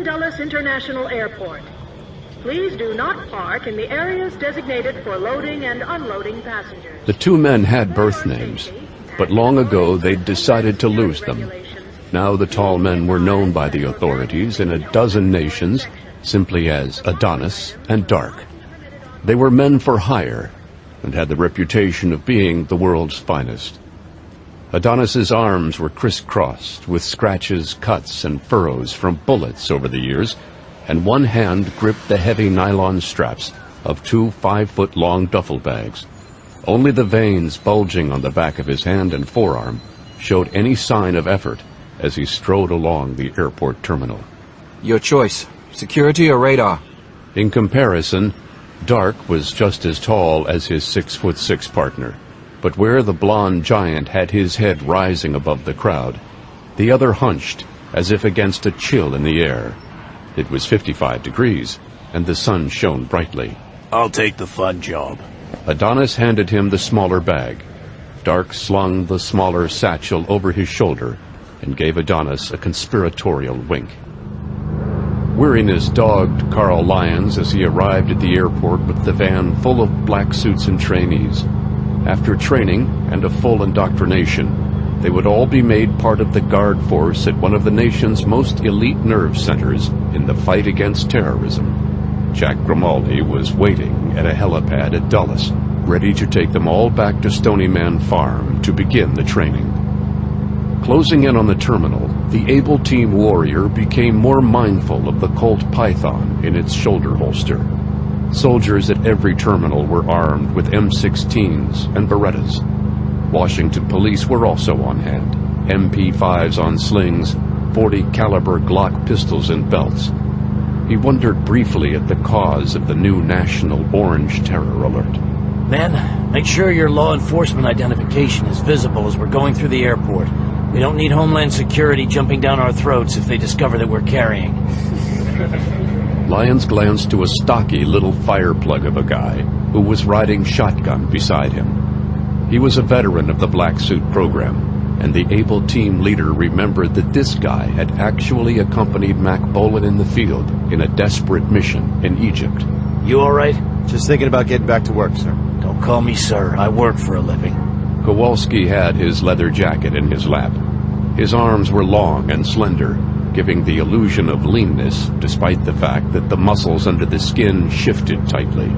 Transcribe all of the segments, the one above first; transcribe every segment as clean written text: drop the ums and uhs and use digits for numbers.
Dulles International Airport. Please do not park in the areas designated for loading and unloading passengers. The two men had birth names, but long ago they'd decided to lose them. Now the tall men were known by the authorities in a dozen nations simply as Adonis and Dark. They were men for hire and had the reputation of being the world's finest. Adonis's arms were crisscrossed with scratches, cuts, and furrows from bullets over the years, and one hand gripped the heavy nylon straps of 2 5-foot-long duffel bags. Only the veins bulging on the back of his hand and forearm showed any sign of effort as he strode along the airport terminal. Your choice, security or radar? In comparison, Dark was just as tall as his 6'6" partner, but where the blond giant had his head rising above the crowd, the other hunched as if against a chill in the air. It was 55 degrees, and the sun shone brightly. I'll take the fun job. Adonis handed him the smaller bag. Dark slung the smaller satchel over his shoulder and gave Adonis a conspiratorial wink. Weariness dogged Carl Lyons as he arrived at the airport with the van full of black suits and trainees. After training and a full indoctrination, they would all be made part of the guard force at one of the nation's most elite nerve centers in the fight against terrorism. Jack Grimaldi was waiting at a helipad at Dulles, ready to take them all back to Stony Man Farm to begin the training. Closing in on the terminal, the able team warrior became more mindful of the Colt Python in its shoulder holster. Soldiers at every terminal were armed with M16s and Berettas. Washington police were also on hand, MP5s on slings, 40 caliber Glock pistols in belts. He wondered briefly at the cause of the new national orange terror alert. Men, make sure your law enforcement identification is visible as we're going through the airport. We don't need Homeland Security jumping down our throats if they discover that we're carrying. Lyons glanced to a stocky little fireplug of a guy who was riding shotgun beside him. He was a veteran of the Black Suit program, and the able team leader remembered that this guy had actually accompanied Mack Bolan in the field in a desperate mission in Egypt. You all right? Just thinking about getting back to work, sir. Don't call me sir. I work for a living. Kowalski had his leather jacket in his lap. His arms were long and slender, giving the illusion of leanness despite the fact that the muscles under the skin shifted tightly.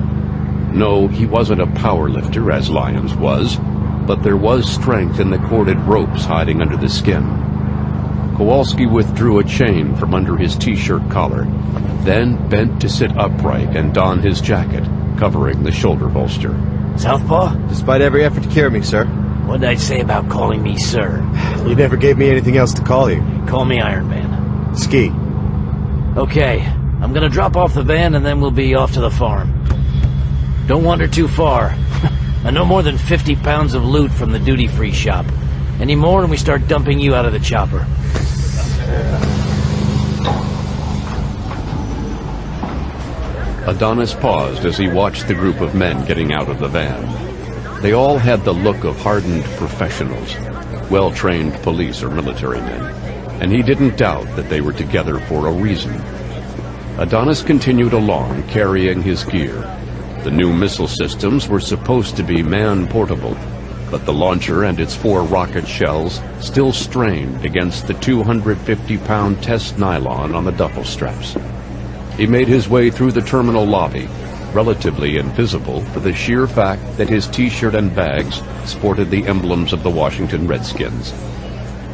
No, he wasn't a power lifter as Lyons was, but there was strength in the corded ropes hiding under the skin. Kowalski withdrew a chain from under his t-shirt collar, then bent to sit upright and don his jacket, covering the shoulder holster. Southpaw? Despite every effort to cure me, sir. What'd I say about calling me sir? You never gave me anything else to call you. Call me Iron Man. Ski. Okay, I'm gonna drop off the van and then we'll be off to the farm. Don't wander too far. I know more than 50 pounds of loot from the duty-free shop. Any more and we start dumping you out of the chopper. Adonis paused as he watched the group of men getting out of the van. They all had the look of hardened professionals, well-trained police or military men, and he didn't doubt that they were together for a reason. Adonis continued along, carrying his gear. The new missile systems were supposed to be man-portable, but the launcher and its 4 rocket shells still strained against the 250-pound test nylon on the duffel straps. He made his way through the terminal lobby, relatively invisible for the sheer fact that his t-shirt and bags sported the emblems of the Washington Redskins.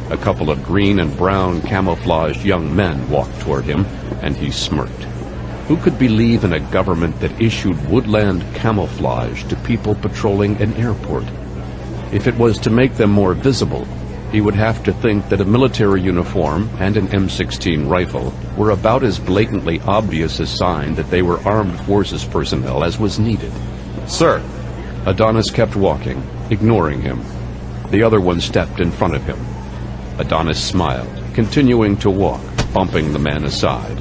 A couple of green and brown camouflaged young men walked toward him, and he smirked. Who could believe in a government that issued woodland camouflage to people patrolling an airport? If it was to make them more visible, he would have to think that a military uniform and an M16 rifle were about as blatantly obvious a sign that they were armed forces personnel as was needed. Sir. Adonis kept walking, ignoring him. The other one stepped in front of him. Adonis smiled, continuing to walk, bumping the man aside.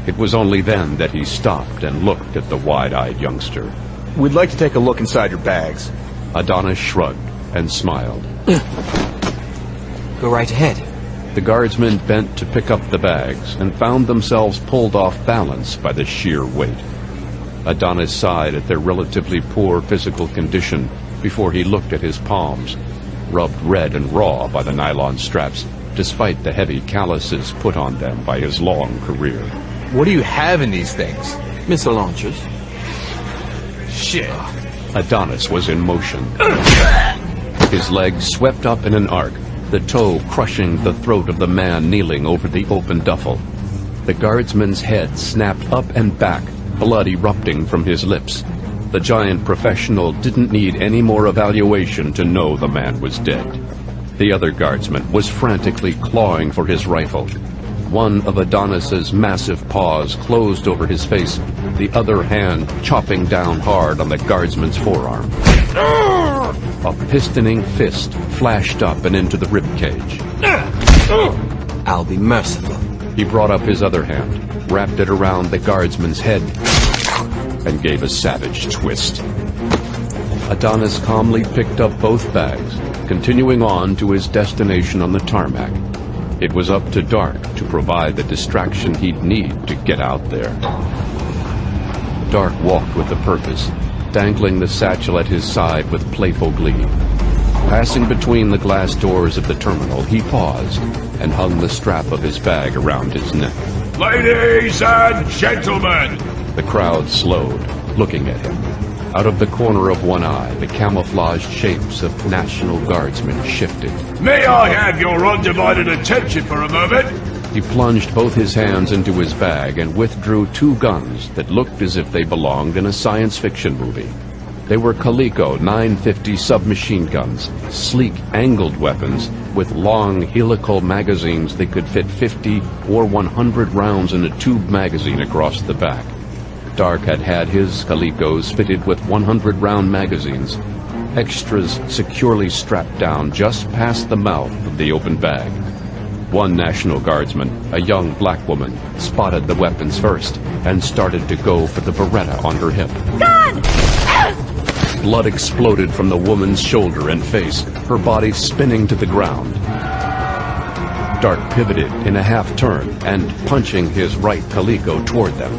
It was only then that he stopped and looked at the wide-eyed youngster. We'd like to take a look inside your bags. Adonis shrugged and smiled. Go right ahead. The guardsmen bent to pick up the bags and found themselves pulled off balance by the sheer weight. Adonis sighed at their relatively poor physical condition before he looked at his palms, rubbed red and raw by the nylon straps, despite the heavy calluses put on them by his long career. What do you have in these things? Missile launchers. Shit. Adonis was in motion. His legs swept up in an arc, the toe crushing the throat of the man kneeling over the open duffel. The guardsman's head snapped up and back, blood erupting from his lips. The giant professional didn't need any more evaluation to know the man was dead. The other guardsman was frantically clawing for his rifle. One of Adonis's massive paws closed over his face, the other hand chopping down hard on the guardsman's forearm. A pistoning fist flashed up and into the ribcage. I'll be merciful. He brought up his other hand, wrapped it around the guardsman's head, and gave a savage twist. Adonis calmly picked up both bags, continuing on to his destination on the tarmac. It was up to Dark to provide the distraction he'd need to get out there. Dark walked with a purpose, dangling the satchel at his side with playful glee. Passing between the glass doors of the terminal, he paused and hung the strap of his bag around his neck. Ladies and gentlemen! The crowd slowed, looking at him. Out of the corner of one eye, the camouflaged shapes of National Guardsmen shifted. May I have your undivided attention for a moment? He plunged both his hands into his bag and withdrew two guns that looked as if they belonged in a science fiction movie. They were Coleco 950 submachine guns, sleek, angled weapons with long helical magazines that could fit 50 or 100 rounds in a tube magazine across the back. Dark had had his Colecos fitted with 100-round magazines, extras securely strapped down just past the mouth of the open bag. One National Guardsman, a young black woman, spotted the weapons first and started to go for the Beretta on her hip. Gun! Blood exploded from the woman's shoulder and face, her body spinning to the ground. Dark pivoted in a half-turn and punching his right Coleco toward them.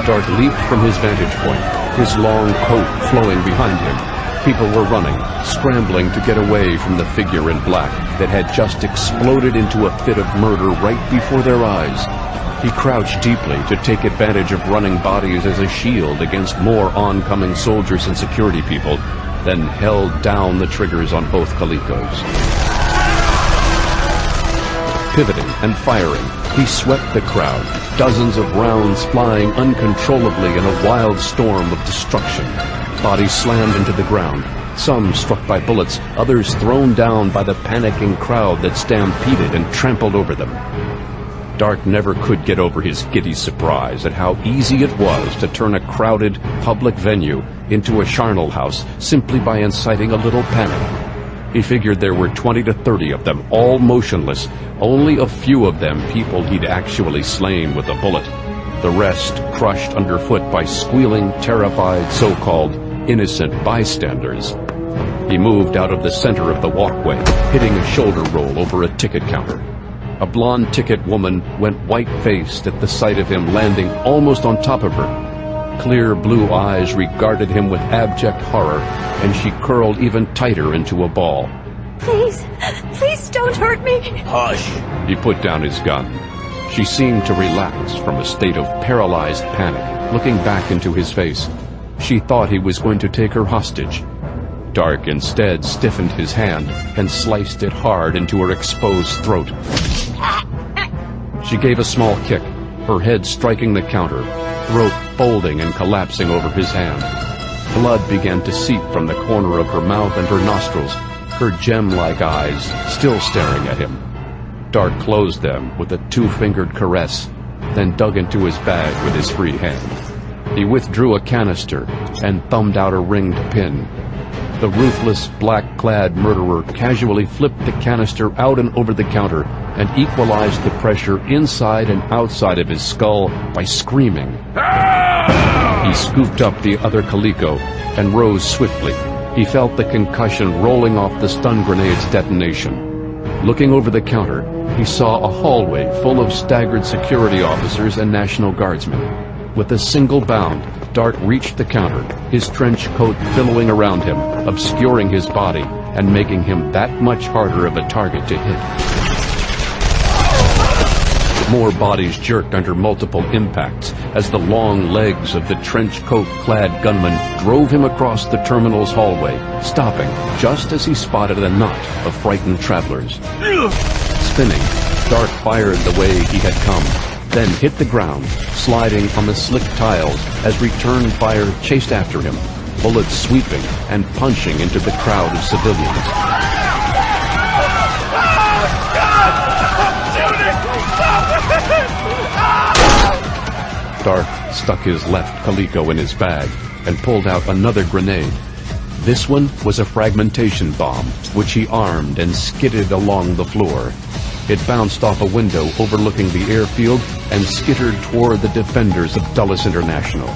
Dark leaped from his vantage point, his long coat flowing behind him. People were running, scrambling to get away from the figure in black that had just exploded into a fit of murder right before their eyes. He crouched deeply to take advantage of running bodies as a shield against more oncoming soldiers and security people, then held down the triggers on both Colecos. Pivoting and firing, he swept the crowd, dozens of rounds flying uncontrollably in a wild storm of destruction. Bodies slammed into the ground, some struck by bullets, others thrown down by the panicking crowd that stampeded and trampled over them. Dark never could get over his giddy surprise at how easy it was to turn a crowded public venue into a charnel house simply by inciting a little panic. He figured there were 20 to 30 of them, all motionless, only a few of them people he'd actually slain with a bullet. The rest crushed underfoot by squealing, terrified, so-called innocent bystanders. He moved out of the center of the walkway, hitting a shoulder roll over a ticket counter. A blonde ticket woman went white-faced at the sight of him landing almost on top of her. Clear blue eyes regarded him with abject horror, and she curled even tighter into a ball. Please, please don't hurt me. Hush. He put down his gun. She seemed to relax from a state of paralyzed panic, looking back into his face. She thought he was going to take her hostage. Dark instead stiffened his hand and sliced it hard into her exposed throat. She gave a small kick, her head striking the counter, throat folding and collapsing over his hand. Blood began to seep from the corner of her mouth and her nostrils, her gem-like eyes still staring at him. Dark closed them with a two-fingered caress, then dug into his bag with his free hand. He withdrew a canister and thumbed out a ringed pin. The ruthless, black-clad murderer casually flipped the canister out and over the counter and equalized the pressure inside and outside of his skull by screaming. He scooped up the other Coleco and rose swiftly. He felt the concussion rolling off the stun grenade's detonation. Looking over the counter, he saw a hallway full of staggered security officers and National Guardsmen. With a single bound, Dart reached the counter, his trench coat billowing around him, obscuring his body, and making him that much harder of a target to hit. More bodies jerked under multiple impacts as the long legs of the trench coat-clad gunman drove him across the terminal's hallway, stopping just as he spotted a knot of frightened travelers. Spinning, Dart fired the way he had come, then hit the ground, sliding on the slick tiles as return fire chased after him, bullets sweeping and punching into the crowd of civilians. Dart stuck his left Calico in his bag and pulled out another grenade. This one was a fragmentation bomb, which he armed and skidded along the floor. It bounced off a window overlooking the airfield and skittered toward the defenders of Dulles International.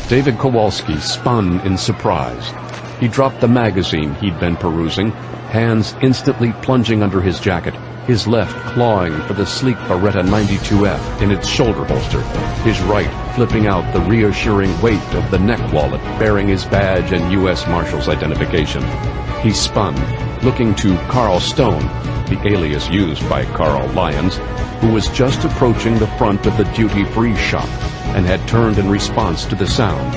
David Kowalski spun in surprise. He dropped the magazine he'd been perusing, hands instantly plunging under his jacket, his left clawing for the sleek Beretta 92F in its shoulder holster, his right flipping out the reassuring weight of the neck wallet bearing his badge and U.S. Marshal's identification. He spun, looking to Carl Stone, the alias used by Carl Lyons, who was just approaching the front of the duty-free shop and had turned in response to the sound.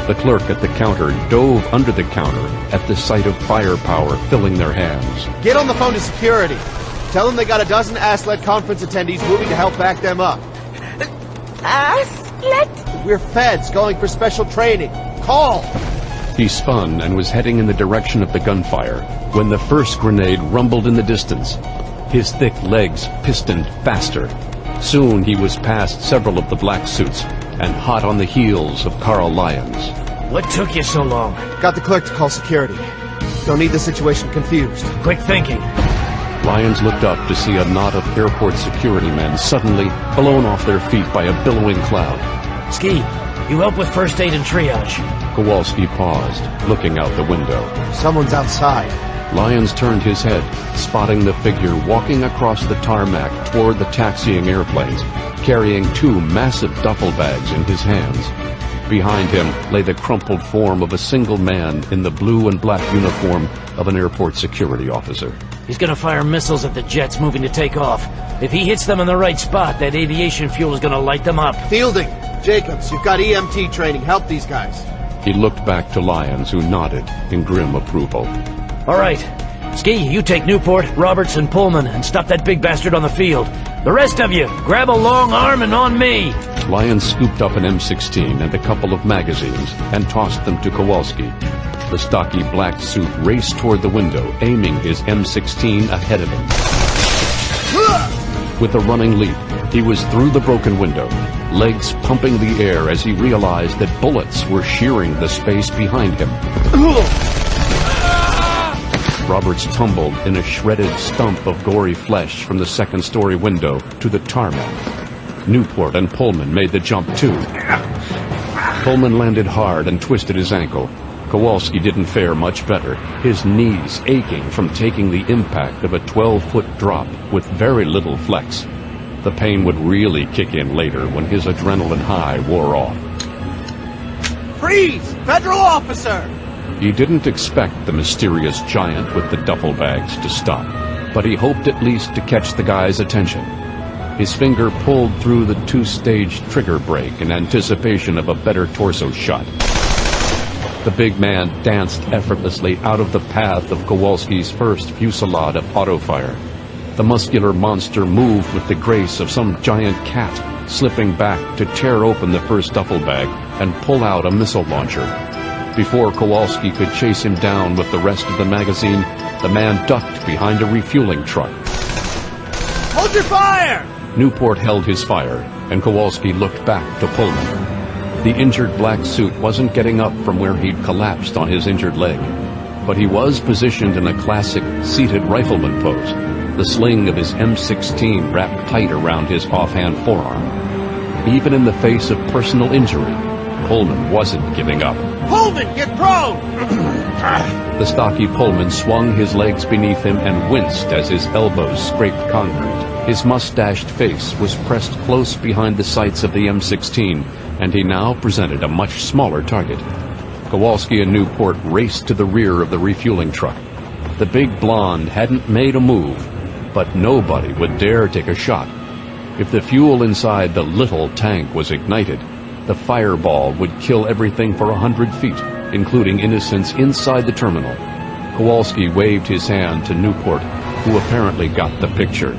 The clerk at the counter dove under the counter at the sight of firepower filling their hands. Get on the phone to security. Tell them they got a dozen ASLET conference attendees moving to help back them up. ASLET? We're feds going for special training. Call! He spun and was heading in the direction of the gunfire when the first grenade rumbled in the distance. His thick legs pistoned faster. Soon he was past several of the black suits and hot on the heels of Carl Lyons. What took you so long? Got the clerk to call security. Don't need the situation confused. Quick thinking. Lyons looked up to see a knot of airport security men suddenly blown off their feet by a billowing cloud. Ski, you help with first aid and triage. Kowalski paused, looking out the window. Someone's outside. Lyons turned his head, spotting the figure walking across the tarmac toward the taxiing airplanes, carrying two massive duffel bags in his hands. Behind him lay the crumpled form of a single man in the blue and black uniform of an airport security officer. He's gonna fire missiles at the jets moving to take off. If he hits them in the right spot, that aviation fuel is gonna light them up. Fielding! Jacobs, you've got EMT training. Help these guys. He looked back to Lyons, who nodded in grim approval. All right. Ski, you take Newport, Roberts, and Pullman and stop that big bastard on the field. The rest of you, grab a long arm and on me. Lyons scooped up an M16 and a couple of magazines and tossed them to Kowalski. The stocky black suit raced toward the window, aiming his M16 ahead of him. With a running leap, he was through the broken window, legs pumping the air as he realized that bullets were shearing the space behind him. Roberts tumbled in a shredded stump of gory flesh from the second-story window to the tarmac. Newport and Pullman made the jump too. Pullman landed hard and twisted his ankle. Kowalski didn't fare much better, his knees aching from taking the impact of a 12-foot drop with very little flex. The pain would really kick in later when his adrenaline high wore off. Freeze! Federal officer! He didn't expect the mysterious giant with the duffel bags to stop, but he hoped at least to catch the guy's attention. His finger pulled through the two-stage trigger brake in anticipation of a better torso shot. The big man danced effortlessly out of the path of Kowalski's first fusillade of auto-fire. The muscular monster moved with the grace of some giant cat, slipping back to tear open the first duffel bag and pull out a missile launcher. Before Kowalski could chase him down with the rest of the magazine, the man ducked behind a refueling truck. Hold your fire! Newport held his fire, and Kowalski looked back to Pullman. The injured black suit wasn't getting up from where he'd collapsed on his injured leg, but he was positioned in a classic seated rifleman pose, the sling of his M16 wrapped tight around his offhand forearm. Even in the face of personal injury, Pullman wasn't giving up. Pullman, get prone! The stocky Pullman swung his legs beneath him and winced as his elbows scraped concrete. His mustached face was pressed close behind the sights of the M16, and he now presented a much smaller target. Kowalski and Newport raced to the rear of the refueling truck. The big blonde hadn't made a move, but nobody would dare take a shot. If the fuel inside the little tank was ignited, the fireball would kill everything for 100 feet, including innocents inside the terminal. Kowalski waved his hand to Newport, who apparently got the picture.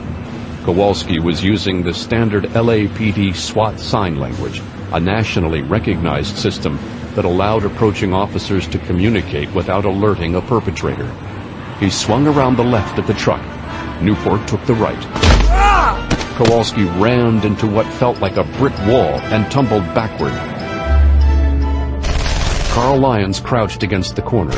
Kowalski was using the standard LAPD SWAT sign language, a nationally recognized system that allowed approaching officers to communicate without alerting a perpetrator. He swung around the left of the truck. Newport took the right. Kowalski rammed into what felt like a brick wall and tumbled backward. Carl Lyons crouched against the corner.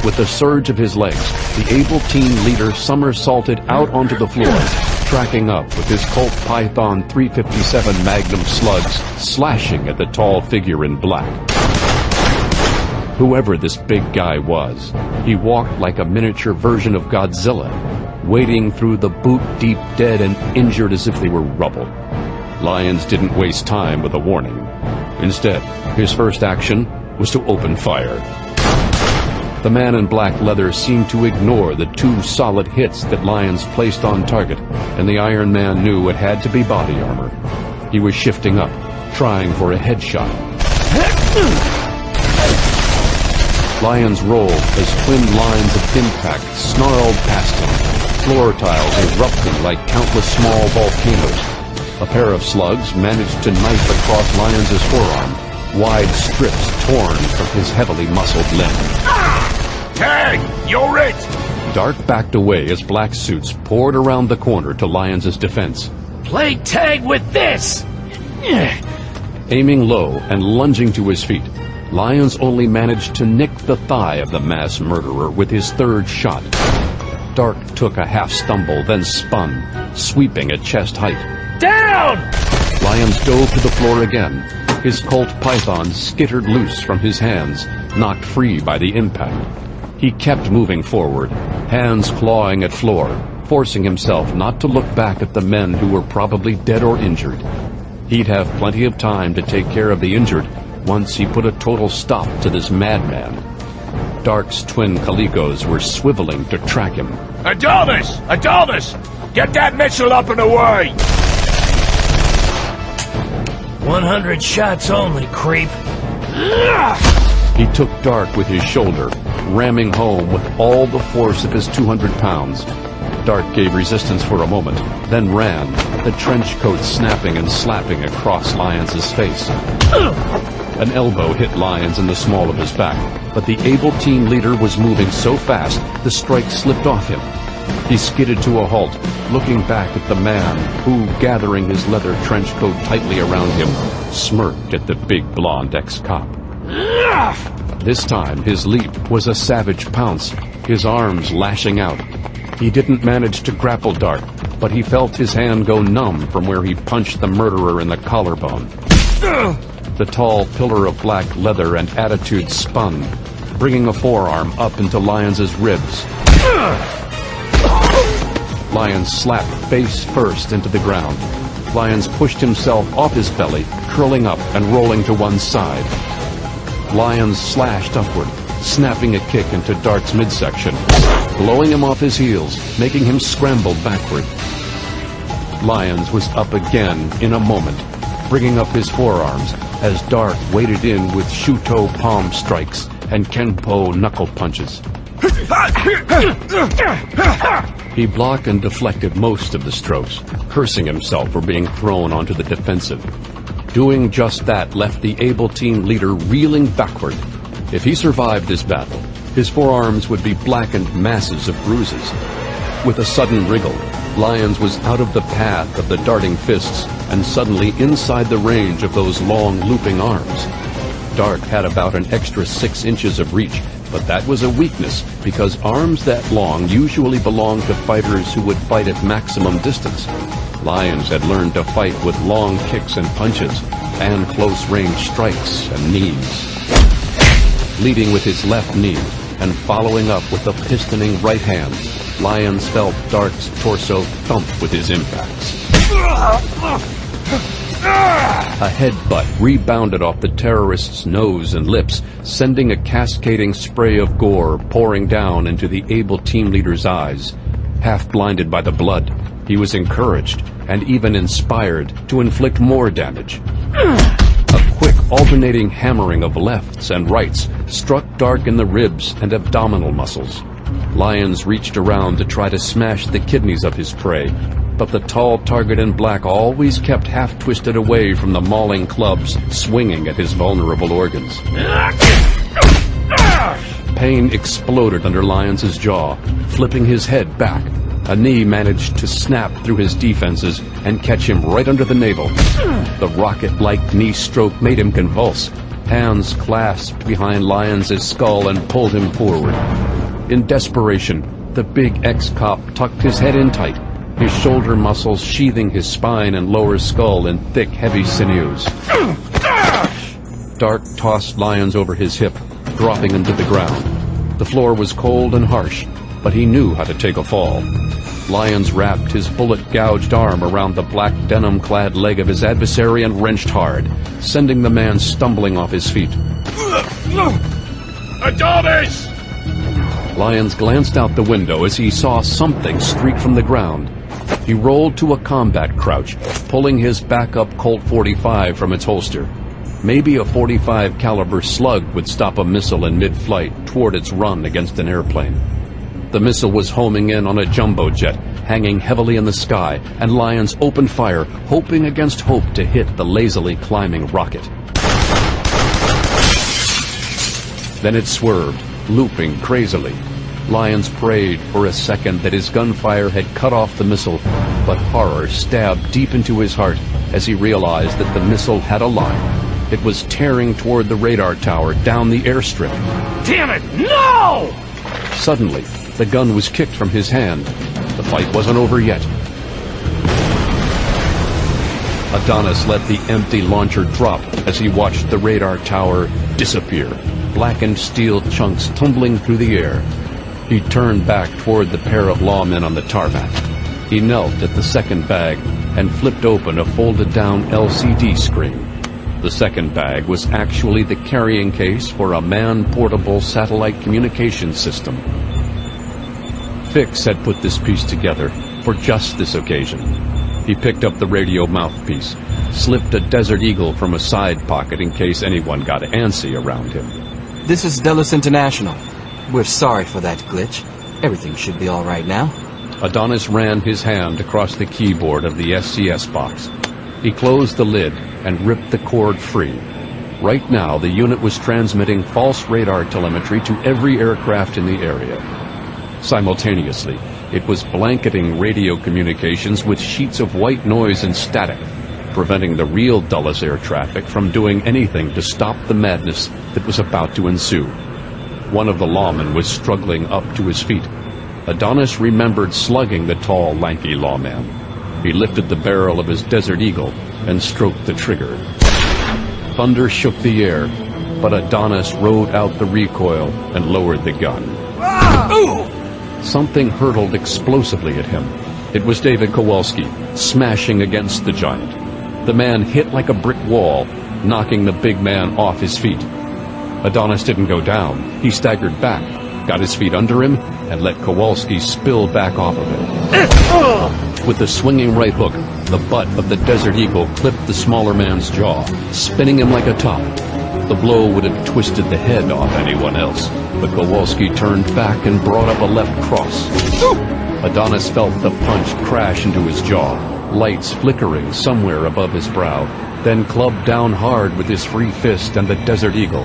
With the surge of his legs, the able team leader somersaulted out onto the floor, tracking up with his Colt Python 357 Magnum slugs slashing at the tall figure in black. Whoever this big guy was, he walked like a miniature version of Godzilla, wading through the boot-deep dead and injured as if they were rubble. Lyons didn't waste time with a warning. Instead, his first action was to open fire. The man in black leather seemed to ignore the 2 solid hits that Lyons placed on target, and the Iron Man knew it had to be body armor. He was shifting up, trying for a headshot. Lyons rolled as twin lines of impact snarled past him, floor tiles erupting like countless small volcanoes. A pair of slugs managed to knife across Lyons' forearm, wide strips torn from his heavily muscled limb. Tag! You're it! Dark backed away as black suits poured around the corner to Lyons' defense. Play tag with this! Aiming low and lunging to his feet, Lyons only managed to nick the thigh of the mass murderer with his third shot. Dark took a half stumble, then spun, sweeping at chest height. Down! Lyons dove to the floor again. His Colt Python skittered loose from his hands, knocked free by the impact. He kept moving forward, hands clawing at floor, forcing himself not to look back at the men who were probably dead or injured. He'd have plenty of time to take care of the injured once he put a total stop to this madman. Dark's twin Calicos were swiveling to track him. Adonis! Adonis! Get that missile up and away! 100 shots only, creep. He took Dark with his shoulder, ramming home with all the force of his 200 pounds. Dark gave resistance for a moment, then ran, the trench coat snapping and slapping across Lyons' face. An elbow hit Lyons in the small of his back, but the able team leader was moving so fast the strike slipped off him. He skidded to a halt, looking back at the man who, gathering his leather trench coat tightly around him, smirked at the big blonde ex-cop. This time, his leap was a savage pounce, his arms lashing out. He didn't manage to grapple Dark, but he felt his hand go numb from where he punched the murderer in the collarbone. The tall pillar of black leather and attitude spun, bringing a forearm up into Lyons' ribs. Lyons slapped face first into the ground. Lyons pushed himself off his belly, curling up and rolling to one side. Lyons slashed upward, snapping a kick into Dark's midsection, blowing him off his heels, making him scramble backward. Lyons was up again in a moment, bringing up his forearms as Dark waded in with Shuto palm strikes and Kenpo knuckle punches. He blocked and deflected most of the strokes, cursing himself for being thrown onto the defensive. Doing just that left the able team leader reeling backward. If he survived this battle, his forearms would be blackened masses of bruises. With a sudden wriggle, Lyons was out of the path of the darting fists and suddenly inside the range of those long looping arms. Dark had about an extra 6 inches of reach, but that was a weakness because arms that long usually belong to fighters who would fight at maximum distance. Lyons had learned to fight with long kicks and punches and close-range strikes and knees. leading with his left knee and following up with a pistoning right hand. Lyons felt Dark's torso thump with his impacts. A headbutt rebounded off the terrorist's nose and lips, sending a cascading spray of gore pouring down into the able team leader's eyes. Half blinded by the blood, he was encouraged and even inspired to inflict more damage. A quick alternating hammering of lefts and rights struck Dark in the ribs and abdominal muscles. Lyons reached around to try to smash the kidneys of his prey, but the tall target in black always kept half-twisted away from the mauling clubs swinging at his vulnerable organs. Pain exploded under Lyons' jaw, flipping his head back. A knee managed to snap through his defenses and catch him right under the navel. The rocket-like knee stroke made him convulse. Hands clasped behind Lyons' skull and pulled him forward. In desperation, the big ex-cop tucked his head in tight, his shoulder muscles sheathing his spine and lower skull in thick, heavy sinews. Dark tossed Lyons over his hip, dropping him to the ground. The floor was cold and harsh, but he knew how to take a fall. Lyons wrapped his bullet-gouged arm around the black denim-clad leg of his adversary and wrenched hard, sending the man stumbling off his feet. Adonis! Lyons glanced out the window as he saw something streak from the ground. He rolled to a combat crouch, pulling his backup Colt 45 from its holster. Maybe a .45 caliber slug would stop a missile in mid-flight toward its run against an airplane. The missile was homing in on a jumbo jet, hanging heavily in the sky, and Lyons opened fire, hoping against hope to hit the lazily climbing rocket. Then it swerved, looping crazily. Lyons prayed for a second that his gunfire had cut off the missile, but horror stabbed deep into his heart as he realized that the missile had a line. It was tearing toward the radar tower down the airstrip. Damn it, no! Suddenly, the gun was kicked from his hand. The fight wasn't over yet. Adonis let the empty launcher drop as he watched the radar tower disappear, blackened steel chunks tumbling through the air. He turned back toward the pair of lawmen on the tarmac. He knelt at the second bag and flipped open a folded-down LCD screen. The second bag was actually the carrying case for a man-portable satellite communication system. Fix had put this piece together for just this occasion. He picked up the radio mouthpiece, slipped a Desert Eagle from a side pocket in case anyone got antsy around him. This is Delos International. We're sorry for that glitch. Everything should be all right now. Adonis ran his hand across the keyboard of the SCS box. He closed the lid and ripped the cord free. Right now, the unit was transmitting false radar telemetry to every aircraft in the area. Simultaneously, it was blanketing radio communications with sheets of white noise and static, preventing the real Dulles air traffic from doing anything to stop the madness that was about to ensue. One of the lawmen was struggling up to his feet. Adonis remembered slugging the tall, lanky lawman. He lifted the barrel of his Desert Eagle and stroked the trigger. Thunder shook the air, but Adonis rode out the recoil and lowered the gun. Something hurtled explosively at him. It was David Kowalski, smashing against the giant. The man hit like a brick wall, knocking the big man off his feet. Adonis didn't go down. He staggered back, got his feet under him, and let Kowalski spill back off of him. With the swinging right hook, the butt of the Desert Eagle clipped the smaller man's jaw, spinning him like a top. The blow would have twisted the head off anyone else, but Kowalski turned back and brought up a left cross. Adonis felt the punch crash into his jaw, lights flickering somewhere above his brow, then clubbed down hard with his free fist and the Desert Eagle.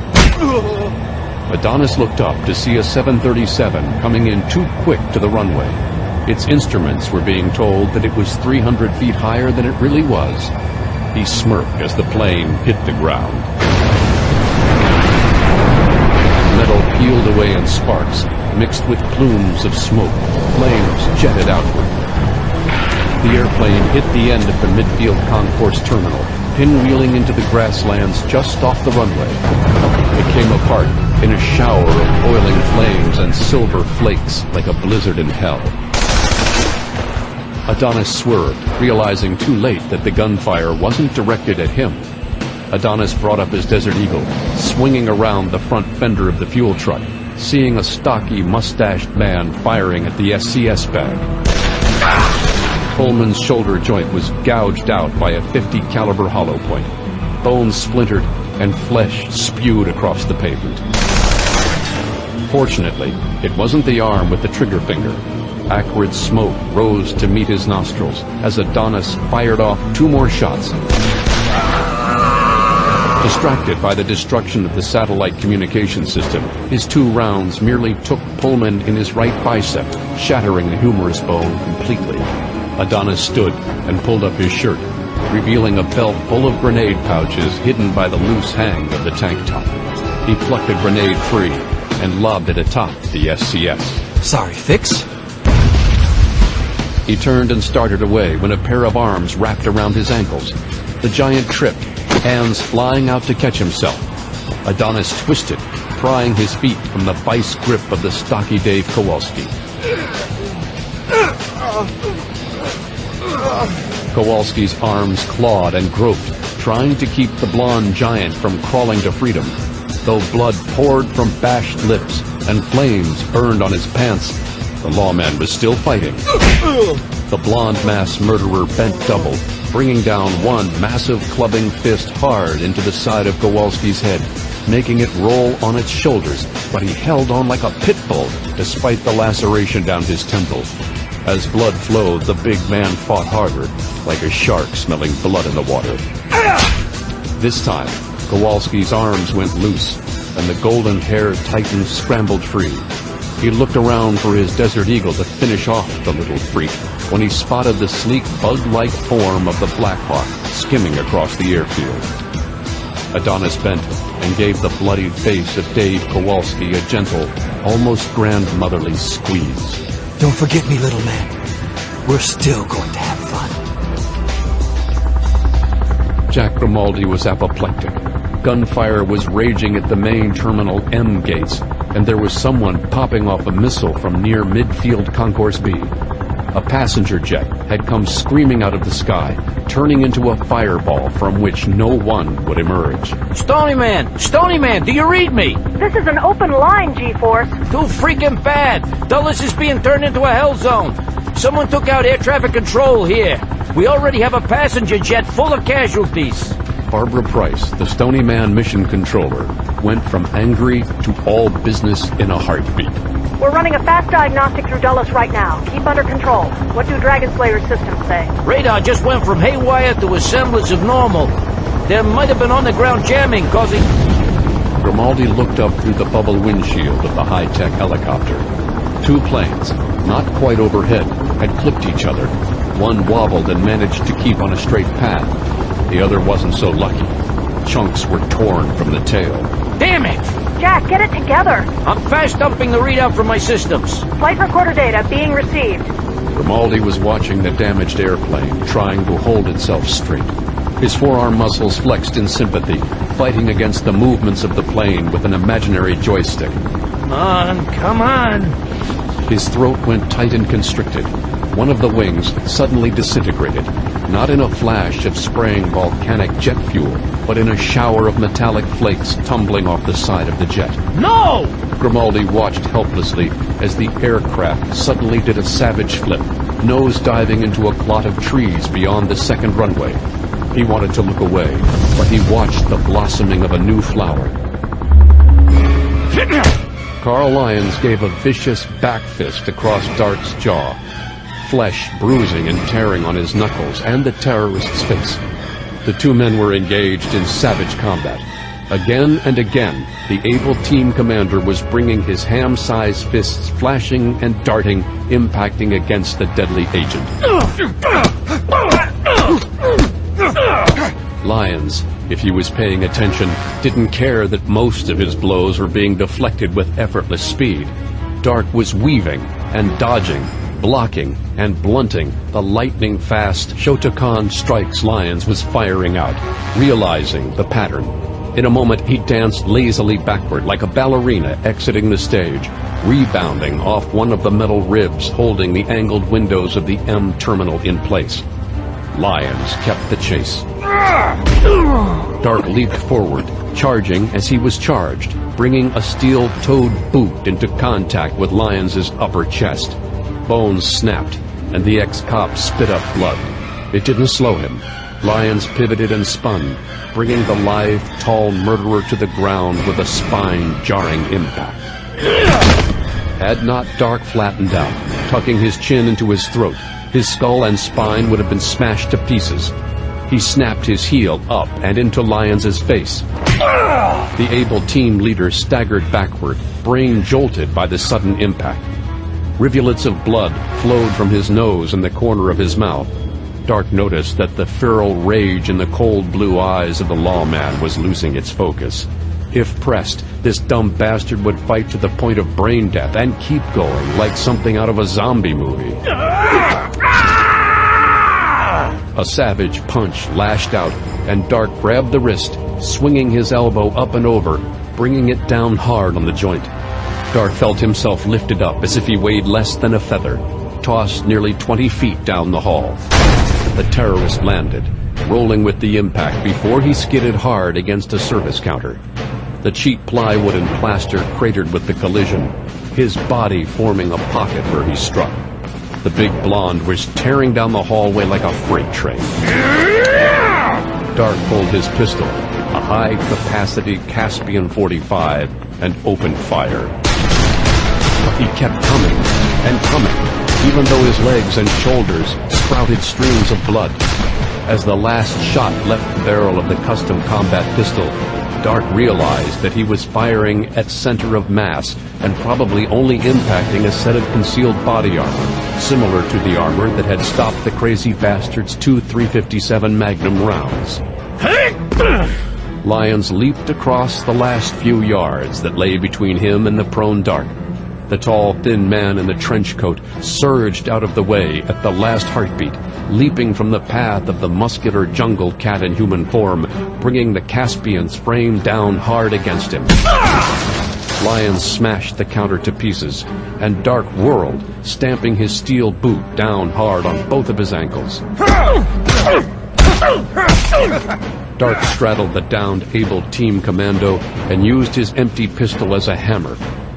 Adonis looked up to see a 737 coming in too quick to the runway. Its instruments were being told that it was 300 feet higher than it really was. He smirked as the plane hit the ground. Metal peeled away in sparks, mixed with plumes of smoke. Flames jetted outward. The airplane hit the end of the midfield concourse terminal, pinwheeling into the grasslands just off the runway. It came apart in a shower of boiling flames and silver flakes like a blizzard in hell. Adonis swerved, realizing too late that the gunfire wasn't directed at him. Adonis brought up his Desert Eagle, swinging around the front fender of the fuel truck, seeing a stocky, mustached man firing at the SCS bag. Coleman's shoulder joint was gouged out by a .50 caliber hollow point. Bones splintered and flesh spewed across the pavement. Fortunately, it wasn't the arm with the trigger finger. Acrid smoke rose to meet his nostrils as Adonis fired off 2 more shots. Distracted by the destruction of the satellite communication system, his 2 rounds merely took Pullman in his right bicep, shattering the humerus bone completely. Adonis stood and pulled up his shirt, revealing a belt full of grenade pouches hidden by the loose hang of the tank top. He plucked a grenade free and lobbed it atop the SCS. Sorry, Fix. He turned and started away when a pair of arms wrapped around his ankles. The giant tripped, hands flying out to catch himself. Adonis twisted, prying his feet from the vice grip of the stocky Dave Kowalski. Kowalski's arms clawed and groped, trying to keep the blonde giant from crawling to freedom. Though blood poured from bashed lips and flames burned on his pants, the lawman was still fighting. The blonde mass murderer bent double, bringing down one massive clubbing fist hard into the side of Kowalski's head, making it roll on its shoulders, but he held on like a pit bull despite the laceration down his temple. As blood flowed, the big man fought harder, like a shark smelling blood in the water. This time, Kowalski's arms went loose, and the golden-haired titan scrambled free. He looked around for his Desert Eagle to finish off the little freak when he spotted the sleek, bug-like form of the Black Hawk skimming across the airfield. Adonis bent and gave the bloodied face of Dave Kowalski a gentle, almost grandmotherly squeeze. Don't forget me, little man. We're still going to have fun. Jack Grimaldi was apoplectic. Gunfire was raging at the main terminal M gates, and there was someone popping off a missile from near midfield Concourse B. A passenger jet had come screaming out of the sky, turning into a fireball from which no one would emerge. Stony Man, do you read me? This is an open line, G-Force. Too freaking bad. Dulles is being turned into a hell zone. Someone took out air traffic control here. We already have a passenger jet full of casualties. Barbara Price, the Stony Man mission controller, went from angry to all business in a heartbeat. We're running a fast diagnostic through Dulles right now. Keep under control. What do Dragon Slayer's systems say? Radar just went from haywire to a semblance of normal. There might have been on-the-ground jamming causing... Grimaldi looked up through the bubble windshield of the high-tech helicopter. 2 planes, not quite overhead, had clipped each other. One wobbled and managed to keep on a straight path. The other wasn't so lucky. Chunks were torn from the tail. Damn it! Jack, get it together. I'm fast dumping the readout from my systems. Flight recorder data being received. Grimaldi was watching the damaged airplane, trying to hold itself straight. His forearm muscles flexed in sympathy, fighting against the movements of the plane with an imaginary joystick. Come on. His throat went tight and constricted. One of the wings suddenly disintegrated, not in a flash of spraying volcanic jet fuel, but in a shower of metallic flakes tumbling off the side of the jet. No! Grimaldi watched helplessly as the aircraft suddenly did a savage flip, nose diving into a clot of trees beyond the second runway. He wanted to look away, but he watched the blossoming of a new flower. Carl Lyons gave a vicious back fist across Dart's jaw, flesh bruising and tearing on his knuckles and the terrorist's face. The 2 men were engaged in savage combat. Again and again, the able team commander was bringing his ham-sized fists flashing and darting, impacting against the deadly agent. Lyons, if he was paying attention, didn't care that most of his blows were being deflected with effortless speed. Dart was weaving and dodging, blocking and blunting the lightning-fast Shotokan strikes Lyons was firing out, realizing the pattern. In a moment, he danced lazily backward like a ballerina exiting the stage, rebounding off one of the metal ribs holding the angled windows of the M terminal in place. Lyons kept the chase. Dark leaped forward, charging as he was charged, bringing a steel-toed boot into contact with Lyons' upper chest. Bones snapped, and the ex-cop spit up blood. It didn't slow him. Lyons pivoted and spun, bringing the lithe, tall murderer to the ground with a spine-jarring impact. Had not Dark flattened out, tucking his chin into his throat, his skull and spine would have been smashed to pieces. He snapped his heel up and into Lyons' face. The able team leader staggered backward, brain jolted by the sudden impact. Rivulets of blood flowed from his nose and the corner of his mouth. Dark noticed that the feral rage in the cold blue eyes of the lawman was losing its focus. If pressed, this dumb bastard would fight to the point of brain death and keep going like something out of a zombie movie. A savage punch lashed out, and Dark grabbed the wrist, swinging his elbow up and over, bringing it down hard on the joint. Dark felt himself lifted up as if he weighed less than a feather, tossed nearly 20 feet down the hall. The terrorist landed, rolling with the impact before he skidded hard against a service counter. The cheap plywood and plaster cratered with the collision, his body forming a pocket where he struck. The big blonde was tearing down the hallway like a freight train. Dark pulled his pistol, a high-capacity Caspian .45, and opened fire. But he kept coming and coming, even though his legs and shoulders sprouted streams of blood. As the last shot left the barrel of the custom combat pistol, Dark realized that he was firing at center of mass and probably only impacting a set of concealed body armor, similar to the armor that had stopped the crazy bastard's 2 .357 Magnum rounds. Lyons leaped across the last few yards that lay between him and the prone Dark. The tall, thin man in the trench coat surged out of the way at the last heartbeat, leaping from the path of the muscular jungle cat in human form, bringing the Caspian's frame down hard against him. Lyons smashed the counter to pieces, and Dark whirled, stamping his steel boot down hard on both of his ankles. Dark straddled the downed able team commando and used his empty pistol as a hammer,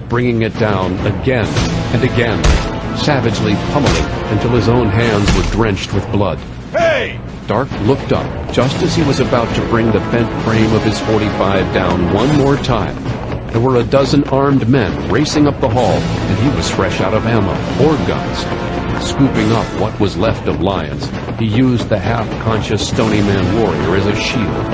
bringing it down again and again, savagely pummeling until his own hands were drenched with blood. Hey! Dark looked up just as he was about to bring the bent frame of his .45 down one more time. There were a dozen armed men racing up the hall, and he was fresh out of ammo or guns. Scooping up what was left of Lyons, he used the half-conscious Stony Man warrior as a shield.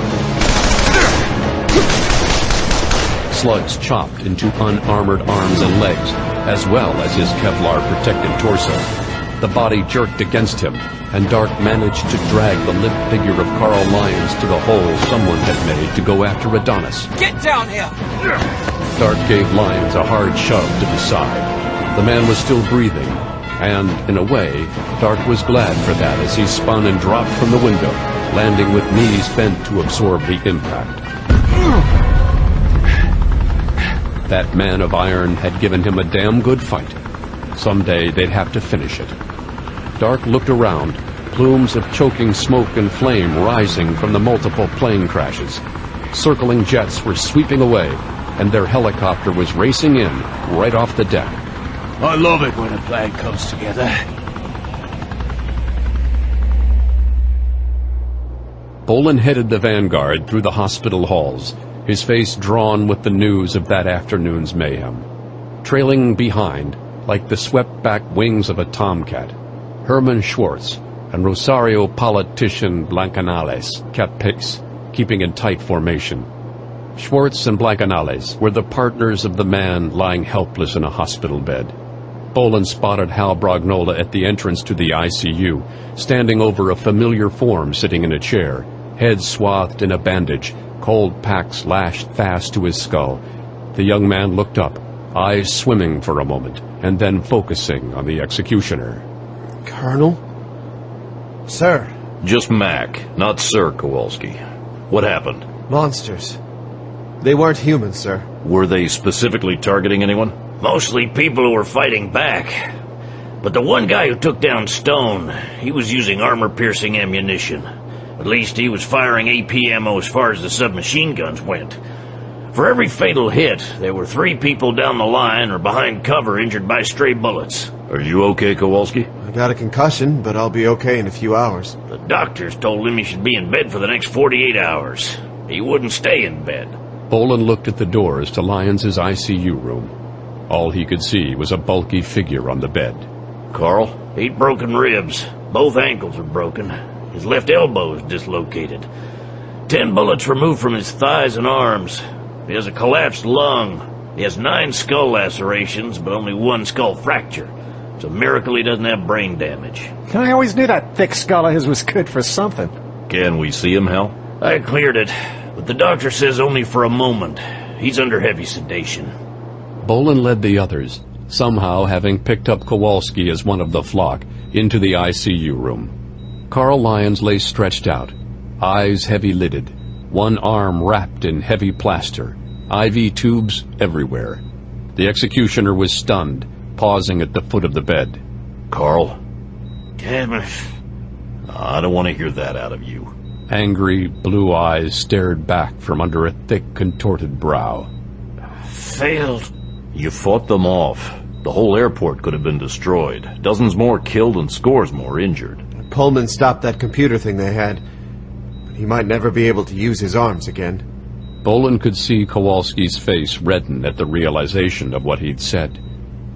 Slugs chopped into unarmored arms and legs, as well as his Kevlar-protected torso. The body jerked against him, and Dark managed to drag the limp figure of Carl Lyons to the hole someone had made to go after Adonis. Get down here! Dark gave Lyons a hard shove to the side. The man was still breathing, and, in a way, Dark was glad for that as he spun and dropped from the window, landing with knees bent to absorb the impact. That man of iron had given him a damn good fight. Someday they'd have to finish it. Dark looked around, plumes of choking smoke and flame rising from the multiple plane crashes. Circling jets were sweeping away, and their helicopter was racing in, right off the deck. I love it when a plan comes together. Bolan headed the vanguard through the hospital halls, his face drawn with the news of that afternoon's mayhem. Trailing behind, like the swept-back wings of a tomcat, Herman Schwartz and Rosario politician Blancanales kept pace, keeping in tight formation. Schwartz and Blancanales were the partners of the man lying helpless in a hospital bed. Bolan spotted Hal Brognola at the entrance to the ICU, standing over a familiar form sitting in a chair, head swathed in a bandage, cold packs lashed fast to his skull. The young man looked up, eyes swimming for a moment, and then focusing on the executioner. Colonel? Sir. Just Mac, not Sir Kowalski. What happened? Monsters. They weren't human, sir. Were they specifically targeting anyone? Mostly people who were fighting back. But the one guy who took down Stone, he was using armor-piercing ammunition. At least he was firing AP ammo as far as the submachine guns went. For every fatal hit, there were 3 people down the line or behind cover injured by stray bullets. Are you okay, Kowalski? I got a concussion, but I'll be okay in a few hours. The doctors told him he should be in bed for the next 48 hours. He wouldn't stay in bed. Bolan looked at the doors to Lyons' ICU room. All he could see was a bulky figure on the bed. Carl? 8 broken ribs. Both ankles are broken. His left elbow is dislocated. 10 bullets removed from his thighs and arms. He has a collapsed lung. He has 9 skull lacerations, but only 1 skull fracture. It's a miracle he doesn't have brain damage. I always knew that thick skull of his was good for something. Can we see him, Hal? I cleared it, but the doctor says only for a moment. He's under heavy sedation. Bolan led the others, somehow having picked up Kowalski as one of the flock, into the ICU room. Carl Lyons lay stretched out, eyes heavy-lidded, one arm wrapped in heavy plaster, IV tubes everywhere. The executioner was stunned, pausing at the foot of the bed. Carl? Damn it. I don't want to hear that out of you. Angry, blue eyes stared back from under a thick, contorted brow. Failed. You fought them off. The whole airport could have been destroyed. Dozens more killed and scores more injured. Pullman stopped that computer thing they had. But he might never be able to use his arms again. Bolan could see Kowalski's face redden at the realization of what he'd said.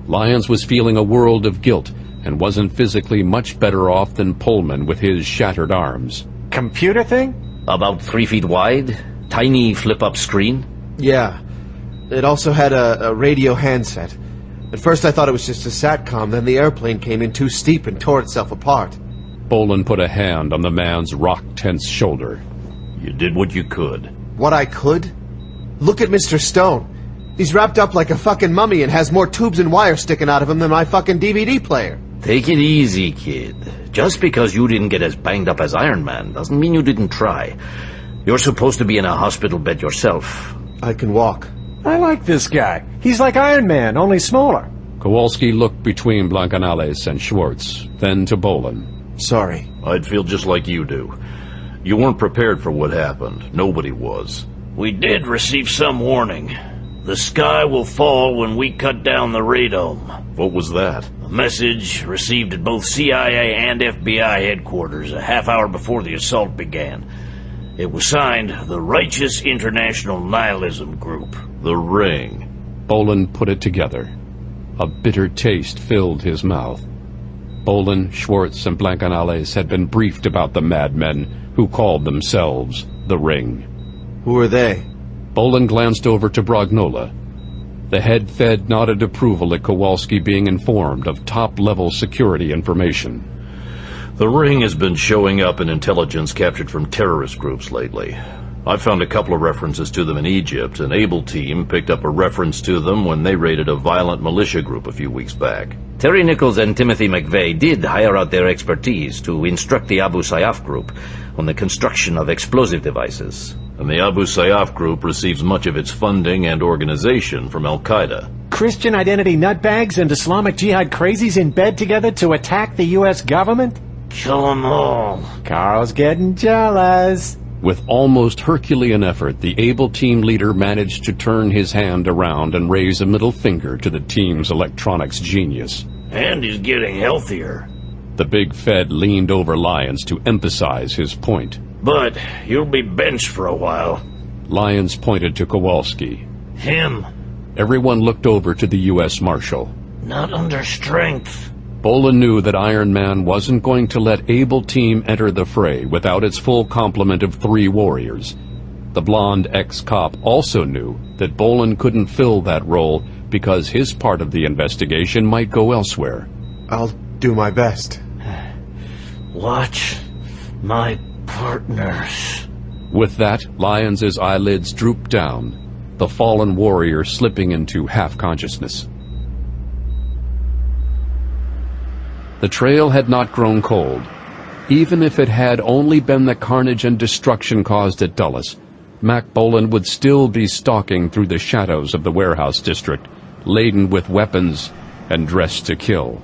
Lyons was feeling a world of guilt and wasn't physically much better off than Pullman with his shattered arms. Computer thing? About 3 feet wide, tiny flip-up screen. Yeah. It also had a radio handset. At first I thought it was just a SATCOM, then the airplane came in too steep and tore itself apart. Bolan put a hand on the man's rock-tense shoulder. You did what you could. What I could? Look at Mr. Stone. He's wrapped up like a fucking mummy and has more tubes and wires sticking out of him than my fucking DVD player. Take it easy, kid. Just because you didn't get as banged up as Iron Man doesn't mean you didn't try. You're supposed to be in a hospital bed yourself. I can walk. I like this guy. He's like Iron Man, only smaller. Kowalski looked between Blancanales and Schwartz, then to Bolan. Sorry. I'd feel just like you do. You weren't prepared for what happened. Nobody was. We did receive some warning. The sky will fall when we cut down the radome. What was that? A message received at both CIA and FBI headquarters a half hour before the assault began. It was signed the Righteous International Nihilism Group. The Ring. Bolan put it together. A bitter taste filled his mouth. Bolan, Schwartz, and Blancanales had been briefed about the madmen who called themselves the Ring. Who are they? Bolan glanced over to Brognola. The head Fed nodded approval at Kowalski being informed of top-level security information. The Ring has been showing up in intelligence captured from terrorist groups lately. I found a couple of references to them in Egypt. An able team picked up a reference to them when they raided a violent militia group a few weeks back. Terry Nichols and Timothy McVeigh did hire out their expertise to instruct the Abu Sayyaf group on the construction of explosive devices. And the Abu Sayyaf group receives much of its funding and organization from Al-Qaeda. Christian identity nutbags and Islamic Jihad crazies in bed together to attack the U.S. government? Kill them all. Carl's getting jealous. With almost Herculean effort, the able team leader managed to turn his hand around and raise a middle finger to the team's electronics genius. And he's getting healthier. The big Fed leaned over Lyons to emphasize his point. But you'll be benched for a while. Lyons pointed to Kowalski. Him. Everyone looked over to the U.S. Marshal. Not under strength. Bolan knew that Iron Man wasn't going to let Able Team enter the fray without its full complement of 3 warriors. The blonde ex-cop also knew that Bolan couldn't fill that role because his part of the investigation might go elsewhere. I'll do my best. Watch my partners. With that, Lyons' eyelids drooped down. the fallen warrior slipping into half-consciousness. The trail had not grown cold. Even if it had only been the carnage and destruction caused at Dulles, Mack Bolan would still be stalking through the shadows of the warehouse district, laden with weapons and dressed to kill.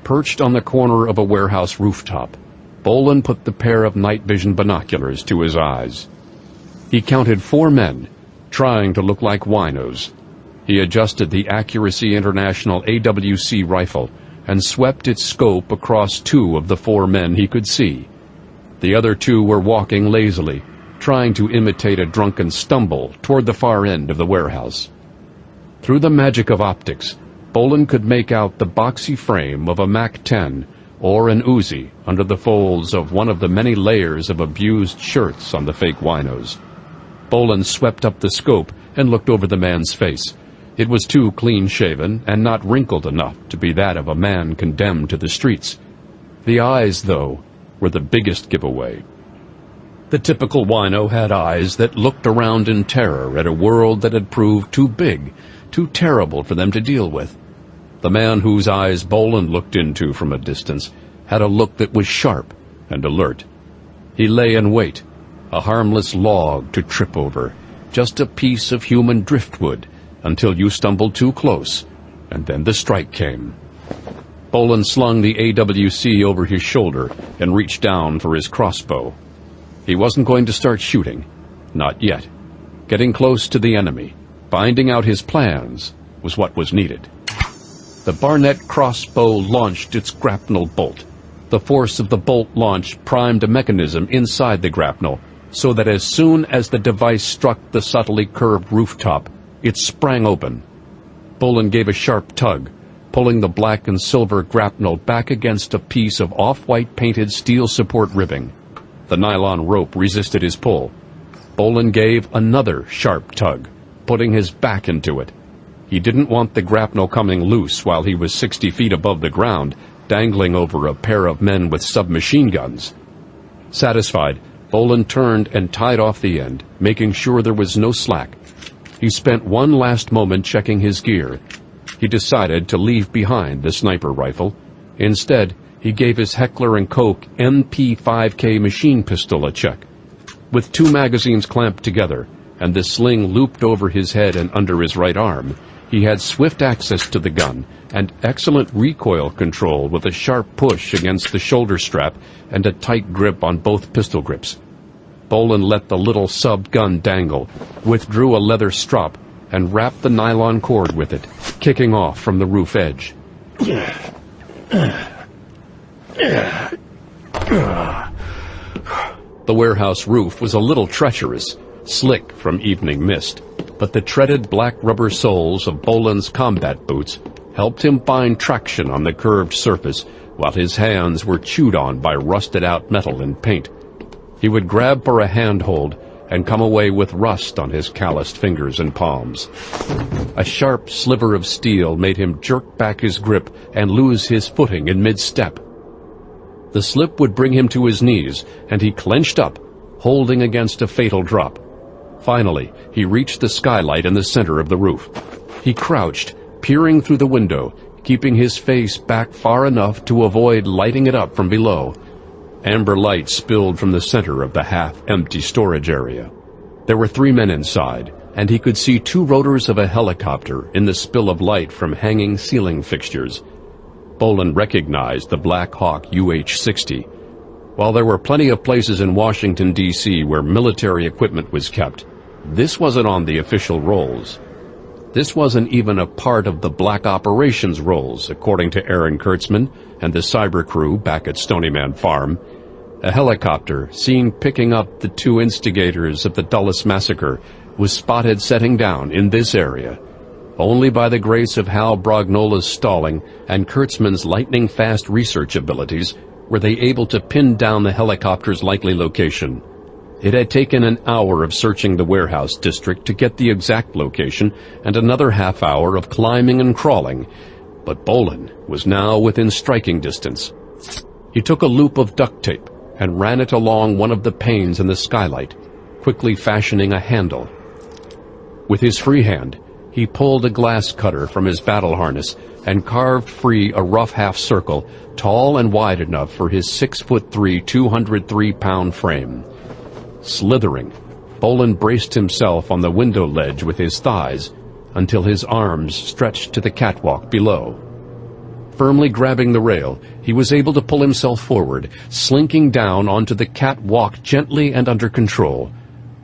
Perched on the corner of a warehouse rooftop, Bolan put the pair of night vision binoculars to his eyes. He counted 4 men, trying to look like winos. He adjusted the Accuracy International AWC rifle and swept its scope across 2 of the 4 men he could see. The other 2 were walking lazily, trying to imitate a drunken stumble toward the far end of the warehouse. Through the magic of optics, Bolan could make out the boxy frame of a Mac-10 or an Uzi under the folds of one of the many layers of abused shirts on the fake winos. Bolan swept up the scope and looked over the man's face. It was too clean-shaven and not wrinkled enough to be that of a man condemned to the streets. The eyes, though, were the biggest giveaway. The typical wino had eyes that looked around in terror at a world that had proved too big, too terrible for them to deal with. The man whose eyes Bolan looked into from a distance had a look that was sharp and alert. He lay in wait, a harmless log to trip over, just a piece of human driftwood, until you stumbled too close, and then the strike came. Bolan slung the AWC over his shoulder and reached down for his crossbow. He wasn't going to start shooting. Not yet. Getting close to the enemy, finding out his plans, was what was needed. The Barnett crossbow launched its grapnel bolt. The force of the bolt launch primed a mechanism inside the grapnel, so that as soon as the device struck the subtly curved rooftop, it sprang open. Bolan gave a sharp tug, pulling the black and silver grapnel back against a piece of off-white painted steel support ribbing. The nylon rope resisted his pull. Bolan gave another sharp tug, putting his back into it. He didn't want the grapnel coming loose while he was 60 feet above the ground, dangling over a pair of men with submachine guns. Satisfied, Bolan turned and tied off the end, making sure there was no slack. He spent one last moment checking his gear. He decided to leave behind the sniper rifle. Instead, he gave his Heckler & Koch MP5K machine pistol a check. With 2 magazines clamped together and the sling looped over his head and under his right arm, he had swift access to the gun and excellent recoil control with a sharp push against the shoulder strap and a tight grip on both pistol grips. Bolan let the little sub-gun dangle, withdrew a leather strop, and wrapped the nylon cord with it, kicking off from the roof edge. The warehouse roof was a little treacherous, slick from evening mist, but the treaded black rubber soles of Bolan's combat boots helped him find traction on the curved surface, while his hands were chewed on by rusted-out metal and paint. He would grab for a handhold and come away with rust on his calloused fingers and palms. A sharp sliver of steel made him jerk back his grip and lose his footing in mid-step. The slip would bring him to his knees, and he clenched up, holding against a fatal drop. Finally, he reached the skylight in the center of the roof. He crouched, peering through the window, keeping his face back far enough to avoid lighting it up from below. Amber light spilled from the center of the half-empty storage area. There were 3 men inside, and he could see 2 rotors of a helicopter in the spill of light from hanging ceiling fixtures. Bolan recognized the Black Hawk UH-60. While there were plenty of places in Washington, D.C. where military equipment was kept, this wasn't on the official rolls. This wasn't even a part of the Black Operations rolls, according to Aaron Kurtzman and the cyber crew back at Stonyman Farm. A helicopter, seen picking up the 2 instigators of the Dulles massacre, was spotted setting down in this area. Only by the grace of Hal Brognola's stalling and Kurtzman's lightning-fast research abilities were they able to pin down the helicopter's likely location. It had taken an hour of searching the warehouse district to get the exact location and another half hour of climbing and crawling, but Bolan was now within striking distance. He took a loop of duct tape and ran it along one of the panes in the skylight, quickly fashioning a handle. With his free hand, he pulled a glass cutter from his battle harness and carved free a rough half-circle, tall and wide enough for his 6'3", 203-pound frame. Slithering, Bolan braced himself on the window ledge with his thighs until his arms stretched to the catwalk below. Firmly grabbing the rail, he was able to pull himself forward, slinking down onto the catwalk gently and under control.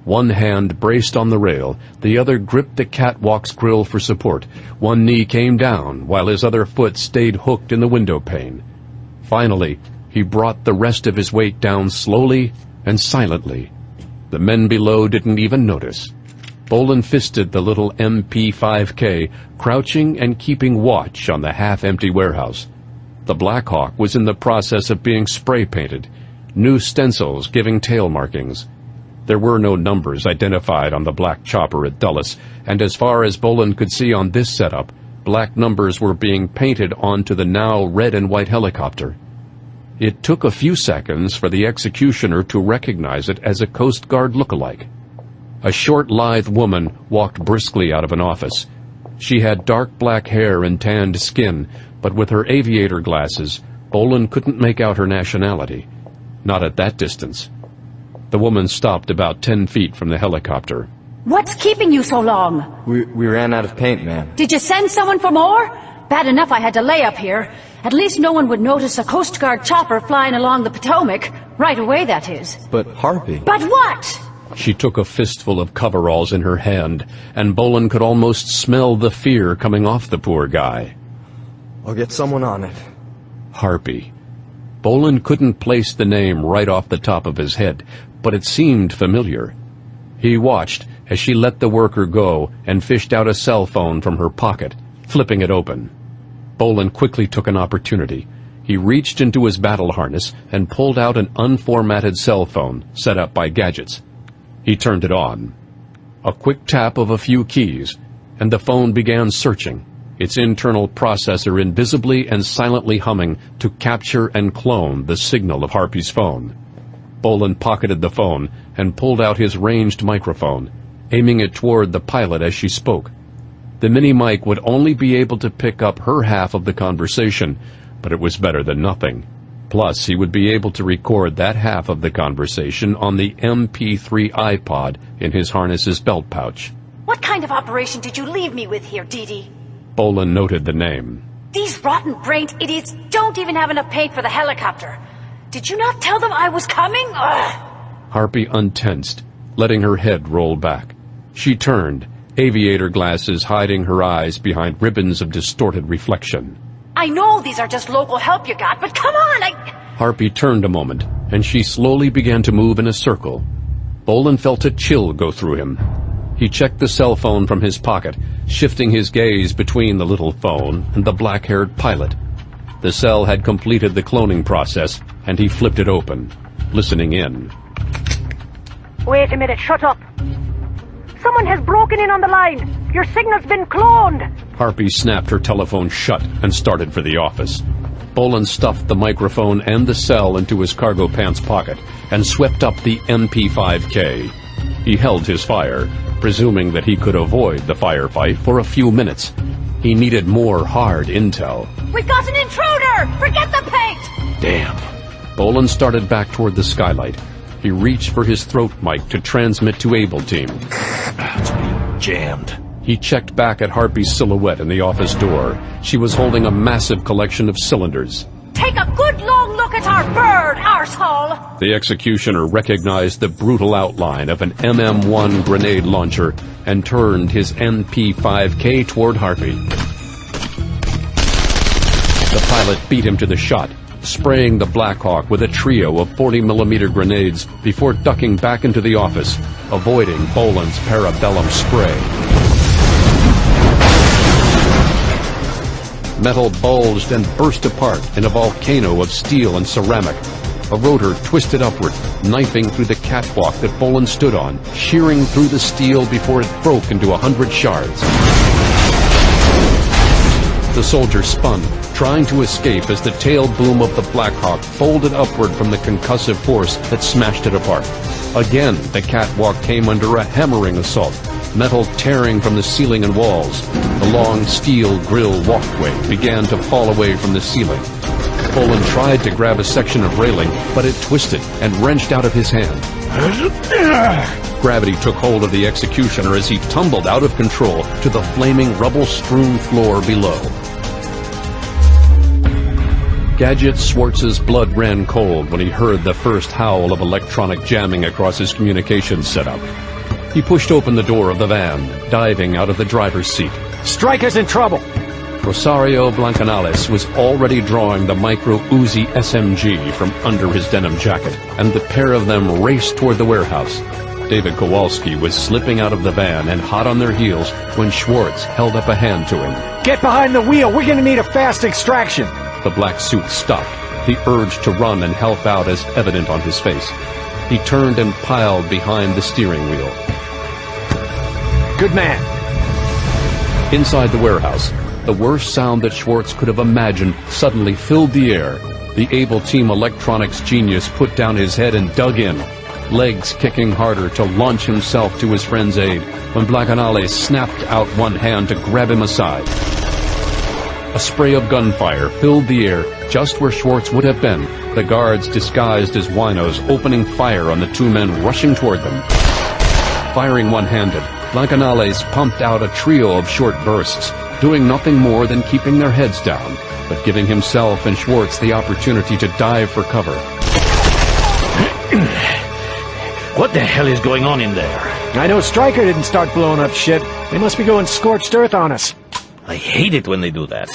One hand braced on the rail, the other gripped the catwalk's grill for support. One knee came down, while his other foot stayed hooked in the window pane. Finally, he brought the rest of his weight down slowly and silently. The men below didn't even notice. Bolan fisted the little MP5K, crouching and keeping watch on the half-empty warehouse. The Black Hawk was in the process of being spray-painted, new stencils giving tail markings. There were no numbers identified on the black chopper at Dulles, and as far as Bolan could see on this setup, black numbers were being painted onto the now red and white helicopter. It took a few seconds for the executioner to recognize it as a Coast Guard look-alike. A short, lithe woman walked briskly out of an office. She had dark black hair and tanned skin, but with her aviator glasses, Bolan couldn't make out her nationality. Not at that distance. The woman stopped about 10 feet from the helicopter. What's keeping you so long? We ran out of paint, ma'am. Did you send someone for more? Bad enough I had to lay up here. At least no one would notice a Coast Guard chopper flying along the Potomac. Right away, that is. But Harpy... But what? She took a fistful of coveralls in her hand, and Bolan could almost smell the fear coming off the poor guy. I'll get someone on it. Harpy. Bolan couldn't place the name right off the top of his head, but it seemed familiar. He watched as she let the worker go and fished out a cell phone from her pocket, flipping it open. Bolan quickly took an opportunity. He reached into his battle harness and pulled out an unformatted cell phone set up by gadgets. He turned it on. A quick tap of a few keys, and the phone began searching, its internal processor invisibly and silently humming to capture and clone the signal of Harpy's phone. Bolan pocketed the phone and pulled out his ranged microphone, aiming it toward the pilot as she spoke. The mini-mic would only be able to pick up her half of the conversation, but it was better than nothing. Plus, he would be able to record that half of the conversation on the MP3 iPod in his harness's belt pouch. What kind of operation did you leave me with here, Dee Dee? Bolan noted the name. These rotten-brained idiots don't even have enough paint for the helicopter. Did you not tell them I was coming? Ugh. Harpy untensed, letting her head roll back. She turned, aviator glasses hiding her eyes behind ribbons of distorted reflection. I know these are just local help you got, but come on, Harpy turned a moment, and she slowly began to move in a circle. Bolan felt a chill go through him. He checked the cell phone from his pocket, shifting his gaze between the little phone and the black-haired pilot. The cell had completed the cloning process, and he flipped it open, listening in. Wait a minute, shut up. Someone has broken in on the line. Your signal's been cloned. Harpy snapped her telephone shut and started for the office. Bolan stuffed the microphone and the cell into his cargo pants pocket and swept up the MP5K. He held his fire, presuming that he could avoid the firefight for a few minutes. He needed more hard intel. We've got an intruder! Forget the paint! Damn. Bolan started back toward the skylight. He reached for his throat mic to transmit to Able Team. It's being jammed. He checked back at Harpy's silhouette in the office door. She was holding a massive collection of cylinders. Take a good long look at our bird, arsehole! The executioner recognized the brutal outline of an MM-1 grenade launcher and turned his MP5K toward Harpy. The pilot beat him to the shot, spraying the Black Hawk with a trio of 40mm grenades before ducking back into the office, avoiding Bolan's parabellum spray. Metal bulged and burst apart in a volcano of steel and ceramic. A rotor twisted upward, knifing through the catwalk that Bolan stood on, shearing through the steel before it broke into 100 shards. The soldier spun, trying to escape as the tail boom of the Black Hawk folded upward from the concussive force that smashed it apart. Again, the catwalk came under a hammering assault, metal tearing from the ceiling and walls. The long steel grill walkway began to fall away from the ceiling. Bolan tried to grab a section of railing, but it twisted and wrenched out of his hand. Gravity took hold of the executioner as he tumbled out of control to the flaming, rubble-strewn floor below. Gadget Schwartz's blood ran cold when he heard the first howl of electronic jamming across his communications setup. He pushed open the door of the van, diving out of the driver's seat. Stryker's in trouble! Rosario Blancanales was already drawing the micro Uzi SMG from under his denim jacket, and the pair of them raced toward the warehouse. David Kowalski was slipping out of the van and hot on their heels when Schwartz held up a hand to him. Get behind the wheel! We're gonna need a fast extraction! The black suit stopped, the urge to run and help out as evident on his face. He turned and piled behind the steering wheel. Good man. Inside the warehouse, the worst sound that Schwartz could have imagined suddenly filled the air. The Able Team Electronics genius put down his head and dug in, legs kicking harder to launch himself to his friend's aid when Blancanales snapped out one hand to grab him aside. A spray of gunfire filled the air just where Schwartz would have been, the guards disguised as winos opening fire on the two men rushing toward them. Firing one-handed, Blancanales pumped out a trio of short bursts, doing nothing more than keeping their heads down, but giving himself and Schwartz the opportunity to dive for cover. What the hell is going on in there? I know Stryker didn't start blowing up shit. They must be going scorched earth on us. I hate it when they do that.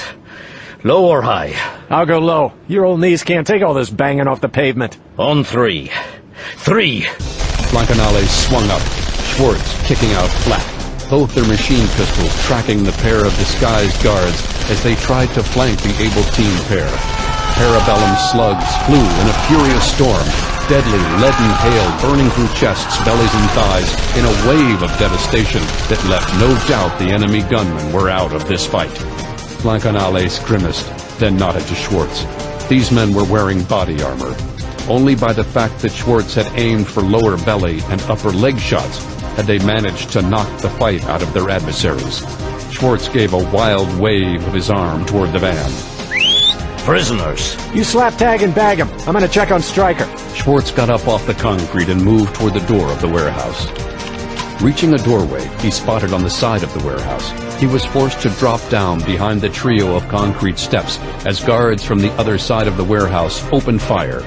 Low or high? I'll go low. Your old knees can't take all this banging off the pavement. On 3. 3! Blancanales swung up, Schwartz kicking out flat, both their machine pistols tracking the pair of disguised guards as they tried to flank the Able Team pair. Parabellum slugs flew in a furious storm, deadly leaden hail burning through chests, bellies, and thighs in a wave of devastation that left no doubt the enemy gunmen were out of this fight. Blancanales grimaced, then nodded to Schwartz. These men were wearing body armor. Only by the fact that Schwartz had aimed for lower belly and upper leg shots had they managed to knock the fight out of their adversaries. Schwartz gave a wild wave of his arm toward the van. Prisoners. You slap tag and bag him. I'm gonna check on Stryker. Schwartz got up off the concrete and moved toward the door of the warehouse. Reaching a doorway he spotted on the side of the warehouse, he was forced to drop down behind the trio of concrete steps as guards from the other side of the warehouse opened fire.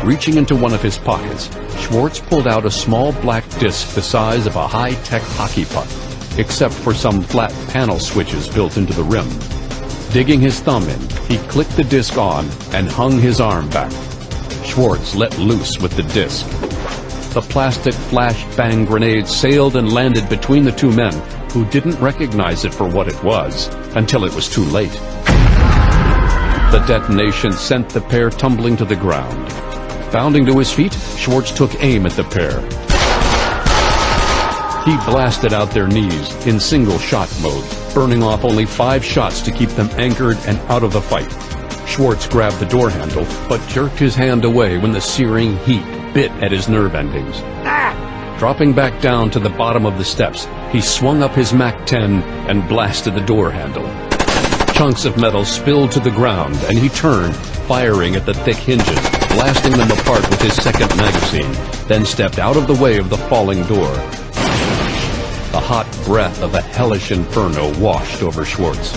Reaching into one of his pockets, Schwartz pulled out a small black disc the size of a high-tech hockey puck, except for some flat panel switches built into the rim. Digging his thumb in, he clicked the disc on and hung his arm back. Schwartz let loose with the disc. The plastic flash-bang grenade sailed and landed between the two men, who didn't recognize it for what it was, until it was too late. The detonation sent the pair tumbling to the ground. Bounding to his feet, Schwartz took aim at the pair. He blasted out their knees in single-shot mode, burning off only 5 shots to keep them anchored and out of the fight. Schwartz grabbed the door handle, but jerked his hand away when the searing heat bit at his nerve endings. Dropping back down to the bottom of the steps, he swung up his Mack 10 and blasted the door handle. Chunks of metal spilled to the ground, and he turned, firing at the thick hinges, blasting them apart with his second magazine, then stepped out of the way of the falling door. The hot breath of a hellish inferno washed over Schwartz.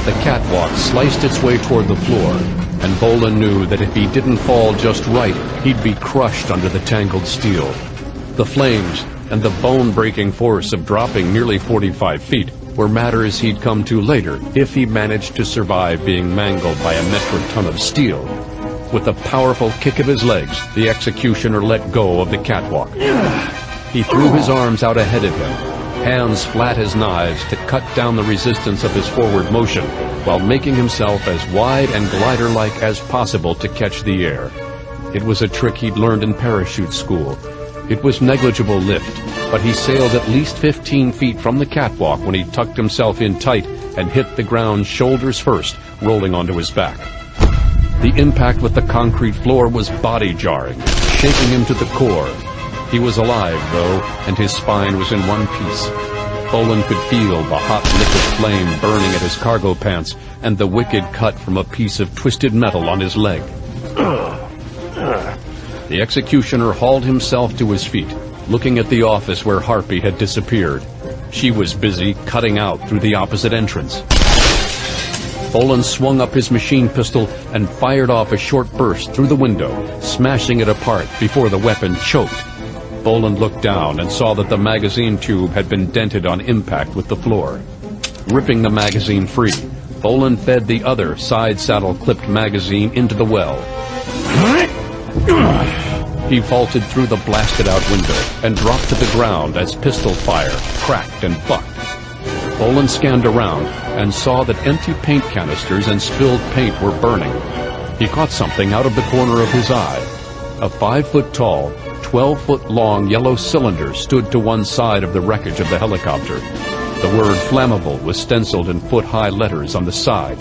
The catwalk sliced its way toward the floor, and Bolan knew that if he didn't fall just right, he'd be crushed under the tangled steel. The flames and the bone-breaking force of dropping nearly 45 feet were matters he'd come to later if he managed to survive being mangled by a metric ton of steel. With a powerful kick of his legs, the executioner let go of the catwalk. He threw his arms out ahead of him, hands flat as knives to cut down the resistance of his forward motion, while making himself as wide and glider-like as possible to catch the air. It was a trick he'd learned in parachute school. It was negligible lift, but he sailed at least 15 feet from the catwalk when he tucked himself in tight and hit the ground shoulders first, rolling onto his back. The impact with the concrete floor was body-jarring, shaking him to the core. He was alive, though, and his spine was in one piece. Bolan could feel the hot liquid flame burning at his cargo pants and the wicked cut from a piece of twisted metal on his leg. The executioner hauled himself to his feet, looking at the office where Harpy had disappeared. She was busy cutting out through the opposite entrance. Bolan swung up his machine pistol and fired off a short burst through the window, smashing it apart before the weapon choked. Bolan looked down and saw that the magazine tube had been dented on impact with the floor. Ripping the magazine free, Bolan fed the other side-saddle-clipped magazine into the well. He vaulted through the blasted-out window and dropped to the ground as pistol fire cracked and bucked. Bolan scanned around and saw that empty paint canisters and spilled paint were burning. He caught something out of the corner of his eye. A 5-foot-tall, 12-foot-long yellow cylinder stood to one side of the wreckage of the helicopter. The word flammable was stenciled in foot-high letters on the side.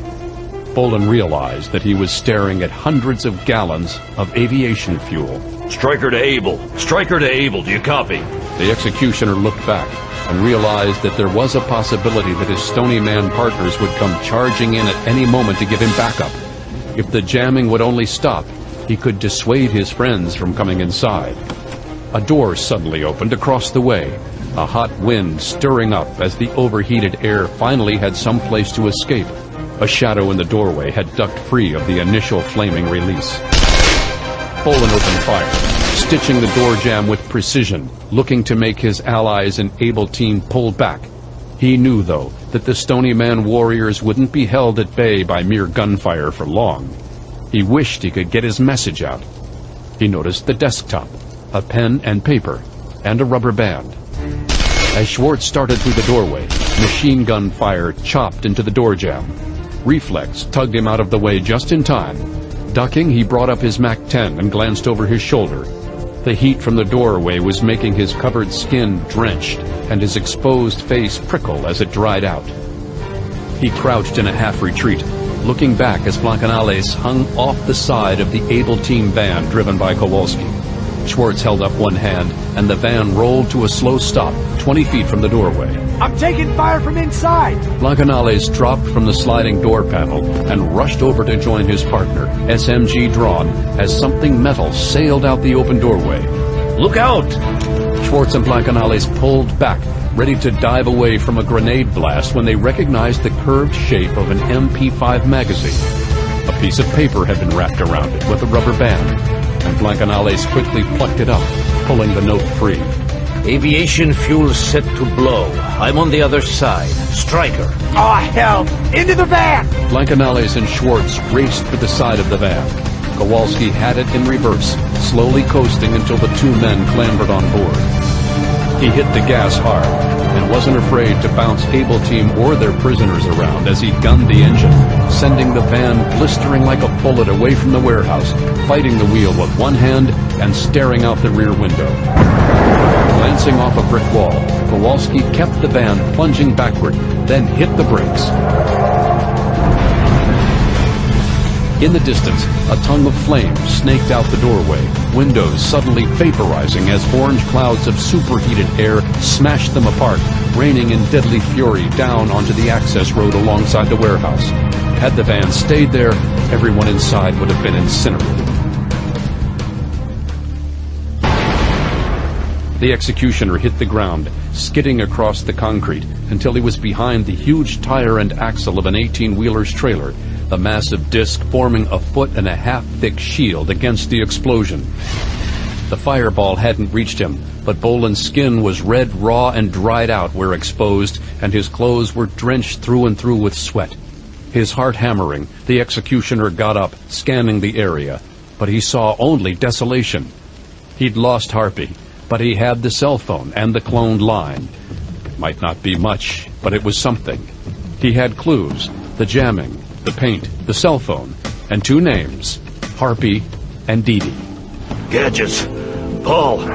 Bolan realized that he was staring at hundreds of gallons of aviation fuel. Striker to Able. Striker to Able. Do you copy? The executioner looked back and realized that there was a possibility that his Stony Man partners would come charging in at any moment to give him backup. If the jamming would only stop, he could dissuade his friends from coming inside. A door suddenly opened across the way, a hot wind stirring up as the overheated air finally had some place to escape. A shadow in the doorway had ducked free of the initial flaming release. Bolan opened fire, stitching the door jamb with precision, looking to make his allies and Able team pull back. He knew, though, that the Stony Man warriors wouldn't be held at bay by mere gunfire for long. He wished he could get his message out. He noticed the desktop, a pen and paper, and a rubber band. As Schwartz started through the doorway, machine gun fire chopped into the door jamb. Reflex tugged him out of the way just in time. Ducking, he brought up his MAC-10 and glanced over his shoulder. The heat from the doorway was making his covered skin drenched and his exposed face prickle as it dried out. He crouched in a half-retreat, looking back as Blancanales hung off the side of the Able team van driven by Kowalski. Schwartz held up one hand, and the van rolled to a slow stop 20 feet from the doorway. I'm taking fire from inside! Blancanales dropped from the sliding door panel and rushed over to join his partner, SMG drawn, as something metal sailed out the open doorway. Look out! Schwartz and Blancanales pulled back, ready to dive away from a grenade blast when they recognized the curved shape of an MP5 magazine. A piece of paper had been wrapped around it with a rubber band, and Blancanales quickly plucked it up, pulling the note free. Aviation fuel set to blow. I'm on the other side. Striker. Oh, hell! Into the van! Blancanales and Schwartz raced for the side of the van. Kowalski had it in reverse, slowly coasting until the two men clambered on board. He hit the gas hard and wasn't afraid to bounce Able team or their prisoners around as he gunned the engine, sending the van blistering like a bullet away from the warehouse, fighting the wheel with one hand and staring out the rear window. Glancing off a brick wall, Kowalski kept the van plunging backward, then hit the brakes. In the distance, a tongue of flame snaked out the doorway, windows suddenly vaporizing as orange clouds of superheated air smashed them apart, raining in deadly fury down onto the access road alongside the warehouse. Had the van stayed there, everyone inside would have been incinerated. The executioner hit the ground, skidding across the concrete until he was behind the huge tire and axle of an 18-wheeler's trailer, the massive disc forming a 1.5 foot thick shield against the explosion. The fireball hadn't reached him, but Bolan's skin was red, raw, and dried out where exposed, and his clothes were drenched through and through with sweat. His heart hammering, the executioner got up, scanning the area, but he saw only desolation. He'd lost Harpy, but he had the cell phone and the cloned line. It might not be much, but it was something. He had clues, the jamming, the paint, the cell phone, and two names, Harpy and Dee Dee. Gadgets. Paul.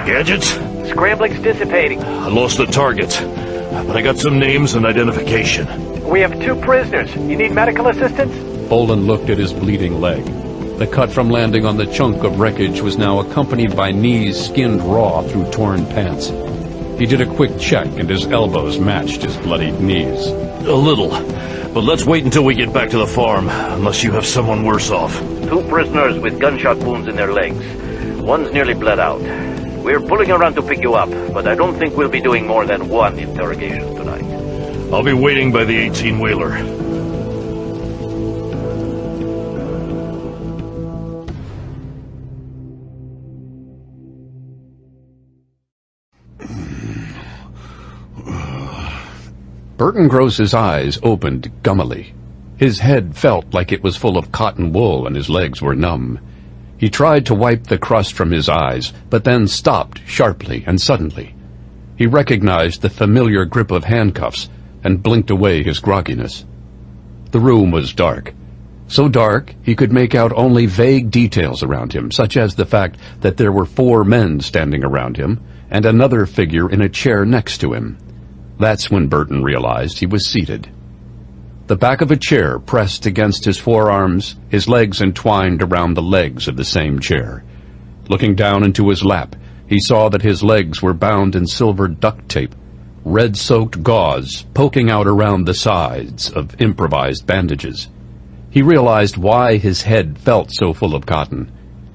Gadgets? Scrambling's dissipating. I lost the targets, but I got some names and identification. We have 2 prisoners. You need medical assistance? Bolan looked at his bleeding leg. The cut from landing on the chunk of wreckage was now accompanied by knees skinned raw through torn pants. He did a quick check, and his elbows matched his bloodied knees. A little. But let's wait until we get back to the farm, unless you have someone worse off. 2 prisoners with gunshot wounds in their legs. One's nearly bled out. We're pulling around to pick you up, but I don't think we'll be doing more than 1 interrogation tonight. I'll be waiting by the 18-wheeler. Burton Gross's eyes opened gummily. His head felt like it was full of cotton wool and his legs were numb. He tried to wipe the crust from his eyes, but then stopped sharply and suddenly. He recognized the familiar grip of handcuffs and blinked away his grogginess. The room was dark. So dark he could make out only vague details around him, such as the fact that there were 4 men standing around him and another figure in a chair next to him. That's when Burton realized he was seated. The back of a chair pressed against his forearms, his legs entwined around the legs of the same chair. Looking down into his lap, he saw that his legs were bound in silver duct tape, red-soaked gauze poking out around the sides of improvised bandages. He realized why his head felt so full of cotton.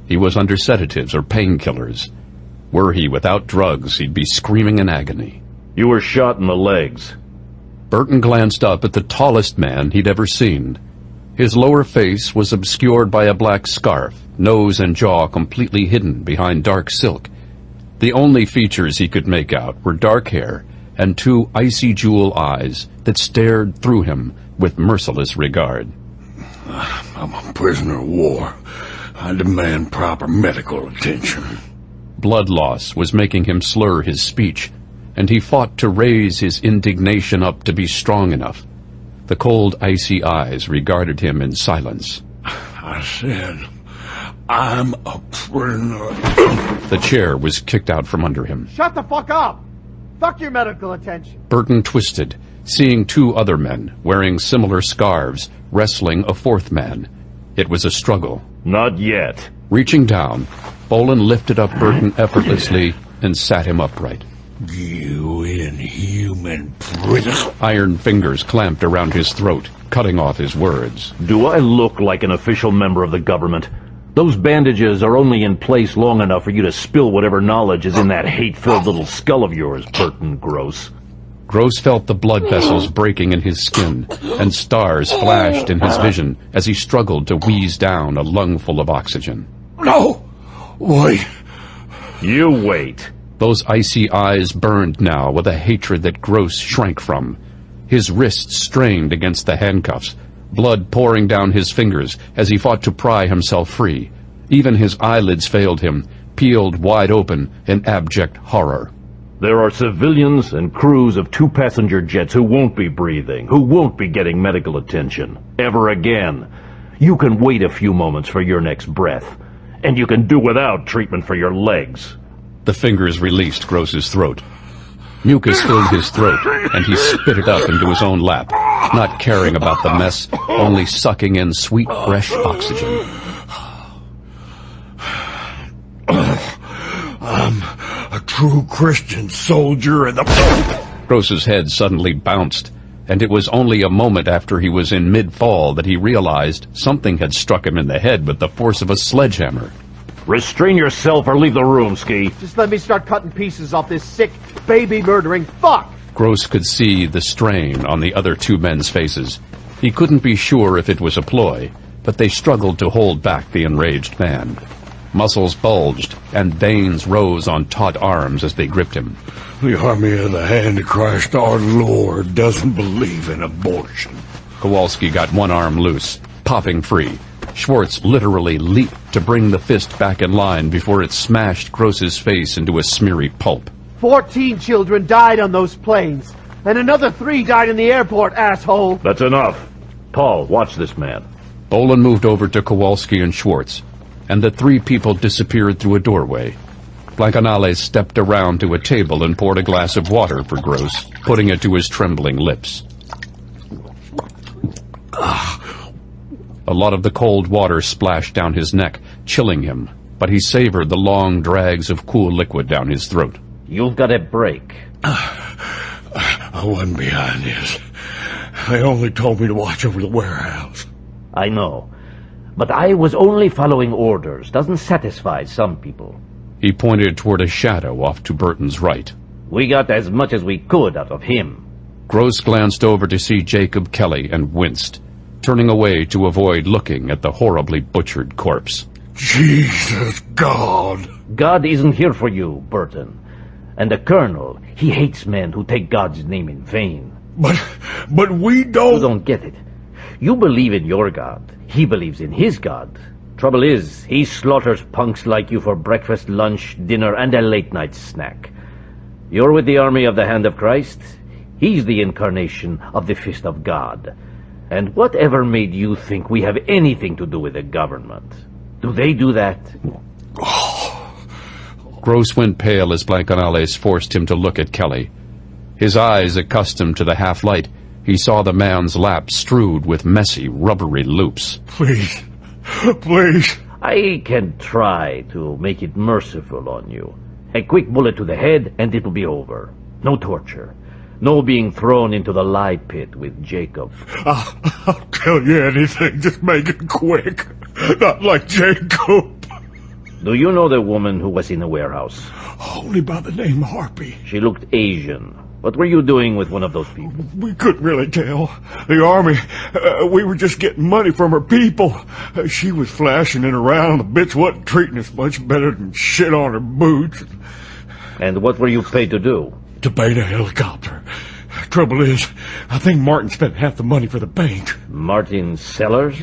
He was under sedatives or painkillers. Were he without drugs, he'd be screaming in agony. You were shot in the legs. Burton glanced up at the tallest man he'd ever seen. His lower face was obscured by a black scarf, nose and jaw completely hidden behind dark silk. The only features he could make out were dark hair and 2 icy jewel eyes that stared through him with merciless regard. I'm a prisoner of war. I demand proper medical attention. Blood loss was making him slur his speech, and he fought to raise his indignation up to be strong enough. The cold, icy eyes regarded him in silence. I said, I'm a prisoner. The chair was kicked out from under him. Shut the fuck up! Fuck your medical attention! Burton twisted, seeing 2 other men wearing similar scarves wrestling a 4th man. It was a struggle. Not yet. Reaching down, Bolan lifted up Burton effortlessly and sat him upright. You inhuman prisoner. Iron fingers clamped around his throat, cutting off his words. Do I look like an official member of the government? Those bandages are only in place long enough for you to spill whatever knowledge is in that hate-filled little skull of yours, Burton Gross. Gross felt the blood vessels breaking in his skin, and stars flashed in his vision as he struggled to wheeze down a lungful of oxygen. No! Wait. You wait. Those icy eyes burned now with a hatred that Gross shrank from. His wrists strained against the handcuffs, blood pouring down his fingers as he fought to pry himself free. Even his eyelids failed him, peeled wide open in abject horror. There are civilians and crews of 2 passenger jets who won't be breathing, who won't be getting medical attention, ever again. You can wait a few moments for your next breath, and you can do without treatment for your legs. The fingers released Gross's throat. Mucus filled his throat, and he spit it up into his own lap, not caring about the mess, only sucking in sweet, fresh oxygen. I'm a true Christian soldier in the... Gross's head suddenly bounced, and it was only a moment after he was in mid-fall that he realized something had struck him in the head with the force of a sledgehammer. Restrain yourself or leave the room, Ski. Just let me start cutting pieces off this sick, baby-murdering fuck! Gross could see the strain on the other 2 men's faces. He couldn't be sure if it was a ploy, but they struggled to hold back the enraged man. Muscles bulged, and veins rose on taut arms as they gripped him. The army of the Antichrist, our Lord, doesn't believe in abortion. Kowalski got one arm loose, popping free. Schwartz literally leaped to bring the fist back in line before it smashed Gross's face into a smeary pulp. 14 children died on those planes, and another 3 died in the airport, asshole! That's enough. Paul, watch this man. Bolan moved over to Kowalski and Schwartz, and the 3 people disappeared through a doorway. Blancanales stepped around to a table and poured a glass of water for Gross, putting it to his trembling lips. A lot of the cold water splashed down his neck, chilling him, but he savored the long drags of cool liquid down his throat. You've got a break. I wasn't behind this. They only told me to watch over the warehouse. I know. But I was only following orders. Doesn't satisfy some people. He pointed toward a shadow off to Burton's right. We got as much as we could out of him. Gross glanced over to see Jacob Kelly and winced, turning away to avoid looking at the horribly butchered corpse. Jesus God! God isn't here for you, Burton. And the Colonel, he hates men who take God's name in vain. But we don't... You don't get it. You believe in your God. He believes in his God. Trouble is, he slaughters punks like you for breakfast, lunch, dinner, and a late-night snack. You're with the army of the Hand of Christ. He's the incarnation of the Fist of God. And whatever made you think we have anything to do with the government? Do they do that? Gross went pale as Blancanales forced him to look at Kelly. His eyes accustomed to the half-light, he saw the man's lap strewed with messy, rubbery loops. Please. Please. I can try to make it merciful on you. A quick bullet to the head and it'll be over. No torture. No being thrown into the lie pit with Jacob. I'll tell you anything, just make it quick. Not like Jacob. Do you know the woman who was in the warehouse? Only by the name Harpy. She looked Asian. What were you doing with one of those people? We couldn't really tell. The army, we were just getting money from her people. She was flashing it around. The bitch wasn't treating us much better than shit on her boots. And what were you paid to do? To bait a helicopter. Trouble is, I think Martin spent half the money for the paint. Martin Sellers?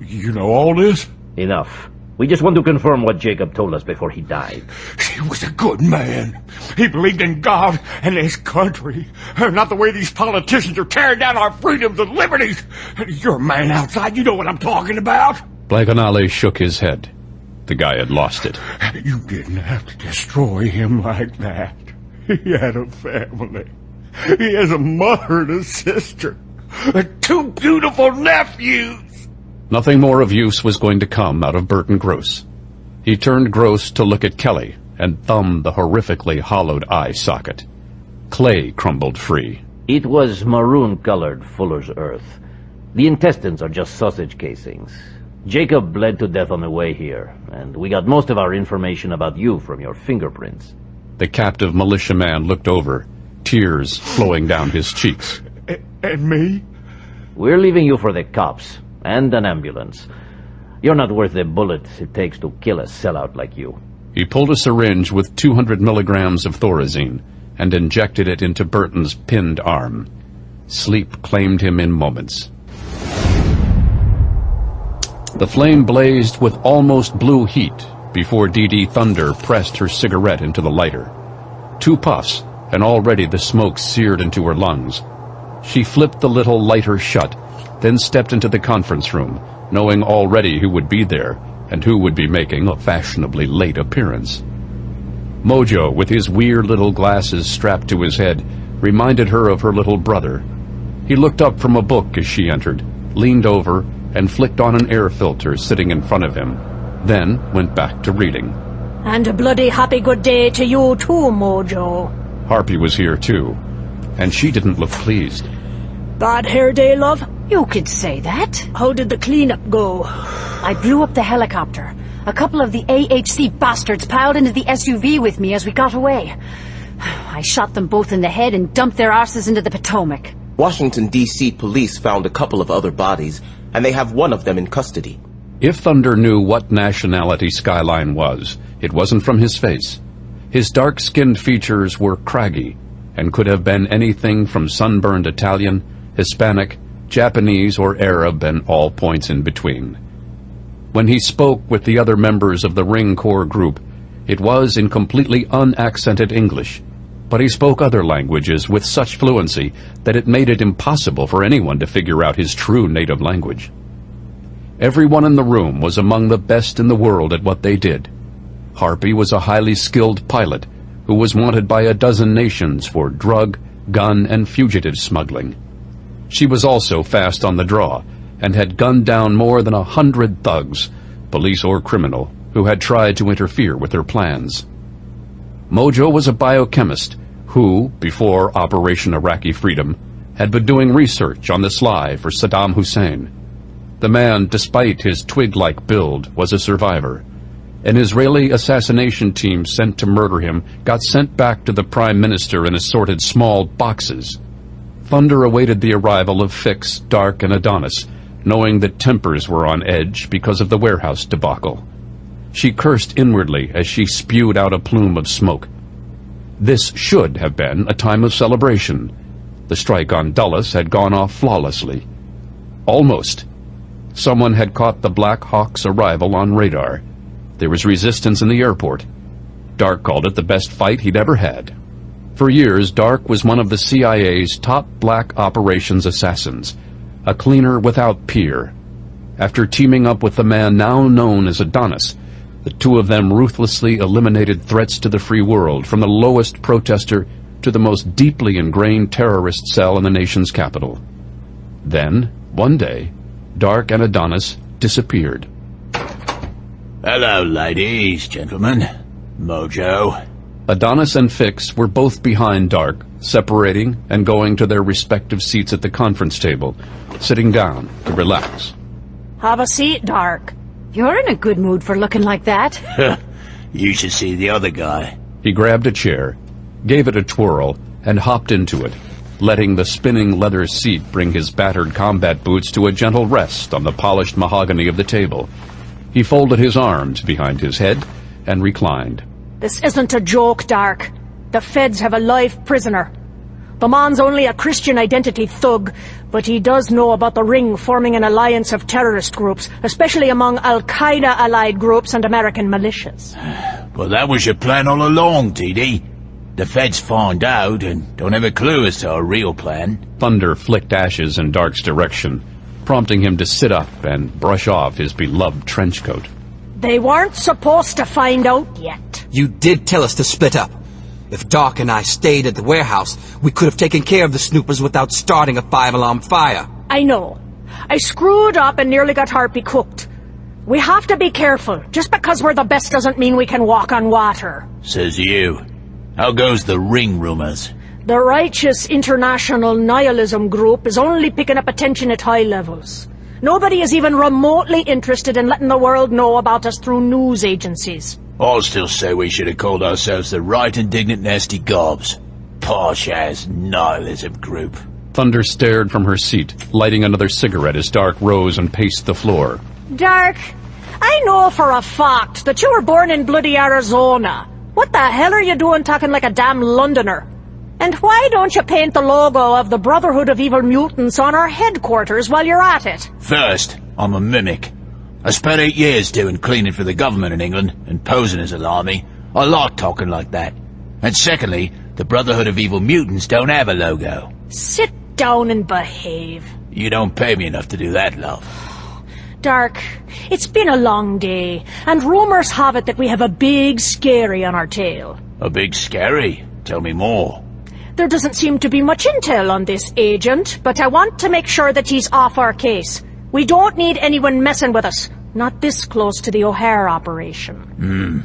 You know all this? Enough. We just want to confirm what Jacob told us before he died. He was a good man. He believed in God and his country. Not the way these politicians are tearing down our freedoms and liberties. You're a man outside. You know what I'm talking about. Blancanales shook his head. The guy had lost it. You didn't have to destroy him like that. He had a family. He has a mother and a sister. And 2 beautiful nephews. Nothing more of use was going to come out of Burton Gross. He turned Gross to look at Kelly and thumbed the horrifically hollowed eye socket. Clay crumbled free. It was maroon-colored Fuller's Earth. The intestines are just sausage casings. Jacob bled to death on the way here, and we got most of our information about you from your fingerprints. The captive militiaman looked over, tears flowing down his cheeks. And me? We're leaving you for the cops. And an ambulance. You're not worth the bullets it takes to kill a sellout like you. He pulled a syringe with 200 milligrams of thorazine and injected it into Burton's pinned arm. Sleep claimed him in moments. The flame blazed with almost blue heat before Dee Dee Thunder pressed her cigarette into the lighter. 2 puffs, and already the smoke seared into her lungs. She flipped the little lighter shut, then stepped into the conference room, knowing already who would be there and who would be making a fashionably late appearance. Mojo, with his weird little glasses strapped to his head, reminded her of her little brother. He looked up from a book as she entered, leaned over, and flicked on an air filter sitting in front of him, then went back to reading. And a bloody happy good day to you too, Mojo. Harpy was here too, and she didn't look pleased. Bad hair day, love? You could say that. How did the cleanup go? I blew up the helicopter. A couple of the AHC bastards piled into the SUV with me as we got away. I shot them both in the head and dumped their arses into the Potomac. Washington, D.C. police found a couple of other bodies, and they have one of them in custody. If Thunder knew what nationality Skyline was, it wasn't from his face. His dark-skinned features were craggy, and could have been anything from sunburned Italian, Hispanic, Japanese, or Arab, and all points in between. When he spoke with the other members of the Ring Corps group, it was in completely unaccented English, but he spoke other languages with such fluency that it made it impossible for anyone to figure out his true native language. Everyone in the room was among the best in the world at what they did. Harpy was a highly skilled pilot who was wanted by a dozen nations for drug, gun, and fugitive smuggling. She was also fast on the draw, and had gunned down more than 100 thugs, police or criminal, who had tried to interfere with their plans. Mojo was a biochemist who, before Operation Iraqi Freedom, had been doing research on the sly for Saddam Hussein. The man, despite his twig-like build, was a survivor. An Israeli assassination team sent to murder him got sent back to the Prime Minister in assorted small boxes. Thunder awaited the arrival of Fix, Dark, and Adonis, knowing that tempers were on edge because of the warehouse debacle. She cursed inwardly as she spewed out a plume of smoke. This should have been a time of celebration. The strike on Dulles had gone off flawlessly. Almost. Someone had caught the Black Hawk's arrival on radar. There was resistance in the airport. Dark called it the best fight he'd ever had. For years, Dark was one of the CIA's top black operations assassins, a cleaner without peer. After teaming up with the man now known as Adonis, the two of them ruthlessly eliminated threats to the free world, from the lowest protester to the most deeply ingrained terrorist cell in the nation's capital. Then, one day, Dark and Adonis disappeared. Hello, ladies, gentlemen. Mojo. Adonis and Fix were both behind Dark, separating and going to their respective seats at the conference table, sitting down to relax. Have a seat, Dark. You're in a good mood for looking like that. You should see the other guy. He grabbed a chair, gave it a twirl, and hopped into it, letting the spinning leather seat bring his battered combat boots to a gentle rest on the polished mahogany of the table. He folded his arms behind his head and reclined. This isn't a joke, Dark. The feds have a live prisoner. The man's only a Christian identity thug, but he does know about the Ring forming an alliance of terrorist groups, especially among Al-Qaeda-allied groups and American militias. Well, that was your plan all along, TD. The feds find out and don't have a clue as to our real plan. Thunder flicked ashes in Dark's direction, prompting him to sit up and brush off his beloved trench coat. They weren't supposed to find out yet. You did tell us to split up. If Dark and I stayed at the warehouse, we could have taken care of the snoopers without starting a 5-alarm fire. I know. I screwed up and nearly got Harpy cooked. We have to be careful. Just because we're the best doesn't mean we can walk on water. Says you. How goes the Ring rumors? The righteous international nihilism group is only picking up attention at high levels. Nobody is even remotely interested in letting the world know about us through news agencies. I'll still say we should have called ourselves the Right Indignant Nasty Gobs. Posh-ass nihilism group. Thunder stared from her seat, lighting another cigarette as Dark rose and paced the floor. Dark, I know for a fact that you were born in bloody Arizona. What the hell are you doing talking like a damn Londoner? And why don't you paint the logo of the Brotherhood of Evil Mutants on our headquarters while you're at it? First, I'm a mimic. I spent 8 years doing cleaning for the government in England and posing as an army. I like talking like that. And secondly, the Brotherhood of Evil Mutants don't have a logo. Sit down and behave. You don't pay me enough to do that, love. Dark, it's been a long day, and rumors have it that we have a big scary on our tail. A big scary? Tell me more. There doesn't seem to be much intel on this agent, but I want to make sure that he's off our case. We don't need anyone messing with us. Not this close to the O'Hare operation.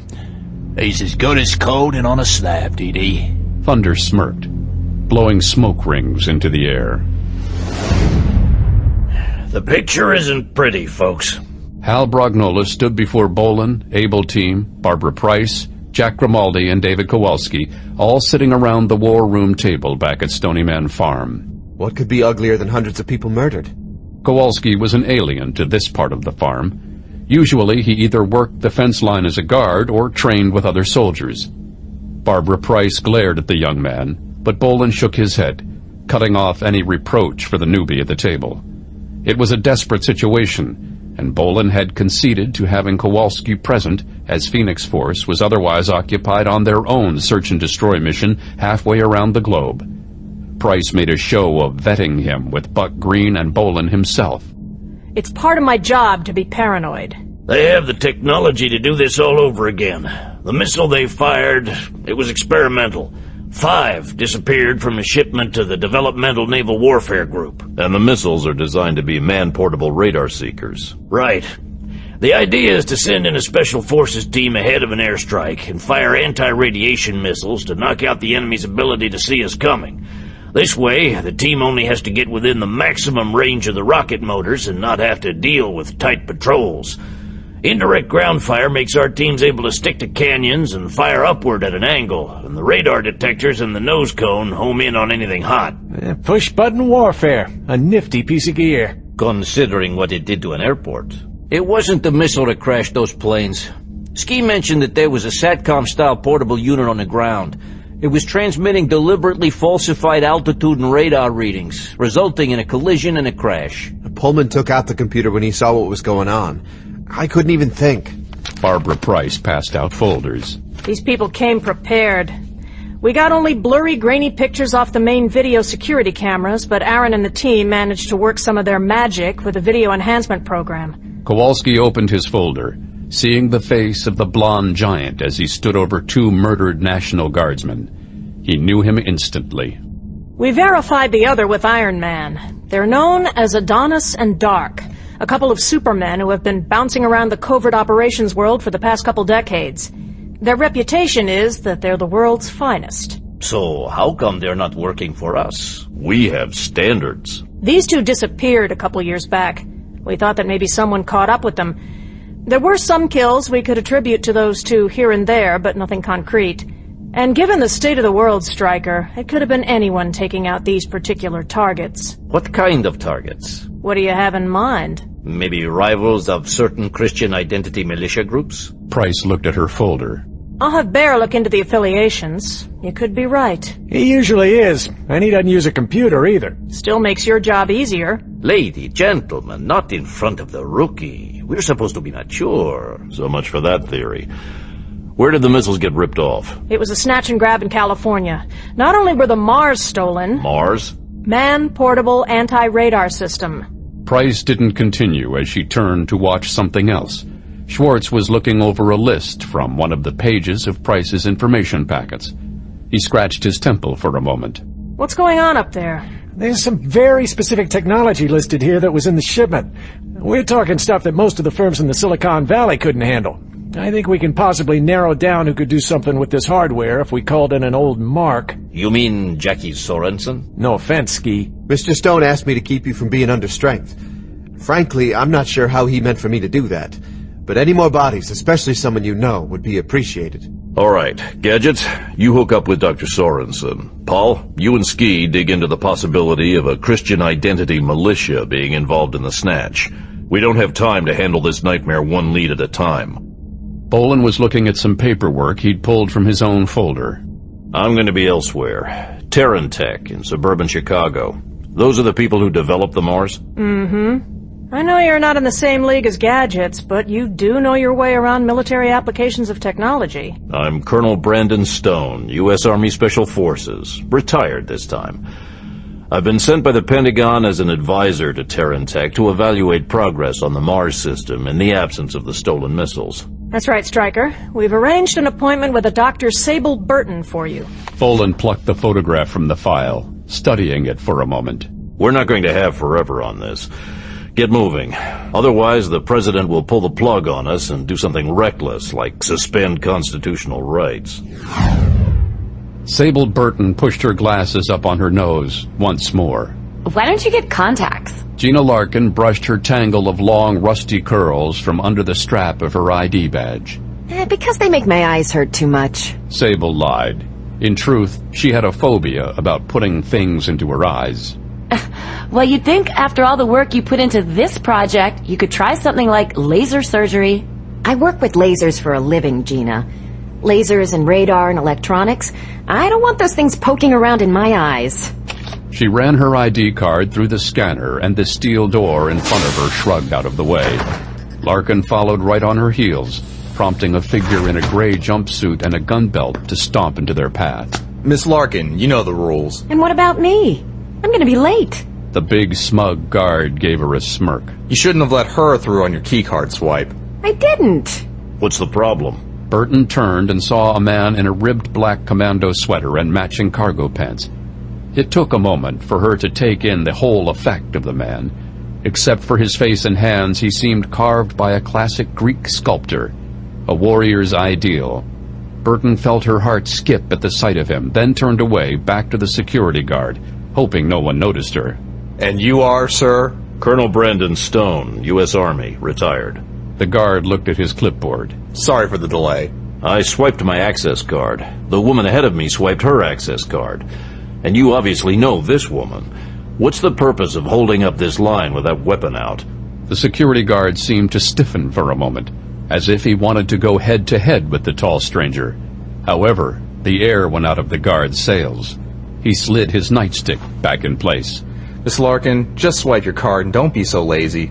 He's as good as cold and on a slab, DD. Thunder smirked, blowing smoke rings into the air. The picture isn't pretty, folks. Hal Brognola stood before Bolan, Able Team, Barbara Price, Jack Grimaldi, and David Kowalski, all sitting around the war room table back at Stony Man Farm. What could be uglier than hundreds of people murdered? Kowalski was an alien to this part of the farm. Usually he either worked the fence line as a guard or trained with other soldiers. Barbara Price glared at the young man, but Bolan shook his head, cutting off any reproach for the newbie at the table. It was a desperate situation, and Bolan had conceded to having Kowalski present, as Phoenix Force was otherwise occupied on their own search-and-destroy mission halfway around the globe. Price made a show of vetting him with Buck Green and Bolan himself. It's part of my job to be paranoid. They have the technology to do this all over again. The missile they fired, it was experimental. 5 disappeared from a shipment to the Developmental Naval Warfare Group. And the missiles are designed to be man-portable radar seekers. Right. The idea is to send in a special forces team ahead of an airstrike and fire anti-radiation missiles to knock out the enemy's ability to see us coming. This way, the team only has to get within the maximum range of the rocket motors and not have to deal with tight patrols. Indirect ground fire makes our teams able to stick to canyons and fire upward at an angle, and the radar detectors and the nose cone home in on anything hot. Push-button warfare. A nifty piece of gear. Considering what it did to an airport. It wasn't the missile that crashed those planes. Ski mentioned that there was a SATCOM-style portable unit on the ground. It was transmitting deliberately falsified altitude and radar readings, resulting in a collision and a crash. Pullman took out the computer when he saw what was going on. I couldn't even think. Barbara Price passed out folders. These people came prepared. We got only blurry, grainy pictures off the main video security cameras, but Aaron and the team managed to work some of their magic with a video enhancement program. Kowalski opened his folder, seeing the face of the blonde giant as he stood over 2 murdered National Guardsmen. He knew him instantly. We verified the other with Iron Man. They're known as Adonis and Dark, a couple of supermen who have been bouncing around the covert operations world for the past couple decades. Their reputation is that they're the world's finest. So how come they're not working for us? We have standards. These 2 disappeared a couple years back. We thought that maybe someone caught up with them. There were some kills we could attribute to those 2 here and there, but nothing concrete. And given the state of the world, Stryker, it could have been anyone taking out these particular targets. What kind of targets? What do you have in mind? Maybe rivals of certain Christian identity militia groups? Price looked at her folder. I'll have Bear look into the affiliations. You could be right. He usually is, and he doesn't use a computer either. Still makes your job easier. Lady, gentlemen, not in front of the rookie. We're supposed to be mature. So much for that theory. Where did the missiles get ripped off? It was a snatch and grab in California. Not only were the Mars stolen... Mars? Man-portable anti-radar system. Price didn't continue as she turned to watch something else. Schwartz was looking over a list from one of the pages of Price's information packets. He scratched his temple for a moment. What's going on up there? There's some very specific technology listed here that was in the shipment. We're talking stuff that most of the firms in the Silicon Valley couldn't handle. I think we can possibly narrow down who could do something with this hardware if we called in an old mark. You mean Jackie Sorensen? No offense, Ski. Mr. Stone asked me to keep you from being under strength. Frankly, I'm not sure how he meant for me to do that. But any more bodies, especially someone you know, would be appreciated. All right, Gadgets, you hook up with Dr. Sorensen. Paul, you and Ski dig into the possibility of a Christian identity militia being involved in the snatch. We don't have time to handle this nightmare one lead at a time. Bolan was looking at some paperwork he'd pulled from his own folder. I'm going to be elsewhere. TaranTech in suburban Chicago. Those are the people who developed the Mars? Mm-hmm. I know you're not in the same league as Gadgets, but you do know your way around military applications of technology. I'm Colonel Brandon Stone, U.S. Army Special Forces. Retired this time. I've been sent by the Pentagon as an advisor to TaranTech to evaluate progress on the Mars system in the absence of the stolen missiles. That's right, Stryker. We've arranged an appointment with a Dr. Sable Burton for you. Bolan plucked the photograph from the file, studying it for a moment. We're not going to have forever on this. Get moving. Otherwise, the president will pull the plug on us and do something reckless, like suspend constitutional rights. Sable Burton pushed her glasses up on her nose once more. Why don't you get contacts? Gina Larkin brushed her tangle of long, rusty curls from under the strap of her ID badge. Because they make my eyes hurt too much. Sable lied. In truth, she had a phobia about putting things into her eyes. Well, you'd think after all the work you put into this project, you could try something like laser surgery. I work with lasers for a living, Gina. Lasers and radar and electronics. I don't want those things poking around in my eyes. She ran her ID card through the scanner, and the steel door in front of her shrugged out of the way. Larkin followed right on her heels, prompting a figure in a gray jumpsuit and a gun belt to stomp into their path. Miss Larkin, you know the rules. And what about me? I'm gonna be late. The big, smug guard gave her a smirk. You shouldn't have let her through on your keycard swipe. I didn't. What's the problem? Burton turned and saw a man in a ribbed black commando sweater and matching cargo pants. It took a moment for her to take in the whole effect of the man. Except for his face and hands, he seemed carved by a classic Greek sculptor, a warrior's ideal. Burton felt her heart skip at the sight of him, then turned away, back to the security guard, hoping no one noticed her. And you are, sir? Colonel Brandon Stone, U.S. Army, retired. The guard looked at his clipboard. Sorry for the delay. I swiped my access card. The woman ahead of me swiped her access card. And you obviously know this woman. What's the purpose of holding up this line with that weapon out? The security guard seemed to stiffen for a moment, as if he wanted to go head-to-head with the tall stranger. However, the air went out of the guard's sails. He slid his nightstick back in place. Miss Larkin, just swipe your card and don't be so lazy.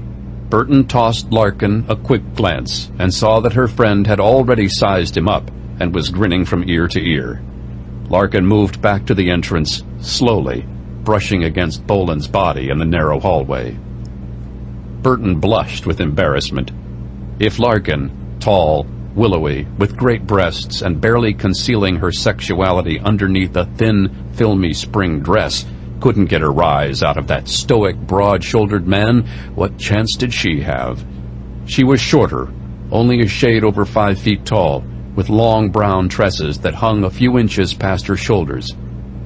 Burton tossed Larkin a quick glance and saw that her friend had already sized him up and was grinning from ear to ear. Larkin moved back to the entrance, slowly, brushing against Bolan's body in the narrow hallway. Burton blushed with embarrassment. If Larkin, tall, willowy, with great breasts and barely concealing her sexuality underneath a thin, filmy spring dress, couldn't get a rise out of that stoic, broad-shouldered man, what chance did she have? She was shorter, only a shade over 5 feet tall, with long brown tresses that hung a few inches past her shoulders.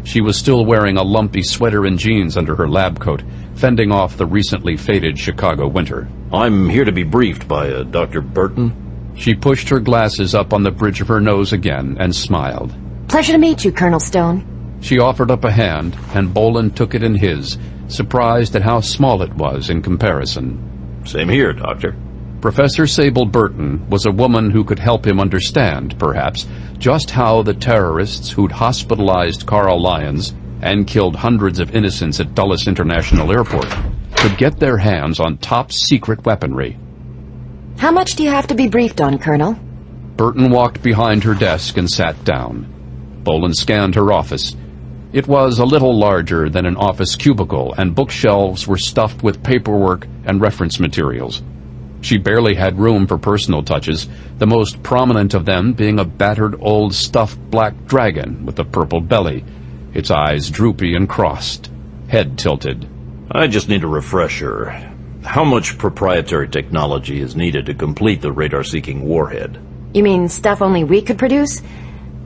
She was still wearing a lumpy sweater and jeans under her lab coat, fending off the recently faded Chicago winter. I'm here to be briefed by Dr. Burton. She pushed her glasses up on the bridge of her nose again and smiled. Pleasure to meet you, Colonel Stone. She offered up a hand, and Bolan took it in his, surprised at how small it was in comparison. Same here, Doctor. Professor Sable Burton was a woman who could help him understand, perhaps, just how the terrorists who'd hospitalized Carl Lyons and killed hundreds of innocents at Dulles International Airport could get their hands on top-secret weaponry. How much do you have to be briefed on, Colonel? Burton walked behind her desk and sat down. Bolan scanned her office. It was a little larger than an office cubicle, and bookshelves were stuffed with paperwork and reference materials. She barely had room for personal touches, the most prominent of them being a battered old stuffed black dragon with a purple belly, its eyes droopy and crossed, head tilted. I just need a refresher. How much proprietary technology is needed to complete the radar-seeking warhead? You mean stuff only we could produce?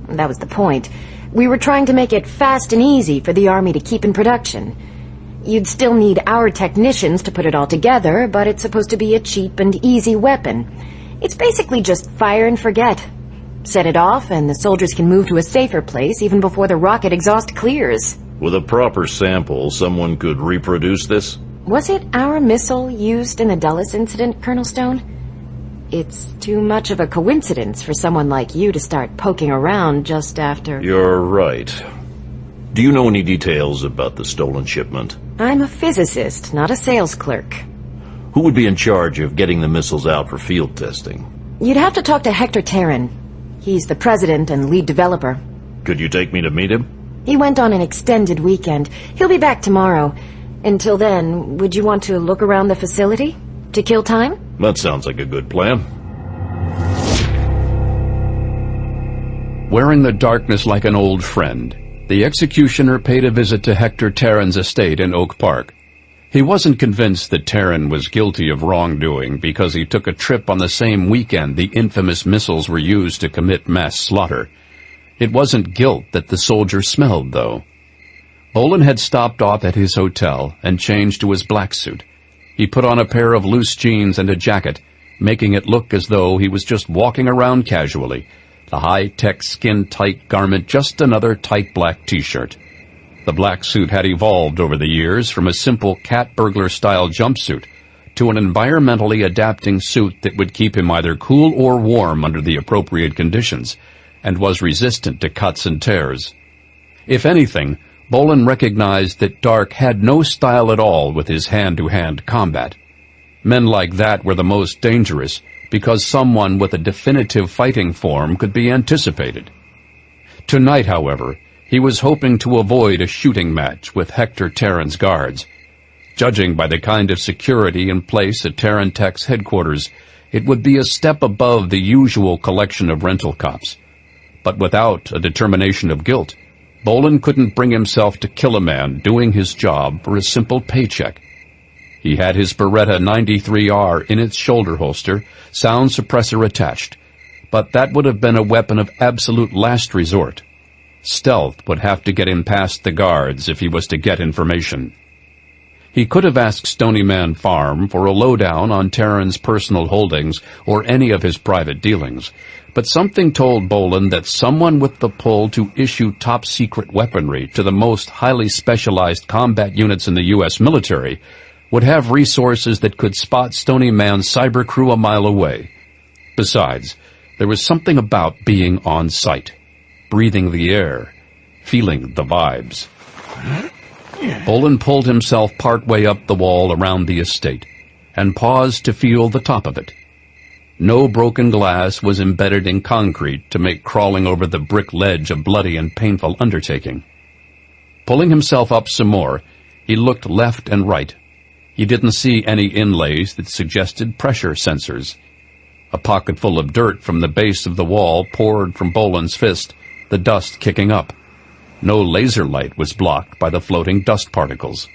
That was the point. We were trying to make it fast and easy for the Army to keep in production. You'd still need our technicians to put it all together, but it's supposed to be a cheap and easy weapon. It's basically just fire and forget. Set it off, and the soldiers can move to a safer place even before the rocket exhaust clears. With a proper sample, someone could reproduce this? Was it our missile used in the Dulles incident, Colonel Stone? It's too much of a coincidence for someone like you to start poking around just after... You're right. Do you know any details about the stolen shipment? I'm a physicist, not a sales clerk. Who would be in charge of getting the missiles out for field testing? You'd have to talk to Hector Taran. He's the president and lead developer. Could you take me to meet him? He went on an extended weekend. He'll be back tomorrow. Until then, would you want to look around the facility? To kill time? That sounds like a good plan. Wearing the darkness like an old friend, the executioner paid a visit to Hector Taran's estate in Oak Park. He wasn't convinced that Taran was guilty of wrongdoing because he took a trip on the same weekend the infamous missiles were used to commit mass slaughter. It wasn't guilt that the soldier smelled, though. Bolan had stopped off at his hotel and changed to his black suit. He put on a pair of loose jeans and a jacket, making it look as though he was just walking around casually, the high-tech skin-tight garment just another tight black T-shirt. The black suit had evolved over the years from a simple cat burglar-style jumpsuit to an environmentally adapting suit that would keep him either cool or warm under the appropriate conditions, and was resistant to cuts and tears. If anything, Bolan recognized that Dark had no style at all with his hand-to-hand combat. Men like that were the most dangerous, because someone with a definitive fighting form could be anticipated. Tonight, however, he was hoping to avoid a shooting match with Hector Taran's guards. Judging by the kind of security in place at TaranTech's headquarters, It would be a step above the usual collection of rental cops. But without a determination of guilt, Bolan couldn't bring himself to kill a man doing his job for a simple paycheck. He had his Beretta 93R in its shoulder holster, sound suppressor attached, but that would have been a weapon of absolute last resort. Stealth would have to get him past the guards if he was to get information. He could have asked Stony Man Farm for a lowdown on Taran's personal holdings or any of his private dealings, but something told Bolan that someone with the pull to issue top-secret weaponry to the most highly specialized combat units in the U.S. military would have resources that could spot Stony Man's cyber crew a mile away. Besides, there was something about being on site, breathing the air, feeling the vibes. Bolan pulled himself partway up the wall around the estate and paused to feel the top of it. No broken glass was embedded in concrete to make crawling over the brick ledge a bloody and painful undertaking. Pulling himself up some more, he looked left and right. He didn't see any inlays that suggested pressure sensors. A pocketful of dirt from the base of the wall poured from Bolan's fist, the dust kicking up. No laser light was blocked by the floating dust particles.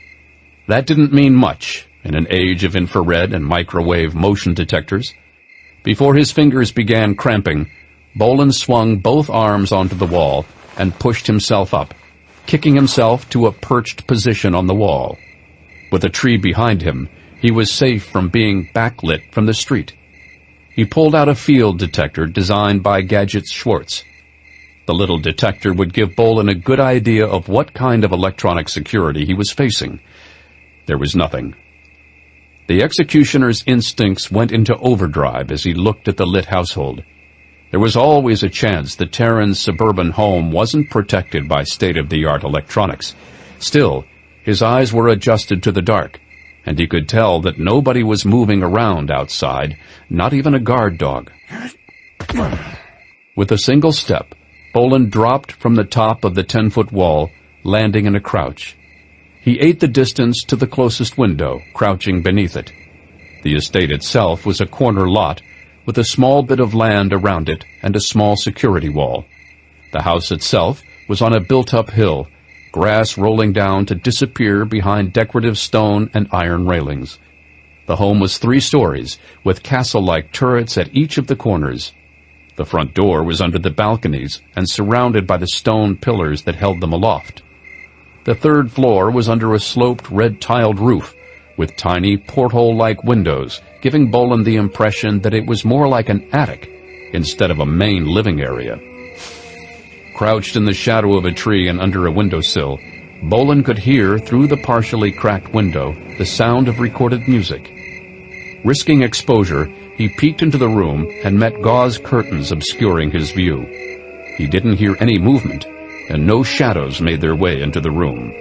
That didn't mean much in an age of infrared and microwave motion detectors. Before his fingers began cramping, Bolan swung both arms onto the wall and pushed himself up, kicking himself to a perched position on the wall. With a tree behind him, he was safe from being backlit from the street. He pulled out a field detector designed by Gadgets Schwartz. The little detector would give Bolan a good idea of what kind of electronic security he was facing. There was nothing. The executioner's instincts went into overdrive as he looked at the lit household. There was always a chance that Taran's suburban home wasn't protected by state-of-the-art electronics. Still, his eyes were adjusted to the dark, and he could tell that nobody was moving around outside, not even a guard dog. With a single step, Bolan dropped from the top of the 10-foot wall, landing in a crouch. He ate the distance to the closest window, crouching beneath it. The estate itself was a corner lot, with a small bit of land around it and a small security wall. The house itself was on a built-up hill, grass rolling down to disappear behind decorative stone and iron railings. The home was 3 stories, with castle-like turrets at each of the corners. The front door was under the balconies and surrounded by the stone pillars that held them aloft. The 3rd floor was under a sloped red-tiled roof, with tiny porthole-like windows, giving Bolan the impression that it was more like an attic instead of a main living area. Crouched in the shadow of a tree and under a windowsill, Bolan could hear through the partially cracked window the sound of recorded music. Risking exposure, he peeked into the room and met gauze curtains obscuring his view. He didn't hear any movement, and no shadows made their way into the room.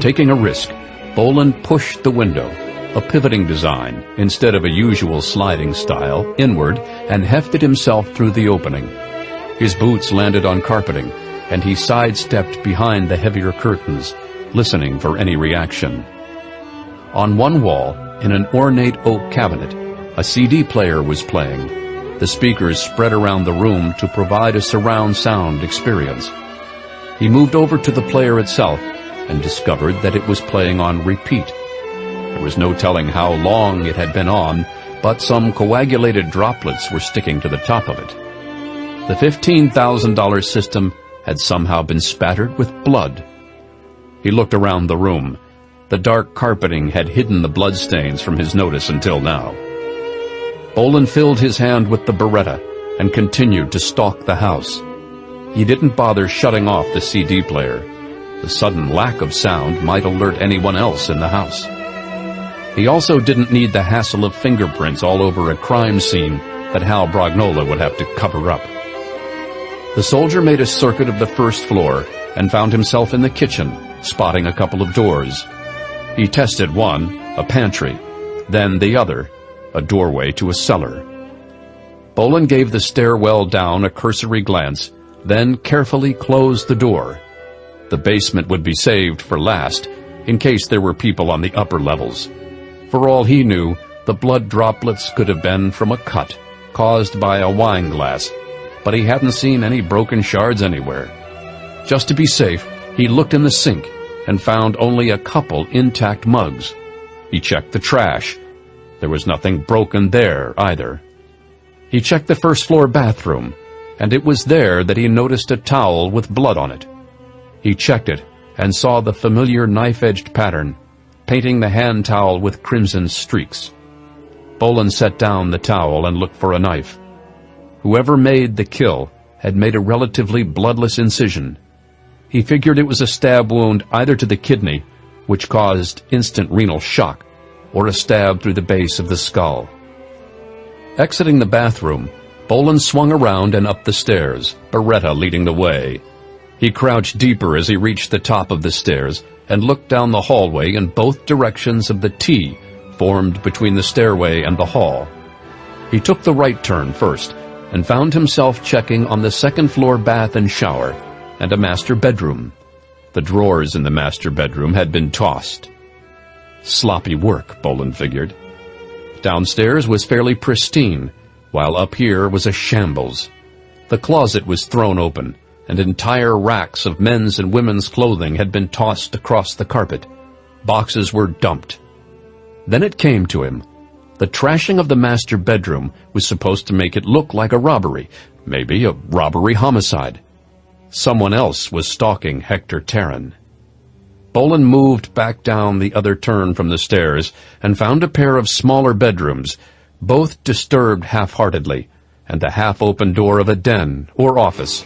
Taking a risk, Bolan pushed the window, a pivoting design, instead of a usual sliding style, inward, and hefted himself through the opening. His boots landed on carpeting, and he sidestepped behind the heavier curtains, listening for any reaction. On one wall, in an ornate oak cabinet, a CD player was playing. The speakers spread around the room to provide a surround sound experience. He moved over to the player itself and discovered that it was playing on repeat. There was no telling how long it had been on, but some coagulated droplets were sticking to the top of it. The $15,000 system had somehow been spattered with blood. He looked around the room. The dark carpeting had hidden the bloodstains from his notice until now. Bolan filled his hand with the Beretta and continued to stalk the house. He didn't bother shutting off the CD player. The sudden lack of sound might alert anyone else in the house. He also didn't need the hassle of fingerprints all over a crime scene that Hal Brognola would have to cover up. The soldier made a circuit of the 1st floor and found himself in the kitchen, spotting a couple of doors. He tested one, a pantry, then the other, a doorway to a cellar. Bolan gave the stairwell down a cursory glance, then carefully closed the door. The basement would be saved for last, in case there were people on the upper levels. For all he knew, the blood droplets could have been from a cut caused by a wine glass, but he hadn't seen any broken shards anywhere. Just to be safe, he looked in the sink and found only a couple intact mugs. He checked the trash. There was nothing broken there either. He checked the first-floor bathroom, and it was there that he noticed a towel with blood on it. He checked it and saw the familiar knife-edged pattern, painting the hand towel with crimson streaks. Bolan set down the towel and looked for a knife. Whoever made the kill had made a relatively bloodless incision. He figured it was a stab wound either to the kidney, which caused instant renal shock, or a stab through the base of the skull. Exiting the bathroom, Bolan swung around and up the stairs, Beretta leading the way. He crouched deeper as he reached the top of the stairs and looked down the hallway in both directions of the T formed between the stairway and the hall. He took the right turn first and found himself checking on the second-floor bath and shower and a master bedroom. The drawers in the master bedroom had been tossed. Sloppy work, Bolan figured. Downstairs was fairly pristine, while up here was a shambles. The closet was thrown open, and entire racks of men's and women's clothing had been tossed across the carpet. Boxes were dumped. Then it came to him. The trashing of the master bedroom was supposed to make it look like a robbery, maybe a robbery-homicide. Someone else was stalking Hector Taran. Bolan moved back down the other turn from the stairs and found a pair of smaller bedrooms, both disturbed half-heartedly, and the half-open door of a den or office.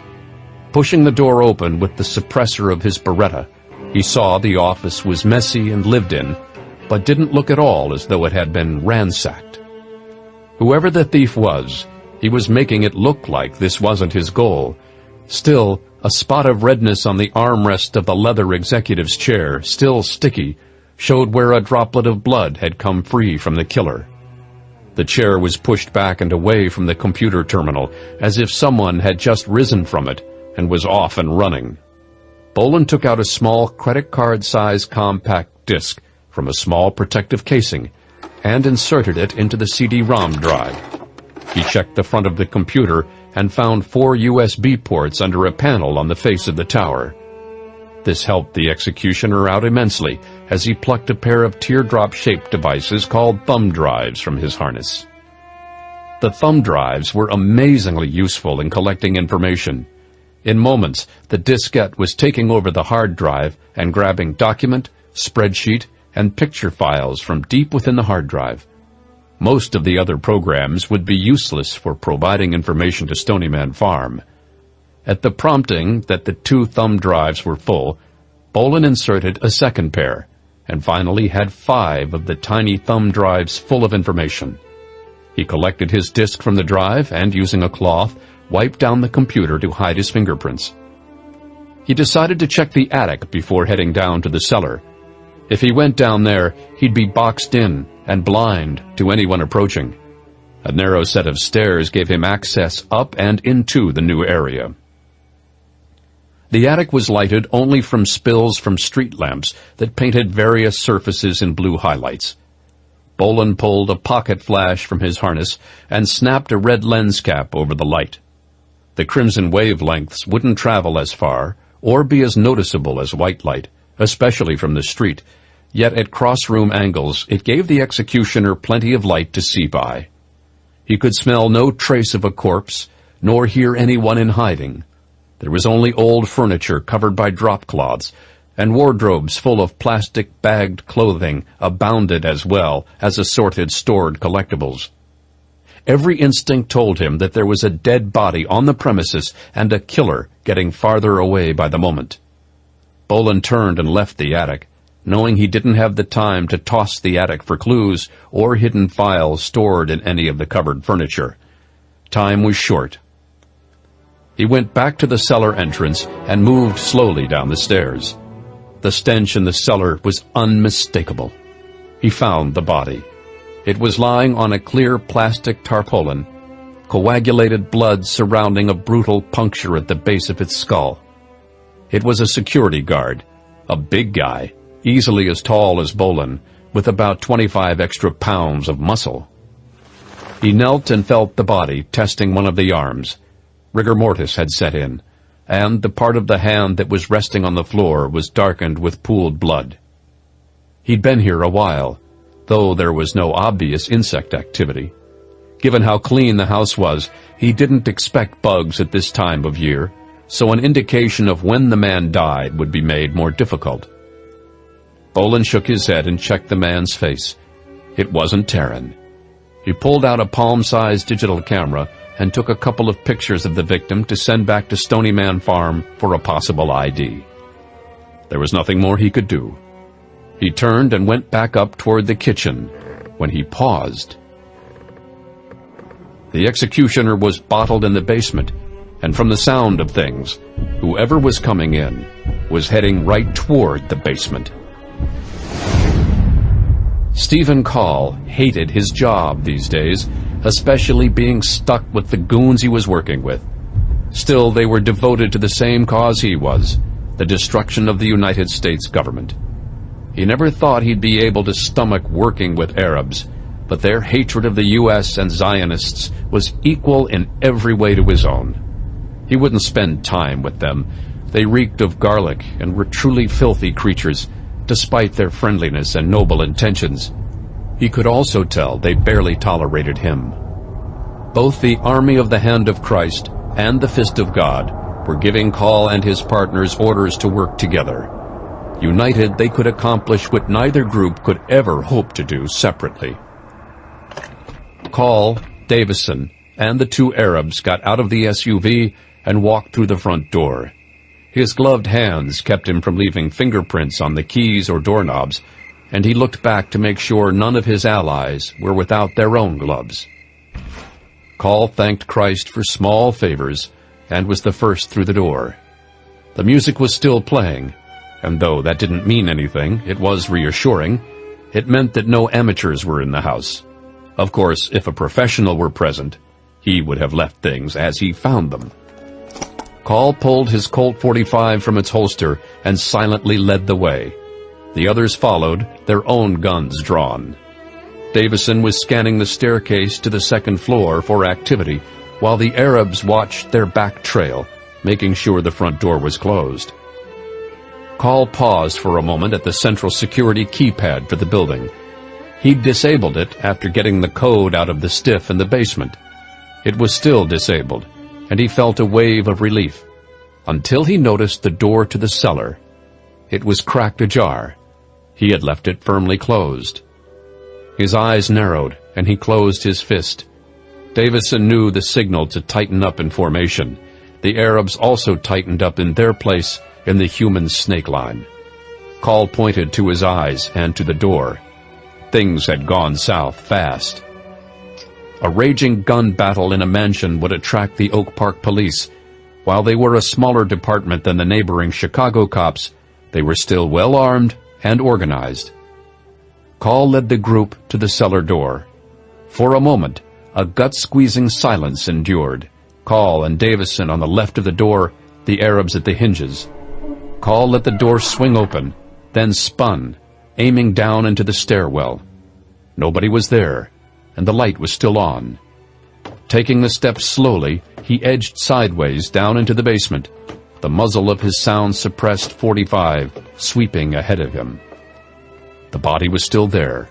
Pushing the door open with the suppressor of his Beretta, he saw the office was messy and lived in, but didn't look at all as though it had been ransacked. Whoever the thief was, he was making it look like this wasn't his goal. Still, a spot of redness on the armrest of the leather executive's chair, still sticky, showed where a droplet of blood had come free from the killer. The chair was pushed back and away from the computer terminal, as if someone had just risen from it and was off and running. Bolan took out a small credit card-size compact disc from a small protective casing and inserted it into the CD-ROM drive. He checked the front of the computer and found 4 USB ports under a panel on the face of the tower. This helped the executioner out immensely as he plucked a pair of teardrop-shaped devices called thumb drives from his harness. The thumb drives were amazingly useful in collecting information. In moments, the diskette was taking over the hard drive and grabbing document, spreadsheet, and picture files from deep within the hard drive. Most of the other programs would be useless for providing information to Stonyman Farm. At the prompting that the 2 thumb drives were full, Bolan inserted a second pair, and finally had 5 of the tiny thumb drives full of information. He collected his disk from the drive and, using a cloth, wiped down the computer to hide his fingerprints. He decided to check the attic before heading down to the cellar. If he went down there, he'd be boxed in and blind to anyone approaching. A narrow set of stairs gave him access up and into the new area. The attic was lighted only from spills from street lamps that painted various surfaces in blue highlights. Bolan pulled a pocket flash from his harness and snapped a red lens cap over the light. The crimson wavelengths wouldn't travel as far or be as noticeable as white light, especially from the street, yet at cross-room angles it gave the executioner plenty of light to see by. He could smell no trace of a corpse, nor hear anyone in hiding. There was only old furniture covered by drop cloths, and wardrobes full of plastic bagged clothing abounded as well as assorted stored collectibles. Every instinct told him that there was a dead body on the premises and a killer getting farther away by the moment. Bolan turned and left the attic, knowing he didn't have the time to toss the attic for clues or hidden files stored in any of the covered furniture. Time was short. He went back to the cellar entrance and moved slowly down the stairs. The stench in the cellar was unmistakable. He found the body. It was lying on a clear plastic tarpaulin, coagulated blood surrounding a brutal puncture at the base of its skull. It was a security guard, a big guy, easily as tall as Bolan, with about 25 extra pounds of muscle. He knelt and felt the body, testing one of the arms. Rigor mortis had set in, and the part of the hand that was resting on the floor was darkened with pooled blood. He'd been here a while, though there was no obvious insect activity. Given how clean the house was, he didn't expect bugs at this time of year, so an indication of when the man died would be made more difficult. Bolan shook his head and checked the man's face. It wasn't Taran. He pulled out a palm-sized digital camera and took a couple of pictures of the victim to send back to Stony Man Farm for a possible ID. There was nothing more he could do. He turned and went back up toward the kitchen when he paused. The executioner was bottled in the basement, and from the sound of things, whoever was coming in was heading right toward the basement. Stephen Call hated his job these days, especially being stuck with the goons he was working with. Still, they were devoted to the same cause he was, the destruction of the United States government. He never thought he'd be able to stomach working with Arabs, but their hatred of the U.S. and Zionists was equal in every way to his own. He wouldn't spend time with them. They reeked of garlic and were truly filthy creatures, despite their friendliness and noble intentions. He could also tell they barely tolerated him. Both the Army of the Hand of Christ and the Fist of God were giving Call and his partners orders to work together. United, they could accomplish what neither group could ever hope to do separately. Call, Davison, and the two Arabs got out of the SUV and walked through the front door. His gloved hands kept him from leaving fingerprints on the keys or doorknobs, and he looked back to make sure none of his allies were without their own gloves. Call thanked Christ for small favors and was the first through the door. The music was still playing, and though that didn't mean anything, it was reassuring. It meant that no amateurs were in the house. Of course, if a professional were present, he would have left things as he found them. Call pulled his Colt 45 from its holster and silently led the way. The others followed, their own guns drawn. Davison was scanning the staircase to the second floor for activity, while the Arabs watched their back trail, making sure the front door was closed. Call paused for a moment at the central security keypad for the building. He'd disabled it after getting the code out of the stiff in the basement. It was still disabled, and he felt a wave of relief, until he noticed the door to the cellar. It was cracked ajar. He had left it firmly closed. His eyes narrowed, and he closed his fist. Davison knew the signal to tighten up in formation. The Arabs also tightened up in their place in the human snake line. Call pointed to his eyes and to the door. Things had gone south fast. A raging gun battle in a mansion would attract the Oak Park police. While they were a smaller department than the neighboring Chicago cops, they were still well armed and organized. Call led the group to the cellar door. For a moment, a gut-squeezing silence endured. Call and Davison on the left of the door, the Arabs at the hinges. Call let the door swing open, then spun, aiming down into the stairwell. Nobody was there, and the light was still on. Taking the steps slowly, he edged sideways down into the basement, the muzzle of his sound-suppressed .45 sweeping ahead of him. The body was still there.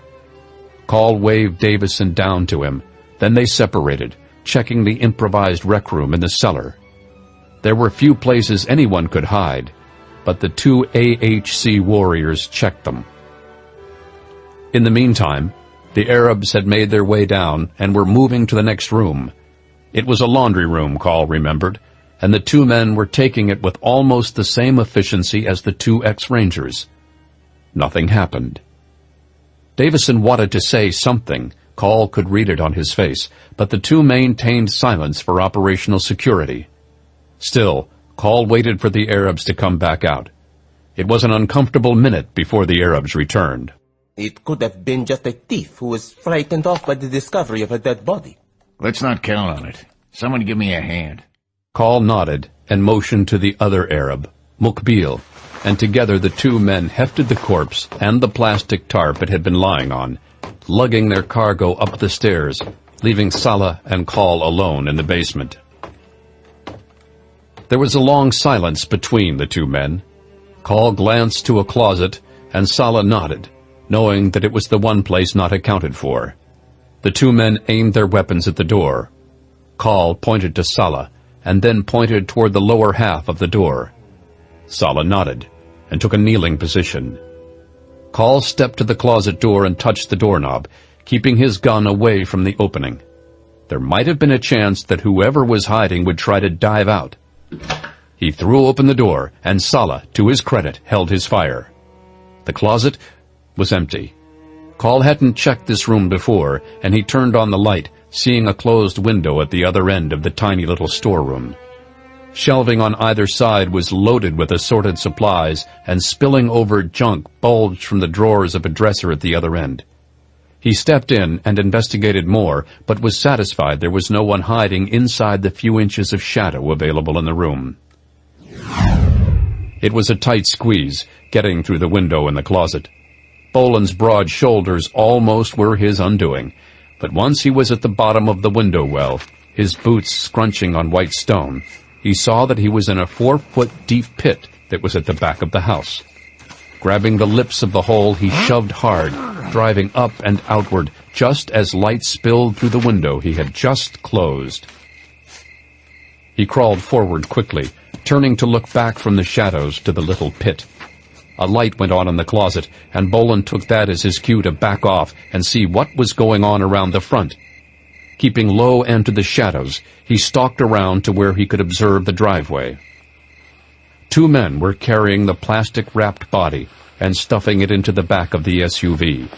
Call waved Davison down to him, then they separated, checking the improvised rec room in the cellar. There were few places anyone could hide, but the two AHC warriors checked them. In the meantime, the Arabs had made their way down and were moving to the next room. It was a laundry room, Call remembered, and the two men were taking it with almost the same efficiency as the two ex-Rangers. Nothing happened. Davison wanted to say something. Call could read it on his face, but the two maintained silence for operational security. Still, Call waited for the Arabs to come back out. It was an uncomfortable minute before the Arabs returned. It could have been just a thief who was frightened off by the discovery of a dead body. Let's not count on it. Someone give me a hand. Call nodded and motioned to the other Arab, Mukbil. and together the two men hefted the corpse and the plastic tarp it had been lying on, lugging their cargo up the stairs, leaving Saleh and Call alone in the basement. There was a long silence between the two men. Call glanced to a closet, and Saleh nodded, knowing that it was the one place not accounted for. The two men aimed their weapons at the door. Call pointed to Saleh, and then pointed toward the lower half of the door. Saleh nodded, and took a kneeling position. Call stepped to the closet door and touched the doorknob, keeping his gun away from the opening. There might have been a chance that whoever was hiding would try to dive out. He threw open the door, and Saleh, to his credit, held his fire. The closet was empty. Call hadn't checked this room before, and he turned on the light, seeing a closed window at the other end of the tiny little storeroom. Shelving on either side was loaded with assorted supplies, and spilling over junk bulged from the drawers of a dresser at the other end. He stepped in and investigated more, but was satisfied there was no one hiding inside the few inches of shadow available in the room. It was a tight squeeze, getting through the window in the closet. Bolan's broad shoulders almost were his undoing, but once he was at the bottom of the window well, his boots scrunching on white stone, he saw that he was in a 4-foot-deep pit that was at the back of the house. Grabbing the lips of the hole, he shoved hard, driving up and outward, just as light spilled through the window he had just closed. He crawled forward quickly, turning to look back from the shadows to the little pit. A light went on in the closet, and Bolan took that as his cue to back off and see what was going on around the front. Keeping low and to the shadows, he stalked around to where he could observe the driveway. Two men were carrying the plastic-wrapped body and stuffing it into the back of the SUV.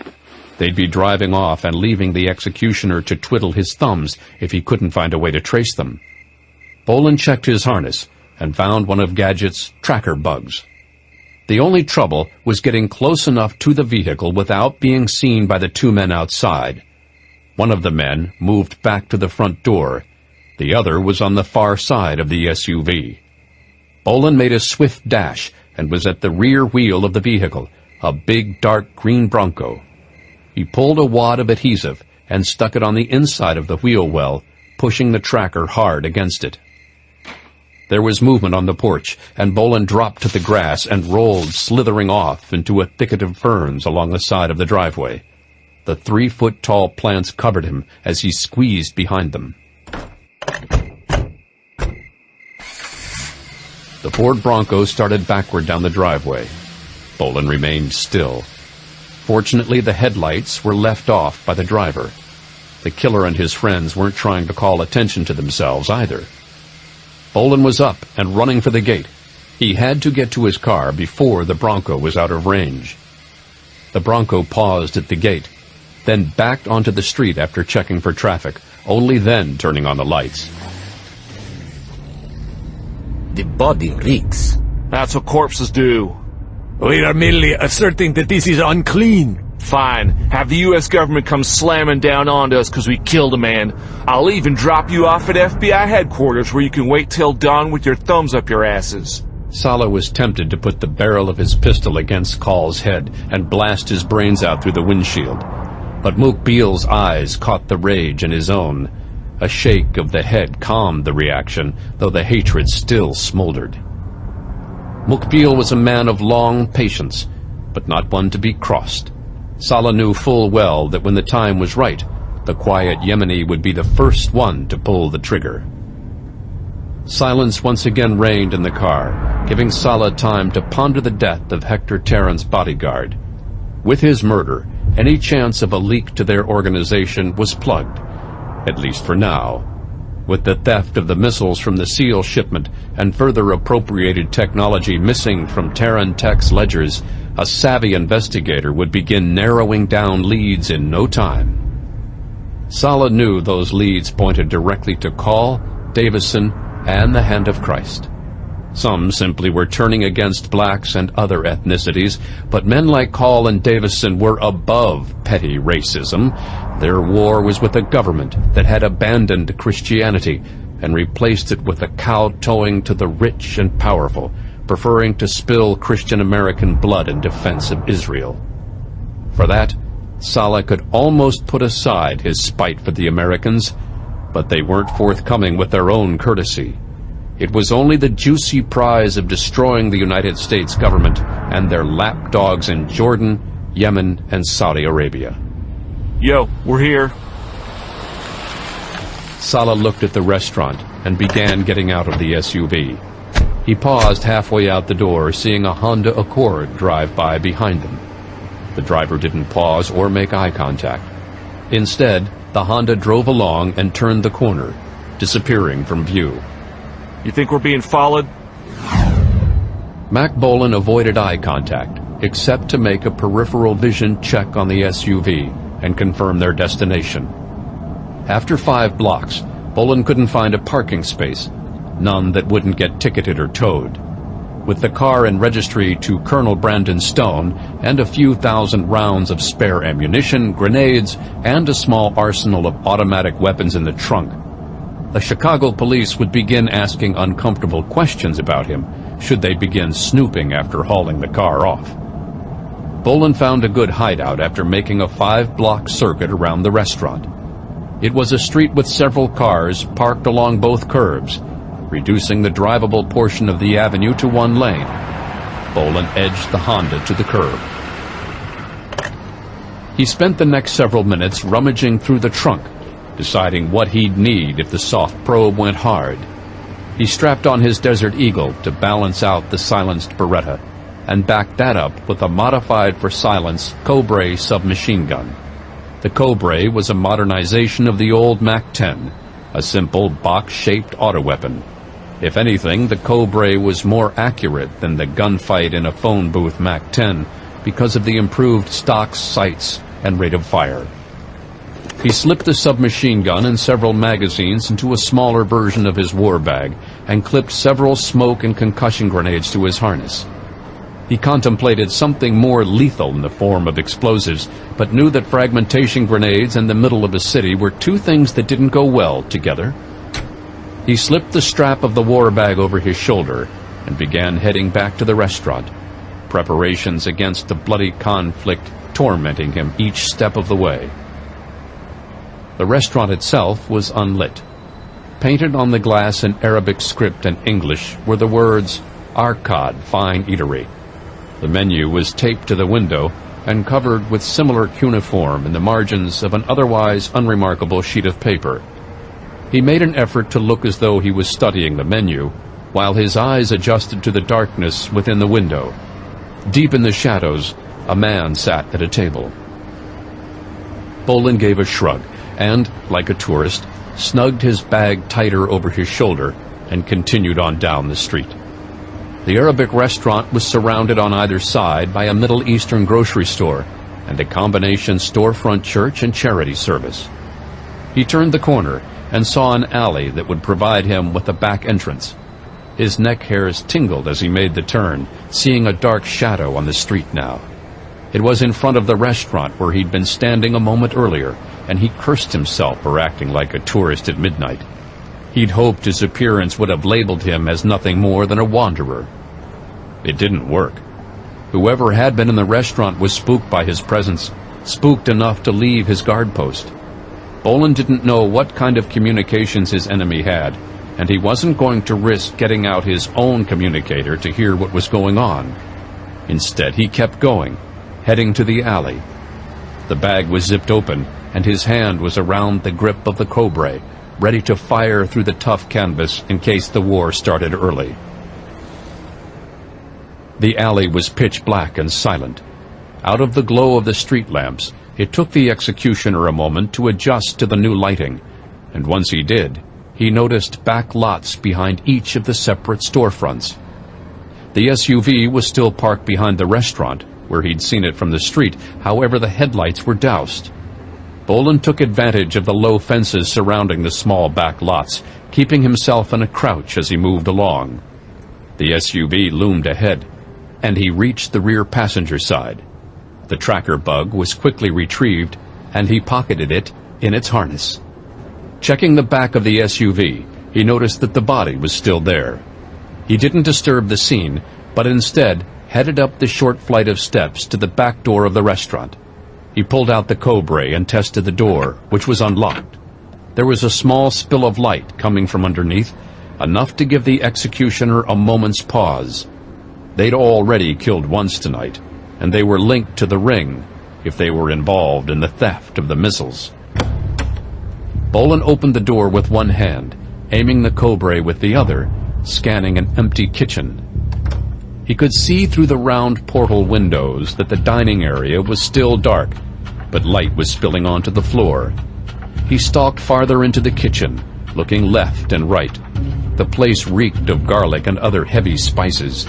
They'd be driving off and leaving the executioner to twiddle his thumbs if he couldn't find a way to trace them. Bolan checked his harness and found one of Gadget's tracker bugs. The only trouble was getting close enough to the vehicle without being seen by the two men outside. One of the men moved back to the front door. The other was on the far side of the SUV. Bolan made a swift dash and was at the rear wheel of the vehicle, a big dark green Bronco. He pulled a wad of adhesive and stuck it on the inside of the wheel well, pushing the tracker hard against it. There was movement on the porch, and Bolan dropped to the grass and rolled, slithering off into a thicket of ferns along the side of the driveway. The 3-foot-tall plants covered him as he squeezed behind them. The Ford Bronco started backward down the driveway. Bolan remained still. Fortunately, the headlights were left off by the driver. The killer and his friends weren't trying to call attention to themselves either. Bolan was up and running for the gate. He had to get to his car before the Bronco was out of range. The Bronco paused at the gate, then backed onto the street after checking for traffic, only then turning on the lights. The body reeks. That's what corpses do. We are merely asserting that this is unclean. Fine. Have the U.S. government come slamming down onto us because we killed a man. I'll even drop you off at FBI headquarters where you can wait till dawn with your thumbs up your asses. Saleh was tempted to put the barrel of his pistol against Call's head and blast his brains out through the windshield. But Mukbil's eyes caught the rage in his own. A shake of the head calmed the reaction, though the hatred still smoldered. Mukbil was a man of long patience, but not one to be crossed. Saleh knew full well that when the time was right, the quiet Yemeni would be the first one to pull the trigger. Silence once again reigned in the car, giving Saleh time to ponder the death of Hector Taran's bodyguard. With his murder, any chance of a leak to their organization was plugged, at least for now. With the theft of the missiles from the SEAL shipment and further appropriated technology missing from TaranTech's ledgers, a savvy investigator would begin narrowing down leads in no time. Saleh knew those leads pointed directly to Call, Davison, and the Hand of Christ. Some simply were turning against blacks and other ethnicities, but men like Call and Davison were above petty racism. Their war was with a government that had abandoned Christianity and replaced it with a kowtowing to the rich and powerful, preferring to spill Christian American blood in defense of Israel. For that, Saleh could almost put aside his spite for the Americans, but they weren't forthcoming with their own courtesy. It was only the juicy prize of destroying the United States government and their lapdogs in Jordan, Yemen, and Saudi Arabia. Yo, we're here. Saleh looked at the restaurant and began getting out of the SUV. He paused halfway out the door, seeing a Honda Accord drive by behind them. The driver didn't pause or make eye contact. Instead, the Honda drove along and turned the corner, disappearing from view. You think we're being followed? Mack Bolan avoided eye contact, except to make a peripheral vision check on the SUV and confirm their destination. After 5 blocks, Bolan couldn't find a parking space, none that wouldn't get ticketed or towed. With the car and registry to Colonel Brandon Stone and a few thousand rounds of spare ammunition, grenades, and a small arsenal of automatic weapons in the trunk, the Chicago police would begin asking uncomfortable questions about him should they begin snooping after hauling the car off. Bolan found a good hideout after making a 5-block circuit around the restaurant. It was a street with several cars parked along both curbs, reducing the drivable portion of the avenue to 1 lane. Bolan edged the Honda to the curb. He spent the next several minutes rummaging through the trunk, deciding what he'd need if the soft probe went hard. He strapped on his Desert Eagle to balance out the silenced Beretta, and backed that up with a modified for silence Cobra submachine gun. The Cobra was a modernization of the old Mac-10, a simple box-shaped autoweapon. If anything, the Cobra was more accurate than the gunfight in a phone booth Mac-10 because of the improved stock sights and rate of fire. He slipped the submachine gun and several magazines into a smaller version of his war bag and clipped several smoke and concussion grenades to his harness. He contemplated something more lethal in the form of explosives, but knew that fragmentation grenades and the middle of a city were 2 things that didn't go well together. He slipped the strap of the war bag over his shoulder and began heading back to the restaurant, preparations against the bloody conflict tormenting him each step of the way. The restaurant itself was unlit. Painted on the glass in Arabic script and English were the words, "Arcad Fine Eatery." The menu was taped to the window and covered with similar cuneiform in the margins of an otherwise unremarkable sheet of paper. He made an effort to look as though he was studying the menu, while his eyes adjusted to the darkness within the window. Deep in the shadows, a man sat at a table. Bolan gave a shrug and, like a tourist, snugged his bag tighter over his shoulder and continued on down the street. The Arabic restaurant was surrounded on either side by a Middle Eastern grocery store and a combination storefront church and charity service. He turned the corner and saw an alley that would provide him with a back entrance. His neck hairs tingled as he made the turn, seeing a dark shadow on the street now. It was in front of the restaurant where he'd been standing a moment earlier, and he cursed himself for acting like a tourist at midnight. He'd hoped his appearance would have labeled him as nothing more than a wanderer. It didn't work. Whoever had been in the restaurant was spooked by his presence, spooked enough to leave his guard post. Bolan didn't know what kind of communications his enemy had, and he wasn't going to risk getting out his own communicator to hear what was going on. Instead, he kept going, heading to the alley. The bag was zipped open, and his hand was around the grip of the Cobra, ready to fire through the tough canvas in case the war started early. The alley was pitch black and silent. Out of the glow of the street lamps, it took the executioner a moment to adjust to the new lighting, and once he did, he noticed back lots behind each of the separate storefronts. The SUV was still parked behind the restaurant, where he'd seen it from the street, however the headlights were doused. Bolan took advantage of the low fences surrounding the small back lots, keeping himself in a crouch as he moved along. The SUV loomed ahead, and he reached the rear passenger side. The tracker bug was quickly retrieved, and he pocketed it in its harness. Checking the back of the SUV, he noticed that the body was still there. He didn't disturb the scene, but instead headed up the short flight of steps to the back door of the restaurant. He pulled out the Cobra and tested the door, which was unlocked. There was a small spill of light coming from underneath, enough to give the executioner a moment's pause. They'd already killed once tonight, and they were linked to the ring if they were involved in the theft of the missiles. Bolan opened the door with one hand, aiming the Cobra with the other, scanning an empty kitchen. He could see through the round portal windows that the dining area was still dark, but light was spilling onto the floor. He stalked farther into the kitchen, looking left and right. The place reeked of garlic and other heavy spices.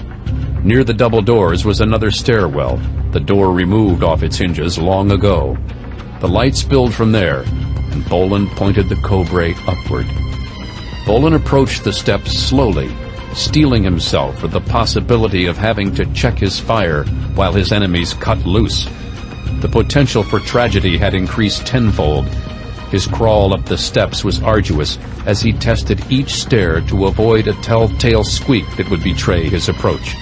Near the double doors was another stairwell, the door removed off its hinges long ago. The light spilled from there, and Bolan pointed the Cobra upward. Bolan approached the steps slowly, steeling himself for the possibility of having to check his fire while his enemies cut loose. The potential for tragedy had increased tenfold. His crawl up the steps was arduous as he tested each stair to avoid a telltale squeak that would betray his approach.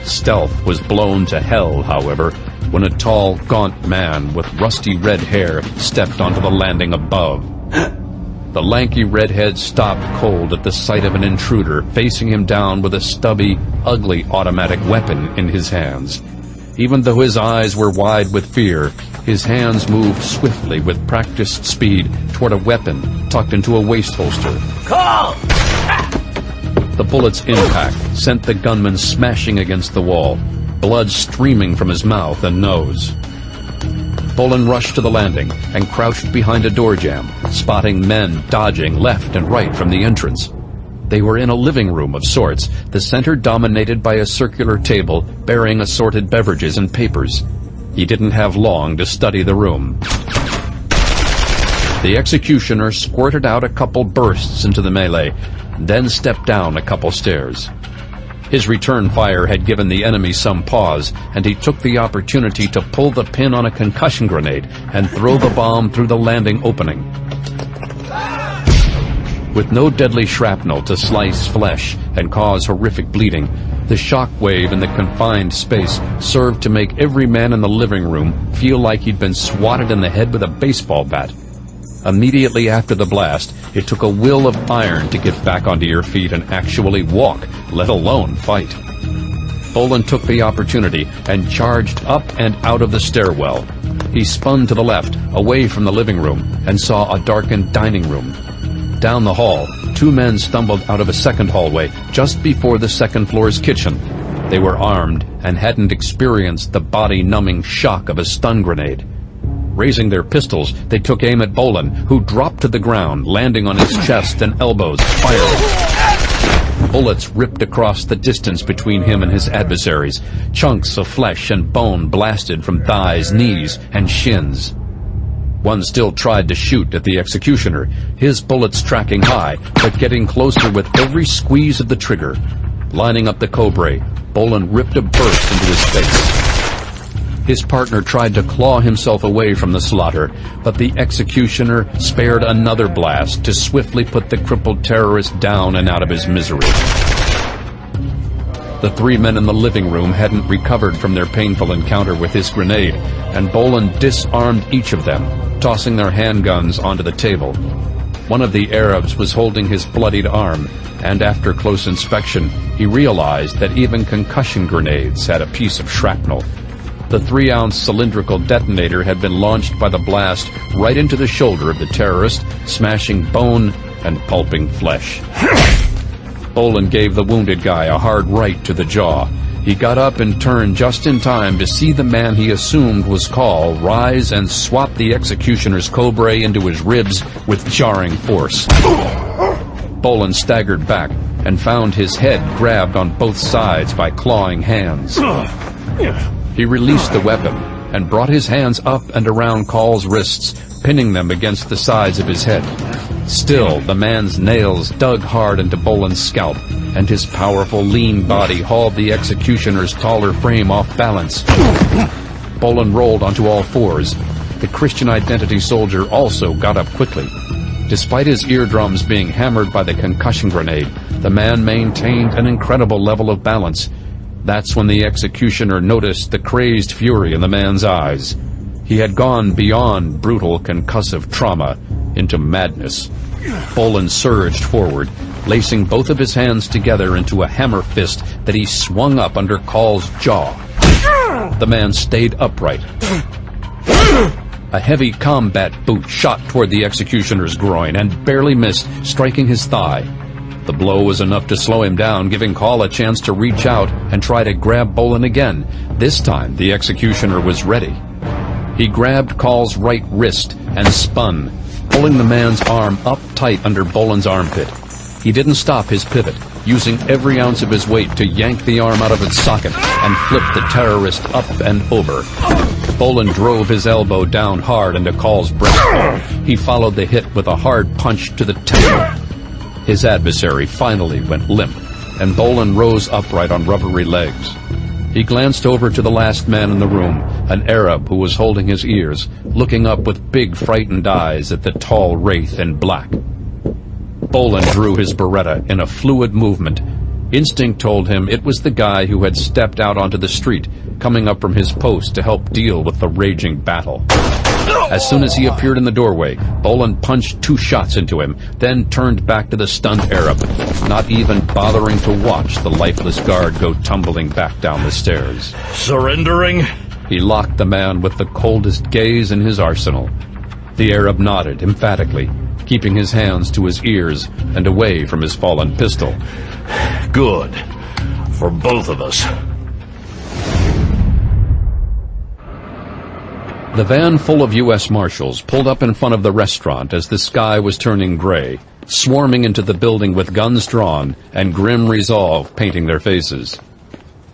Stealth was blown to hell, however, when a tall, gaunt man with rusty red hair stepped onto the landing above. The lanky redhead stopped cold at the sight of an intruder facing him down with a stubby, ugly automatic weapon in his hands. Even though his eyes were wide with fear, his hands moved swiftly with practiced speed toward a weapon tucked into a waist holster. Call! The bullet's impact sent the gunman smashing against the wall, blood streaming from his mouth and nose. Bolan rushed to the landing and crouched behind a door jamb, spotting men dodging left and right from the entrance. They were in a living room of sorts, the center dominated by a circular table bearing assorted beverages and papers. He didn't have long to study the room. The executioner squirted out a couple bursts into the melee, then stepped down a couple stairs. His return fire had given the enemy some pause, and he took the opportunity to pull the pin on a concussion grenade and throw the bomb through the landing opening. With no deadly shrapnel to slice flesh and cause horrific bleeding, the shock wave in the confined space served to make every man in the living room feel like he'd been swatted in the head with a baseball bat. Immediately after the blast, it took a will of iron to get back onto your feet and actually walk, let alone fight. Bolan took the opportunity and charged up and out of the stairwell. He spun to the left, away from the living room, and saw a darkened dining room. Down the hall, two men stumbled out of a second hallway just before the second floor's kitchen. They were armed and hadn't experienced the body-numbing shock of a stun grenade. Raising their pistols, they took aim at Bolan, who dropped to the ground, landing on his chest and elbows, firing. Bullets ripped across the distance between him and his adversaries. Chunks of flesh and bone blasted from thighs, knees, and shins. One still tried to shoot at the executioner, his bullets tracking high, but getting closer with every squeeze of the trigger. Lining up the Cobra, Bolan ripped a burst into his face. His partner tried to claw himself away from the slaughter, but the executioner spared another blast to swiftly put the crippled terrorist down and out of his misery. The three men in the living room hadn't recovered from their painful encounter with his grenade, and Bolan disarmed each of them, tossing their handguns onto the table. One of the Arabs was holding his bloodied arm, and after close inspection, he realized that even concussion grenades had a piece of shrapnel. The 3-ounce cylindrical detonator had been launched by the blast right into the shoulder of the terrorist, smashing bone and pulping flesh. Bolan gave the wounded guy a hard right to the jaw. He got up and turned just in time to see the man he assumed was Call rise and swap the executioner's Cobra into his ribs with jarring force. Bolan staggered back and found his head grabbed on both sides by clawing hands. He released the weapon and brought his hands up and around Call's wrists, pinning them against the sides of his head. Still, the man's nails dug hard into Bolan's scalp, and his powerful, lean body hauled the executioner's taller frame off balance. Bolan rolled onto all fours. The Christian Identity soldier also got up quickly. Despite his eardrums being hammered by the concussion grenade, the man maintained an incredible level of balance. That's when the executioner noticed the crazed fury in the man's eyes. He had gone beyond brutal concussive trauma into madness. Bolan surged forward, lacing both of his hands together into a hammer fist that he swung up under Call's jaw. The man stayed upright. A heavy combat boot shot toward the executioner's groin and barely missed, striking his thigh. The blow was enough to slow him down, giving Call a chance to reach out and try to grab Bolan again. This time, the executioner was ready. He grabbed Call's right wrist and spun, pulling the man's arm up tight under Bolan's armpit. He didn't stop his pivot, using every ounce of his weight to yank the arm out of its socket and flip the terrorist up and over. Bolan drove his elbow down hard into Call's breastbone. He followed the hit with a hard punch to the temple. His adversary finally went limp, and Bolan rose upright on rubbery legs. He glanced over to the last man in the room, an Arab who was holding his ears, looking up with big, frightened eyes at the tall wraith in black. Bolan drew his Beretta in a fluid movement. Instinct told him it was the guy who had stepped out onto the street, coming up from his post to help deal with the raging battle. As soon as he appeared in the doorway, Bolan punched 2 shots into him, then turned back to the stunned Arab, not even bothering to watch the lifeless guard go tumbling back down the stairs. Surrendering? He locked the man with the coldest gaze in his arsenal. The Arab nodded emphatically, keeping his hands to his ears and away from his fallen pistol. Good. For both of us. The van full of U.S. Marshals pulled up in front of the restaurant as the sky was turning gray, swarming into the building with guns drawn and grim resolve painting their faces.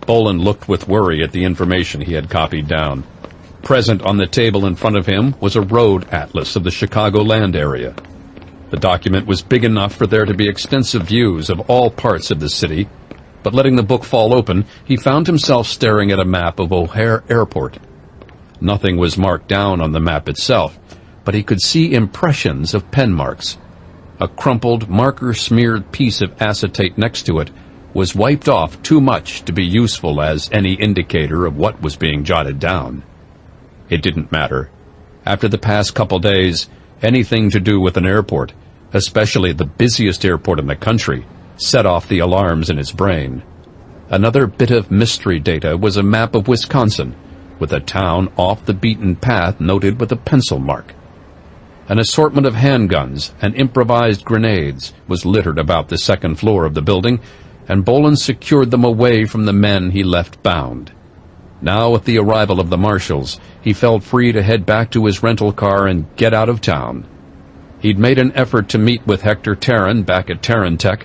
Bolan looked with worry at the information he had copied down. Present on the table in front of him was a road atlas of the Chicagoland area. The document was big enough for there to be extensive views of all parts of the city, but letting the book fall open, he found himself staring at a map of O'Hare Airport. Nothing was marked down on the map itself, but he could see impressions of pen marks. A crumpled, marker-smeared piece of acetate next to it was wiped off too much to be useful as any indicator of what was being jotted down. It didn't matter. After the past couple days, anything to do with an airport, especially the busiest airport in the country, set off the alarms in his brain. Another bit of mystery data was a map of Wisconsin, with a town off the beaten path noted with a pencil mark. An assortment of handguns and improvised grenades was littered about the second floor of the building, and Bolan secured them away from the men he left bound. Now, with the arrival of the marshals, he felt free to head back to his rental car and get out of town. He'd made an effort to meet with Hector Taran back at TaranTech,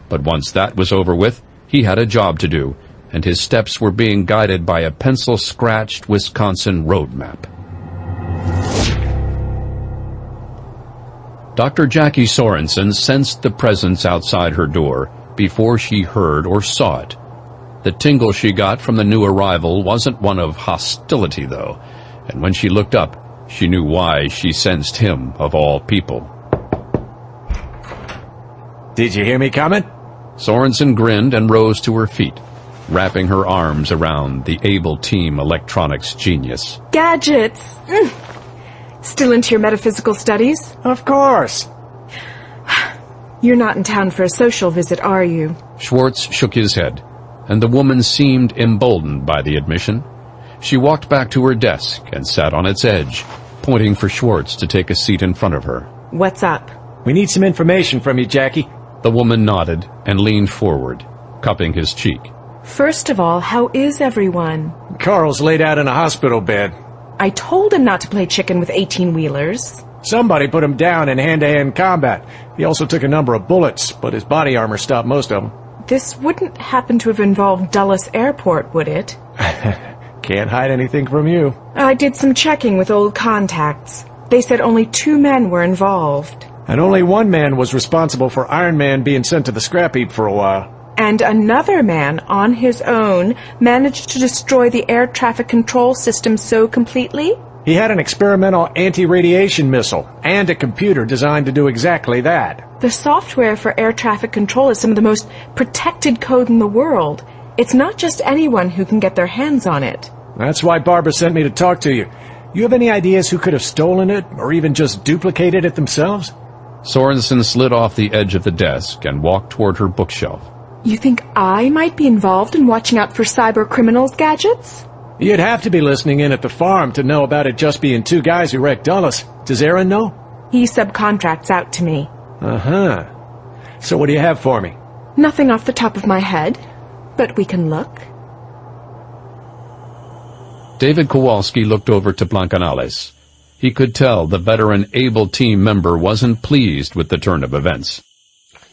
but once that was over with, he had a job to do, and his steps were being guided by a pencil-scratched Wisconsin road map. Dr. Jackie Sorensen sensed the presence outside her door before she heard or saw it. The tingle she got from the new arrival wasn't one of hostility, though, and when she looked up, she knew why she sensed him of all people. Did you hear me coming? Sorensen grinned and rose to her feet, wrapping her arms around the Able Team electronics genius. Gadgets! Still into your metaphysical studies? Of course. You're not in town for a social visit, are you? Schwartz shook his head, and the woman seemed emboldened by the admission. She walked back to her desk and sat on its edge, pointing for Schwartz to take a seat in front of her. What's up? We need some information from you, Jackie. The woman nodded and leaned forward, cupping his cheek. First of all, how is everyone? Carl's laid out in a hospital bed. I told him not to play chicken with 18-wheelers. Somebody put him down in hand-to-hand combat. He also took a number of bullets, but his body armor stopped most of them. This wouldn't happen to have involved Dulles Airport, would it? Can't hide anything from you. I did some checking with old contacts. They said only 2 men were involved. And only one man was responsible for Iron Man being sent to the scrap heap for a while. And another man, on his own, managed to destroy the air traffic control system so completely? He had an experimental anti-radiation missile, and a computer designed to do exactly that. The software for air traffic control is some of the most protected code in the world. It's not just anyone who can get their hands on it. That's why Barbara sent me to talk to you. You have any ideas who could have stolen it, or even just duplicated it themselves? Sorensen slid off the edge of the desk and walked toward her bookshelf. You think I might be involved in watching out for cyber criminals' gadgets? You'd have to be listening in at the farm to know about it just being 2 guys who wrecked Dulles. Does Aaron know? He subcontracts out to me. Uh-huh. So what do you have for me? Nothing off the top of my head, but we can look. David Kowalski looked over to Blancanales. He could tell the veteran able team member wasn't pleased with the turn of events.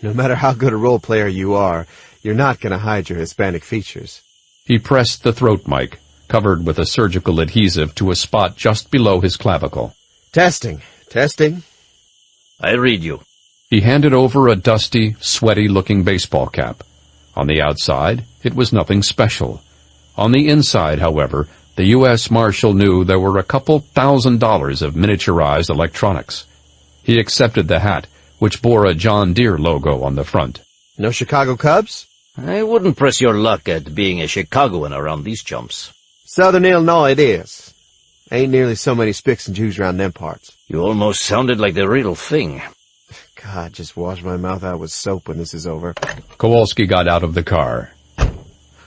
No matter how good a role player you are, you're not going to hide your Hispanic features. He pressed the throat mic, covered with a surgical adhesive, to a spot just below his clavicle. Testing. I read you. He handed over a dusty, sweaty-looking baseball cap. On the outside, it was nothing special. On the inside, however, the U.S. Marshal knew there were a couple $1,000s of miniaturized electronics. He accepted the hat, which bore a John Deere logo on the front. No Chicago Cubs? I wouldn't press your luck at being a Chicagoan around these chumps. Southern Illinois it is. Ain't nearly so many Spics and Jews around them parts. You almost sounded like the real thing. God, just wash my mouth out with soap when this is over. Kowalski got out of the car.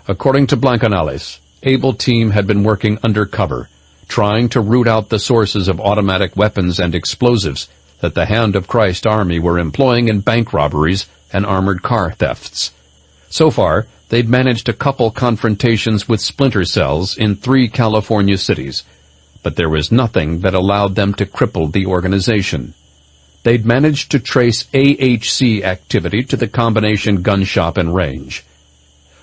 According to Blancanales, Able Team had been working undercover, trying to root out the sources of automatic weapons and explosives that the Hand of Christ Army were employing in bank robberies and armored car thefts. So far, they'd managed a couple confrontations with splinter cells in 3 California cities, but there was nothing that allowed them to cripple the organization. They'd managed to trace AHC activity to the combination gun shop and range.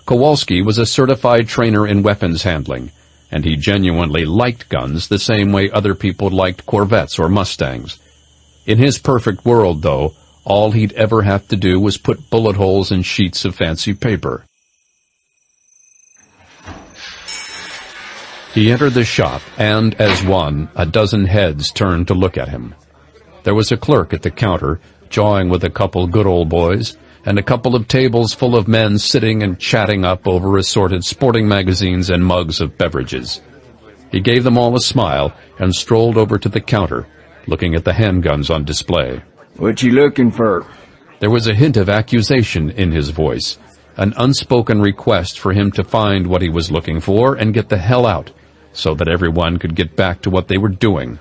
Kowalski was a certified trainer in weapons handling, and he genuinely liked guns the same way other people liked Corvettes or Mustangs. In his perfect world, though, all he'd ever have to do was put bullet holes in sheets of fancy paper. He entered the shop, and, as one, a dozen heads turned to look at him. There was a clerk at the counter, jawing with a couple good old boys, and a couple of tables full of men sitting and chatting up over assorted sporting magazines and mugs of beverages. He gave them all a smile and strolled over to the counter, looking at the handguns on display. What you looking for? There was a hint of accusation in his voice, an unspoken request for him to find what he was looking for and get the hell out, so that everyone could get back to what they were doing.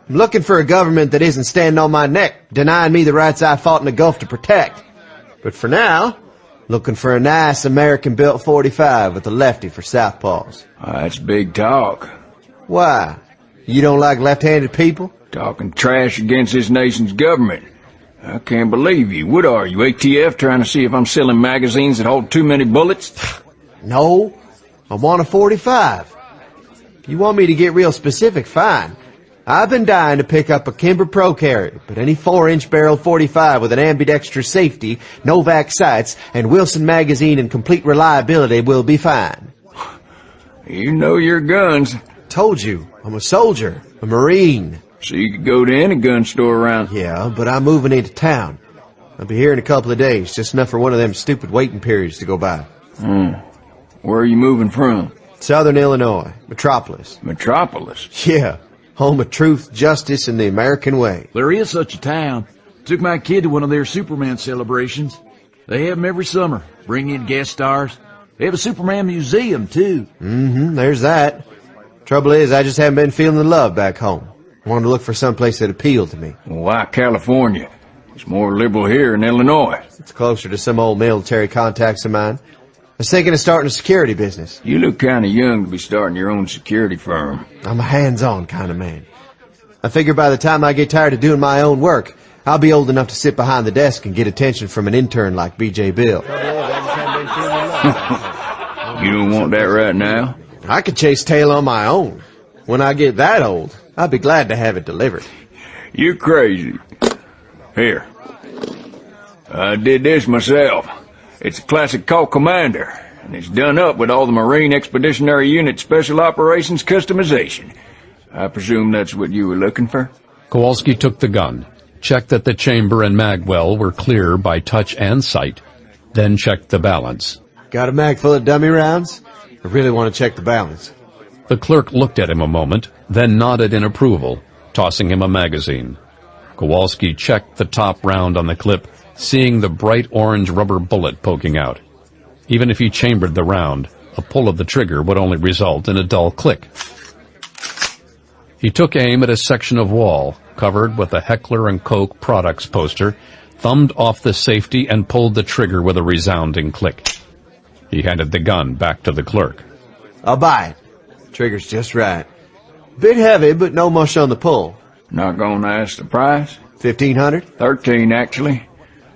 I'm looking for a government that isn't standing on my neck, denying me the rights I fought in the Gulf to protect. But for now, looking for a nice American-built .45 with a lefty for southpaws. That's big talk. Why? You don't like left-handed people? Talking trash against this nation's government. I can't believe you. What are you, ATF, trying to see if I'm selling magazines that hold too many bullets? No, I want a .45. If you want me to get real specific, fine. I've been dying to pick up a Kimber Pro carry, but any 4-inch barrel .45 with an ambidextrous safety, Novak sights, and Wilson magazine and complete reliability will be fine. You know your guns. Told you, I'm a soldier, a Marine. So you could go to any gun store around? Yeah, but I'm moving into town. I'll be here in a couple of days, just enough for one of them stupid waiting periods to go by. Where are you moving from? Southern Illinois, Metropolis. Metropolis? Yeah, home of truth, justice, and the American way. There is such a town. Took my kid to one of their Superman celebrations. They have them every summer, bring in guest stars. They have a Superman museum, too. There's that. Trouble is, I just haven't been feeling the love back home. I wanted to look for someplace that appealed to me. Why California? It's more liberal here in Illinois. It's closer to some old military contacts of mine. I was thinking of starting a security business. You look kind of young to be starting your own security firm. I'm a hands-on kind of man. I figure by the time I get tired of doing my own work, I'll be old enough to sit behind the desk and get attention from an intern like B.J. Bill. You don't want that right now? I could chase tail on my own. When I get that old, I'd be glad to have it delivered. You're crazy. Here. I did this myself. It's a classic Colt Commander, and it's done up with all the Marine Expeditionary Unit Special Operations customization. I presume that's what you were looking for? Kowalski took the gun, checked that the chamber and mag well were clear by touch and sight, then checked the balance. Got a mag full of dummy rounds? I really want to check the balance. The clerk looked at him a moment, then nodded in approval, tossing him a magazine. Kowalski checked the top round on the clip, seeing the bright orange rubber bullet poking out. Even if he chambered the round, a pull of the trigger would only result in a dull click. He took aim at a section of wall, covered with a Heckler & Koch products poster, thumbed off the safety and pulled the trigger with a resounding click. He handed the gun back to the clerk. I'll buy it. Trigger's just right. Bit heavy, but no mush on the pull. Not gonna ask the price? $1,500? 13, actually.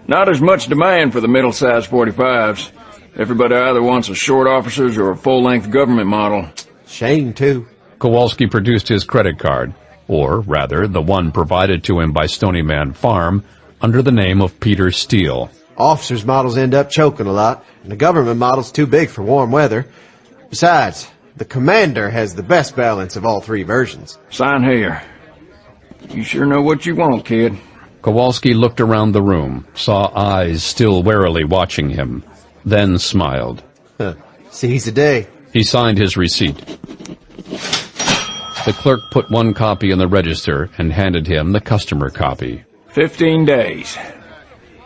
Not as much demand for the middle-sized 45s. Everybody either wants a short officers or a full-length government model. Shame, too. Kowalski produced his credit card, or rather, the one provided to him by Stony Man Farm, under the name of Peter Steele. Officers' models end up choking a lot, and the government model's too big for warm weather. Besides, the Commander has the best balance of all three versions. Sign here. You sure know what you want, kid. Kowalski looked around the room, saw eyes still warily watching him, then smiled. Seize the day. He signed his receipt. The clerk put one copy in the register and handed him the customer copy. 15 days.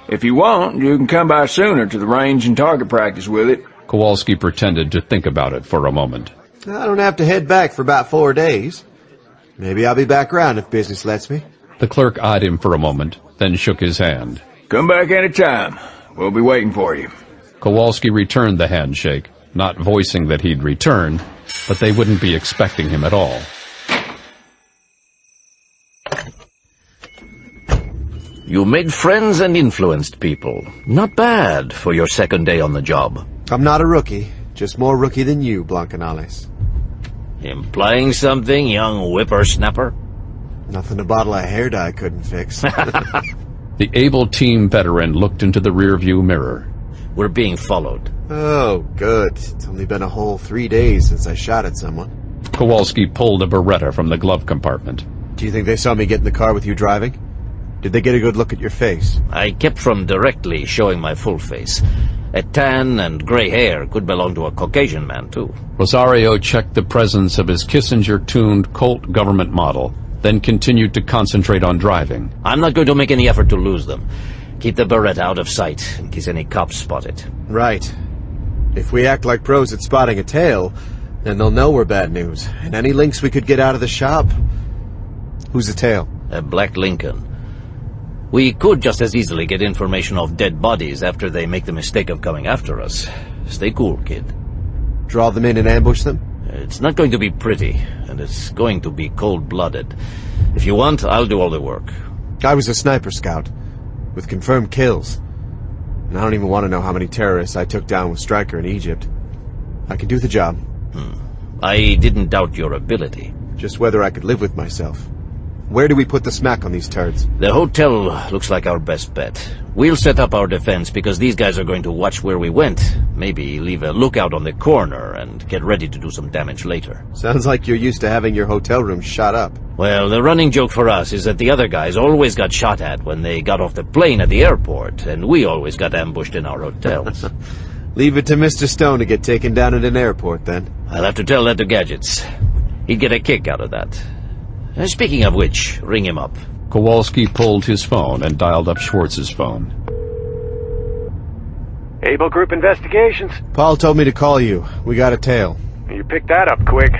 If you want, you can come by sooner to the range and target practice with it. Kowalski pretended to think about it for a moment. I don't have to head back for about 4 days. Maybe I'll be back around if business lets me. The clerk eyed him for a moment, then shook his hand. Come back any time. We'll be waiting for you. Kowalski returned the handshake, not voicing that he'd return, but they wouldn't be expecting him at all. You made friends and influenced people. Not bad for your second day on the job. I'm not a rookie, just more rookie than you, Blancanales. Implying something, young whippersnapper? Nothing a bottle of hair dye couldn't fix. The able team veteran looked into the rearview mirror. We're being followed. Oh, good. It's only been a whole 3 days since I shot at someone. Kowalski pulled a Beretta from the glove compartment. Do you think they saw me get in the car with you driving? Did they get a good look at your face? I kept from directly showing my full face. A tan and gray hair could belong to a Caucasian man, too. Rosario checked the presence of his Kissinger-tuned Colt government model, then continued to concentrate on driving. I'm not going to make any effort to lose them. Keep the Beretta out of sight in case any cops spot it. Right. If we act like pros at spotting a tail, then they'll know we're bad news. And any links we could get out of the shop? Who's the tail? A black Lincoln. We could just as easily get information of dead bodies after they make the mistake of coming after us. Stay cool, kid. Draw them in and ambush them? It's not going to be pretty, and it's going to be cold-blooded. If you want, I'll do all the work. I was a sniper scout, with confirmed kills. And I don't even want to know how many terrorists I took down with Stryker in Egypt. I can do the job. I didn't doubt your ability. Just whether I could live with myself. Where do we put the smack on these turds? The hotel looks like our best bet. We'll set up our defense because these guys are going to watch where we went. Maybe leave a lookout on the corner and get ready to do some damage later. Sounds like you're used to having your hotel room shot up. Well, the running joke for us is that the other guys always got shot at when they got off the plane at the airport, and we always got ambushed in our hotels. Leave it to Mr. Stone to get taken down at an airport, then. I'll have to tell that to Gadgets. He'd get a kick out of that. Speaking of which, ring him up. Kowalski pulled his phone and dialed up Schwartz's phone. Able Group Investigations. Paul told me to call you. We got a tail. You picked that up quick.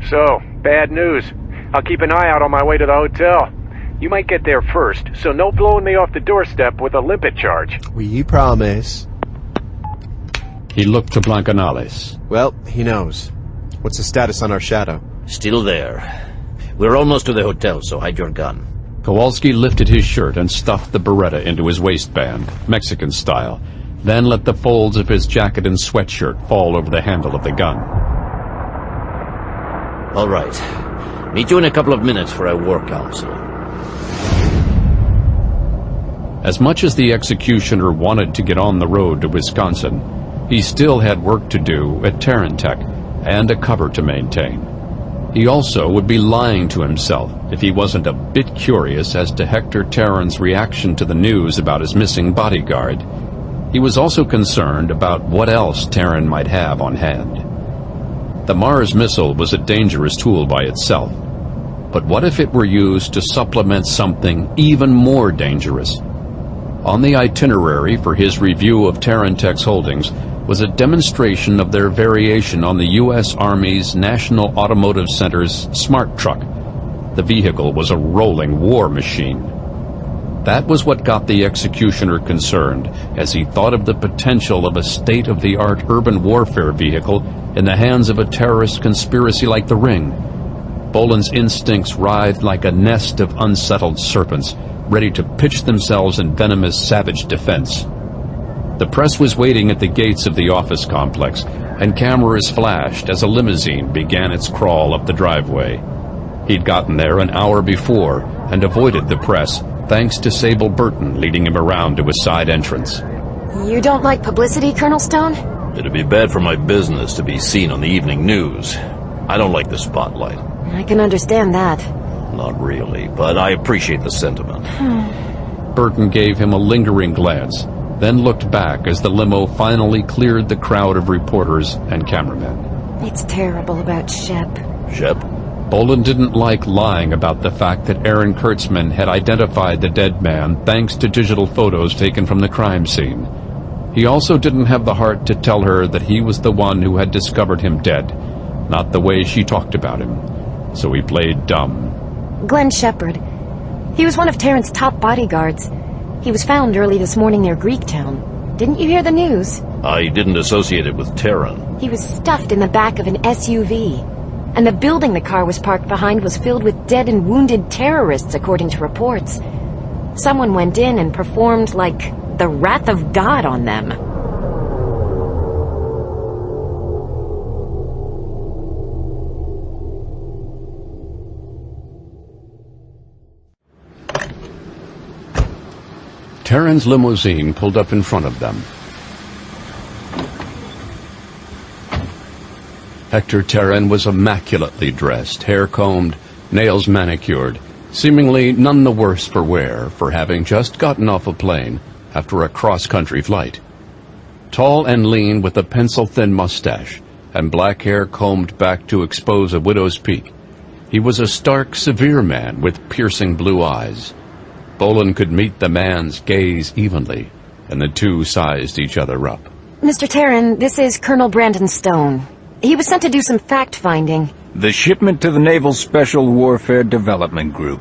So, bad news. I'll keep an eye out on my way to the hotel. You might get there first, so no blowing me off the doorstep with a limpet charge. We promise. He looked to Blancanales. Well, he knows. What's the status on our shadow? Still there. We're almost to the hotel, so hide your gun. Kowalski lifted his shirt and stuffed the Beretta into his waistband, Mexican style, then let the folds of his jacket and sweatshirt fall over the handle of the gun. All right. Meet you in a couple of minutes for a war council. As much as the executioner wanted to get on the road to Wisconsin, he still had work to do at TaranTech and a cover to maintain. He also would be lying to himself if he wasn't a bit curious as to Hector Taran's reaction to the news about his missing bodyguard. He was also concerned about what else Taran might have on hand. The Mars missile was a dangerous tool by itself, but what if it were used to supplement something even more dangerous? On the itinerary for his review of TaranTech's holdings was a demonstration of their variation on the U.S. Army's National Automotive Center's smart truck. The vehicle was a rolling war machine. That was what got the executioner concerned as he thought of the potential of a state-of-the-art urban warfare vehicle in the hands of a terrorist conspiracy like the Ring. Bolan's instincts writhed like a nest of unsettled serpents, ready to pitch themselves in venomous, savage defense. The press was waiting at the gates of the office complex, and cameras flashed as a limousine began its crawl up the driveway. He'd gotten there an hour before and avoided the press, thanks to Sable Burton leading him around to a side entrance. You don't like publicity, Colonel Stone? It'd be bad for my business to be seen on the evening news. I don't like the spotlight. I can understand that. Not really, but I appreciate the sentiment. Burton gave him a lingering glance, then looked back as the limo finally cleared the crowd of reporters and cameramen. It's terrible about Shep. Shep? Bolan didn't like lying about the fact that Aaron Kurtzman had identified the dead man thanks to digital photos taken from the crime scene. He also didn't have the heart to tell her that he was the one who had discovered him dead, not the way she talked about him. So he played dumb. Glenn Shepard. He was one of Taran's top bodyguards. He was found early this morning near Greektown. Didn't you hear the news? I didn't associate it with Taran. He was stuffed in the back of an SUV. And the building the car was parked behind was filled with dead and wounded terrorists, according to reports. Someone went in and performed like the wrath of God on them. Taran's limousine pulled up in front of them. Hector Taran was immaculately dressed, hair combed, nails manicured, seemingly none the worse for wear for having just gotten off a plane after a cross-country flight. Tall and lean with a pencil-thin mustache and black hair combed back to expose a widow's peak, he was a stark, severe man with piercing blue eyes. Bolan could meet the man's gaze evenly, and the two sized each other up. Mr. Taran, this is Colonel Brandon Stone. He was sent to do some fact-finding. The shipment to the Naval Special Warfare Development Group.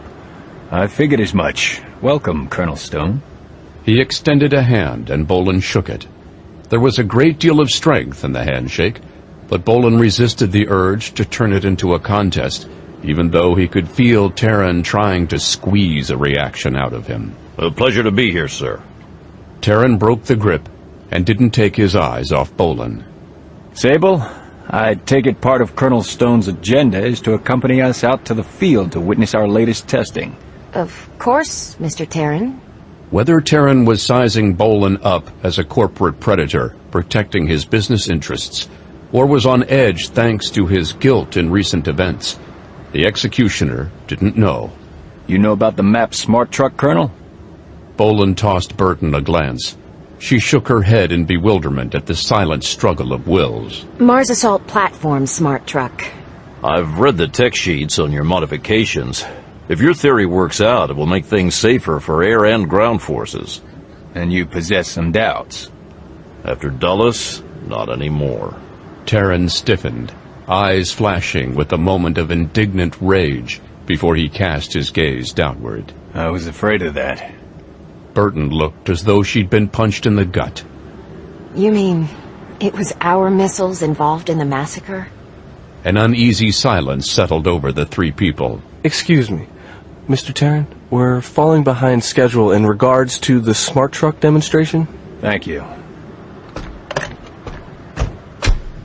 I figured as much. Welcome, Colonel Stone. He extended a hand, and Bolan shook it. There was a great deal of strength in the handshake, but Bolan resisted the urge to turn it into a contest, even though he could feel Taran trying to squeeze a reaction out of him. A pleasure to be here, sir. Taran broke the grip and didn't take his eyes off Bolan. Sable, I take it part of Colonel Stone's agenda is to accompany us out to the field to witness our latest testing. Of course, Mr. Taran. Whether Taran was sizing Bolan up as a corporate predator, protecting his business interests, or was on edge thanks to his guilt in recent events, the executioner didn't know. You know about the MAP smart truck, Colonel? Bolan tossed Burton a glance. She shook her head in bewilderment at the silent struggle of wills. Mars Assault Platform smart truck. I've read the tech sheets on your modifications. If your theory works out, it will make things safer for air and ground forces. And you possess some doubts. After Dulles, not anymore. Taran stiffened, eyes flashing with a moment of indignant rage before he cast his gaze downward. I was afraid of that. Burton looked as though she'd been punched in the gut. You mean it was our missiles involved in the massacre? An uneasy silence settled over the three people. Excuse me, Mr. Taran, we're falling behind schedule in regards to the smart truck demonstration. Thank you.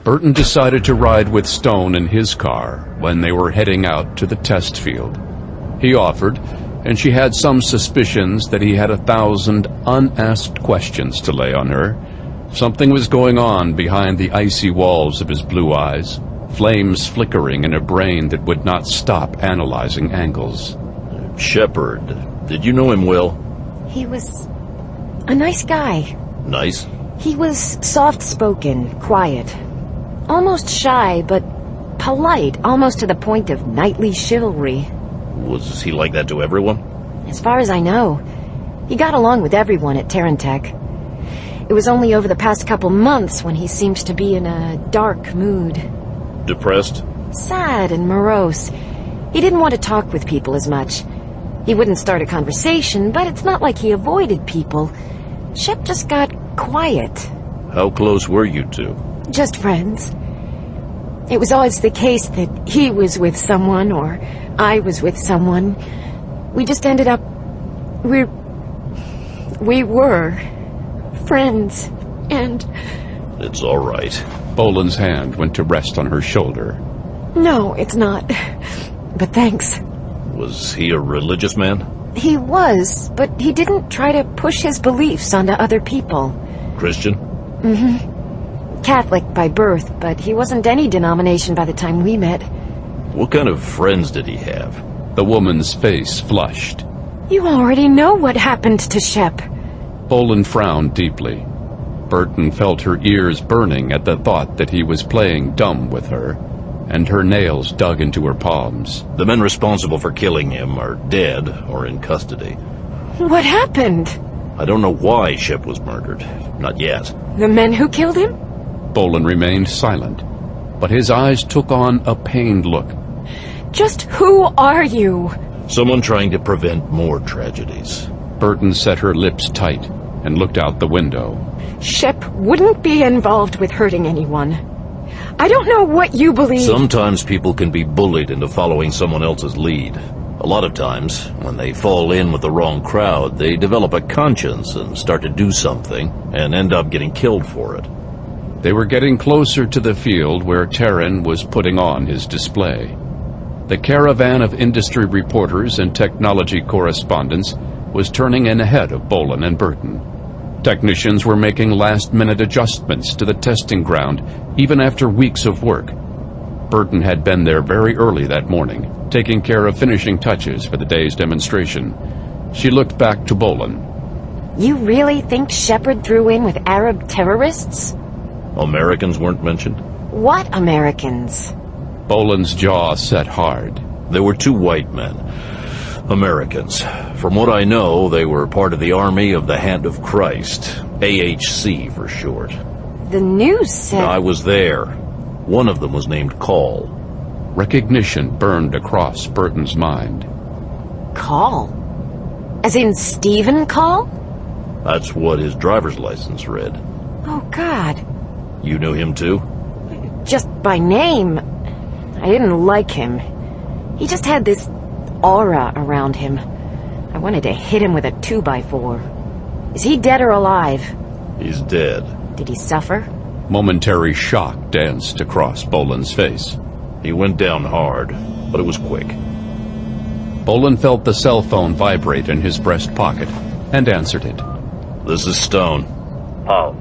Burton decided to ride with Stone in his car when they were heading out to the test field. He offered, and she had some suspicions that he had 1,000 unasked questions to lay on her. Something was going on behind the icy walls of his blue eyes, flames flickering in a brain that would not stop analyzing angles. Shepard, did you know him well? He was a nice guy. Nice? He was soft-spoken, quiet. Almost shy, but polite, almost to the point of knightly chivalry. Was he like that to everyone? As far as I know, he got along with everyone at TaranTech. It was only over the past couple months when he seemed to be in a dark mood. Depressed? Sad and morose. He didn't want to talk with people as much. He wouldn't start a conversation, but it's not like he avoided people. Shep just got quiet. How close were you two? Just friends. It was always the case that he was with someone or I was with someone. We just ended up... We were friends, and... It's all right. Bolan's hand went to rest on her shoulder. No, it's not. But thanks. Was he a religious man? He was, but he didn't try to push his beliefs onto other people. Christian? Mm-hmm. Catholic by birth, but he wasn't any denomination by the time we met. What kind of friends did he have? The woman's face flushed. You already know what happened to Shep. Bolan frowned deeply. Burton felt her ears burning at the thought that he was playing dumb with her, and her nails dug into her palms. The men responsible for killing him are dead or in custody. What happened? I don't know why Shep was murdered. Not yet. The men who killed him? Bolan remained silent, but his eyes took on a pained look. Just who are you? Someone trying to prevent more tragedies. Burton set her lips tight and looked out the window. Shep wouldn't be involved with hurting anyone. I don't know what you believe. Sometimes people can be bullied into following someone else's lead. A lot of times, when they fall in with the wrong crowd, they develop a conscience and start to do something and end up getting killed for it. They were getting closer to the field where Taran was putting on his display. The caravan of industry reporters and technology correspondents was turning in ahead of Bolan and Burton. Technicians were making last-minute adjustments to the testing ground, even after weeks of work. Burton had been there very early that morning, taking care of finishing touches for the day's demonstration. She looked back to Bolan. You really think Shepard threw in with Arab terrorists? Americans weren't mentioned? What Americans? Bolan's jaw set hard. There were 2 white men. Americans. From what I know, they were part of the Army of the Hand of Christ. AHC for short. The news said... I was there. One of them was named Call. Recognition burned across Burton's mind. Call? As in Stephen Call? That's what his driver's license read. Oh, God. You knew him too? Just by name. I didn't like him. He just had this aura around him. I wanted to hit him with a 2x4. Is he dead or alive? He's dead. Did he suffer? Momentary shock danced across Bolan's face. He went down hard, but it was quick. Bolan felt the cell phone vibrate in his breast pocket and answered it. This is Stone. Paul.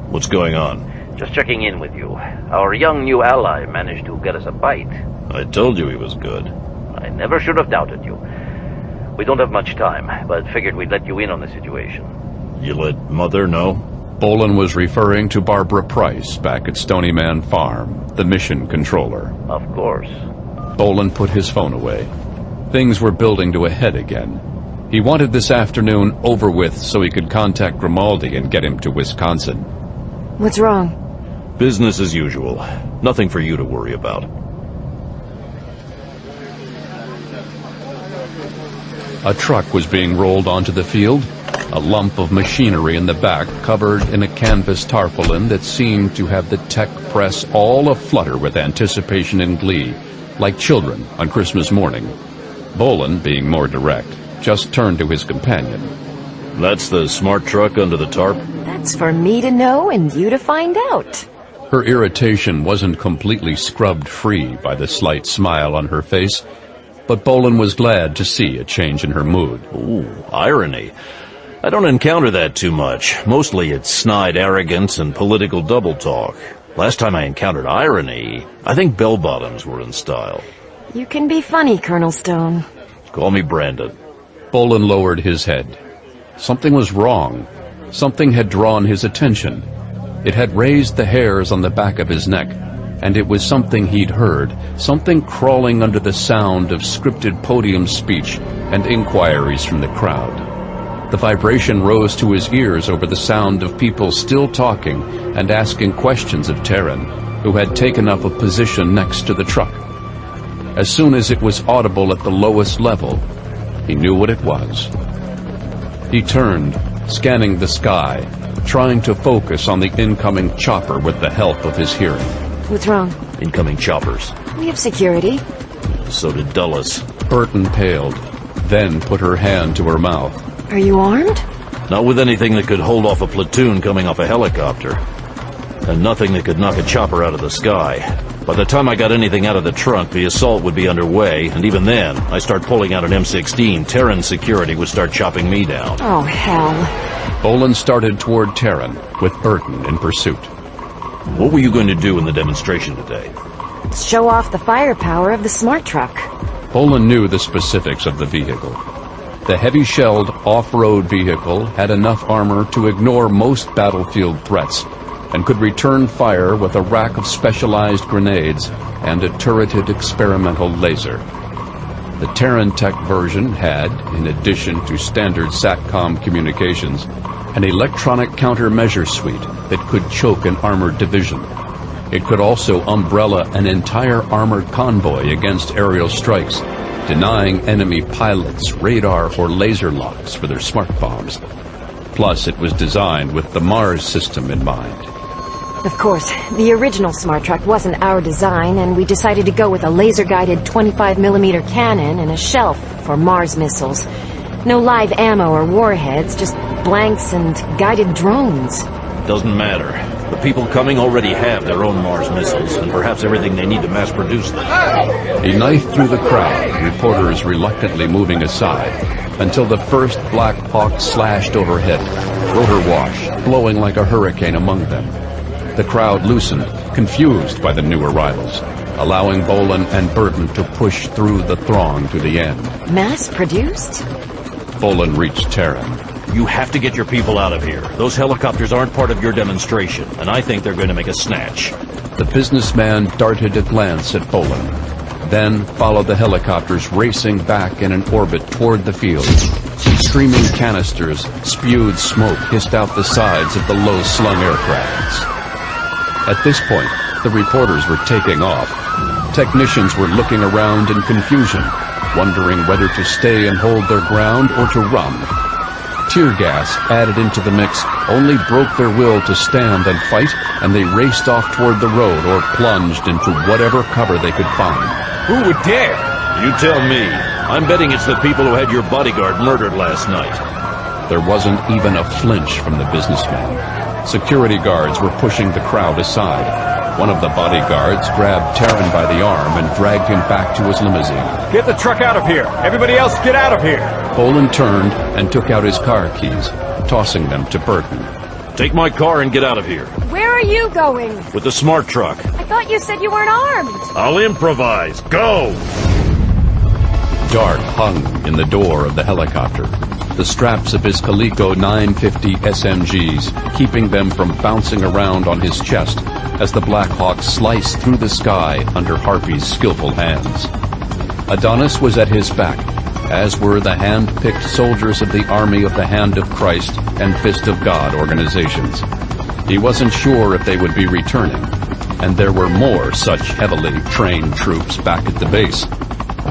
What's going on? Just checking in with you. Our young new ally managed to get us a bite. I told you he was good. I never should have doubted you. We don't have much time, but figured we'd let you in on the situation. You let Mother know? Bolan was referring to Barbara Price back at Stony Man Farm, the mission controller. Of course. Bolan put his phone away. Things were building to a head again. He wanted this afternoon over with so he could contact Grimaldi and get him to Wisconsin. What's wrong? Business as usual. Nothing for you to worry about. A truck was being rolled onto the field, a lump of machinery in the back covered in a canvas tarpaulin that seemed to have the tech press all aflutter with anticipation and glee, like children on Christmas morning. Bolan, being more direct, just turned to his companion. That's the smart truck under the tarp? That's for me to know and you to find out. Her irritation wasn't completely scrubbed free by the slight smile on her face, but Bolan was glad to see a change in her mood. Ooh, irony. I don't encounter that too much. Mostly it's snide arrogance and political double talk. Last time I encountered irony, I think bell-bottoms were in style. You can be funny, Colonel Stone. Call me Brandon. Bolan lowered his head. Something was wrong. Something had drawn his attention. It had raised the hairs on the back of his neck, and it was something he'd heard, something crawling under the sound of scripted podium speech and inquiries from the crowd. The vibration rose to his ears over the sound of people still talking and asking questions of Taran, who had taken up a position next to the truck. As soon as it was audible at the lowest level, he knew what it was. He turned, scanning the sky, trying to focus on the incoming chopper with the help of his hearing. What's wrong? Incoming choppers. We have security. So did Dulles. Burton paled, then put her hand to her mouth. Are you armed? Not with anything that could hold off a platoon coming off a helicopter. And nothing that could knock a chopper out of the sky. By the time I got anything out of the trunk, the assault would be underway, and even then, I start pulling out an M16, Taran's security would start chopping me down. Oh, hell. Bolan started toward Taran, with Burton in pursuit. What were you going to do in the demonstration today? Show off the firepower of the smart truck. Bolan knew the specifics of the vehicle. The heavy-shelled off-road vehicle had enough armor to ignore most battlefield threats, and could return fire with a rack of specialized grenades and a turreted experimental laser. The TaranTech version had, in addition to standard SATCOM communications, an electronic countermeasure suite that could choke an armored division. It could also umbrella an entire armored convoy against aerial strikes, denying enemy pilots radar or laser locks for their smart bombs. Plus, it was designed with the Mars system in mind. Of course, the original smart truck wasn't our design, and we decided to go with a laser-guided 25mm cannon and a shelf for Mars missiles. No live ammo or warheads, just blanks and guided drones. Doesn't matter. The people coming already have their own Mars missiles, and perhaps everything they need to mass produce them. He knifed through the crowd, reporters reluctantly moving aside, until the first Black Hawk slashed overhead, rotor wash blowing like a hurricane among them. The crowd loosened, confused by the new arrivals, allowing Bolan and Burton to push through the throng to the end. Mass-produced? Bolan reached Taran. You have to get your people out of here. Those helicopters aren't part of your demonstration, and I think they're going to make a snatch. The businessman darted a glance at Bolan, then followed the helicopters racing back in an orbit toward the field. Streaming canisters spewed smoke hissed out the sides of the low-slung aircrafts. At this point, the reporters were taking off. Technicians were looking around in confusion, wondering whether to stay and hold their ground or to run. Tear gas added into the mix only broke their will to stand and fight, and they raced off toward the road or plunged into whatever cover they could find. Who would dare? You tell me. I'm betting it's the people who had your bodyguard murdered last night. There wasn't even a flinch from the businessman. Security guards were pushing the crowd aside. One of the bodyguards grabbed Taran by the arm and dragged him back to his limousine. Get the truck out of here! Everybody else get out of here! Bolan turned and took out his car keys, tossing them to Burton. Take my car and get out of here. Where are you going? With the smart truck. I thought you said you weren't armed. I'll improvise. Go! Dark hung in the door of the helicopter, the straps of his Coleco 950 SMGs keeping them from bouncing around on his chest as the Black Hawk sliced through the sky under Harpy's skillful hands. Adonis was at his back, as were the hand-picked soldiers of the Army of the Hand of Christ and Fist of God organizations. He wasn't sure if they would be returning, and there were more such heavily trained troops back at the base.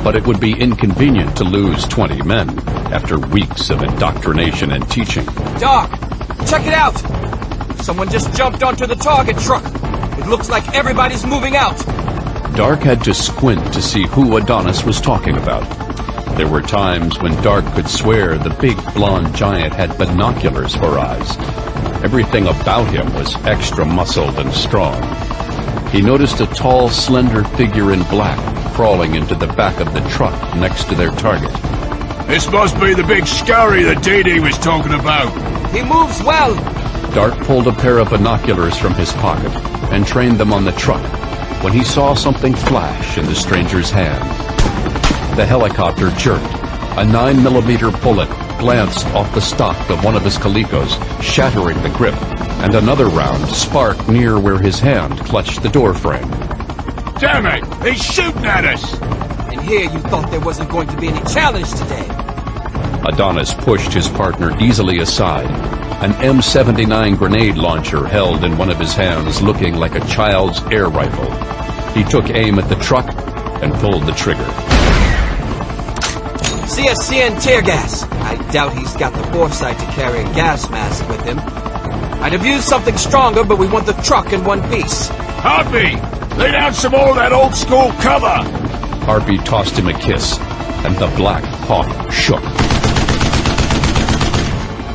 But it would be inconvenient to lose 20 men after weeks of indoctrination and teaching. Doc, check it out! Someone just jumped onto the target truck. It looks like everybody's moving out. Dark had to squint to see who Adonis was talking about. There were times when Dark could swear the big blonde giant had binoculars for eyes. Everything about him was extra muscled and strong. He noticed a tall, slender figure in black crawling into the back of the truck next to their target. This must be the big scurry that Dee was talking about. He moves well. Dark pulled a pair of binoculars from his pocket and trained them on the truck when he saw something flash in the stranger's hand. The helicopter jerked. A 9mm bullet glanced off the stock of one of his Colicos, shattering the grip, and another round sparked near where his hand clutched the door frame. Damn it! He's shooting at us! And here you thought there wasn't going to be any challenge today. Adonis pushed his partner easily aside, an M79 grenade launcher held in one of his hands looking like a child's air rifle. He took aim at the truck and pulled the trigger. CSC and tear gas. I doubt he's got the foresight to carry a gas mask with him. I'd have used something stronger, but we want the truck in one piece. Harvey! Lay down some more of that old school cover! Harpy tossed him a kiss, and the Black Hawk shook.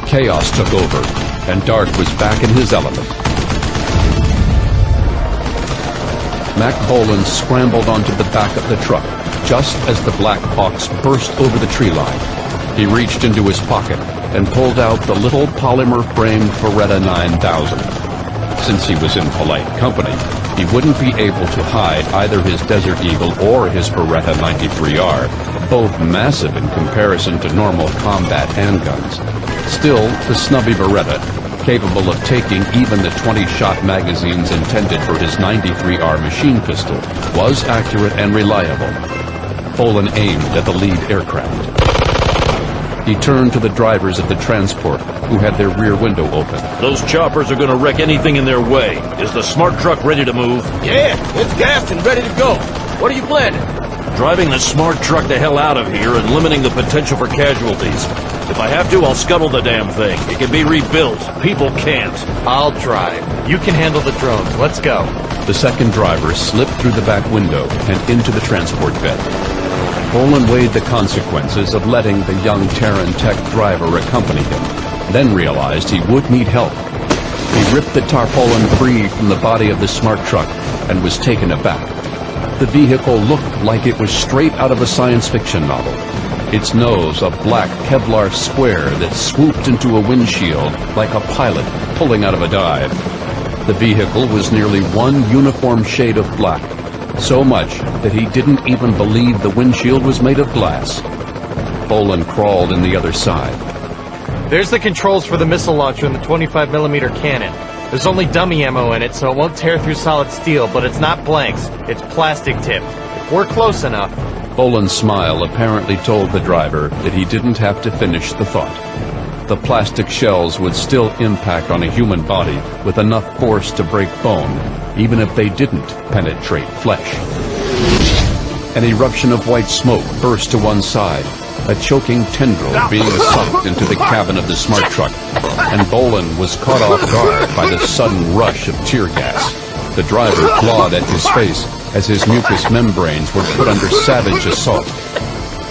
Chaos took over, and Dark was back in his element. Mack Bolan scrambled onto the back of the truck, just as the Black Hawks burst over the tree line. He reached into his pocket and pulled out the little polymer-framed Beretta 9000. Since he was in polite company, he wouldn't be able to hide either his Desert Eagle or his Beretta 93R, both massive in comparison to normal combat handguns. Still, the snubby Beretta, capable of taking even the 20-shot magazines intended for his 93R machine pistol, was accurate and reliable. Bolan aimed at the lead aircraft. He turned to the drivers of the transport, who had their rear window open. Those choppers are gonna wreck anything in their way. Is the smart truck ready to move? Yeah, it's gassed and ready to go. What are you planning? Driving the smart truck the hell out of here and limiting the potential for casualties. If I have to, I'll scuttle the damn thing. It can be rebuilt. People can't. I'll drive. You can handle the drones. Let's go. The second driver slipped through the back window and into the transport bed. Bolan weighed the consequences of letting the young TaranTech driver accompany him, then realized he would need help. He ripped the tarpaulin free from the body of the smart truck and was taken aback. The vehicle looked like it was straight out of a science fiction novel. Its nose a black Kevlar square that swooped into a windshield like a pilot pulling out of a dive. The vehicle was nearly one uniform shade of black, so much that he didn't even believe the windshield was made of glass. Bolan crawled in the other side. There's the controls for the missile launcher and the 25mm cannon. There's only dummy ammo in it, so it won't tear through solid steel, but it's not blanks. It's plastic tipped. If we're close enough... Bolan's smile apparently told the driver that he didn't have to finish the thought. The plastic shells would still impact on a human body with enough force to break bone, even if they didn't penetrate flesh. An eruption of white smoke burst to one side, a choking tendril being sucked into the cabin of the smart truck, and Bolan was caught off guard by the sudden rush of tear gas. The driver clawed at his face as his mucous membranes were put under savage assault.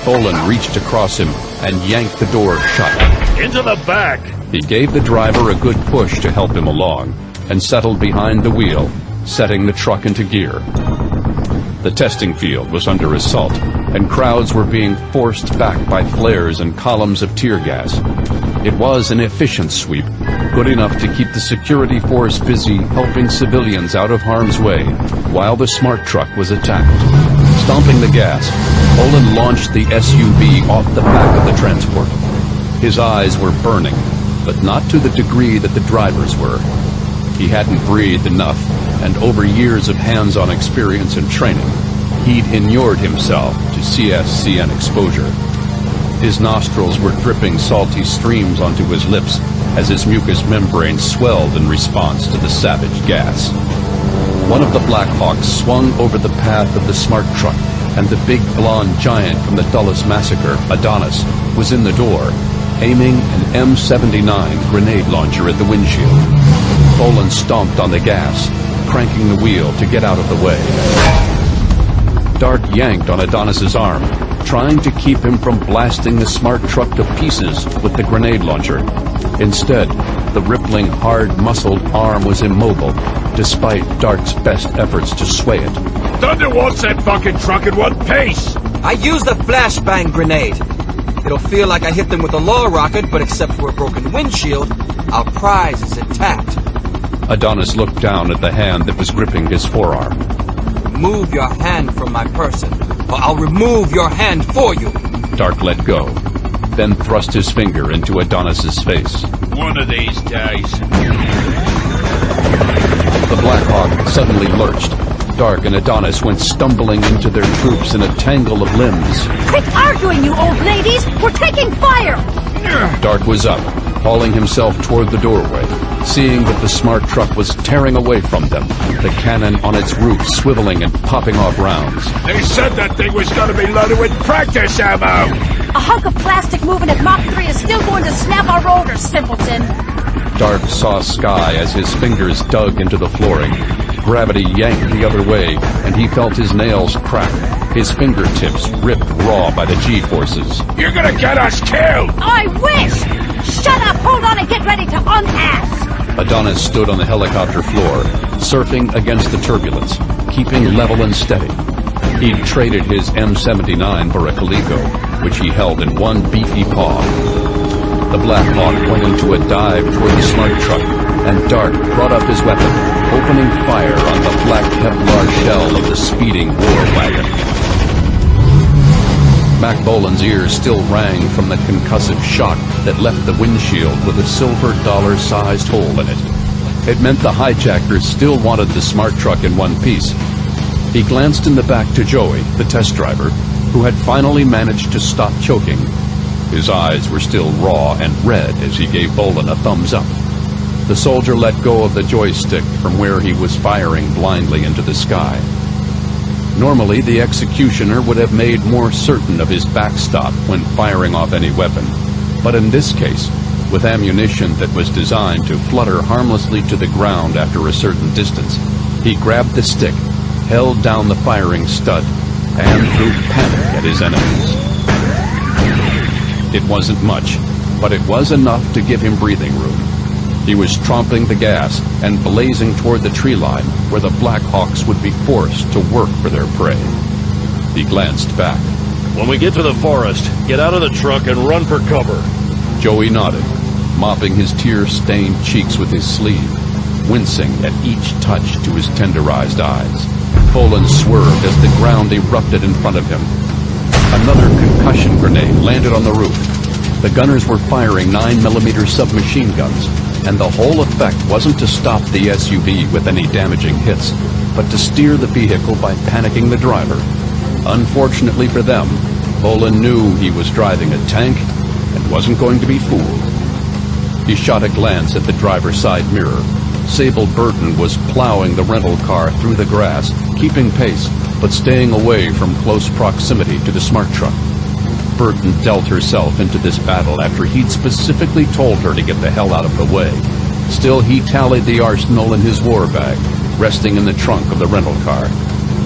Bolan reached across him and yanked the door shut. Into the back! He gave the driver a good push to help him along, and settled behind the wheel, setting the truck into gear. The testing field was under assault, and crowds were being forced back by flares and columns of tear gas. It was an efficient sweep, good enough to keep the security force busy helping civilians out of harm's way, while the smart truck was attacked. Stomping the gas, Bolan launched the SUV off the back of the transport. His eyes were burning, but not to the degree that the drivers were. He hadn't breathed enough, and over years of hands-on experience and training, he'd inured himself to CSCN exposure. His nostrils were dripping salty streams onto his lips as his mucous membrane swelled in response to the savage gas. One of the Black Hawks swung over the path of the smart truck, and the big blonde giant from the Dulles Massacre, Adonis, was in the door, aiming an M79 grenade launcher at the windshield. Bolan stomped on the gas, cranking the wheel to get out of the way. Dark yanked on Adonis's arm, trying to keep him from blasting the smart truck to pieces with the grenade launcher. Instead, the rippling, hard-muscled arm was immobile, despite Dark's best efforts to sway it. Thunder wants that fucking truck at one pace! I used a flashbang grenade. It'll feel like I hit them with a law rocket, but except for a broken windshield, our prize is intact. Adonis looked down at the hand that was gripping his forearm. Remove your hand from my person, or I'll remove your hand for you. Dark let go. then thrust his finger into Adonis's face. One of these days. The Black Hawk suddenly lurched. Dark and Adonis went stumbling into their troops in a tangle of limbs. Quit arguing, you old ladies! We're taking fire! Dark was up, hauling himself toward the doorway. Seeing that the smart truck was tearing away from them, the cannon on its roof swiveling and popping off rounds. They said that thing was going to be loaded with practice ammo! A hunk of plastic moving at Mach 3 is still going to snap our rotors, simpleton! Dark saw Sky as his fingers dug into the flooring. Gravity yanked the other way, and he felt his nails crack, his fingertips ripped raw by the G-forces. You're gonna get us killed! I wish! Shut up! Hold on and get ready to unass! Adonis stood on the helicopter floor, surfing against the turbulence, keeping level and steady. He'd traded his M79 for a Coleco, which he held in one beefy paw. The Black Hawk went into a dive toward the smart truck, and Dark brought up his weapon, opening fire on the black Kevlar shell of the speeding war wagon. Mack Bolan's ears still rang from the concussive shock that left the windshield with a silver dollar-sized hole in it. It meant the hijackers still wanted the smart truck in one piece. He glanced in the back to Joey, the test driver, who had finally managed to stop choking. His eyes were still raw and red as he gave Bolan a thumbs up. The soldier let go of the joystick from where he was firing blindly into the sky. Normally, the executioner would have made more certain of his backstop when firing off any weapon. But in this case, with ammunition that was designed to flutter harmlessly to the ground after a certain distance, he grabbed the stick, held down the firing stud, and threw panic at his enemies. It wasn't much, but it was enough to give him breathing room. He was tromping the gas and blazing toward the tree line where the Black Hawks would be forced to work for their prey. He glanced back. When we get to the forest, get out of the truck and run for cover. Joey nodded, mopping his tear-stained cheeks with his sleeve, wincing at each touch to his tenderized eyes. Bolan swerved as the ground erupted in front of him. Another concussion grenade landed on the roof. The gunners were firing 9mm submachine guns, and the whole effect wasn't to stop the SUV with any damaging hits, but to steer the vehicle by panicking the driver. Unfortunately for them, Bolan knew he was driving a tank and wasn't going to be fooled. He shot a glance at the driver's side mirror. Sable Burton was plowing the rental car through the grass, keeping pace, but staying away from close proximity to the smart truck. Burton dealt herself into this battle after he'd specifically told her to get the hell out of the way. Still, he tallied the arsenal in his war bag, resting in the trunk of the rental car.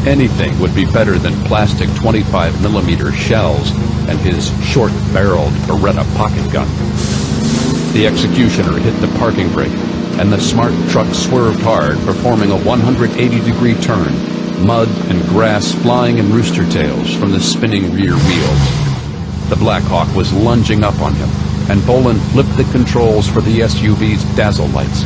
Anything would be better than plastic 25mm shells and his short-barreled Beretta pocket gun. The executioner hit the parking brake, and the smart truck swerved hard, performing a 180-degree turn, mud and grass flying in rooster tails from the spinning rear wheels. The Black Hawk was lunging up on him, and Bolan flipped the controls for the SUV's dazzle lights.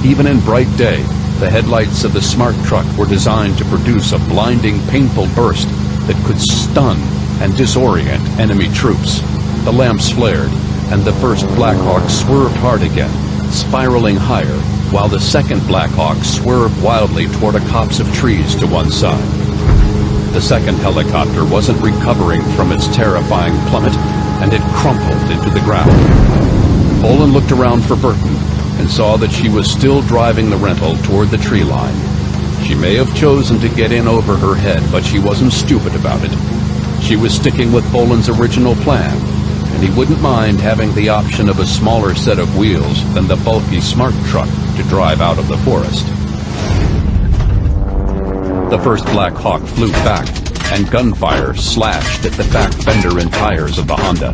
Even in bright day, the headlights of the smart truck were designed to produce a blinding, painful burst that could stun and disorient enemy troops. The lamps flared, and the first Black Hawk swerved hard again, spiraling higher, while the second Black Hawk swerved wildly toward a copse of trees to one side. The second helicopter wasn't recovering from its terrifying plummet, and it crumpled into the ground. Bolan looked around for Burton and saw that she was still driving the rental toward the tree line. She may have chosen to get in over her head, but she wasn't stupid about it. She was sticking with Bolan's original plan, and he wouldn't mind having the option of a smaller set of wheels than the bulky smart truck to drive out of the forest. The first Black Hawk flew back, and gunfire slashed at the back fender and tires of the Honda.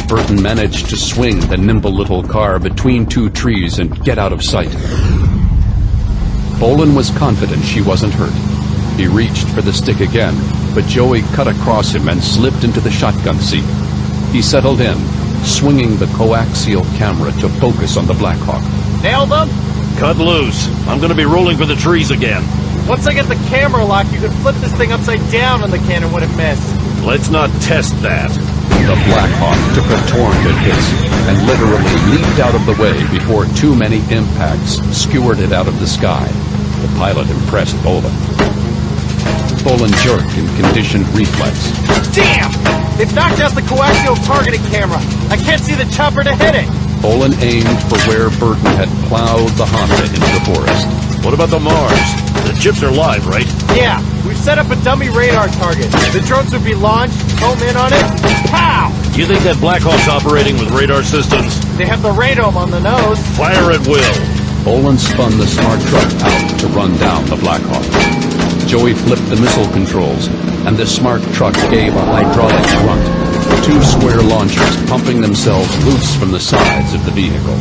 Burton managed to swing the nimble little car between two trees and get out of sight. Bolan was confident she wasn't hurt. He reached for the stick again, but Joey cut across him and slipped into the shotgun seat. He settled in, swinging the coaxial camera to focus on the Black Hawk. Nailed them? Cut loose. I'm gonna be rolling for the trees again. Once I get the camera locked, you could flip this thing upside down and the cannon wouldn't miss. Let's not test that. The Black Hawk took a torrent of hits and literally leaped out of the way before too many impacts skewered it out of the sky. The pilot impressed Bolan. Bolan jerked in conditioned reflex. Damn! They've knocked out the coaxial targeting camera. I can't see the chopper to hit it. Bolan aimed for where Burton had plowed the Honda into the forest. What about the Mars? The chips are live, right? Yeah, we've set up a dummy radar target. The drones would be launched, home in on it, pow! You think that Black Hawk's operating with radar systems? They have the radome on the nose. Fire at will. Bolan spun the smart truck out to run down the Black Hawk. Joey flipped the missile controls, and the smart truck gave a hydraulic grunt. Two square launchers pumping themselves loose from the sides of the vehicle.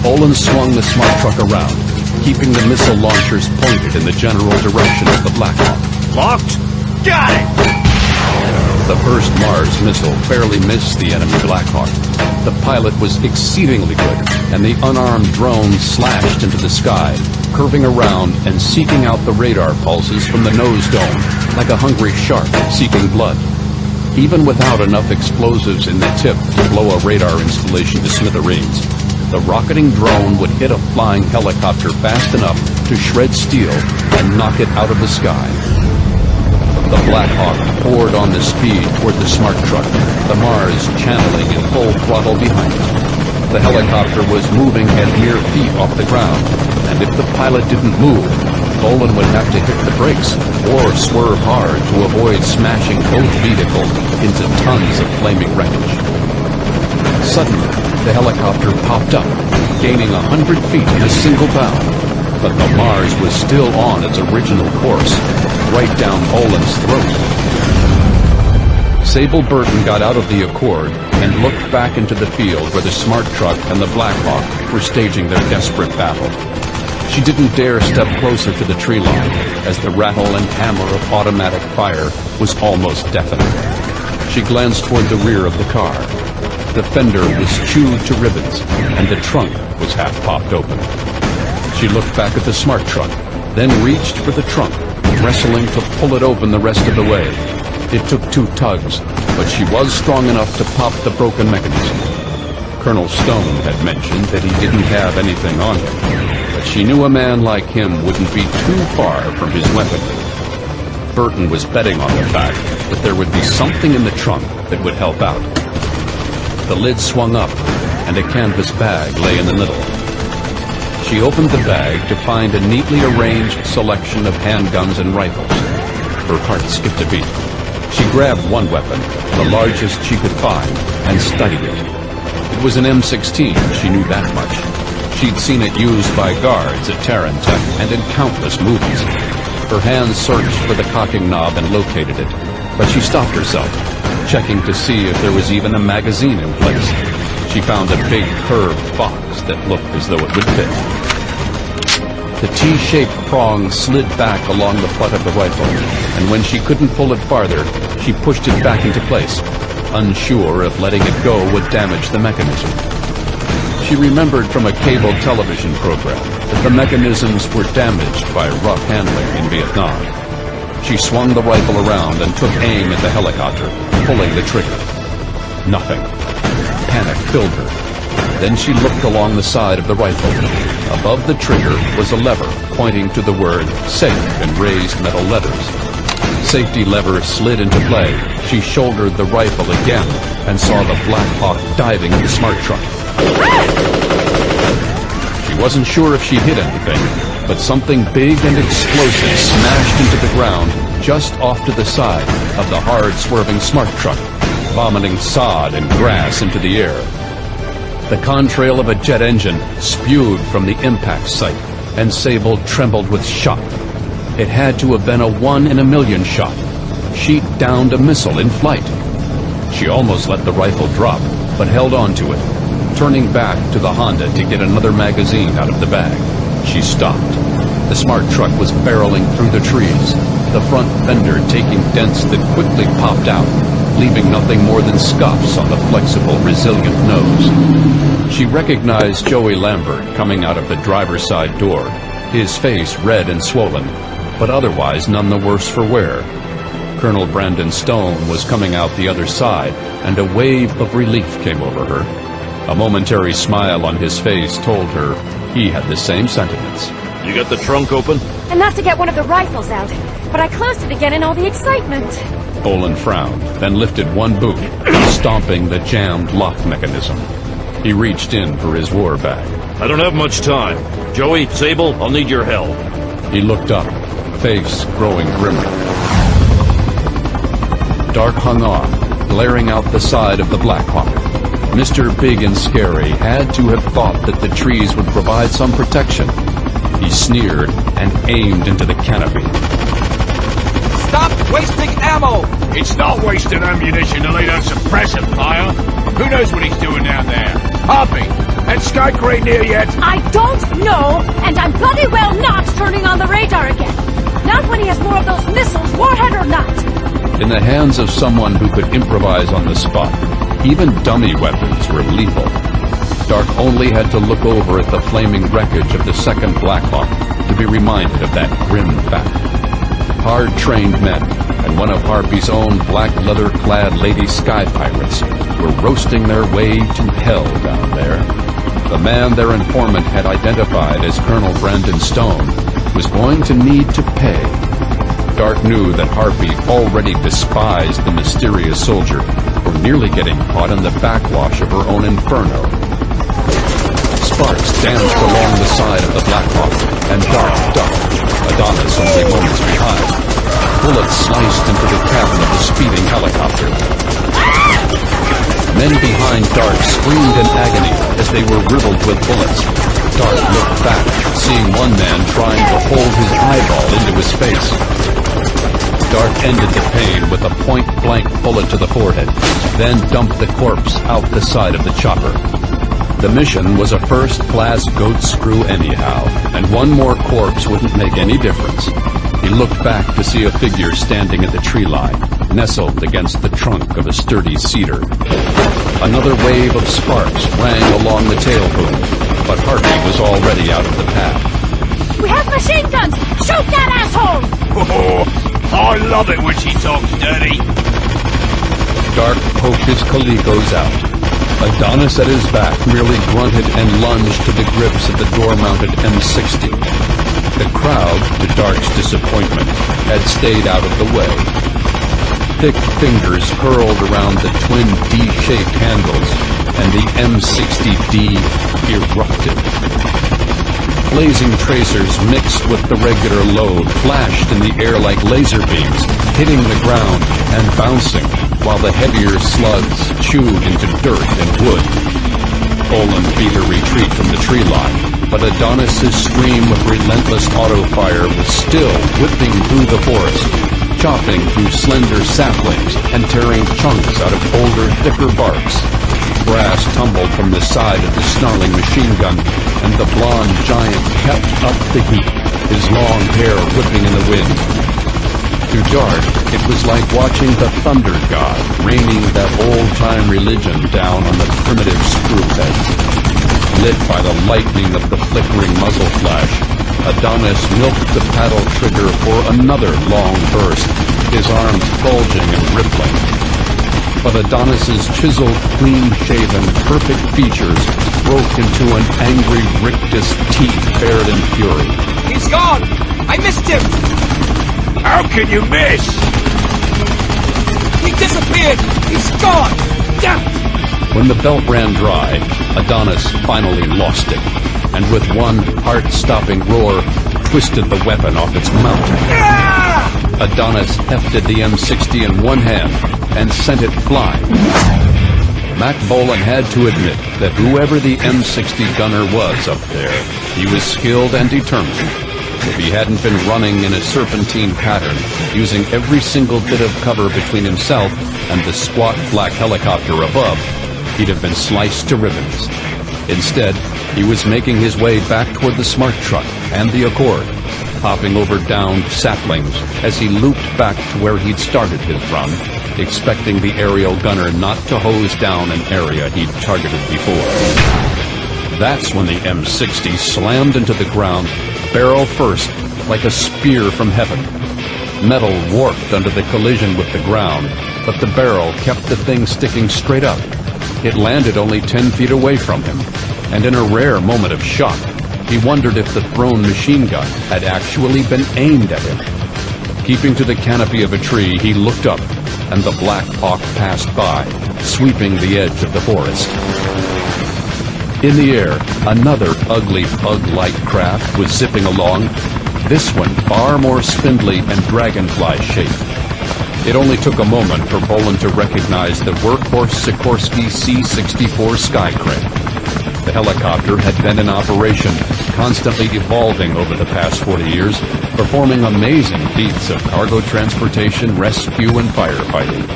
Bolan swung the smart truck around, keeping the missile launchers pointed in the general direction of the Black Hawk. Locked? Got it! The first Mars missile barely missed the enemy Black Hawk. The pilot was exceedingly good, and the unarmed drone slashed into the sky, curving around and seeking out the radar pulses from the nose dome, like a hungry shark seeking blood. Even without enough explosives in the tip to blow a radar installation to smithereens, the rocketing drone would hit a flying helicopter fast enough to shred steel and knock it out of the sky. The Black Hawk poured on the speed toward the smart truck, the Mars channeling in full throttle behind it. The helicopter was moving at mere feet off the ground, and if the pilot didn't move, Bolan would have to hit the brakes or swerve hard to avoid smashing both vehicles into tons of flaming wreckage. Suddenly, the helicopter popped up, gaining 100 feet in a single bound. But the Mars was still on its original course, right down Bolan's throat. Sable Burton got out of the Accord and looked back into the field where the smart truck and the Black Hawk were staging their desperate battle. She didn't dare step closer to the tree line, as the rattle and hammer of automatic fire was almost deafening. She glanced toward the rear of the car. The fender was chewed to ribbons, and the trunk was half popped open. She looked back at the smart truck, then reached for the trunk, wrestling to pull it open the rest of the way. It took 2 tugs, but she was strong enough to pop the broken mechanism. Colonel Stone had mentioned that he didn't have anything on him, but she knew a man like him wouldn't be too far from his weapon. Burton was betting on the fact that there would be something in the trunk that would help out. The lid swung up, and a canvas bag lay in the middle. She opened the bag to find a neatly arranged selection of handguns and rifles. Her heart skipped a beat. She grabbed one weapon, the largest she could find, and studied it. It was an M16, she knew that much. She'd seen it used by guards at TaranTech and in countless movies. Her hands searched for the cocking knob and located it, but she stopped herself, checking to see if there was even a magazine in place. She found a big curved box that looked as though it would fit. The T-shaped prong slid back along the butt of the rifle, and when she couldn't pull it farther, she pushed it back into place, unsure if letting it go would damage the mechanism. She remembered from a cable television program that the mechanisms were damaged by rough handling in Vietnam. She swung the rifle around and took aim at the helicopter, pulling the trigger. Nothing. Panic filled her. Then she looked along the side of the rifle. Above the trigger was a lever pointing to the word SAFE in raised metal letters. Safety lever slid into play. She shouldered the rifle again and saw the Black Hawk diving at the smart truck. She wasn't sure if she'd hit anything, but something big and explosive smashed into the ground just off to the side of the hard-swerving smart truck, vomiting sod and grass into the air. The contrail of a jet engine spewed from the impact site, and Sable trembled with shock. It had to have been a 1 in a million shot. She'd downed a missile in flight. She almost let the rifle drop, but held on to it, turning back to the Honda to get another magazine out of the bag. She stopped. The smart truck was barreling through the trees, the front fender taking dents that quickly popped out, leaving nothing more than scuffs on the flexible, resilient nose. She recognized Joey Lambert coming out of the driver's side door, his face red and swollen, but otherwise none the worse for wear. Colonel Brandon Stone was coming out the other side, and a wave of relief came over her. A momentary smile on his face told her he had the same sentiments. You got the trunk open? Enough to get one of the rifles out, but I closed it again in all the excitement. Bolan frowned, then lifted one boot, stomping the jammed lock mechanism. He reached in for his war bag. I don't have much time. Joey, Sable, I'll need your help. He looked up, face growing grimmer. Dark hung on, glaring out the side of the Black Hawk. Mr. Big and Scary had to have thought that the trees would provide some protection. He sneered and aimed into the canopy. Stop wasting ammo! It's not wasting ammunition to lay down suppressive fire. Who knows what he's doing down there? Harpy, that Sky Crane near yet? I don't know, and I'm bloody well not turning on the radar again. Not when he has more of those missiles, warhead or not. In the hands of someone who could improvise on the spot, even dummy weapons were lethal. Dark only had to look over at the flaming wreckage of the second Black Hawk to be reminded of that grim fact. Hard-trained men and one of Harpy's own black leather-clad lady sky pirates were roasting their way to hell down there. The man their informant had identified as Colonel Brandon Stone was going to need to pay. Dark knew that Harpy already despised the mysterious soldier for nearly getting caught in the backwash of her own inferno. Sparks danced along the side of the Black Hawk, and Dark ducked, Adonis only moments behind. Bullets sliced into the cabin of the speeding helicopter. Men behind Dark screamed in agony as they were riddled with bullets. Dark looked back, seeing one man trying to hold his eyeball into his face. Dark ended the pain with a point-blank bullet to the forehead, then dumped the corpse out the side of the chopper. The mission was a first-class goat screw anyhow, and one more corpse wouldn't make any difference. He looked back to see a figure standing at the tree line, nestled against the trunk of a sturdy cedar. Another wave of sparks rang along the tail boom, but Harpy was already out of the path. We have machine guns! Shoot that asshole! Oh, I love it when she talks dirty. Dark poked his Colicos out. Adonis at his back merely grunted and lunged to the grips of the door-mounted M60. The crowd, to Dark's disappointment, had stayed out of the way. Thick fingers curled around the twin D-shaped handles, and the M60D erupted. Blazing tracers mixed with the regular load flashed in the air like laser beams, hitting the ground and bouncing, while the heavier slugs chewed into dirt and wood. Bolan beat a retreat from the tree line, but Adonis's stream of relentless auto-fire was still whipping through the forest, chopping through slender saplings and tearing chunks out of older, thicker barks. Brass tumbled from the side of the snarling machine gun, and the blond giant kept up the heat, his long hair whipping in the wind. To Dark, it was like watching the thunder god raining that old-time religion down on the primitive screwhead. Lit by the lightning of the flickering muzzle flash, Adonis milked the paddle trigger for another long burst, his arms bulging and rippling. But Adonis's chiseled, clean-shaven, perfect features broke into an angry rictus teeth bared in fury. He's gone! I missed him! How can you miss? He disappeared! He's gone! When the belt ran dry, Adonis finally lost it, and with one heart-stopping roar, twisted the weapon off its mount. Adonis hefted the M60 in one hand and sent it flying. Mack Bolan had to admit that whoever the M60 gunner was up there, he was skilled and determined. If he hadn't been running in a serpentine pattern, using every single bit of cover between himself and the squat black helicopter above, he'd have been sliced to ribbons. Instead, he was making his way back toward the smart truck and the Accord, hopping over downed saplings as he looped back to where he'd started his run, expecting the aerial gunner not to hose down an area he'd targeted before. That's when the M60 slammed into the ground, barrel first, like a spear from heaven. Metal warped under the collision with the ground, but the barrel kept the thing sticking straight up. It landed only 10 feet away from him, and in a rare moment of shock, he wondered if the thrown machine gun had actually been aimed at him. Keeping to the canopy of a tree, he looked up, and the Black Hawk passed by, sweeping the edge of the forest. In the air, another ugly bug-like craft was zipping along, this one far more spindly and dragonfly-shaped. It only took a moment for Bolan to recognize the workhorse Sikorsky C-64 Sky Crane. The helicopter had been in operation, constantly evolving over the past 40 years, performing amazing feats of cargo transportation, rescue, and firefighting.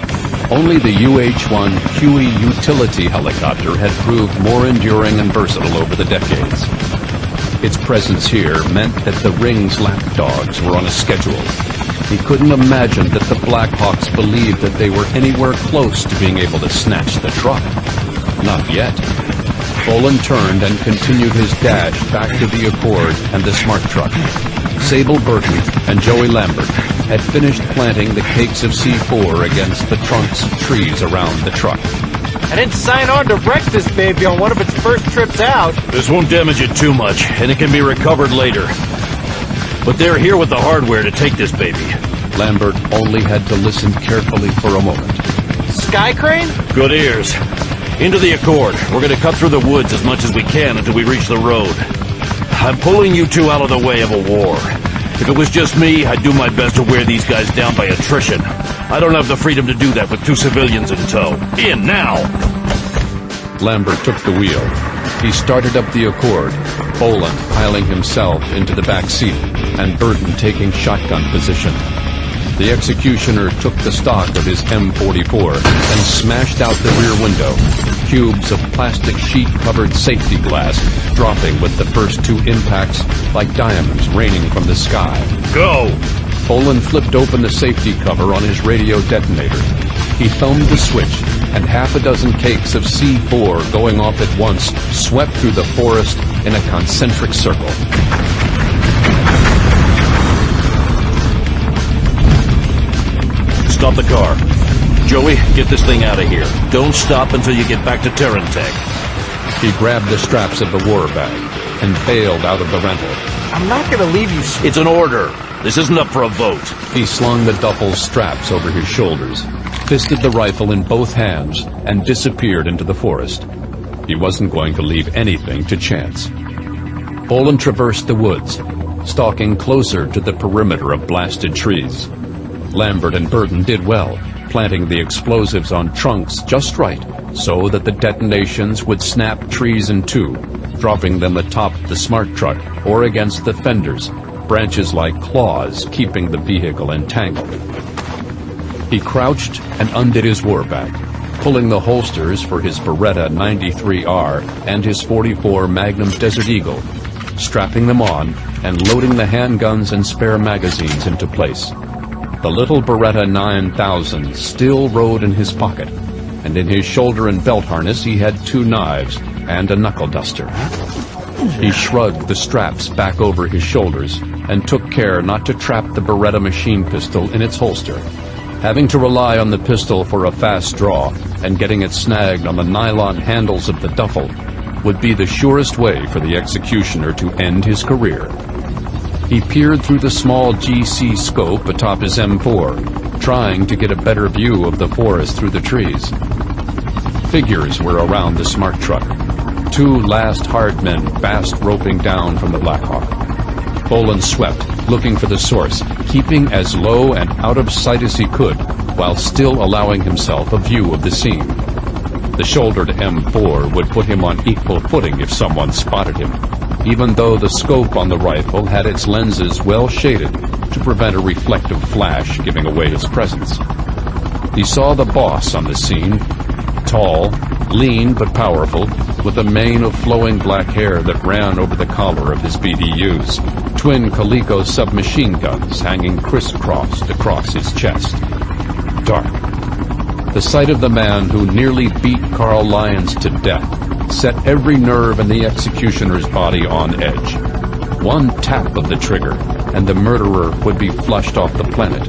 Only the UH-1 Huey utility helicopter had proved more enduring and versatile over the decades. Its presence here meant that the Ring's lapdogs were on a schedule. He couldn't imagine that the Blackhawks believed that they were anywhere close to being able to snatch the truck. Not yet. Bolan turned and continued his dash back to the Accord and the smart truck. Sable Burton and Joey Lambert had finished planting the cakes of C4 against the trunks of trees around the truck. I didn't sign on to wreck this baby on one of its first trips out. This won't damage it too much, and it can be recovered later. But they're here with the hardware to take this baby. Lambert only had to listen carefully for a moment. Sky Crane? Good ears. Into the Accord. We're going to cut through the woods as much as we can until we reach the road. I'm pulling you two out of the way of a war. If it was just me, I'd do my best to wear these guys down by attrition. I don't have the freedom to do that with 2 civilians in tow. In now! Lambert took the wheel. He started up the Accord, Bolan piling himself into the back seat, and Burton taking shotgun position. The executioner took the stock of his M44 and smashed out the rear window, cubes of plastic sheet-covered safety glass dropping with the first 2 impacts like diamonds raining from the sky. Go! Bolan flipped open the safety cover on his radio detonator. He thumbed the switch, and half a dozen cakes of C4 going off at once swept through the forest in a concentric circle. Stop the car. Joey, get this thing out of here. Don't stop until you get back to TaranTech. He grabbed the straps of the war bag and bailed out of the rental. I'm not gonna leave you... It's an order. This isn't up for a vote. He slung the duffel's straps over his shoulders, fisted the rifle in both hands, and disappeared into the forest. He wasn't going to leave anything to chance. Bolan traversed the woods, stalking closer to the perimeter of blasted trees. Lambert and Burton did well, planting the explosives on trunks just right so that the detonations would snap trees in two, dropping them atop the smart truck or against the fenders, branches like claws keeping the vehicle entangled. He crouched and undid his war bag, pulling the holsters for his Beretta 93R and his .44 Magnum Desert Eagle, strapping them on and loading the handguns and spare magazines into place. The little Beretta 9000 still rode in his pocket, and in his shoulder and belt harness he had 2 knives and a knuckle duster. He shrugged the straps back over his shoulders and took care not to trap the Beretta machine pistol in its holster. Having to rely on the pistol for a fast draw and getting it snagged on the nylon handles of the duffel would be the surest way for the executioner to end his career. He peered through the small GC scope atop his M4, trying to get a better view of the forest through the trees. Figures were around the smart truck. 2 last hard men fast roping down from the Blackhawk. Bolan swept, looking for the source, keeping as low and out of sight as he could, while still allowing himself a view of the scene. The shouldered M4 would put him on equal footing if someone spotted him, even though the scope on the rifle had its lenses well shaded to prevent a reflective flash giving away his presence. He saw the boss on the scene, tall, lean but powerful, with a mane of flowing black hair that ran over the collar of his BDUs, twin Coleco submachine guns hanging crisscrossed across his chest. Dark. The sight of the man who nearly beat Carl Lyons to death set every nerve in the executioner's body on edge. One tap of the trigger, and the murderer would be flushed off the planet.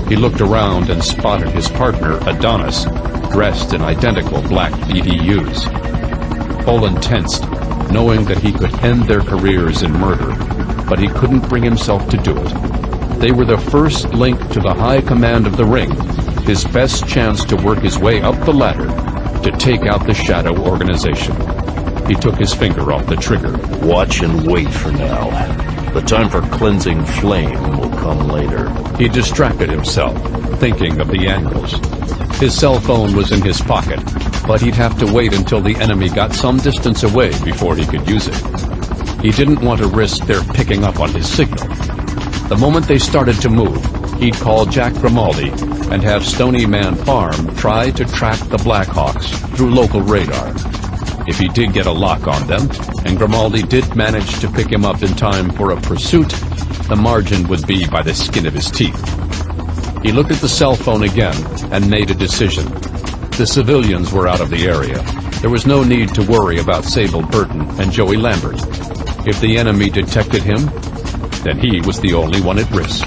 He looked around and spotted his partner, Adonis, dressed in identical black BDUs. Bolan tensed, knowing that he could end their careers in murder, but he couldn't bring himself to do it. They were the first link to the high command of the ring, his best chance to work his way up the ladder to take out the Shadow organization. He took his finger off the trigger. Watch and wait for now. The time for cleansing flame will come later. He distracted himself, thinking of the angles. His cell phone was in his pocket, but he'd have to wait until the enemy got some distance away before he could use it. He didn't want to risk their picking up on his signal. The moment they started to move, he'd call Jack Grimaldi and have Stony Man Farm try to track the Blackhawks through local radar. If he did get a lock on them, and Grimaldi did manage to pick him up in time for a pursuit, the margin would be by the skin of his teeth. He looked at the cell phone again and made a decision. The civilians were out of the area. There was no need to worry about Sable Burton and Joey Lambert. If the enemy detected him, then he was the only one at risk.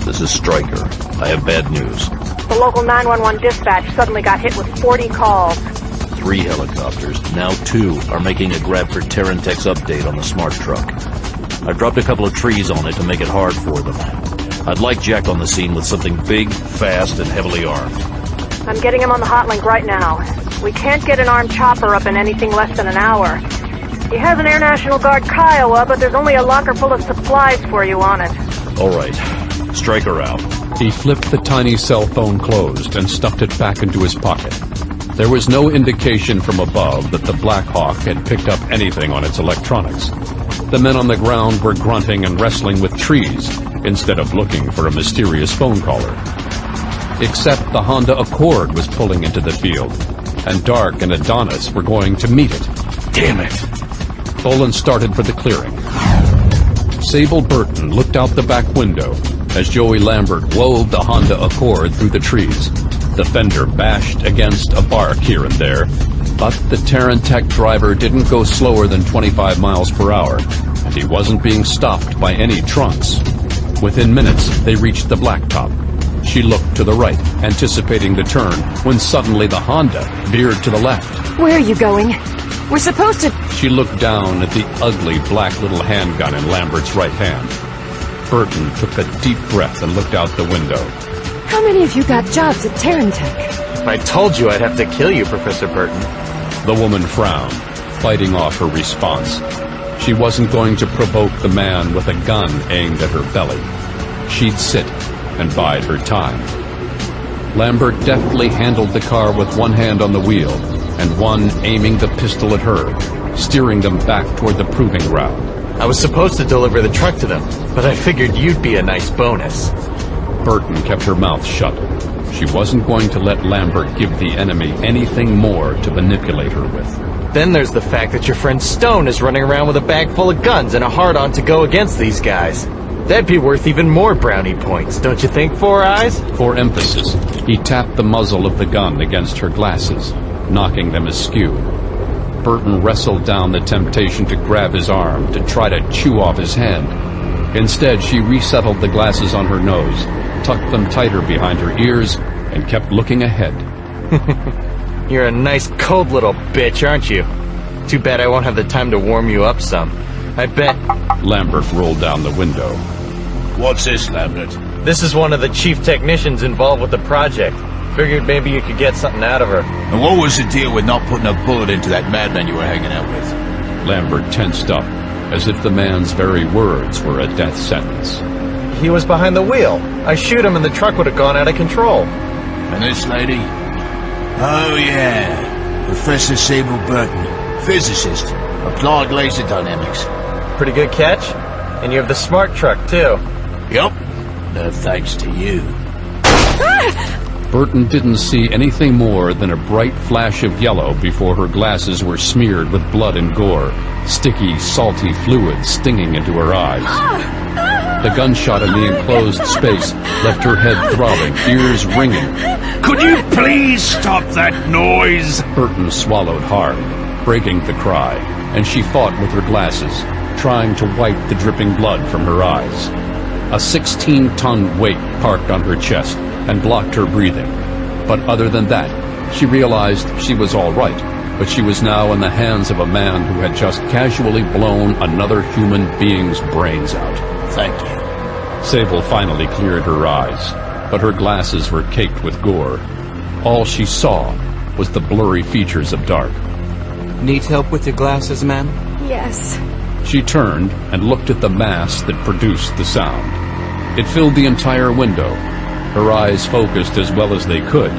This is Stryker. I have bad news. The local 911 dispatch suddenly got hit with 40 calls. 3 helicopters, now 2, are making a grab for TaranTech's update on the smart truck. I dropped a couple of trees on it to make it hard for them. I'd like Jack on the scene with something big, fast, and heavily armed. I'm getting him on the hotlink right now. We can't get an armed chopper up in anything less than an hour. He has an Air National Guard Kiowa, but there's only a locker full of supplies for you on it. All right. Stryker out. He flipped the tiny cell phone closed and stuffed it back into his pocket. There was no indication from above that the Black Hawk had picked up anything on its electronics. The men on the ground were grunting and wrestling with trees instead of looking for a mysterious phone caller. Except the Honda Accord was pulling into the field, and Dark and Adonis were going to meet it. Damn it! Bolan started for the clearing. Sable Burton looked out the back window as Joey Lambert wove the Honda Accord through the trees. The fender bashed against a bark here and there, but the TaranTech driver didn't go slower than 25 miles per hour, and he wasn't being stopped by any trunks. Within minutes, they reached the blacktop. She looked to the right, anticipating the turn, when suddenly the Honda veered to the left. Where are you going? We're supposed to... She looked down at the ugly black little handgun in Lambert's right hand. Burton took a deep breath and looked out the window. How many of you got jobs at TaranTech? I told you I'd have to kill you, Professor Burton. The woman frowned, fighting off her response. She wasn't going to provoke the man with a gun aimed at her belly. She'd sit and bide her time. Lambert deftly handled the car with one hand on the wheel and one aiming the pistol at her, steering them back toward the proving ground. I was supposed to deliver the truck to them, but I figured you'd be a nice bonus. Burton kept her mouth shut. She wasn't going to let Lambert give the enemy anything more to manipulate her with. Then there's the fact that your friend Stone is running around with a bag full of guns and a hard-on to go against these guys. That'd be worth even more brownie points, don't you think, Four Eyes? For emphasis, he tapped the muzzle of the gun against her glasses, knocking them askew. Burton wrestled down the temptation to grab his arm to try to chew off his hand. Instead, she resettled the glasses on her nose, tucked them tighter behind her ears, and kept looking ahead. You're a nice cold little bitch, aren't you? Too bad I won't have the time to warm you up some. I bet... Lambert rolled down the window. What's this, Lambert? This is one of the chief technicians involved with the project. Figured maybe you could get something out of her. And what was the deal with not putting a bullet into that madman you were hanging out with? Lambert tensed up, as if the man's very words were a death sentence. He was behind the wheel. I shoot him and the truck would have gone out of control. And this lady? Oh, yeah. Professor Sable Burton. Physicist. Applied laser dynamics. Pretty good catch. And you have the smart truck, too. Yup. No thanks to you. Burton didn't see anything more than a bright flash of yellow before her glasses were smeared with blood and gore, sticky, salty fluid stinging into her eyes. The gunshot in the enclosed space left her head throbbing, ears ringing. Could you please stop that noise? Burton swallowed hard. breaking the cry, and she fought with her glasses, trying to wipe the dripping blood from her eyes. A 16-ton weight parked on her chest and blocked her breathing. But other than that, she realized she was all right, but she was now in the hands of a man who had just casually blown another human being's brains out. Thank you. Sable finally cleared her eyes, but her glasses were caked with gore. All she saw was the blurry features of Dark. Need help with your glasses, ma'am? Yes. She turned and looked at the mass that produced the sound. It filled the entire window. Her eyes focused as well as they could,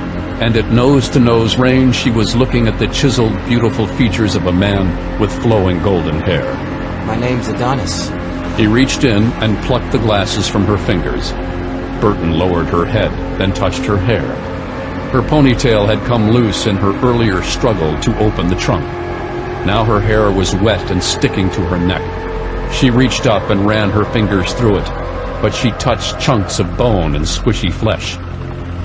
and at nose-to-nose range she was looking at the chiseled, beautiful features of a man with flowing golden hair. My name's Adonis. He reached in and plucked the glasses from her fingers. Burton lowered her head, then touched her hair. Her ponytail had come loose in her earlier struggle to open the trunk. Now her hair was wet and sticking to her neck. She reached up and ran her fingers through it, but she touched chunks of bone and squishy flesh.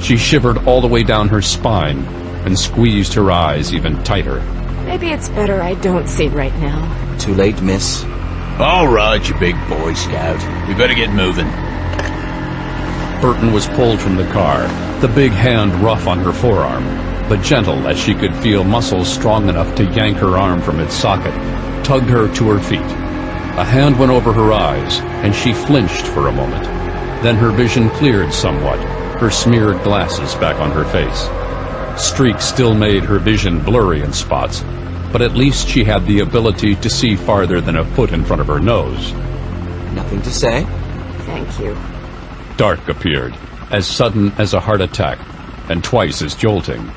She shivered all the way down her spine and squeezed her eyes even tighter. Maybe it's better I don't see right now. Too late, miss. All right, you big Boy Scout. We better get moving. Burton was pulled from the car, the big hand rough on her forearm, but gentle as she could feel muscles strong enough to yank her arm from its socket, tugged her to her feet. A hand went over her eyes, and she flinched for a moment. Then her vision cleared somewhat, her smeared glasses back on her face. Streaks still made her vision blurry in spots, but at least she had the ability to see farther than a foot in front of her nose. Nothing to say? Thank you. Dark appeared, as sudden as a heart attack, and twice as jolting.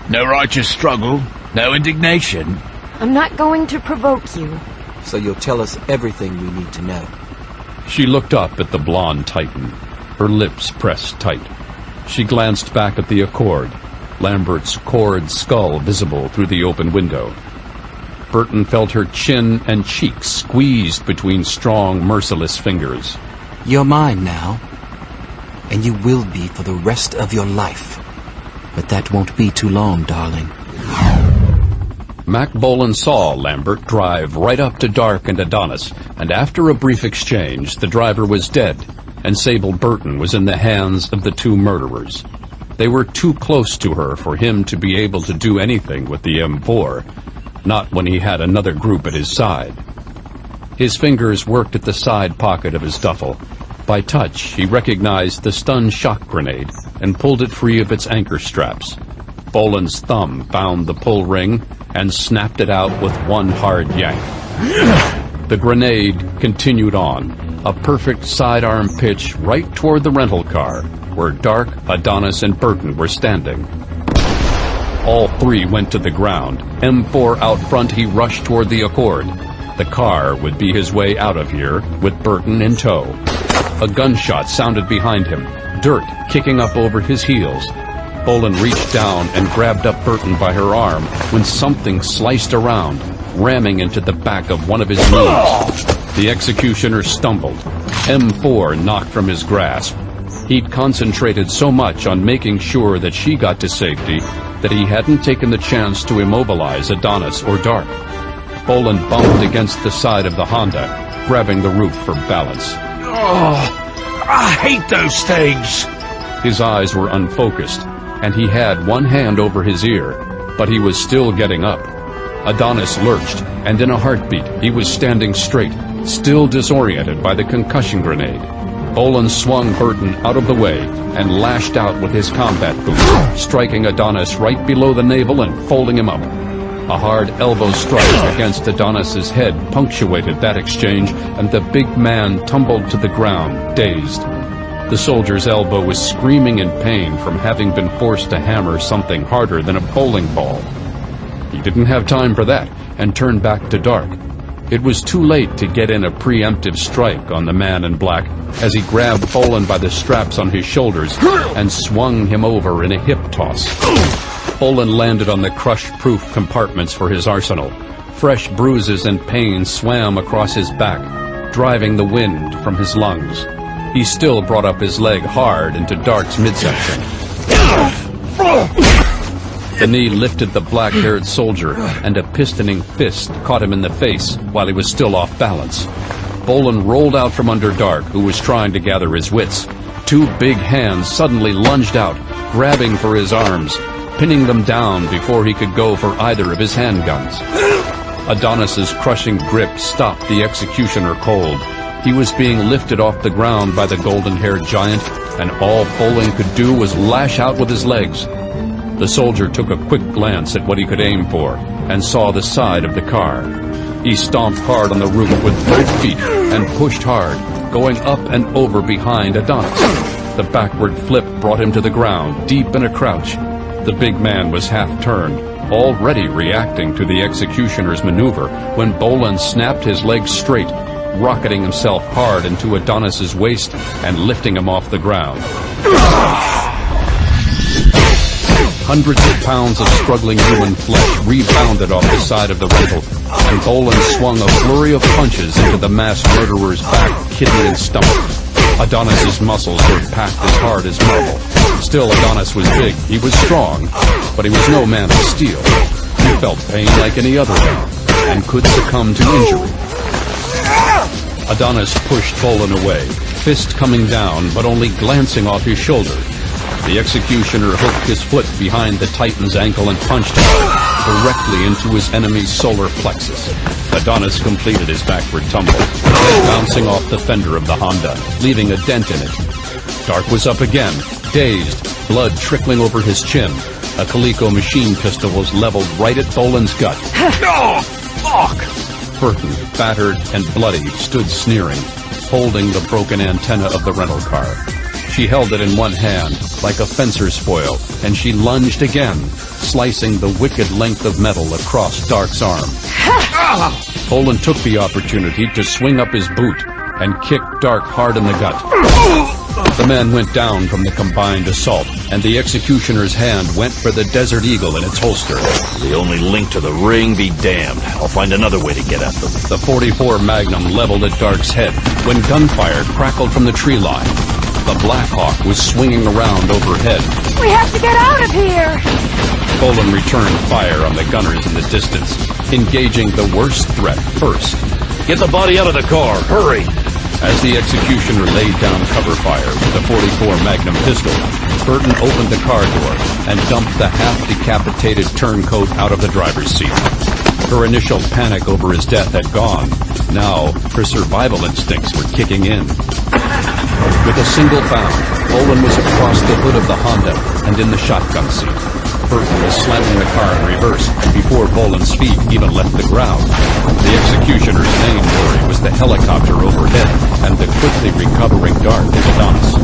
No righteous struggle, no indignation. I'm not going to provoke you. So you'll tell us everything we need to know. She looked up at the blonde titan, her lips pressed tight. She glanced back at the Accord, Lambert's cored skull visible through the open window. Burton felt her chin and cheeks squeezed between strong, merciless fingers. You're mine now, and you will be for the rest of your life. But that won't be too long, darling. Mack Bolan saw Lambert drive right up to Dark and Adonis, and after a brief exchange, the driver was dead, and Sable Burton was in the hands of the two murderers. They were too close to her for him to be able to do anything with the M4, not when he had another group at his side. His fingers worked at the side pocket of his duffel. By touch, he recognized the stun shock grenade and pulled it free of its anchor straps. Bolan's thumb found the pull ring and snapped it out with one hard yank. The grenade continued on, a perfect sidearm pitch right toward the rental car, where Dark, Adonis, and Burton were standing. All three went to the ground. M4 out front, he rushed toward the Accord. The car would be his way out of here, with Burton in tow. A gunshot sounded behind him, dirt kicking up over his heels. Bolan reached down and grabbed up Burton by her arm when something sliced around, ramming into the back of one of his knees. The executioner stumbled. M4 knocked from his grasp. He'd concentrated so much on making sure that she got to safety that he hadn't taken the chance to immobilize Adonis or Dark. Bolan bumped against the side of the Honda, grabbing the roof for balance. Oh, I hate those things. His eyes were unfocused, and he had one hand over his ear, but he was still getting up. Adonis lurched, and in a heartbeat he was standing straight, still disoriented by the concussion grenade. Bolan swung Burton out of the way and lashed out with his combat boot, striking Adonis right below the navel and folding him up. A hard elbow strike against Adonis's head punctuated that exchange, and the big man tumbled to the ground, dazed. The soldier's elbow was screaming in pain from having been forced to hammer something harder than a bowling ball. He didn't have time for that, and turned back to Dark. It was too late to get in a preemptive strike on the man in black as he grabbed Bolan by the straps on his shoulders and swung him over in a hip toss. Bolan landed on the crush-proof compartments for his arsenal. Fresh bruises and pain swam across his back, driving the wind from his lungs. He still brought up his leg hard into Dark's midsection. The knee lifted the black-haired soldier, and a pistoning fist caught him in the face while he was still off balance. Bolan rolled out from under Dark, who was trying to gather his wits. Two big hands suddenly lunged out, grabbing for his arms, pinning them down before he could go for either of his handguns. Adonis's crushing grip stopped the executioner cold. He was being lifted off the ground by the golden-haired giant, and all Bolan could do was lash out with his legs. The soldier took a quick glance at what he could aim for, and saw the side of the car. He stomped hard on the roof with both feet, and pushed hard, going up and over behind Adonis. The backward flip brought him to the ground, deep in a crouch. The big man was half-turned, already reacting to the executioner's maneuver, when Bolan snapped his legs straight, rocketing himself hard into Adonis's waist and lifting him off the ground. Hundreds of pounds of struggling human flesh rebounded off the side of the rental, and Bolan swung a flurry of punches into the mass murderer's back, kidney, and stomach. Adonis's muscles were packed as hard as marble. Still, Adonis was big, he was strong, but he was no man of steel. He felt pain like any other man, and could succumb to injury. Adonis pushed Bolan away, fist coming down, but only glancing off his shoulder. The executioner hooked his foot behind the Titan's ankle and punched hard, directly into his enemy's solar plexus. Adonis completed his backward tumble, bouncing off the fender of the Honda, leaving a dent in it. Dark was up again, dazed, blood trickling over his chin. A Coleco machine pistol was leveled right at Bolan's gut. No! Fuck! Burton, battered and bloody, stood sneering, holding the broken antenna of the rental car. She held it in one hand, like a fencer's foil, and she lunged again, slicing the wicked length of metal across Dark's arm. Bolan took the opportunity to swing up his boot and kick Dark hard in the gut. The man went down from the combined assault, and the executioner's hand went for the Desert Eagle in its holster. The only link to the ring be damned. I'll find another way to get at them. The .44 Magnum leveled at Dark's head when gunfire crackled from the tree line. The Black Hawk was swinging around overhead. We have to get out of here! Bolan returned fire on the gunners in the distance, engaging the worst threat first. Get the body out of the car, hurry! As the executioner laid down cover fire with the .44 Magnum pistol, Burton opened the car door and dumped the half-decapitated turncoat out of the driver's seat. Her initial panic over his death had gone. Now, her survival instincts were kicking in. With a single bound, Bolan was across the hood of the Honda and in the shotgun seat. Burton was slamming the car in reverse before Bolan's feet even left the ground. The executioner's main worry was the helicopter overhead and the quickly recovering Dark as Adonis.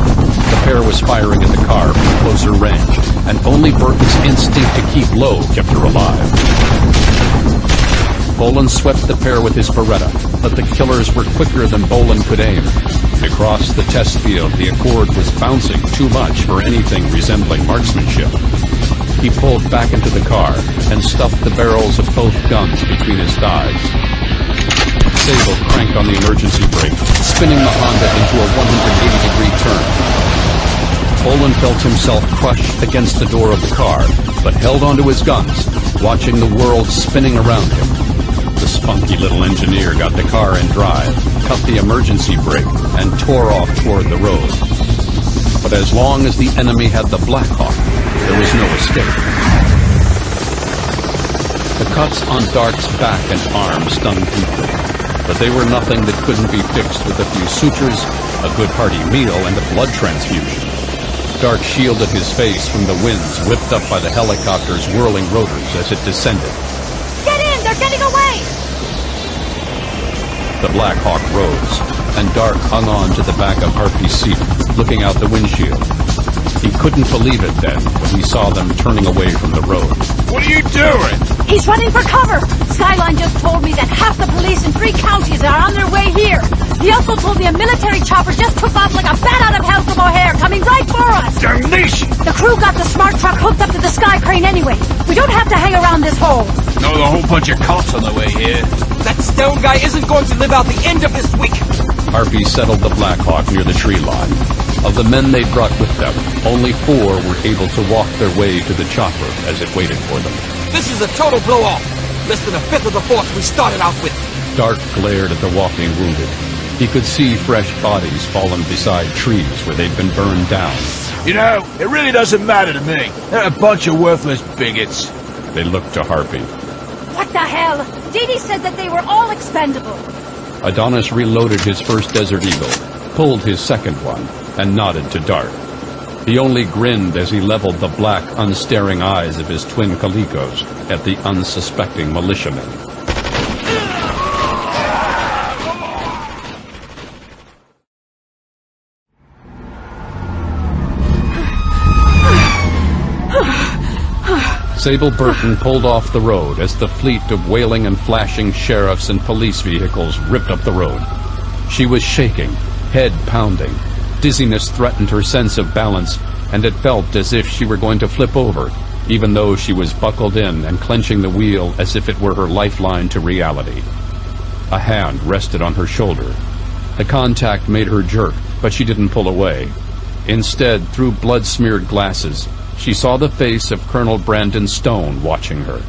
The pair was firing at the car from closer range, and only Burton's instinct to keep low kept her alive. Bolan swept the pair with his Beretta, but the killers were quicker than Bolan could aim. Across the test field, the Accord was bouncing too much for anything resembling marksmanship. He pulled back into the car and stuffed the barrels of both guns between his thighs. Sable cranked on the emergency brake, spinning the Honda into a 180-degree turn. Bolan felt himself crushed against the door of the car, but held onto his guns, watching the world spinning around him. The spunky little engineer got the car in drive, cut the emergency brake, and tore off toward the road. But as long as the enemy had the Black Hawk, there was no escape. The cuts on Dark's back and arms stung deeply, but they were nothing that couldn't be fixed with a few sutures, a good hearty meal, and a blood transfusion. Dark shielded his face from the winds whipped up by the helicopter's whirling rotors as it descended. Get in! They're getting away! The Black Hawk rose, and Dark hung on to the back of Harpy's seat, looking out the windshield. He couldn't believe it then when he saw them turning away from the road. What are you doing? He's running for cover! Skyline just told me that half the police in 3 counties are on their way here. He also told me a military chopper just took off like a bat out of hell from O'Hare, coming right for us! Damnation! The crew got the smart truck hooked up to the sky crane anyway. We don't have to hang around this hole. No, the whole bunch of cops on the way here. That stone guy isn't going to live out the end of this week. Harpy settled the Black Hawk near the tree line. Of the men they brought with them, Only 4 were able to walk their way to the chopper as it waited for them. This is a total blow-off. Less than a fifth of the force we started out with. Dark glared at the walking wounded. He could see fresh bodies fallen beside trees where they'd been burned down. You know, it really doesn't matter to me. They're a bunch of worthless bigots. They looked to Harpy. What the hell? Didi said that they were all expendable. Adonis reloaded his first Desert Eagle, pulled his second one, and nodded to Dark. He only grinned as he leveled the black, unstaring eyes of his twin Calicos at the unsuspecting militiamen. Sable Burton pulled off the road as the fleet of wailing and flashing sheriffs and police vehicles ripped up the road. She was shaking, head pounding. Dizziness threatened her sense of balance, and it felt as if she were going to flip over, even though she was buckled in and clenching the wheel as if it were her lifeline to reality. A hand rested on her shoulder. The contact made her jerk, but she didn't pull away. Instead, through blood-smeared glasses, she saw the face of Colonel Brandon Stone watching her,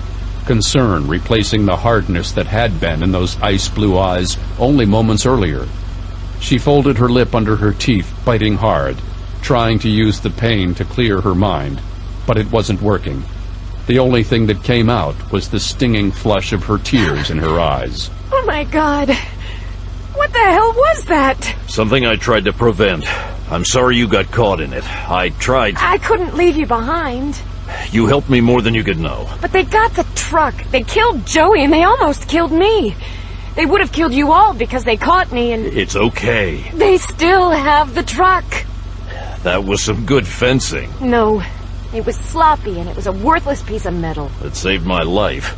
concern replacing the hardness that had been in those ice-blue eyes only moments earlier. She folded her lip under her teeth, biting hard, trying to use the pain to clear her mind, but it wasn't working. The only thing that came out was the stinging flush of her tears in her eyes. Oh my God! What the hell was that? Something I tried to prevent. I'm sorry you got caught in it. I tried. I couldn't leave you behind. You helped me more than you could know. But they got the truck. They killed Joey and they almost killed me. They would have killed you all because they caught me and... It's okay. They still have the truck. That was some good fencing. No, it was sloppy and it was a worthless piece of metal. It saved my life.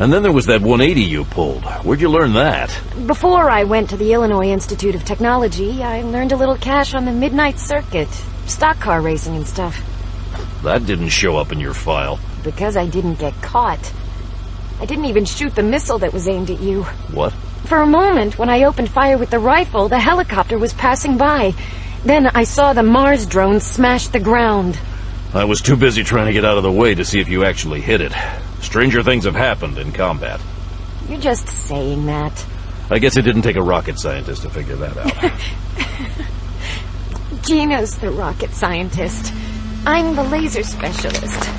And then there was that 180 you pulled. Where'd you learn that? Before I went to the Illinois Institute of Technology, I learned a little cash on the Midnight Circuit. Stock car racing and stuff. That didn't show up in your file. Because I didn't get caught. I didn't even shoot the missile that was aimed at you. What? For a moment, when I opened fire with the rifle, the helicopter was passing by. Then I saw the Mars drone smash the ground. I was too busy trying to get out of the way to see if you actually hit it. Stranger things have happened in combat. You're just saying that. I guess it didn't take a rocket scientist to figure that out. Gina's the rocket scientist. I'm the laser specialist.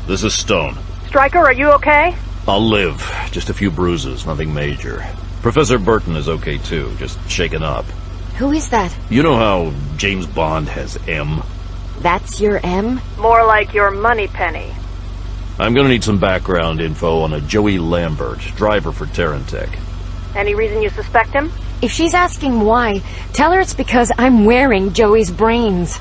This is Stone. Stryker, are you okay? I'll live. Just a few bruises, nothing major. Professor Burton is okay too, just shaken up. Who is that? You know how James Bond has M? That's your M? More like your money penny. I'm gonna need some background info on a Joey Lambert, driver for TaranTech. Any reason you suspect him? If she's asking why, tell her it's because I'm wearing Joey's brains.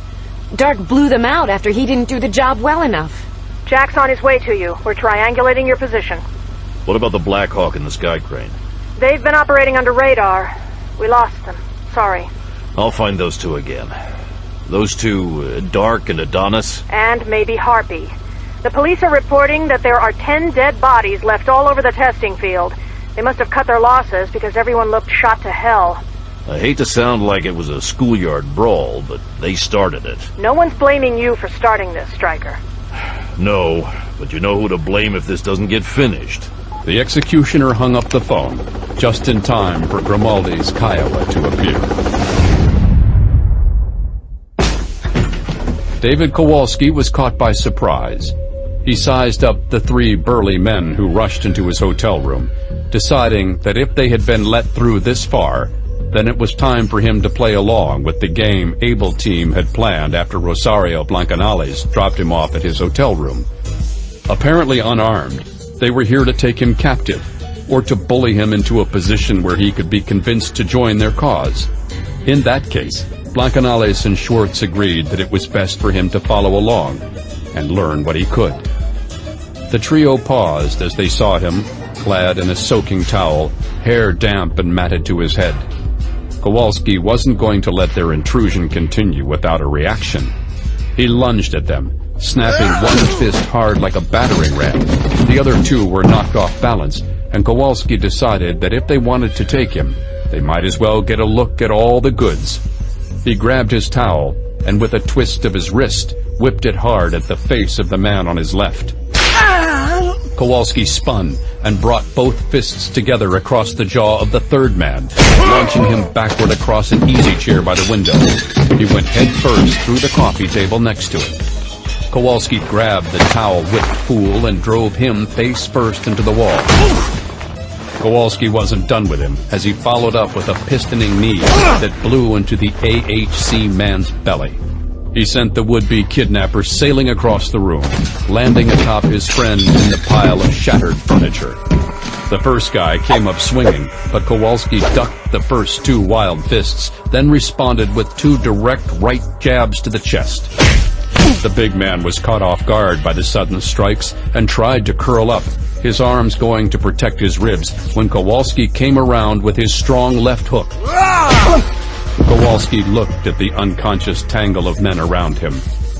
Dark blew them out after he didn't do the job well enough. Jack's on his way to you. We're triangulating your position. What about the Black Hawk and the Sky Crane? They've been operating under radar. We lost them. Sorry. I'll find those two again. Those two, Dark and Adonis? And maybe Harpy. The police are reporting that there are 10 dead bodies left all over the testing field. They must have cut their losses because everyone looked shot to hell. I hate to sound like it was a schoolyard brawl, but they started it. No one's blaming you for starting this, Stryker. No, but you know who to blame if this doesn't get finished. The executioner hung up the phone, just in time for Grimaldi's Kiowa to appear. David Kowalski was caught by surprise. He sized up the 3 burly men who rushed into his hotel room, deciding that if they had been let through this far, then it was time for him to play along with the game Able Team had planned after Rosario Blancanales dropped him off at his hotel room. Apparently unarmed, they were here to take him captive, or to bully him into a position where he could be convinced to join their cause. In that case, Blancanales and Schwartz agreed that it was best for him to follow along and learn what he could. The trio paused as they saw him, clad in a soaking towel, hair damp and matted to his head. Kowalski wasn't going to let their intrusion continue without a reaction. He lunged at them, snapping one fist hard like a battering ram. The other 2 were knocked off balance, and Kowalski decided that if they wanted to take him, they might as well get a look at all the goods. He grabbed his towel, and with a twist of his wrist, whipped it hard at the face of the man on his left. Kowalski spun and brought both fists together across the jaw of the third man, launching him backward across an easy chair by the window. He went head first through the coffee table next to it. Kowalski grabbed the towel-whipped fool and drove him face first into the wall. Kowalski wasn't done with him, as he followed up with a pistoning knee that blew into the AHC man's belly. He sent the would-be kidnapper sailing across the room, landing atop his friend in the pile of shattered furniture. The first guy came up swinging, but Kowalski ducked the first two wild fists, then responded with two direct right jabs to the chest. The big man was caught off guard by the sudden strikes and tried to curl up, his arms going to protect his ribs, when Kowalski came around with his strong left hook. Kowalski looked at the unconscious tangle of men around him.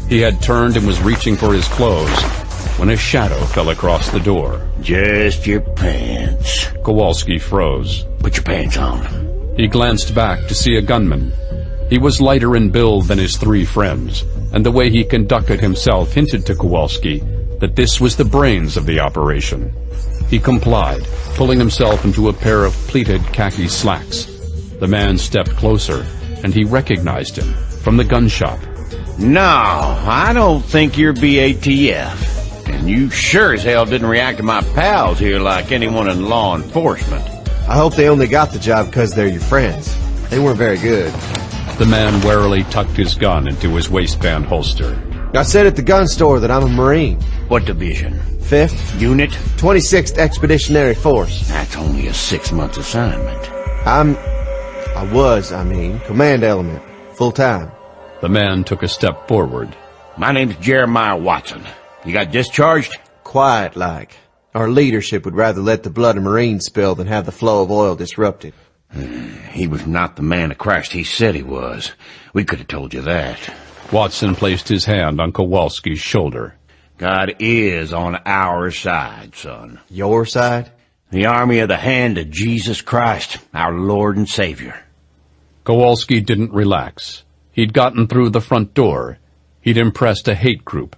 He had turned and was reaching for his clothes when a shadow fell across the door. Just your pants. Kowalski froze. Put your pants on. He glanced back to see a gunman. He was lighter in build than his three friends, and the way he conducted himself hinted to Kowalski that this was the brains of the operation. He complied, pulling himself into a pair of pleated khaki slacks. The man stepped closer, and he recognized him from the gun shop. No, I don't think you're BATF. And you sure as hell didn't react to my pals here like anyone in law enforcement. I hope they only got the job because they're your friends. They weren't very good. The man warily tucked his gun into his waistband holster. I said at the gun store that I'm a Marine. What division? 5th. Unit? 26th Expeditionary Force. That's only a 6-month assignment. I was command element. Full time. The man took a step forward. My name's Jeremiah Watson. You got discharged? Quiet like. Our leadership would rather let the blood of Marines spill than have the flow of oil disrupted. He was not the man of Christ he said he was. We could have told you that. Watson placed his hand on Kowalski's shoulder. God is on our side, son. Your side? The army of the hand of Jesus Christ, our Lord and Savior. Kowalski didn't relax. He'd gotten through the front door. He'd impressed a hate group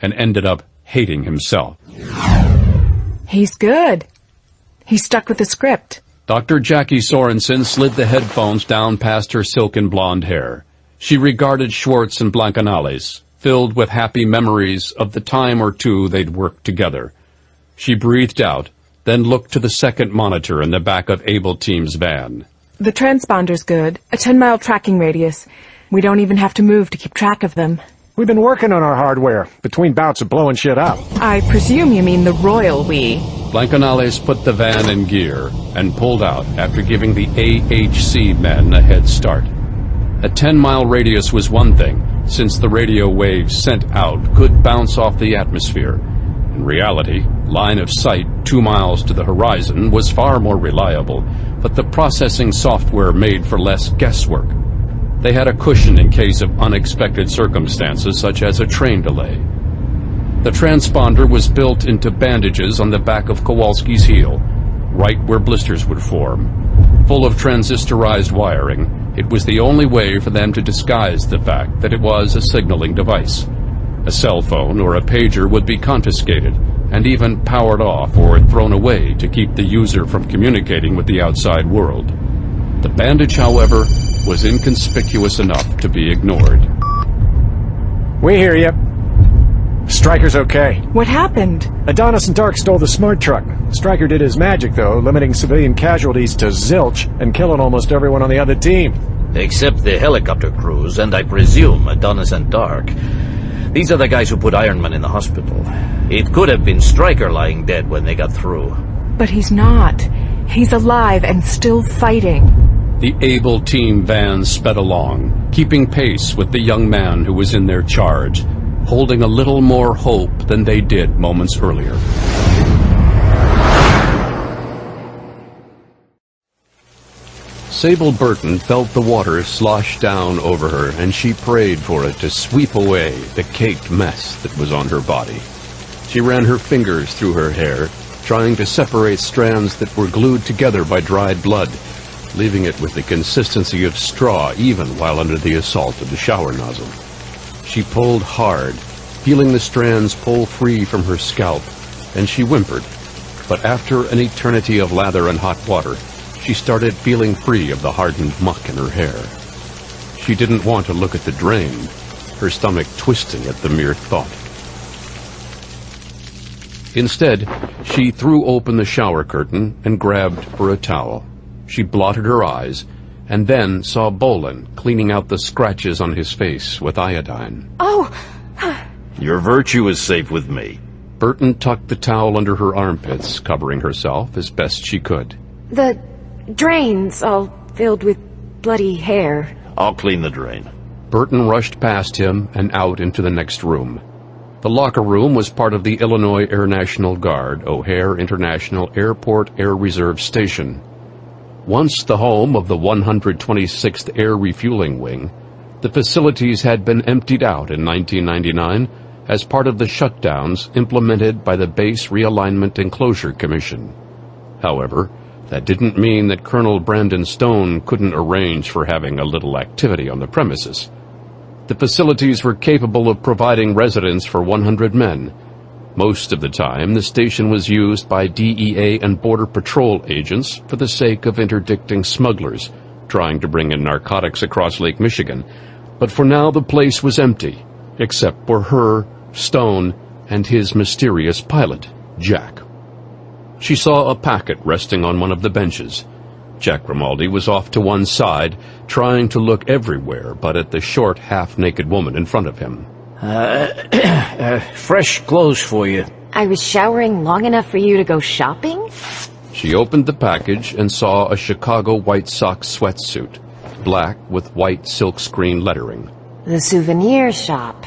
and ended up hating himself. He's good. He stuck with the script. Dr. Jackie Sorensen slid the headphones down past her silken blonde hair. She regarded Schwartz and Blancanales, filled with happy memories of the time or two they'd worked together. She breathed out, then looked to the second monitor in the back of Able Team's van. The transponder's good. A 10-mile tracking radius. We don't even have to move to keep track of them. We've been working on our hardware, between bouts of blowing shit up. I presume you mean the royal we. Blancanales put the van in gear and pulled out after giving the AHC men a head start. A 10-mile radius was one thing, since the radio waves sent out could bounce off the atmosphere. In reality, line of sight 2 miles to the horizon was far more reliable, but the processing software made for less guesswork. They had a cushion in case of unexpected circumstances such as a train delay. The transponder was built into bandages on the back of Kowalski's heel, right where blisters would form. Full of transistorized wiring, it was the only way for them to disguise the fact that it was a signaling device. A cell phone or a pager would be confiscated and even powered off or thrown away to keep the user from communicating with the outside world. The bandage, however, was inconspicuous enough to be ignored. We hear you. Stryker's okay. What happened? Adonis and Dark stole the smart truck. Stryker did his magic, though, limiting civilian casualties to zilch and killing almost everyone on the other team. Except the helicopter crews, and I presume Adonis and Dark. These are the guys who put Iron Man in the hospital. It could have been Stryker lying dead when they got through. But he's not. He's alive and still fighting. The Able Team van sped along, keeping pace with the young man who was in their charge, holding a little more hope than they did moments earlier. Sable Burton felt the water slosh down over her, and she prayed for it to sweep away the caked mess that was on her body. She ran her fingers through her hair, trying to separate strands that were glued together by dried blood, leaving it with the consistency of straw even while under the assault of the shower nozzle. She pulled hard, feeling the strands pull free from her scalp, and she whimpered. But after an eternity of lather and hot water, she started feeling free of the hardened muck in her hair. She didn't want to look at the drain, her stomach twisting at the mere thought. Instead, she threw open the shower curtain and grabbed for a towel. She blotted her eyes, and then saw Bolan cleaning out the scratches on his face with iodine. Oh! Your virtue is safe with me. Burton tucked the towel under her armpits, covering herself as best she could. The drain's all filled with bloody hair. I'll clean the drain. Burton rushed past him and out into the next room. The locker room was part of the Illinois Air National Guard, O'Hare International Airport Air Reserve Station. Once the home of the 126th Air Refueling Wing, the facilities had been emptied out in 1999 as part of the shutdowns implemented by the Base Realignment and Closure Commission. However, that didn't mean that Colonel Brandon Stone couldn't arrange for having a little activity on the premises. The facilities were capable of providing residence for 100 men. Most of the time, the station was used by DEA and Border Patrol agents for the sake of interdicting smugglers trying to bring in narcotics across Lake Michigan. But for now, the place was empty, except for her, Stone, and his mysterious pilot, Jack. She saw a packet resting on one of the benches. Jack Grimaldi was off to one side, trying to look everywhere but at the short, half-naked woman in front of him. Fresh clothes for you. I was showering long enough for you to go shopping? She opened the package and saw a Chicago White Sox sweatsuit, black with white silkscreen lettering. The souvenir shop.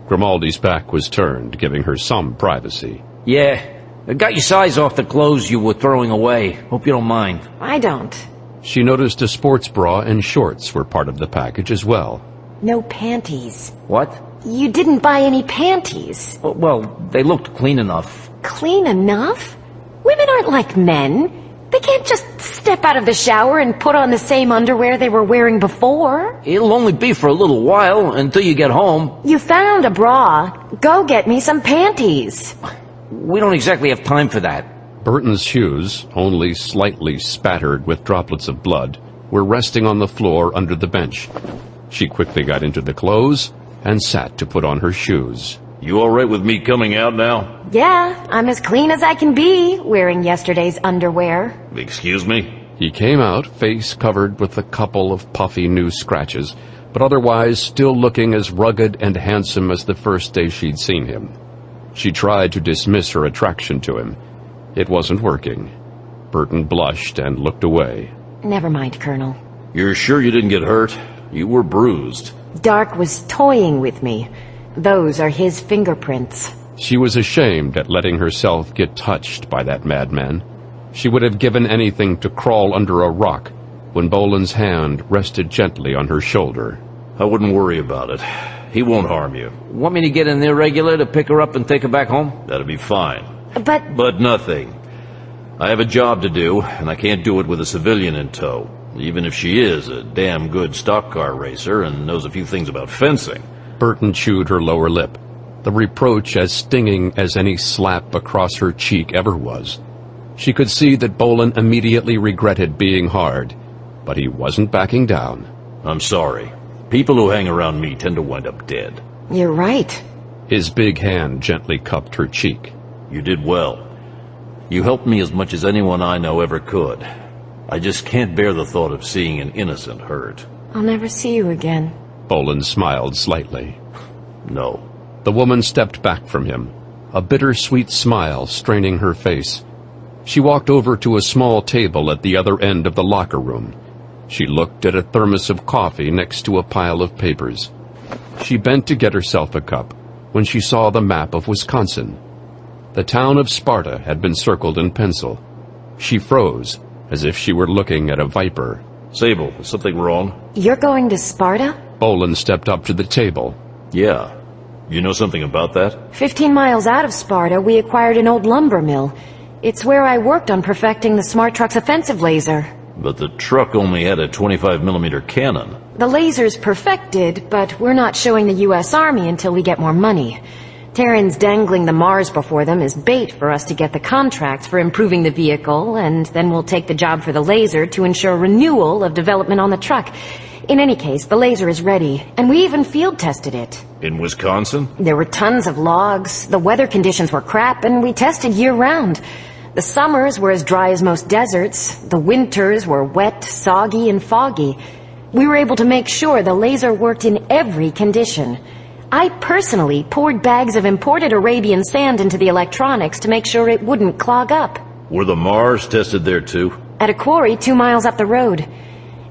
Grimaldi's back was turned, giving her some privacy. Yeah, I got your size off the clothes you were throwing away. Hope you don't mind. I don't. She noticed a sports bra and shorts were part of the package as well. No panties. What? You didn't buy any panties. Well, they looked clean enough. Clean enough? Women aren't like men. They can't just step out of the shower and put on the same underwear they were wearing before. It'll only be for a little while, until you get home. You found a bra. Go get me some panties. We don't exactly have time for that. Burton's shoes, only slightly spattered with droplets of blood, were resting on the floor under the bench. She quickly got into the clothes and sat to put on her shoes. You all right with me coming out now? Yeah, I'm as clean as I can be, wearing yesterday's underwear. Excuse me? He came out, face covered with a couple of puffy new scratches, but otherwise still looking as rugged and handsome as the first day she'd seen him. She tried to dismiss her attraction to him. It wasn't working. Burton blushed and looked away. Never mind, Colonel. You're sure you didn't get hurt? You were bruised. Dark was toying with me. Those are his fingerprints. She was ashamed at letting herself get touched by that madman. She would have given anything to crawl under a rock when Bolan's hand rested gently on her shoulder. I wouldn't worry about it. He won't harm you. Want me to get in there regular to pick her up and take her back home? That'll be fine. But nothing. I have a job to do, and I can't do it with a civilian in tow, even if she is a damn good stock car racer and knows a few things about fencing. Burton chewed her lower lip, the reproach as stinging as any slap across her cheek ever was. She could see that Bolan immediately regretted being hard, but he wasn't backing down. I'm sorry. People who hang around me tend to wind up dead. You're right. His big hand gently cupped her cheek. You did well. You helped me as much as anyone I know ever could. I just can't bear the thought of seeing an innocent hurt. I'll never see you again. Bolan smiled slightly. No. The woman stepped back from him, a bittersweet smile straining her face. She walked over to a small table at the other end of the locker room. She looked at a thermos of coffee next to a pile of papers. She bent to get herself a cup when she saw the map of Wisconsin. The town of Sparta had been circled in pencil. She froze, as if she were looking at a viper. Sable, is something wrong? You're going to Sparta? Bolan stepped up to the table. Yeah. You know something about that? 15 miles out of Sparta, we acquired an old lumber mill. It's where I worked on perfecting the Smart Truck's offensive laser. But the truck only had a 25mm cannon. The laser's perfected, but we're not showing the U.S. Army until we get more money. Terran's dangling the Mars before them as bait for us to get the contracts for improving the vehicle, and then we'll take the job for the laser to ensure renewal of development on the truck. In any case, the laser is ready, and we even field tested it. In Wisconsin? There were tons of logs, the weather conditions were crap, and we tested year-round. The summers were as dry as most deserts, the winters were wet, soggy, and foggy. We were able to make sure the laser worked in every condition. I personally poured bags of imported Arabian sand into the electronics to make sure it wouldn't clog up. Were the Mars tested there too? At a quarry 2 miles up the road.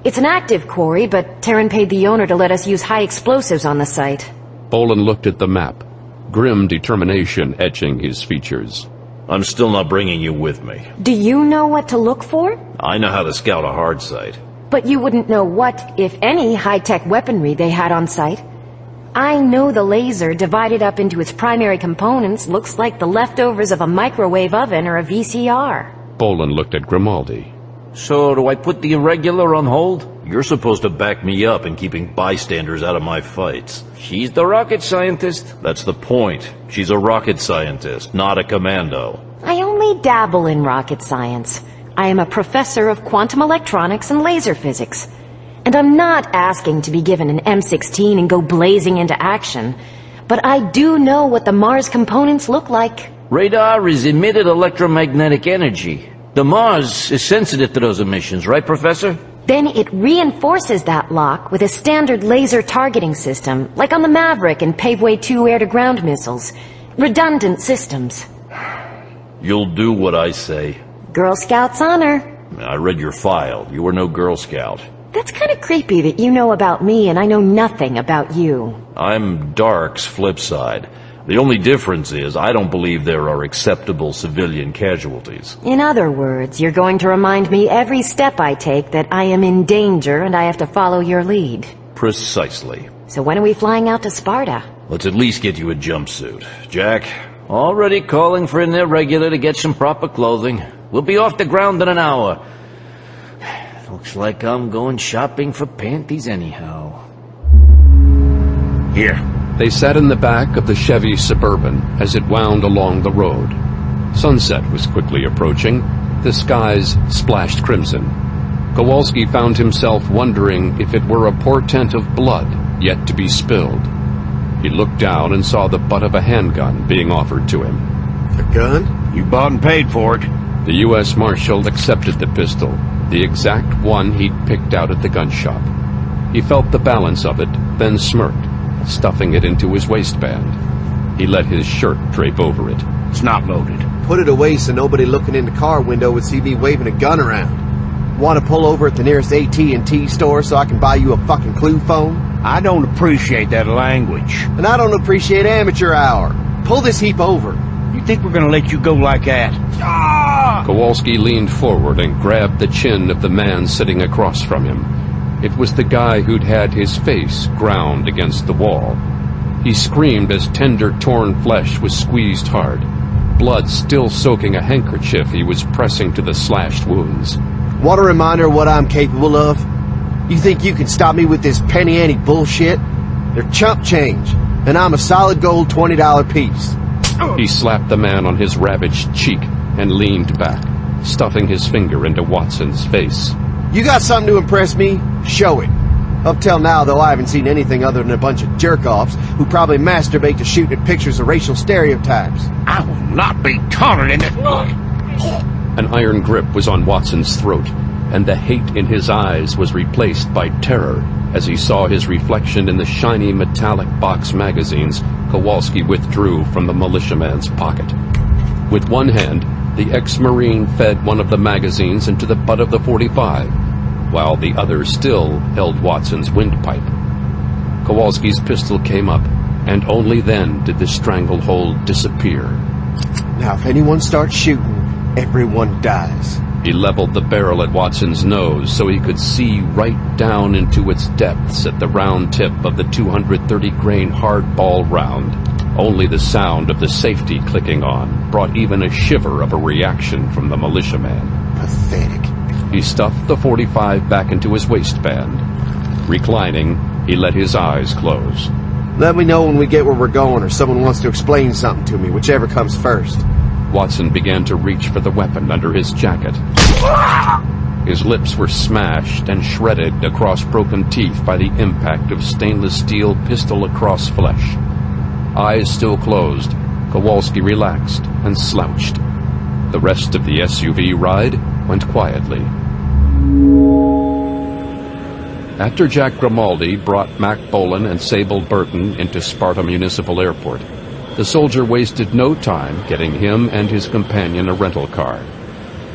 It's an active quarry, but Taran paid the owner to let us use high explosives on the site. Bolan looked at the map, grim determination etching his features. I'm still not bringing you with me. Do you know what to look for? I know how to scout a hard site. But you wouldn't know what, if any, high-tech weaponry they had on site. I know the laser, divided up into its primary components, looks like the leftovers of a microwave oven or a VCR. Bolan looked at Grimaldi. So, do I put the irregular on hold? You're supposed to back me up in keeping bystanders out of my fights. She's the rocket scientist. That's the point. She's a rocket scientist, not a commando. I only dabble in rocket science. I am a professor of quantum electronics and laser physics. And I'm not asking to be given an M16 and go blazing into action. But I do know what the Mars components look like. Radar is emitted electromagnetic energy. The Mars is sensitive to those emissions, right, Professor? Then it reinforces that lock with a standard laser targeting system, like on the Maverick and Paveway 2 air-to-ground missiles. Redundant systems. You'll do what I say. Girl Scout's honor. I read your file. You were no Girl Scout. That's kind of creepy that you know about me and I know nothing about you. I'm Dark's flip side. The only difference is I don't believe there are acceptable civilian casualties. In other words, you're going to remind me every step I take that I am in danger and I have to follow your lead. Precisely. So when are we flying out to Sparta? Let's at least get you a jumpsuit. Jack? Already calling for an irregular to get some proper clothing. We'll be off the ground in an hour. Looks like I'm going shopping for panties anyhow. Here. They sat in the back of the Chevy Suburban as it wound along the road. Sunset was quickly approaching. The skies splashed crimson. Kowalski found himself wondering if it were a portent of blood yet to be spilled. He looked down and saw the butt of a handgun being offered to him. A gun? You bought and paid for it. The U.S. Marshal accepted the pistol, the exact one he'd picked out at the gun shop. He felt the balance of it, then smirked, stuffing it into his waistband. He let his shirt drape over it. It's not loaded. Put it away so nobody looking in the car window would see me waving a gun around. Want to pull over at the nearest AT&T store so I can buy you a fucking clue phone? I don't appreciate that language. And I don't appreciate amateur hour. Pull this heap over. You think we're gonna let you go like that? Ah! Kowalski leaned forward and grabbed the chin of the man sitting across from him. It was the guy who'd had his face ground against the wall. He screamed as tender, torn flesh was squeezed hard, blood still soaking a handkerchief he was pressing to the slashed wounds. What a reminder of what I'm capable of? You think you can stop me with this penny-ante bullshit? They're chump change, and I'm a solid gold $20 piece. He slapped the man on his ravaged cheek and leaned back, stuffing his finger into Watson's face. You got something to impress me? Show it. Up till now, though, I haven't seen anything other than a bunch of jerk-offs who probably masturbate to shooting at pictures of racial stereotypes. I will not be taunted in this. An iron grip was on Watson's throat, and the hate in his eyes was replaced by terror as he saw his reflection in the shiny metallic box magazines Kowalski withdrew from the militiaman's pocket. With one hand, the ex-Marine fed one of the magazines into the butt of the .45, while the other still held Watson's windpipe. Kowalski's pistol came up, and only then did the stranglehold disappear. Now, if anyone starts shooting, everyone dies. He leveled the barrel at Watson's nose so he could see right down into its depths at the round tip of the 230-grain hardball round. Only the sound of the safety clicking on brought even a shiver of a reaction from the militiaman. Pathetic. He stuffed the .45 back into his waistband, Reclining, he let his eyes close. Let me know when we get where we're going or someone wants to explain something to me, whichever comes first. Watson began to reach for the weapon under his jacket. His lips were smashed and shredded across broken teeth by the impact of stainless steel pistol across flesh. Eyes still closed, Kowalski relaxed and slouched. The rest of the SUV ride went quietly. After Jack Grimaldi brought Mack Bolan and Sable Burton into Sparta Municipal Airport, the soldier wasted no time getting him and his companion a rental car.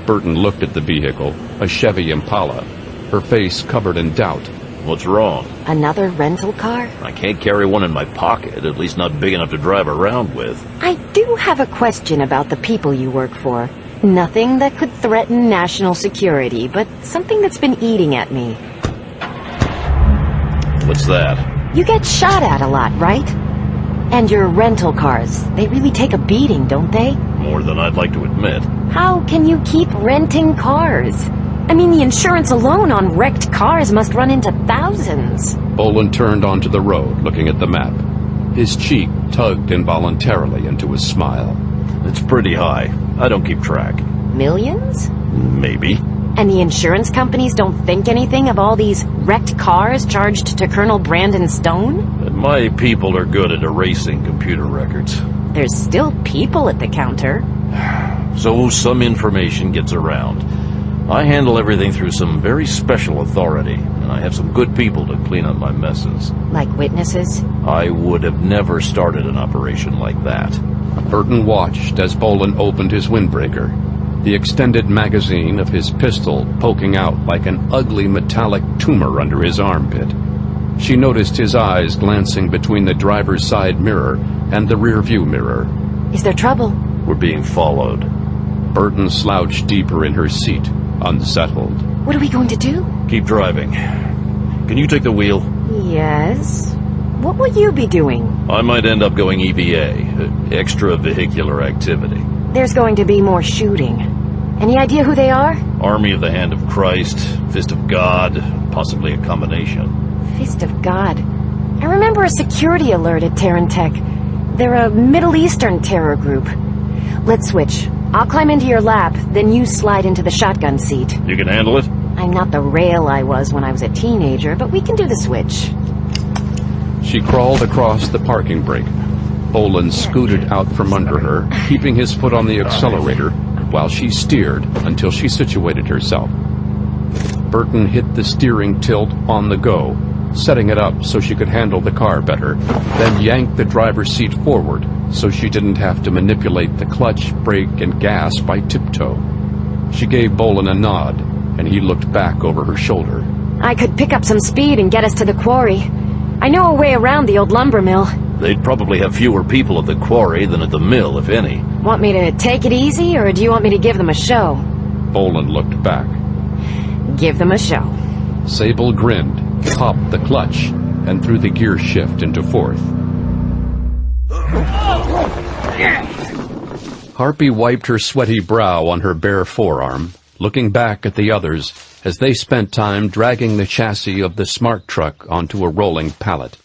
Burton looked at the vehicle, a Chevy Impala, her face covered in doubt. What's wrong? Another rental car? I can't carry one in my pocket, at least not big enough to drive around with. I do have a question about the people you work for. Nothing that could threaten national security, but something that's been eating at me. What's that? You get shot at a lot, right? And your rental cars, they really take a beating, don't they? More than I'd like to admit. How can you keep renting cars? I mean, the insurance alone on wrecked cars must run into thousands. Bolan turned onto the road, looking at the map. His cheek tugged involuntarily into a smile. It's pretty high. I don't keep track. Millions? Maybe. And the insurance companies don't think anything of all these wrecked cars charged to Colonel Brandon Stone? My people are good at erasing computer records. There's still people at the counter. So some information gets around. I handle everything through some very special authority, and I have some good people to clean up my messes. Like witnesses? I would have never started an operation like that. Burton watched as Bolan opened his windbreaker, the extended magazine of his pistol poking out like an ugly metallic tumor under his armpit. She noticed his eyes glancing between the driver's side mirror and the rear-view mirror. Is there trouble? We're being followed. Burton slouched deeper in her seat, unsettled. What are we going to do? Keep driving. Can you take the wheel? Yes. What will you be doing? I might end up going EVA, extravehicular activity. There's going to be more shooting. Any idea who they are? Army of the Hand of Christ, Fist of God, possibly a combination. Fist of God. I remember a security alert at TaranTech. They're a Middle Eastern terror group. Let's switch. I'll climb into your lap, then you slide into the shotgun seat. You can handle it? I'm not the rail I was when I was a teenager, but we can do the switch. She crawled across the parking brake. Bolan scooted out from under her, keeping his foot on the accelerator, while she steered until she situated herself. Burton hit the steering tilt on the go, setting it up so she could handle the car better, then yanked the driver's seat forward so she didn't have to manipulate the clutch, brake, and gas by tiptoe. She gave Bolan a nod, and he looked back over her shoulder. I could pick up some speed and get us to the quarry. I know a way around the old lumber mill. They'd probably have fewer people at the quarry than at the mill, if any. Want me to take it easy, or do you want me to give them a show? Bolan looked back. Give them a show. Sable grinned, popped the clutch, and threw the gear shift into fourth. Harpy wiped her sweaty brow on her bare forearm, looking back at the others as they spent time dragging the chassis of the smart truck onto a rolling pallet.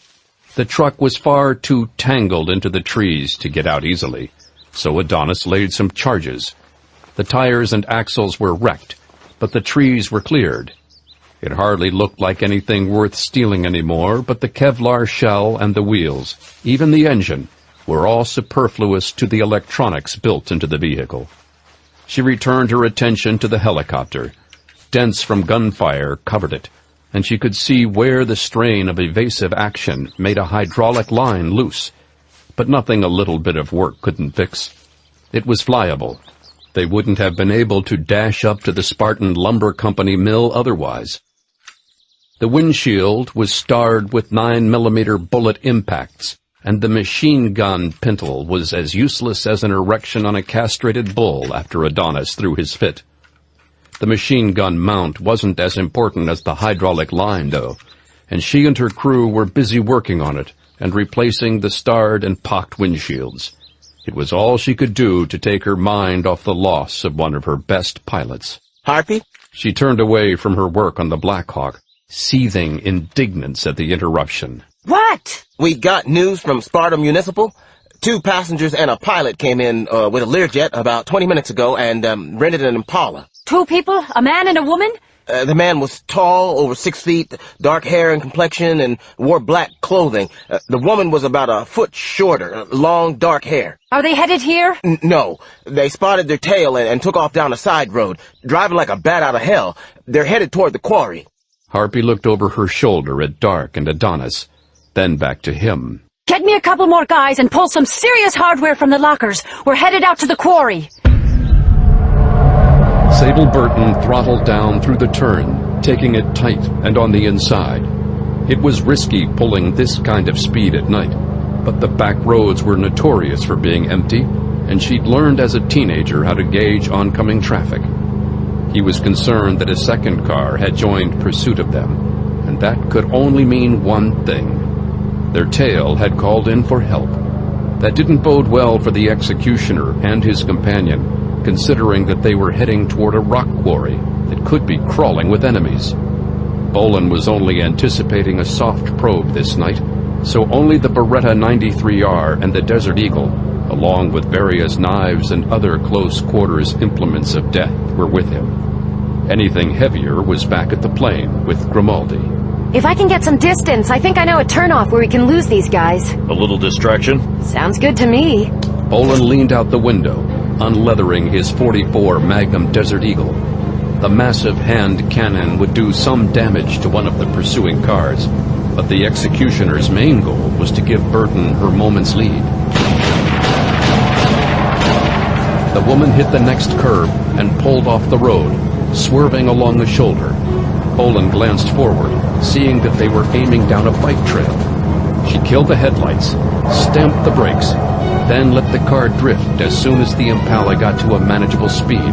The truck was far too tangled into the trees to get out easily, so Adonis laid some charges. The tires and axles were wrecked, but the trees were cleared. It hardly looked like anything worth stealing anymore, but the Kevlar shell and the wheels, even the engine, were all superfluous to the electronics built into the vehicle. She returned her attention to the helicopter. Dents from gunfire covered it, and she could see where the strain of evasive action made a hydraulic line loose. But nothing a little bit of work couldn't fix. It was flyable. They wouldn't have been able to dash up to the Spartan Lumber Company mill otherwise. The windshield was starred with 9mm bullet impacts, and the machine gun pintle was as useless as an erection on a castrated bull after Adonis threw his fit. The machine gun mount wasn't as important as the hydraulic line, though, and she and her crew were busy working on it and replacing the starred and pocked windshields. It was all she could do to take her mind off the loss of one of her best pilots. Harpy? She turned away from her work on the Blackhawk, seething indignance at the interruption. What? We got news from Sparta Municipal. 2 passengers and a pilot came in with a Learjet about 20 minutes ago and rented an Impala. 2 people? A man and a woman? The man was tall, over 6 feet, dark hair and complexion, and wore black clothing. The woman was about a foot shorter, long, dark hair. Are they headed here? No. They spotted their tail and took off down a side road, driving like a bat out of hell. They're headed toward the quarry. Harpy looked over her shoulder at Dark and Adonis, then back to him. Get me a couple more guys and pull some serious hardware from the lockers. We're headed out to the quarry. Sable Burton throttled down through the turn, taking it tight and on the inside. It was risky pulling this kind of speed at night, but the back roads were notorious for being empty, and she'd learned as a teenager how to gauge oncoming traffic. He was concerned that a second car had joined pursuit of them, and that could only mean one thing. Their tail had called in for help. That didn't bode well for the executioner and his companion, considering that they were heading toward a rock quarry that could be crawling with enemies. Bolan was only anticipating a soft probe this night, so only the Beretta 93R and the Desert Eagle, along with various knives and other close-quarters implements of death, were with him. Anything heavier was back at the plane with Grimaldi. If I can get some distance, I think I know a turnoff where we can lose these guys. A little distraction? Sounds good to me. Bolan leaned out the window, unleathering his .44 Magnum Desert Eagle. The massive hand cannon would do some damage to one of the pursuing cars, but the executioner's main goal was to give Burton her moment's lead. The woman hit the next curb and pulled off the road, swerving along the shoulder. Bolan glanced forward, seeing that they were aiming down a bike trail. She killed the headlights, stamped the brakes, then let the car drift as soon as the Impala got to a manageable speed.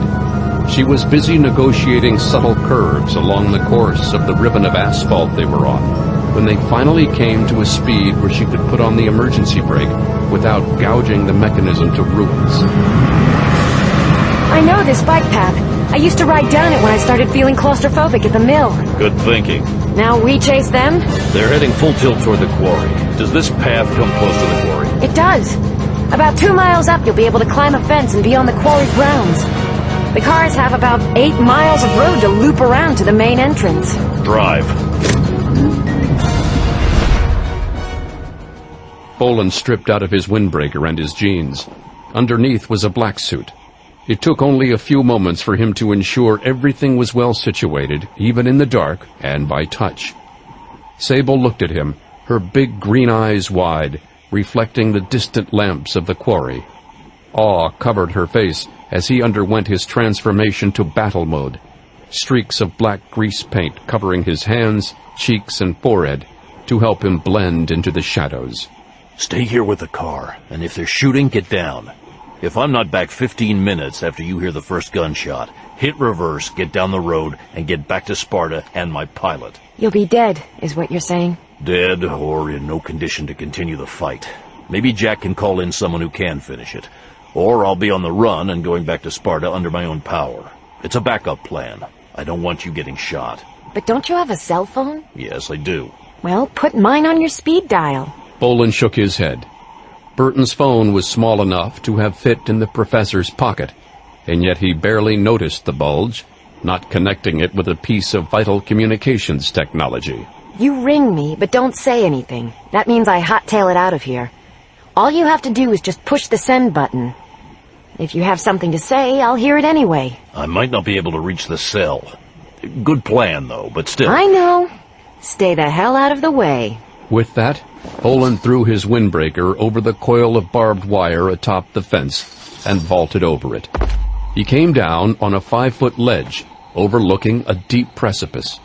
She was busy negotiating subtle curves along the course of the ribbon of asphalt they were on, when they finally came to a speed where she could put on the emergency brake without gouging the mechanism to ruins. I know this bike path. I used to ride down it when I started feeling claustrophobic at the mill. Good thinking. Now we chase them? They're heading full tilt toward the quarry. Does this path come close to the quarry? It does. About 2 miles up, you'll be able to climb a fence and be on the quarry grounds. The cars have about 8 miles of road to loop around to the main entrance. Drive. Bolan stripped out of his windbreaker and his jeans. Underneath was a black suit. It took only a few moments for him to ensure everything was well situated, even in the dark and by touch. Sable looked at him, her big green eyes wide, reflecting the distant lamps of the quarry. Awe covered her face as he underwent his transformation to battle mode, streaks of black grease paint covering his hands, cheeks, and forehead to help him blend into the shadows. Stay here with the car, and if they're shooting, get down. If I'm not back 15 minutes after you hear the first gunshot, hit reverse, get down the road, and get back to Sparta and my pilot. You'll be dead, is what you're saying? Dead or in no condition to continue the fight. Maybe Jack can call in someone who can finish it. Or I'll be on the run and going back to Sparta under my own power. It's a backup plan. I don't want you getting shot. But don't you have a cell phone? Yes, I do. Well, put mine on your speed dial. Bolan shook his head. Burton's phone was small enough to have fit in the professor's pocket, and yet he barely noticed the bulge, not connecting it with a piece of vital communications technology. You ring me, but don't say anything. That means I hot-tail it out of here. All you have to do is just push the send button. If you have something to say, I'll hear it anyway. I might not be able to reach the cell. Good plan, though, but still. I know. Stay the hell out of the way. With that, Bolan threw his windbreaker over the coil of barbed wire atop the fence and vaulted over it. He came down on a 5-foot ledge, overlooking a deep precipice.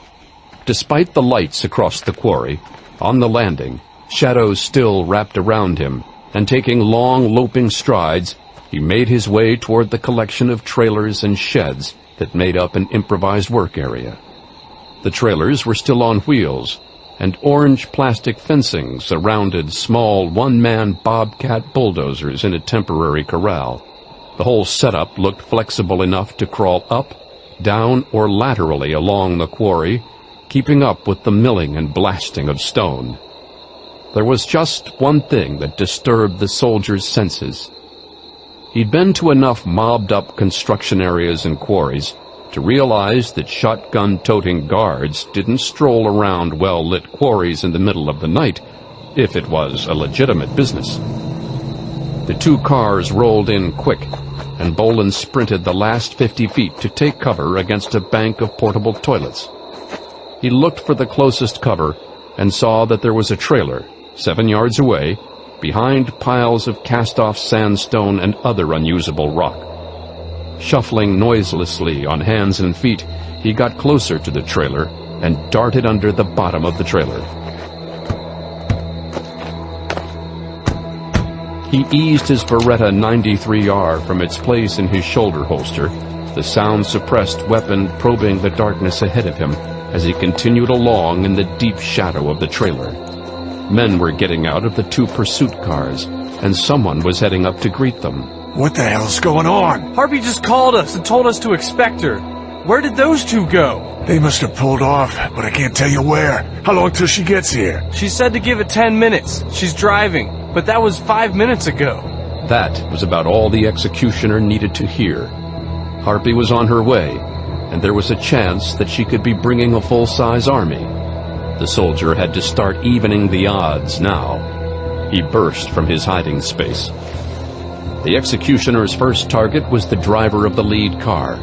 Despite the lights across the quarry, on the landing, shadows still wrapped around him, and taking long, loping strides, he made his way toward the collection of trailers and sheds that made up an improvised work area. The trailers were still on wheels, and orange plastic fencing surrounded small one-man bobcat bulldozers in a temporary corral. The whole setup looked flexible enough to crawl up, down, or laterally along the quarry, keeping up with the milling and blasting of stone. There was just one thing that disturbed the soldier's senses. He'd been to enough mobbed-up construction areas and quarries to realize that shotgun-toting guards didn't stroll around well-lit quarries in the middle of the night if it was a legitimate business. The two cars rolled in quick, and Bolan sprinted the last 50 feet to take cover against a bank of portable toilets. He looked for the closest cover and saw that there was a trailer 7 yards away, behind piles of cast-off sandstone and other unusable rock. Shuffling noiselessly on hands and feet, he got closer to the trailer and darted under the bottom of the trailer. He eased his Beretta 93R from its place in his shoulder holster, the sound-suppressed weapon probing the darkness ahead of him as he continued along in the deep shadow of the trailer. Men were getting out of the two pursuit cars, and someone was heading up to greet them. What the hell's going on? Harvey just called us and told us to expect her. Where did those two go? They must have pulled off, but I can't tell you where. How long till she gets here? She said to give it 10 minutes. She's driving, but that was 5 minutes ago. That was about all the executioner needed to hear. Harpy was on her way, and there was a chance that she could be bringing a full-size army. The soldier had to start evening the odds now. He burst from his hiding space. The executioner's first target was the driver of the lead car.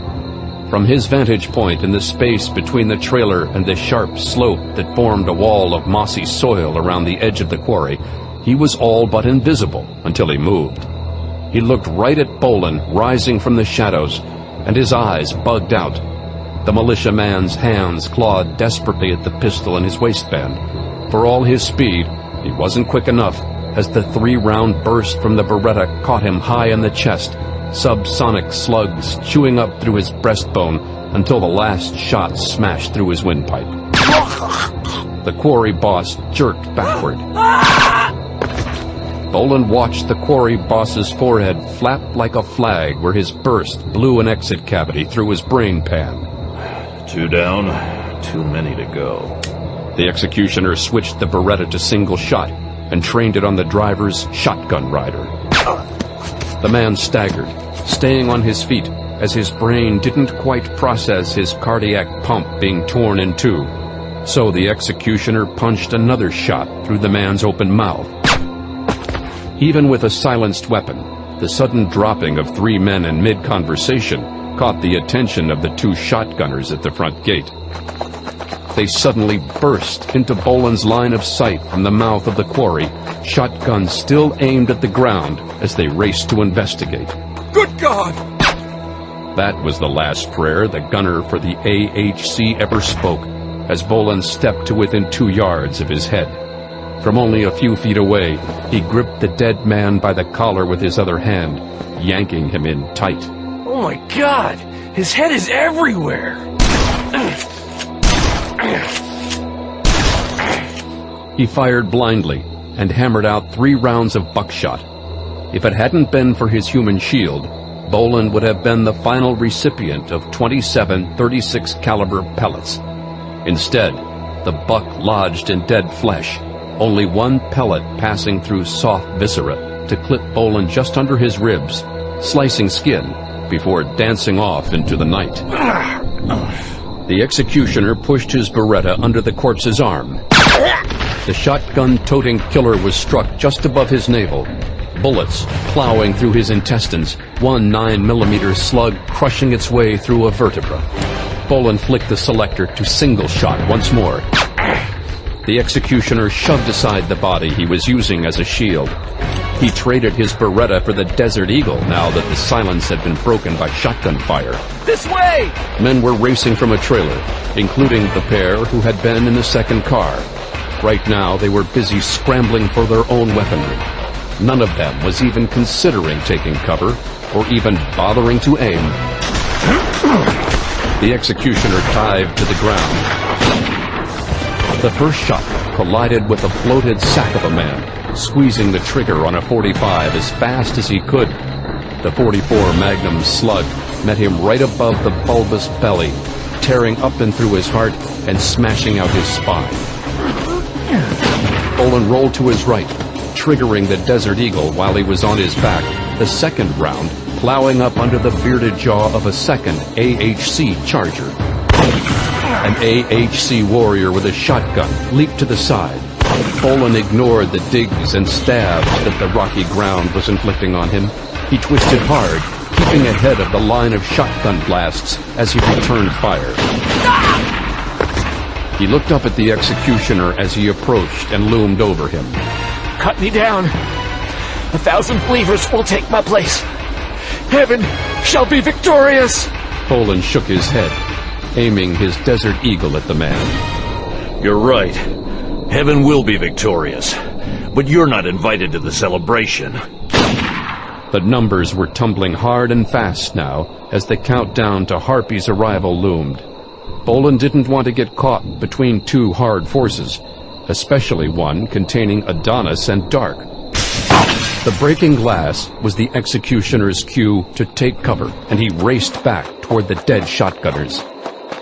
From his vantage point in the space between the trailer and the sharp slope that formed a wall of mossy soil around the edge of the quarry, he was all but invisible until he moved. He looked right at Bolan rising from the shadows, and his eyes bugged out. The militiaman's hands clawed desperately at the pistol in his waistband. For all his speed, he wasn't quick enough, as the 3-round burst from the Beretta caught him high in the chest, subsonic slugs chewing up through his breastbone until the last shot smashed through his windpipe. The quarry boss jerked backward. Bolan watched the quarry boss's forehead flap like a flag where his burst blew an exit cavity through his brain pan. 2 down, too many to go. The executioner switched the Beretta to single shot and trained it on the driver's shotgun rider. The man staggered, staying on his feet as his brain didn't quite process his cardiac pump being torn in two. So the executioner punched another shot through the man's open mouth. Even with a silenced weapon, the sudden dropping of 3 men in mid-conversation caught the attention of the 2 shotgunners at the front gate. They suddenly burst into Bolan's line of sight from the mouth of the quarry, shotguns still aimed at the ground as they raced to investigate. Good God! That was the last prayer the gunner for the AHC ever spoke, as Bolan stepped to within 2 yards of his head. From only a few feet away, he gripped the dead man by the collar with his other hand, yanking him in tight. Oh my God! His head is everywhere! He fired blindly and hammered out 3 rounds of buckshot. If it hadn't been for his human shield, Bolan would have been the final recipient of 27 .36 caliber pellets. Instead, the buck lodged in dead flesh, only 1 pellet passing through soft viscera to clip Bolan just under his ribs, slicing skin before dancing off into the night. The executioner pushed his Beretta under the corpse's arm. The shotgun-toting killer was struck just above his navel, bullets plowing through his intestines, 1 9mm slug crushing its way through a vertebra. Bolan flicked the selector to single shot once more. The executioner shoved aside the body he was using as a shield. He traded his Beretta for the Desert Eagle now that the silence had been broken by shotgun fire. This way! Men were racing from a trailer, including the pair who had been in the second car. Right now, they were busy scrambling for their own weaponry. None of them was even considering taking cover or even bothering to aim. The executioner dived to the ground. The first shot collided with the bloated sack of a man, squeezing the trigger on a .45 as fast as he could. The .44 Magnum slug met him right above the bulbous belly, tearing up and through his heart and smashing out his spine. Bolan rolled to his right, triggering the Desert Eagle while he was on his back, the second round plowing up under the bearded jaw of a second AHC Charger. An AHC warrior with a shotgun leaped to the side. Bolan ignored the digs and stabs that the rocky ground was inflicting on him. He twisted hard, keeping ahead of the line of shotgun blasts as he returned fire. He looked up at the executioner as he approached and loomed over him. Cut me down. 1,000 believers will take my place. Heaven shall be victorious. Bolan shook his head, aiming his Desert Eagle at the man. You're right. Heaven will be victorious. But you're not invited to the celebration. The numbers were tumbling hard and fast now as the countdown to Harpy's arrival loomed. Bolan didn't want to get caught between two hard forces, especially one containing Adonis and Dark. The breaking glass was the executioner's cue to take cover, and he raced back toward the dead shotgunners.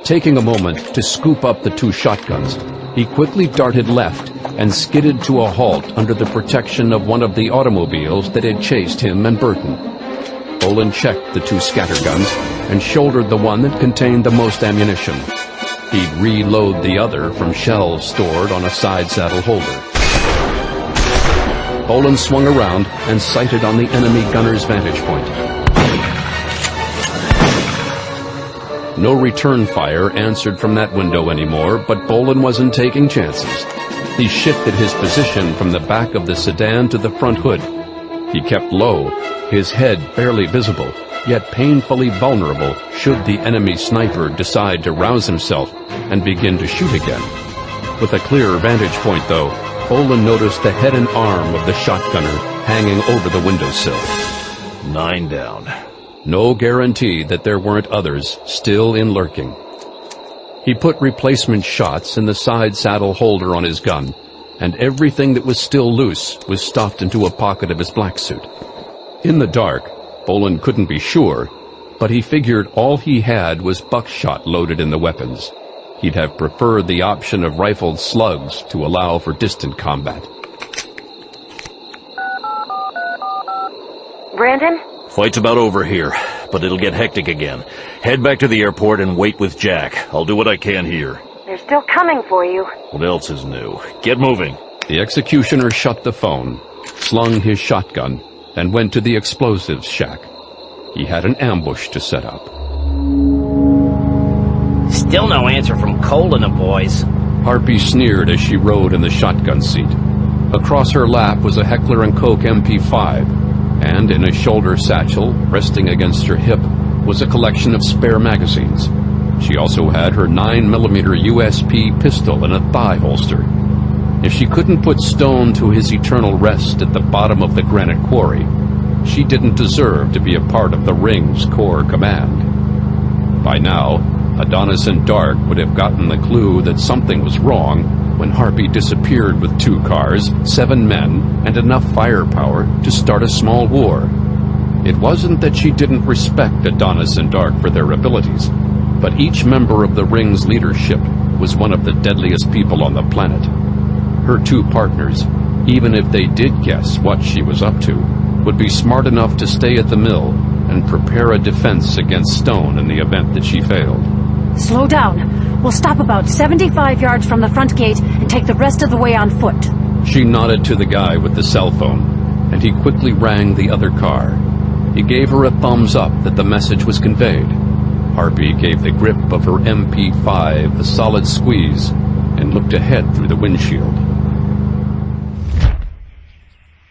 Taking a moment to scoop up the two shotguns, he quickly darted left and skidded to a halt under the protection of one of the automobiles that had chased him and Burton. Bolan checked the two scatterguns and shouldered the one that contained the most ammunition. He'd reload the other from shells stored on a side saddle holder. Bolan swung around and sighted on the enemy gunner's vantage point. No return fire answered from that window anymore, but Bolan wasn't taking chances. He shifted his position from the back of the sedan to the front hood. He kept low, his head barely visible, yet painfully vulnerable should the enemy sniper decide to rouse himself and begin to shoot again. With a clearer vantage point, though, Bolan noticed the head and arm of the shotgunner hanging over the windowsill. 9 down. No guarantee that there weren't others still in lurking. He put replacement shots in the side saddle holder on his gun, and everything that was still loose was stuffed into a pocket of his black suit. In the dark, Bolan couldn't be sure, but he figured all he had was buckshot loaded in the weapons. He'd have preferred the option of rifled slugs to allow for distant combat. Brandon? Fight's about over here, but it'll get hectic again. Head back to the airport and wait with Jack. I'll do what I can here. They're still coming for you. What else is new? Get moving. The executioner shut the phone, slung his shotgun, and went to the explosives shack. He had an ambush to set up. Still no answer from Cole and the boys. Harpy sneered as she rode in the shotgun seat. Across her lap was a Heckler & Koch MP5, and in a shoulder satchel, resting against her hip, was a collection of spare magazines. She also had her 9mm USP pistol in a thigh holster. If she couldn't put Stone to his eternal rest at the bottom of the granite quarry, she didn't deserve to be a part of the Ring's core command. By now, Adonis and Dark would have gotten the clue that something was wrong when Harpy disappeared with 2 cars, 7 men, and enough firepower to start a small war. It wasn't that she didn't respect Adonis and Dark for their abilities, but each member of the Ring's leadership was one of the deadliest people on the planet. Her 2 partners, even if they did guess what she was up to, would be smart enough to stay at the mill and prepare a defense against Stone in the event that she failed. Slow down. We'll stop about 75 yards from the front gate and take the rest of the way on foot. She nodded to the guy with the cell phone, and he quickly rang the other car. He gave her a thumbs up that the message was conveyed. Harpy gave the grip of her MP5 a solid squeeze and looked ahead through the windshield.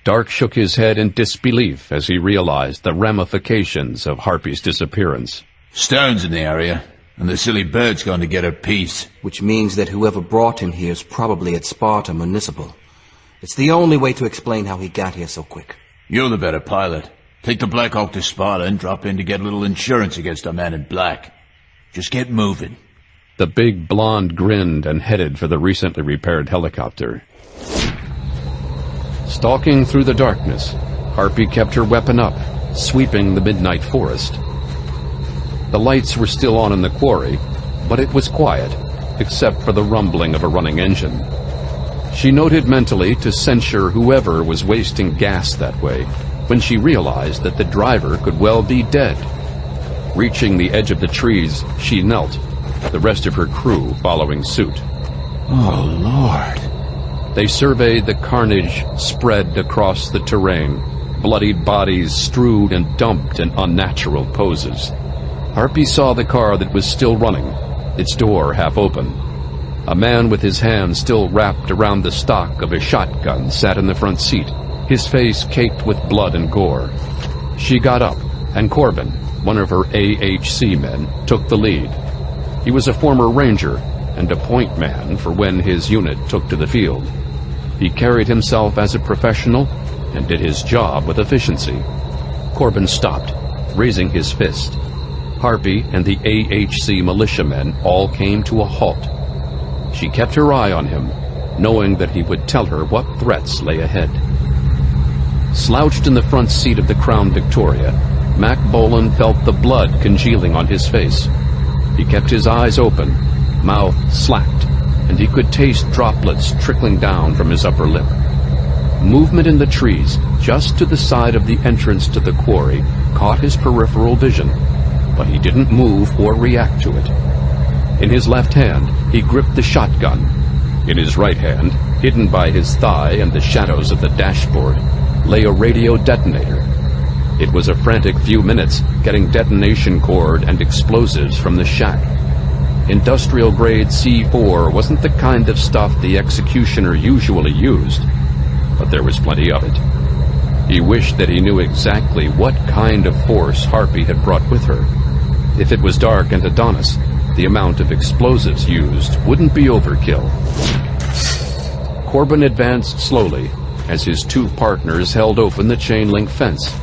Dark shook his head in disbelief as he realized the ramifications of Harpy's disappearance. Stone's in the area, and the silly bird's going to get her piece. Which means that whoever brought him here is probably at Sparta Municipal. It's the only way to explain how he got here so quick. You're the better pilot. Take the Black Hawk to Sparta and drop in to get a little insurance against our man in black. Just get moving. The big blonde grinned and headed for the recently repaired helicopter. Stalking through the darkness, Harpy kept her weapon up, sweeping the midnight forest. The lights were still on in the quarry, but it was quiet, except for the rumbling of a running engine. She noted mentally to censure whoever was wasting gas that way, when she realized that the driver could well be dead. Reaching the edge of the trees, she knelt, the rest of her crew following suit. Oh, Lord. They surveyed the carnage spread across the terrain, bloodied bodies strewed and dumped in unnatural poses. Harpy saw the car that was still running, its door half open. A man with his hands still wrapped around the stock of a shotgun sat in the front seat, his face caked with blood and gore. She got up, and Corbin, one of her AHC men, took the lead. He was a former ranger and a point man for when his unit took to the field. He carried himself as a professional and did his job with efficiency. Corbin stopped, raising his fist. Harpy and the AHC militiamen all came to a halt. She kept her eye on him, knowing that he would tell her what threats lay ahead. Slouched in the front seat of the Crown Victoria, Mack Bolan felt the blood congealing on his face. He kept his eyes open, mouth slacked, and he could taste droplets trickling down from his upper lip. Movement in the trees, just to the side of the entrance to the quarry, caught his peripheral vision, but he didn't move or react to it. In his left hand, he gripped the shotgun. In his right hand, hidden by his thigh and the shadows of the dashboard, lay a radio detonator. It was a frantic few minutes getting detonation cord and explosives from the shack. Industrial-grade C4 wasn't the kind of stuff the executioner usually used, but there was plenty of it. He wished that he knew exactly what kind of force Harpy had brought with her. If it was dark and Adonis, the amount of explosives used wouldn't be overkill. Corbin advanced slowly as his two partners held open the chain-link fence.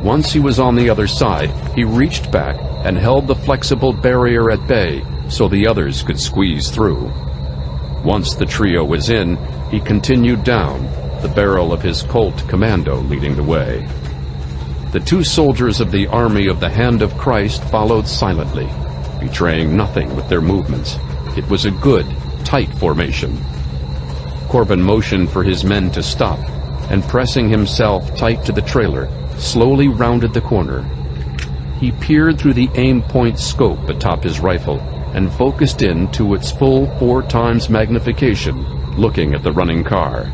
Once he was on the other side, he reached back and held the flexible barrier at bay so the others could squeeze through. Once the trio was in, he continued down, the barrel of his Colt Commando leading the way. The two soldiers of the Army of the Hand of Christ followed silently, betraying nothing with their movements. It was a good, tight formation. Corbin motioned for his men to stop, and pressing himself tight to the trailer, slowly rounded the corner. He peered through the aim point scope atop his rifle and focused in to its full 4 times magnification, looking at the running car.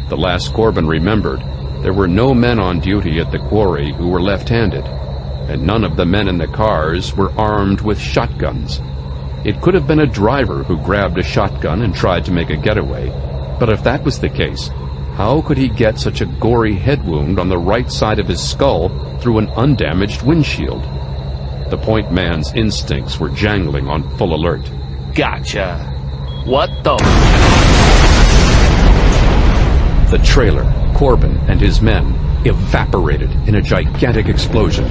The last Corbin remembered, there were no men on duty at the quarry who were left-handed, and none of the men in the cars were armed with shotguns. It could have been a driver who grabbed a shotgun and tried to make a getaway, but if that was the case, how could he get such a gory head wound on the right side of his skull through an undamaged windshield? The point man's instincts were jangling on full alert. Gotcha. What the... The trailer, Corbin, and his men evaporated in a gigantic explosion.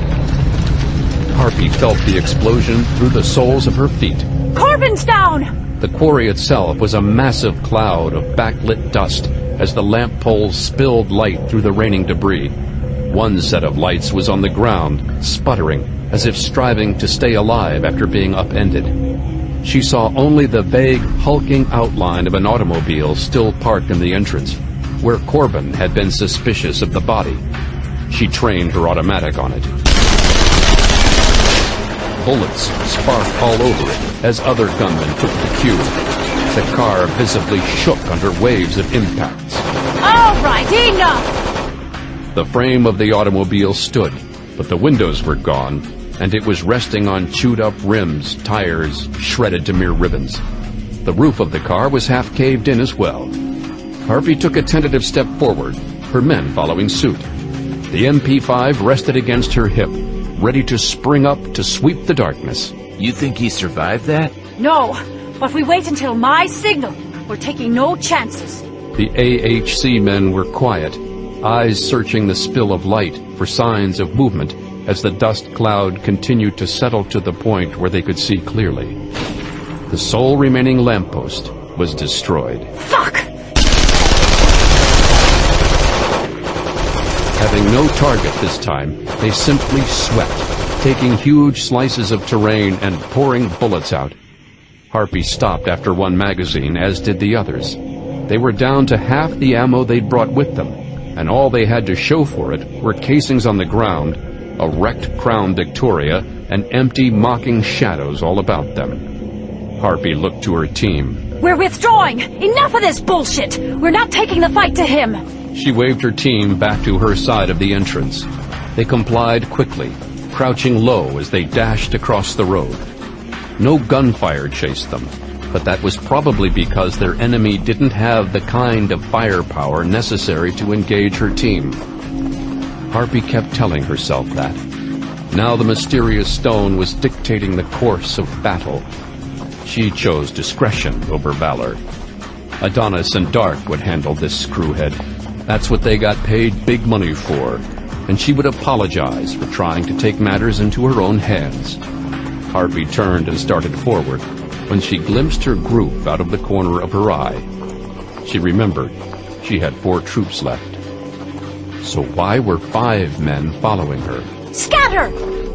Harpy felt the explosion through the soles of her feet. Corbin's down! The quarry itself was a massive cloud of backlit dust as the lamp poles spilled light through the raining debris. One set of lights was on the ground, sputtering, as if striving to stay alive after being upended. She saw only the vague, hulking outline of an automobile still parked in the entrance, where Corbin had been suspicious of the body. She trained her automatic on it. Bullets sparked all over it as other gunmen took the cue. The car visibly shook under waves of impacts. All right, enough! The frame of the automobile stood, but the windows were gone, and it was resting on chewed-up rims, tires, shredded to mere ribbons. The roof of the car was half caved in as well. Harpy took a tentative step forward, her men following suit. The MP5 rested against her hip, ready to spring up to sweep the darkness. You think he survived that? No, but we wait until my signal. We're taking no chances. The AHC men were quiet, eyes searching the spill of light for signs of movement as the dust cloud continued to settle to the point where they could see clearly. The sole remaining lamppost was destroyed. Fuck! Having no target this time, they simply swept, taking huge slices of terrain and pouring bullets out. Harpy stopped after one magazine, as did the others. They were down to half the ammo they'd brought with them, and all they had to show for it were casings on the ground, a wrecked Crown Victoria, and empty, mocking shadows all about them. Harpy looked to her team. We're withdrawing! Enough of this bullshit! We're not taking the fight to him! She waved her team back to her side of the entrance. They complied quickly, crouching low as they dashed across the road. No gunfire chased them, but that was probably because their enemy didn't have the kind of firepower necessary to engage her team. Harpy kept telling herself that. Now the mysterious stone was dictating the course of battle. She chose discretion over valor. Adonis and Dark would handle this screwhead. That's what they got paid big money for, and she would apologize for trying to take matters into her own hands. Harpy turned and started forward when she glimpsed her group out of the corner of her eye. She remembered she had 4 troops left. So why were 5 men following her? Scatter!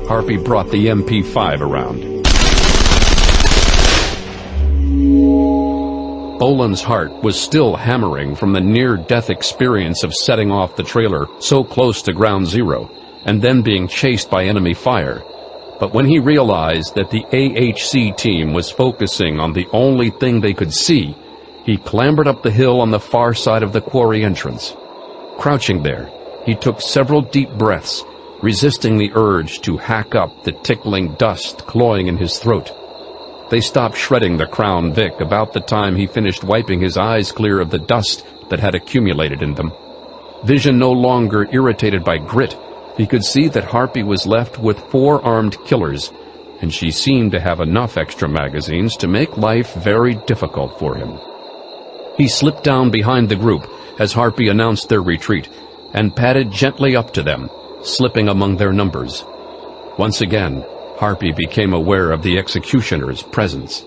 Harpy brought the MP5 around. Bolan's heart was still hammering from the near-death experience of setting off the trailer so close to ground zero, and then being chased by enemy fire. But when he realized that the AHC team was focusing on the only thing they could see, he clambered up the hill on the far side of the quarry entrance. Crouching there, he took several deep breaths, resisting the urge to hack up the tickling dust cloying in his throat. They stopped shredding the Crown Vic about the time he finished wiping his eyes clear of the dust that had accumulated in them. Vision no longer irritated by grit, he could see that Harpy was left with 4 armed killers, and she seemed to have enough extra magazines to make life very difficult for him. He slipped down behind the group as Harpy announced their retreat, and padded gently up to them, slipping among their numbers. Once again, Harpy became aware of the executioner's presence.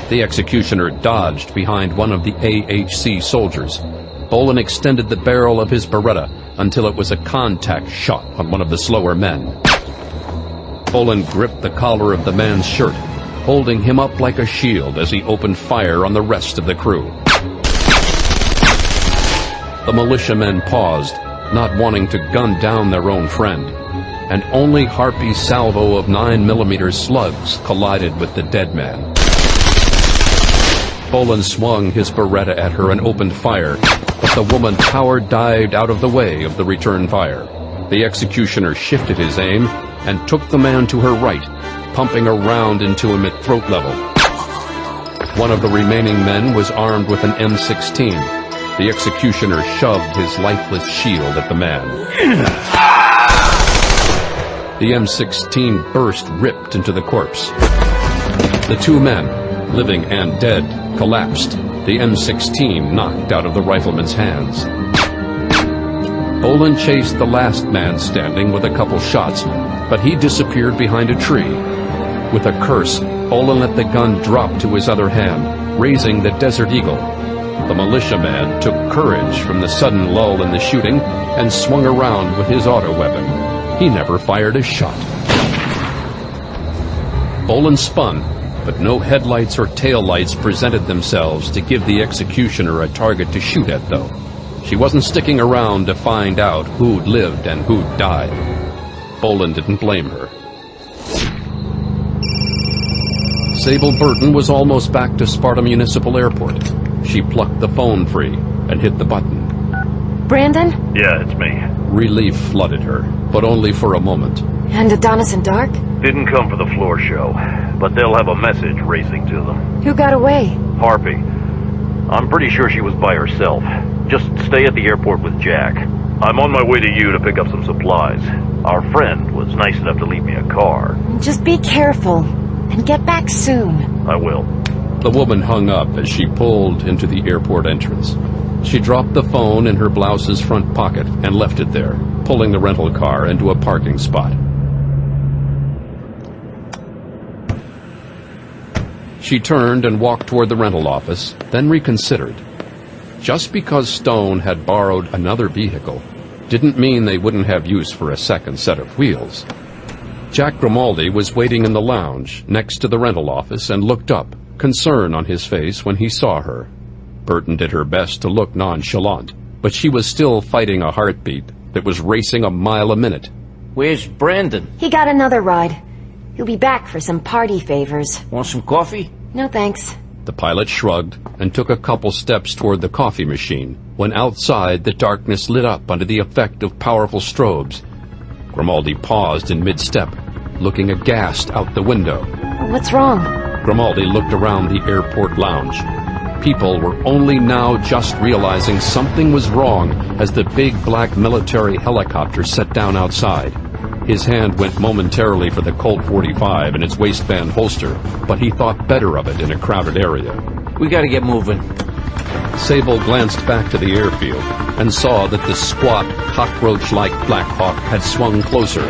The executioner dodged behind one of the AHC soldiers. Bolan extended the barrel of his Beretta until it was a contact shot on one of the slower men. Bolan gripped the collar of the man's shirt, holding him up like a shield as he opened fire on the rest of the crew. The militiamen paused, not wanting to gun down their own friend, and only Harpy's salvo of 9mm slugs collided with the dead man. Bolan swung his Beretta at her and opened fire, but the woman power-dived out of the way of the return fire. The executioner shifted his aim and took the man to her right, pumping a round into him at throat level. One of the remaining men was armed with an M16. The executioner shoved his lifeless shield at the man. The M16 burst ripped into the corpse. The 2 men, living and dead, collapsed, the M16 knocked out of the rifleman's hands. Bolan chased the last man standing with a couple shots, but he disappeared behind a tree. With a curse, Bolan let the gun drop to his other hand, raising the Desert Eagle. The militiaman took courage from the sudden lull in the shooting and swung around with his auto weapon. He never fired a shot. Bolan spun, but no headlights or taillights presented themselves to give the executioner a target to shoot at, though. She wasn't sticking around to find out who'd lived and who'd died. Bolan didn't blame her. Sable Burton was almost back to Sparta Municipal Airport. She plucked the phone free and hit the button. Brandon? Yeah, it's me. Relief flooded her, but only for a moment. And Adonis and Dark? Didn't come for the floor show, but they'll have a message racing to them. Who got away? Harpy. I'm pretty sure she was by herself. Just stay at the airport with Jack. I'm on my way to you to pick up some supplies. Our friend was nice enough to leave me a car. Just be careful, and get back soon. I will. The woman hung up as she pulled into the airport entrance. She dropped the phone in her blouse's front pocket and left it there, pulling the rental car into a parking spot. She turned and walked toward the rental office, then reconsidered. Just because Stone had borrowed another vehicle didn't mean they wouldn't have use for a second set of wheels. Jack Grimaldi was waiting in the lounge next to the rental office and looked up, concern on his face when he saw her. Burton did her best to look nonchalant, but she was still fighting a heartbeat that was racing a mile a minute. Where's Brandon? He got another ride. He'll be back for some party favors. Want some coffee? No thanks. The pilot shrugged and took a couple steps toward the coffee machine when outside the darkness lit up under the effect of powerful strobes. Grimaldi paused in mid-step, looking aghast out the window. What's wrong? Grimaldi looked around the airport lounge. People were only now just realizing something was wrong as the big black military helicopter set down outside. His hand went momentarily for the Colt 45 in its waistband holster, but he thought better of it in a crowded area. We gotta get moving. Sable glanced back to the airfield and saw that the squat, cockroach-like Black Hawk had swung closer,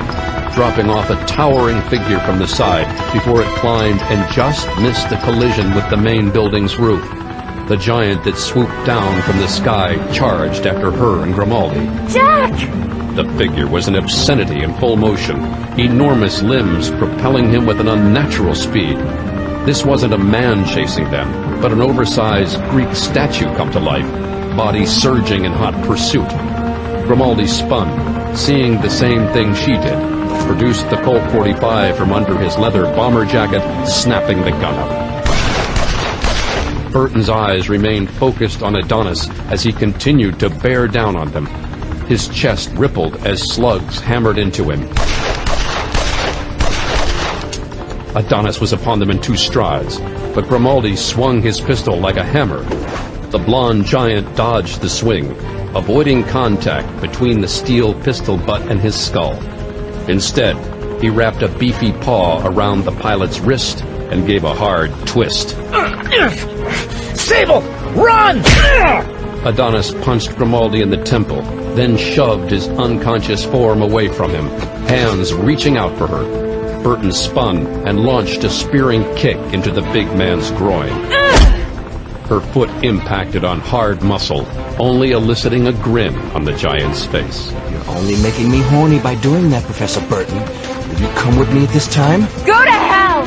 dropping off a towering figure from the side before it climbed and just missed the collision with the main building's roof. The giant that swooped down from the sky charged after her and Grimaldi. Jack! The figure was an obscenity in full motion, enormous limbs propelling him with an unnatural speed. This wasn't a man chasing them, but an oversized Greek statue come to life, body surging in hot pursuit. Grimaldi spun, seeing the same thing she did, produced the Colt 45 from under his leather bomber jacket, snapping the gun up. Burton's eyes remained focused on Adonis as he continued to bear down on them. His chest rippled as slugs hammered into him. Adonis was upon them in 2 strides, but Grimaldi swung his pistol like a hammer. The blond giant dodged the swing, avoiding contact between the steel pistol butt and his skull. Instead, he wrapped a beefy paw around the pilot's wrist and gave a hard twist. Sable, run! Adonis punched Grimaldi in the temple, then shoved his unconscious form away from him, hands reaching out for her. Burton spun and launched a spearing kick into the big man's groin. Her foot impacted on hard muscle, only eliciting a grin on the giant's face. You're only making me horny by doing that, Professor Burton. Will you come with me this time? Go to hell!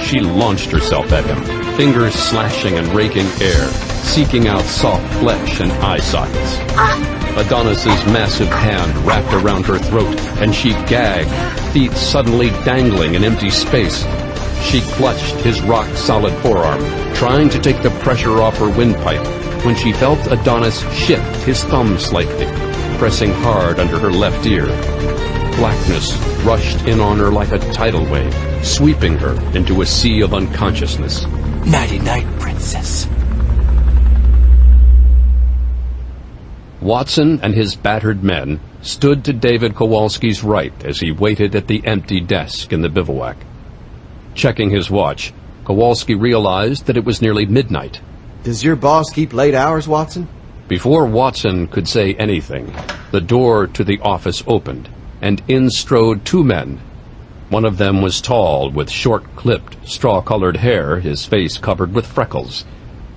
She launched herself at him, fingers slashing and raking air, seeking out soft flesh and eye sockets. Adonis's massive hand wrapped around her throat, and she gagged, feet suddenly dangling in empty space. She clutched his rock-solid forearm, trying to take the pressure off her windpipe, when she felt Adonis shift his thumb slightly, pressing hard under her left ear. Blackness rushed in on her like a tidal wave, sweeping her into a sea of unconsciousness. Nighty-night, princess. Watson and his battered men stood to David Kowalski's right as he waited at the empty desk in the bivouac. Checking his watch, Kowalski realized that it was nearly midnight. Does your boss keep late hours, Watson? Before Watson could say anything, the door to the office opened, and in strode 2 men. One of them was tall, with short-clipped, straw-colored hair, his face covered with freckles.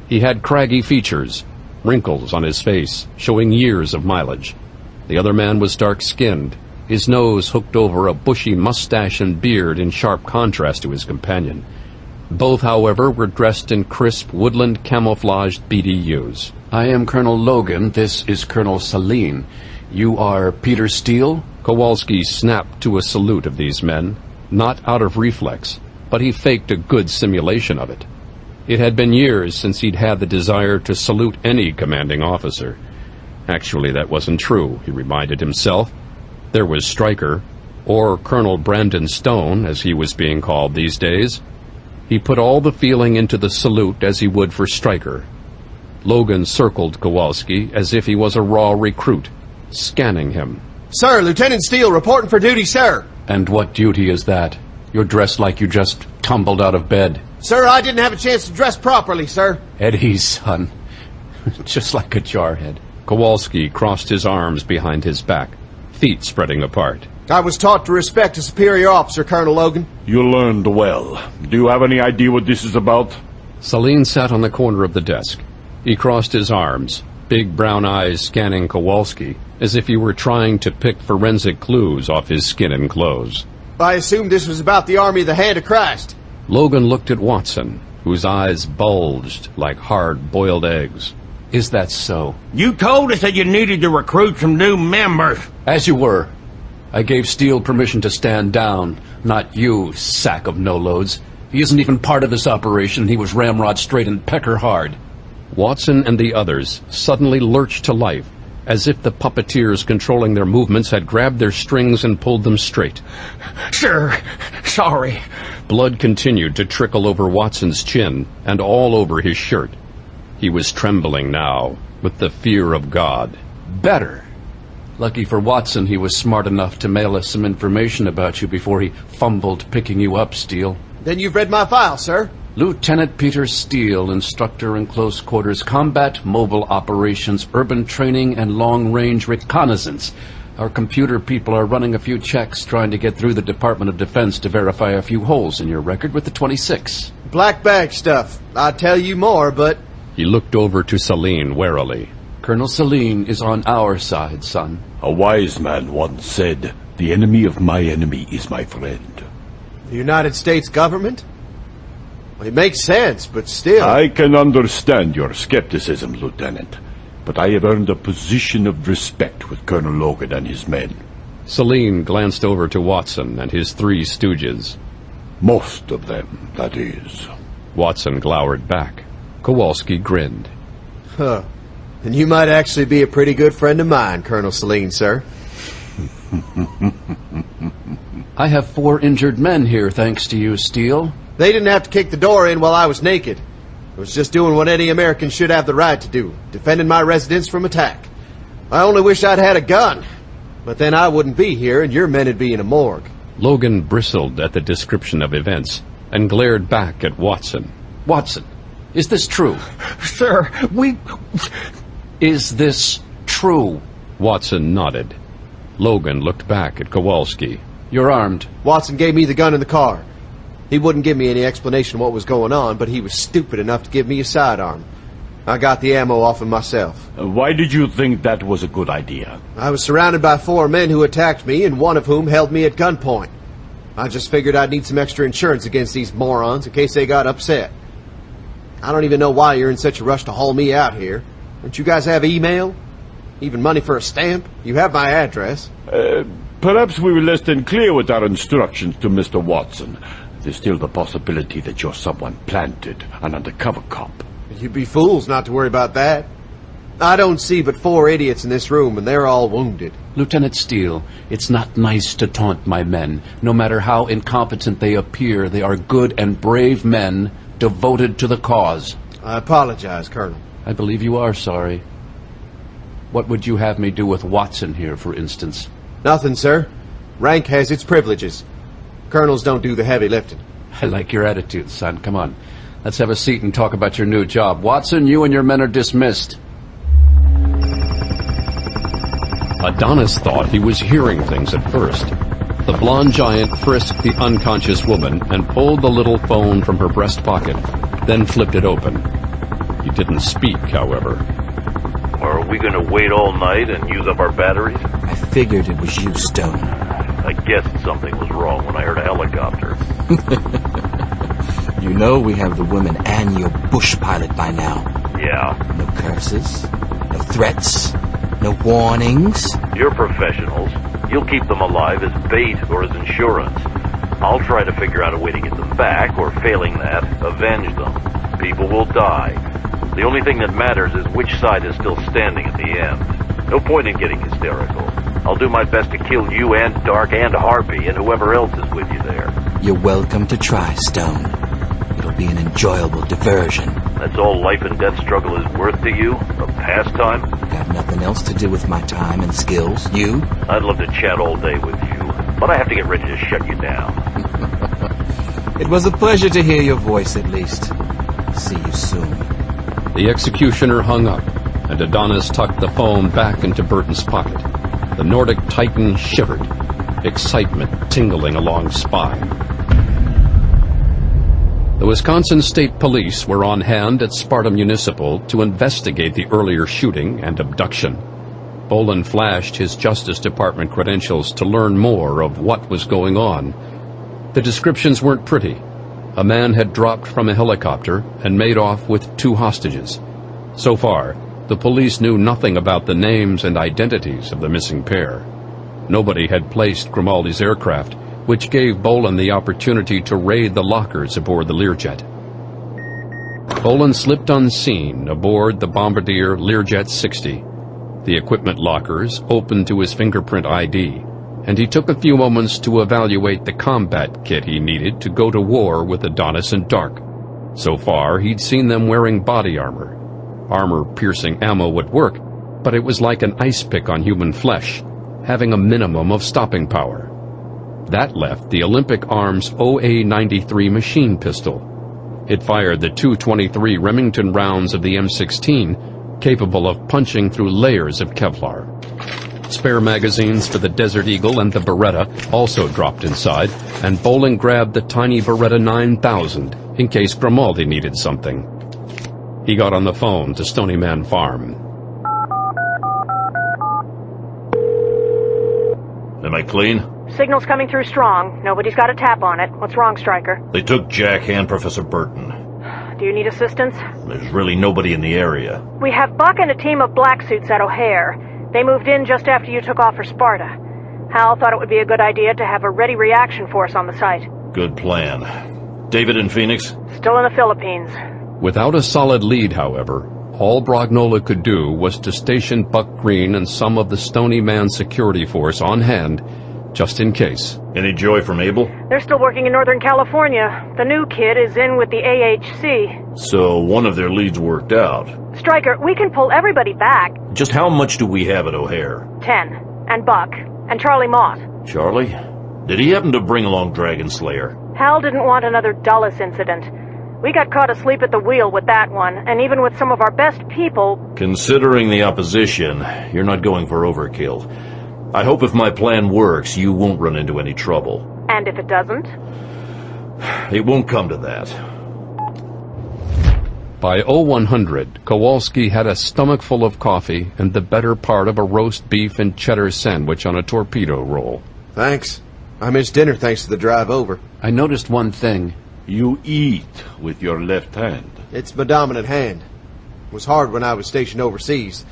He had craggy features, wrinkles on his face, showing years of mileage. The other man was dark-skinned, his nose hooked over a bushy mustache and beard in sharp contrast to his companion. Both, however, were dressed in crisp, woodland camouflaged BDUs. "I am Colonel Logan. This is Colonel Saline. You are Peter Steele?" Kowalski snapped to a salute of these men, not out of reflex, but he faked a good simulation of it. It had been years since he'd had the desire to salute any commanding officer. Actually, that wasn't true, he reminded himself. There was Stryker, or Colonel Brandon Stone, as he was being called these days. He put all the feeling into the salute as he would for Stryker. Logan circled Kowalski as if he was a raw recruit, scanning him. "Sir, Lieutenant Steele reporting for duty, sir." "And what duty is that? You're dressed like you just tumbled out of bed." "Sir, I didn't have a chance to dress properly, sir." "Eddie's son. Just like a jarhead." Kowalski crossed his arms behind his back, feet spreading apart. "I was taught to respect a superior officer, Colonel Logan." "You learned well. Do you have any idea what this is about?" Saline sat on the corner of the desk. He crossed his arms, big brown eyes scanning Kowalski, as if he were trying to pick forensic clues off his skin and clothes. I assumed this was about the Army of the Hand of Christ. Logan looked at Watson, whose eyes bulged like hard-boiled eggs. Is that so? You told us that you needed to recruit some new members. As you were. I gave Steele permission to stand down, not you, sack of no-loads. He isn't even part of this operation. He was ramrod straight and pecker hard. Watson and the others suddenly lurched to life, as if the puppeteers controlling their movements had grabbed their strings and pulled them straight. Sir, sorry. Blood continued to trickle over Watson's chin and all over his shirt. He was trembling now, with the fear of God. Better. Lucky for Watson, he was smart enough to mail us some information about you before he fumbled picking you up, Steele. Then you've read my file, sir. Lieutenant Peter Steele, Instructor in Close Quarters Combat, Mobile Operations, Urban Training, and Long-Range Reconnaissance. Our computer people are running a few checks trying to get through the Department of Defense to verify a few holes in your record with the 26. Black bag stuff. I'd tell you more, but... He looked over to Celine warily. Colonel Celine is on our side, son. A wise man once said, "The enemy of my enemy is my friend." The United States government? Well, it makes sense, but still... I can understand your skepticism, Lieutenant, but I have earned a position of respect with Colonel Logan and his men. Celine glanced over to Watson and his three stooges. Most of them, that is. Watson glowered back. Kowalski grinned. Huh. And you might actually be a pretty good friend of mine, Colonel Celine, sir. I have 4 injured men here, thanks to you, Steele. They didn't have to kick the door in while I was naked. I was just doing what any American should have the right to do, defending my residence from attack. I only wish I'd had a gun. But then I wouldn't be here, and your men would be in a morgue. Logan bristled at the description of events and glared back at Watson. Watson, is this true? Sir, Is this true? Watson nodded. Logan looked back at Kowalski. You're armed. Watson gave me the gun in the car. He wouldn't give me any explanation of what was going on, but he was stupid enough to give me a sidearm. I got the ammo off him myself. Why did you think that was a good idea? I was surrounded by 4 men who attacked me, and one of whom held me at gunpoint. I just figured I'd need some extra insurance against these morons in case they got upset. I don't even know why you're in such a rush to haul me out here. Don't you guys have email? Even money for a stamp? You have my address. Perhaps we were less than clear with our instructions to Mr. Watson. There's still the possibility that you're someone planted, an undercover cop. You'd be fools not to worry about that. I don't see but 4 idiots in this room, and they're all wounded. Lieutenant Steele, it's not nice to taunt my men. No matter how incompetent they appear, they are good and brave men devoted to the cause. I apologize, Colonel. I believe you are sorry. What would you have me do with Watson here, for instance? Nothing, sir. Rank has its privileges. Colonels don't do the heavy lifting. I like your attitude, son. Come on. Let's have a seat and talk about your new job. Watson, you and your men are dismissed. Adonis thought he was hearing things at first. The blonde giant frisked the unconscious woman and pulled the little phone from her breast pocket, then flipped it open. He didn't speak, however. Are we going to wait all night and use up our batteries? I figured it was you, Stone. I guessed something was wrong when I heard a helicopter. You know we have the women and your bush pilot by now. Yeah. No curses, no threats, no warnings. You're professionals. You'll keep them alive as bait or as insurance. I'll try to figure out a way to get them back, or failing that, avenge them. People will die. The only thing that matters is which side is still standing at the end. No point in getting hysterical. I'll do my best to kill you and Dark and Harpy and whoever else is with you there. You're welcome to try, Stone. It'll be an enjoyable diversion. That's all life and death struggle is worth to you? A pastime? Got nothing else to do with my time and skills. You? I'd love to chat all day with you, but I have to get ready to shut you down. It was a pleasure to hear your voice, at least. See you soon. The executioner hung up, and Adonis tucked the phone back into Burton's pocket. The Nordic Titan shivered, excitement tingling along spine. The Wisconsin State Police were on hand at Sparta Municipal to investigate the earlier shooting and abduction. Bolan flashed his Justice Department credentials to learn more of what was going on. The descriptions weren't pretty. A man had dropped from a helicopter and made off with 2 hostages. So far, the police knew nothing about the names and identities of the missing pair. Nobody had placed Grimaldi's aircraft, which gave Bolan the opportunity to raid the lockers aboard the Learjet. Bolan slipped unseen aboard the Bombardier Learjet 60. The equipment lockers opened to his fingerprint ID, and he took a few moments to evaluate the combat kit he needed to go to war with Adonis and Dark. So far, he'd seen them wearing body armor. Armor-piercing ammo would work, but it was like an ice pick on human flesh, having a minimum of stopping power. That left the Olympic Arms OA-93 machine pistol. It fired the 223 Remington rounds of the M16, capable of punching through layers of Kevlar. Spare magazines for the Desert Eagle and the Beretta also dropped inside, and Bolan grabbed the tiny Beretta 9000 in case Grimaldi needed something. He got on the phone to Stony Man Farm. Am I clean? Signal's coming through strong. Nobody's got a tap on it. What's wrong, Stryker? They took Jack and Professor Burton. Do you need assistance? There's really nobody in the area. We have Buck and a team of black suits at O'Hare. They moved in just after you took off for Sparta. Hal thought it would be a good idea to have a ready reaction force on the site. Good plan. David in Phoenix? Still in the Philippines. Without a solid lead, however, all Brognola could do was to station Buck Green and some of the Stony Man security force on hand, just in case. Any joy from Abel? They're still working in Northern California. The new kid is in with the AHC. So one of their leads worked out. Stryker, we can pull everybody back. Just how much do we have at O'Hare? 10. And Buck. And Charlie Mott. Charlie? Did he happen to bring along Dragon Slayer? Hal didn't want another Dulles incident. We got caught asleep at the wheel with that one, and even with some of our best people... Considering the opposition, you're not going for overkill. I hope if my plan works, you won't run into any trouble. And if it doesn't? It won't come to that. By 0100, Kowalski had a stomach full of coffee and the better part of a roast beef and cheddar sandwich on a torpedo roll. Thanks. I missed dinner thanks to the drive over. I noticed one thing. You eat with your left hand. It's my dominant hand. It was hard when I was stationed overseas.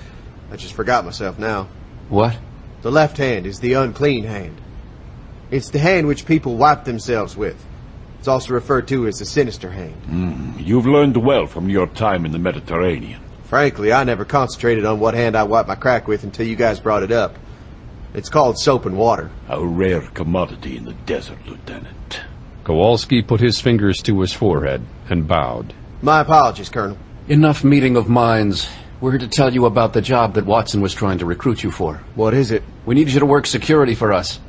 I just forgot myself now. What? The left hand is the unclean hand. It's the hand which people wipe themselves with. It's also referred to as the sinister hand. You've learned well from your time in the Mediterranean. Frankly, I never concentrated on what hand I wipe my crack with until you guys brought it up. It's called soap and water. A rare commodity in the desert, Lieutenant. Kowalski put his fingers to his forehead and bowed. My apologies, Colonel. Enough meeting of minds. We're here to tell you about the job that Watson was trying to recruit you for. What is it? We need you to work security for us.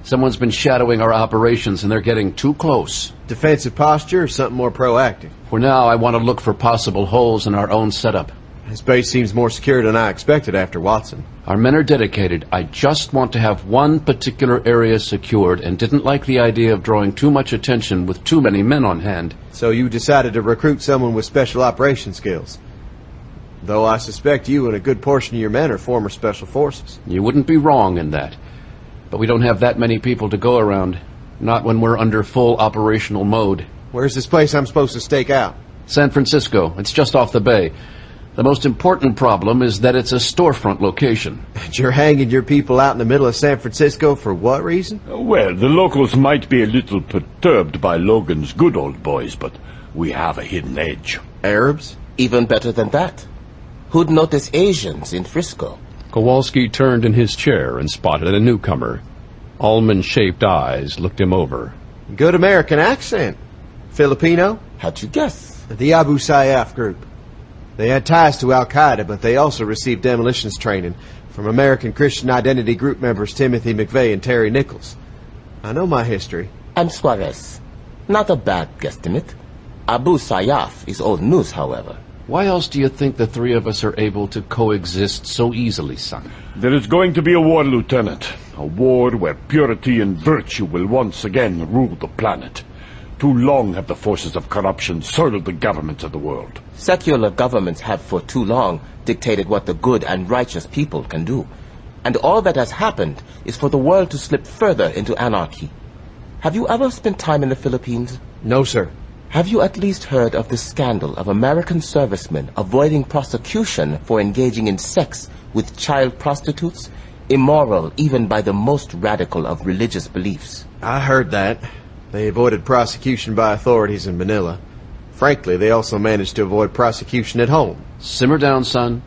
Someone's been shadowing our operations and they're getting too close. Defensive posture or something more proactive? For now, I want to look for possible holes in our own setup. This base seems more secure than I expected after Watson. Our men are dedicated. I just want to have one particular area secured and didn't like the idea of drawing too much attention with too many men on hand. So you decided to recruit someone with special operation skills? Though I suspect you and a good portion of your men are former special forces. You wouldn't be wrong in that. But we don't have that many people to go around. Not when we're under full operational mode. Where's this place I'm supposed to stake out? San Francisco. It's just off the bay. The most important problem is that it's a storefront location. And you're hanging your people out in the middle of San Francisco for what reason? Well, the locals might be a little perturbed by Logan's good old boys, but we have a hidden edge. Arabs? Even better than that. Who'd notice Asians in Frisco? Kowalski turned in his chair and spotted a newcomer. Almond-shaped eyes looked him over. Good American accent. Filipino? How'd you guess? The Abu Sayyaf group. They had ties to Al-Qaeda, but they also received demolitions training from American Christian Identity Group members Timothy McVeigh and Terry Nichols. I know my history. I'm Suarez. Not a bad guesstimate. Abu Sayyaf is old news, however. Why else do you think the three of us are able to coexist so easily, son? There is going to be a war, Lieutenant. A war where purity and virtue will once again rule the planet. Too long have the forces of corruption soiled the governments of the world. Secular governments have for too long dictated what the good and righteous people can do. And all that has happened is for the world to slip further into anarchy. Have you ever spent time in the Philippines? No, sir. Have you at least heard of the scandal of American servicemen avoiding prosecution for engaging in sex with child prostitutes? Immoral even by the most radical of religious beliefs. I heard that. They avoided prosecution by authorities in Manila. Frankly, they also managed to avoid prosecution at home. Simmer down, son.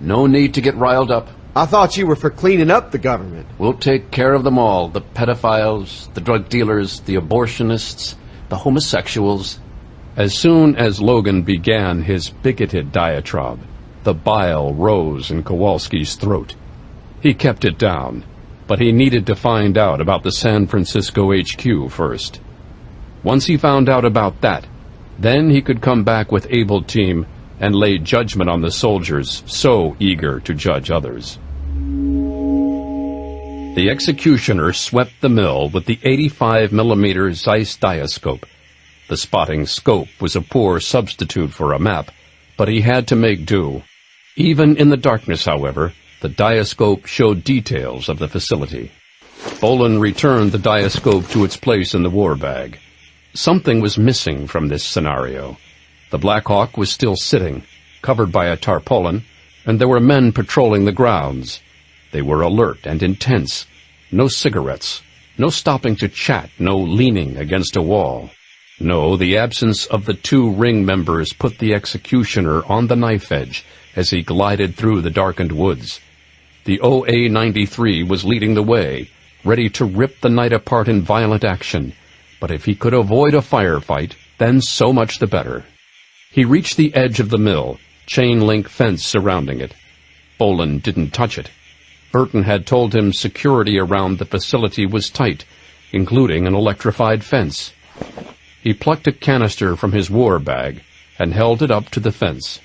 No need to get riled up. I thought you were for cleaning up the government. We'll take care of them all. The pedophiles, the drug dealers, the abortionists, the homosexuals. As soon as Logan began his bigoted diatribe, the bile rose in Kowalski's throat. He kept it down, but he needed to find out about the San Francisco HQ first. Once he found out about that, then he could come back with Able Team and lay judgment on the soldiers so eager to judge others. The executioner swept the mill with the 85mm Zeiss diascope. The spotting scope was a poor substitute for a map, but he had to make do. Even in the darkness, however, the diascope showed details of the facility. Bolan returned the diascope to its place in the war bag. Something was missing from this scenario. The Black Hawk was still sitting, covered by a tarpaulin, and there were men patrolling the grounds. They were alert and intense. No cigarettes, no stopping to chat, no leaning against a wall. No, the absence of the two ring members put the executioner on the knife edge as he glided through the darkened woods. The OA-93 was leading the way, ready to rip the night apart in violent action. But if he could avoid a firefight, then so much the better. He reached the edge of the mill, chain-link fence surrounding it. Bolan didn't touch it. Burton had told him security around the facility was tight, including an electrified fence. He plucked a canister from his war bag and held it up to the fence.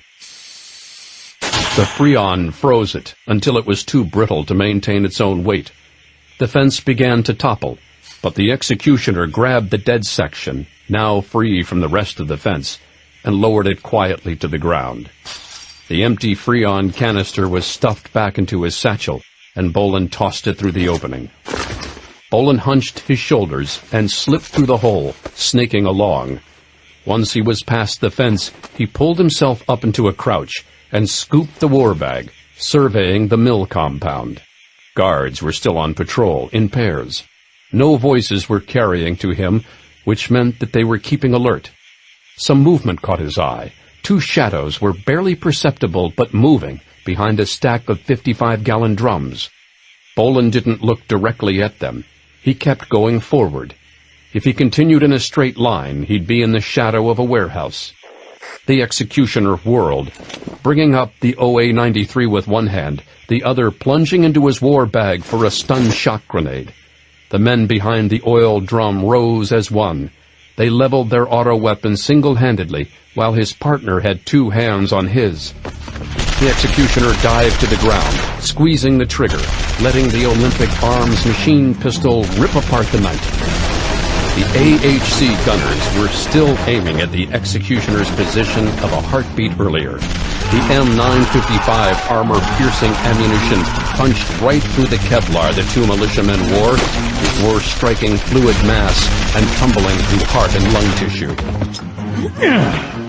The Freon froze it until it was too brittle to maintain its own weight. The fence began to topple, but the executioner grabbed the dead section, now free from the rest of the fence, and lowered it quietly to the ground. The empty Freon canister was stuffed back into his satchel, and Bolan tossed it through the opening. Bolan hunched his shoulders and slipped through the hole, snaking along. Once he was past the fence, he pulled himself up into a crouch and scooped the war bag, surveying the mill compound. Guards were still on patrol, in pairs. No voices were carrying to him, which meant that they were keeping alert. Some movement caught his eye. Two shadows were barely perceptible but moving behind a stack of 55-gallon drums. Bolan didn't look directly at them. He kept going forward. If he continued in a straight line, he'd be in the shadow of a warehouse. The executioner whirled, bringing up the OA-93 with one hand, the other plunging into his war bag for a stun shock grenade. The men behind the oil drum rose as one. They leveled their auto weapons single-handedly, while his partner had two hands on his. The executioner dived to the ground, squeezing the trigger, letting the Olympic Arms machine pistol rip apart the night. The AHC gunners were still aiming at the executioner's position of a heartbeat earlier. The M955 armor-piercing ammunition punched right through the Kevlar the two militiamen wore striking fluid mass and tumbling through heart and lung tissue.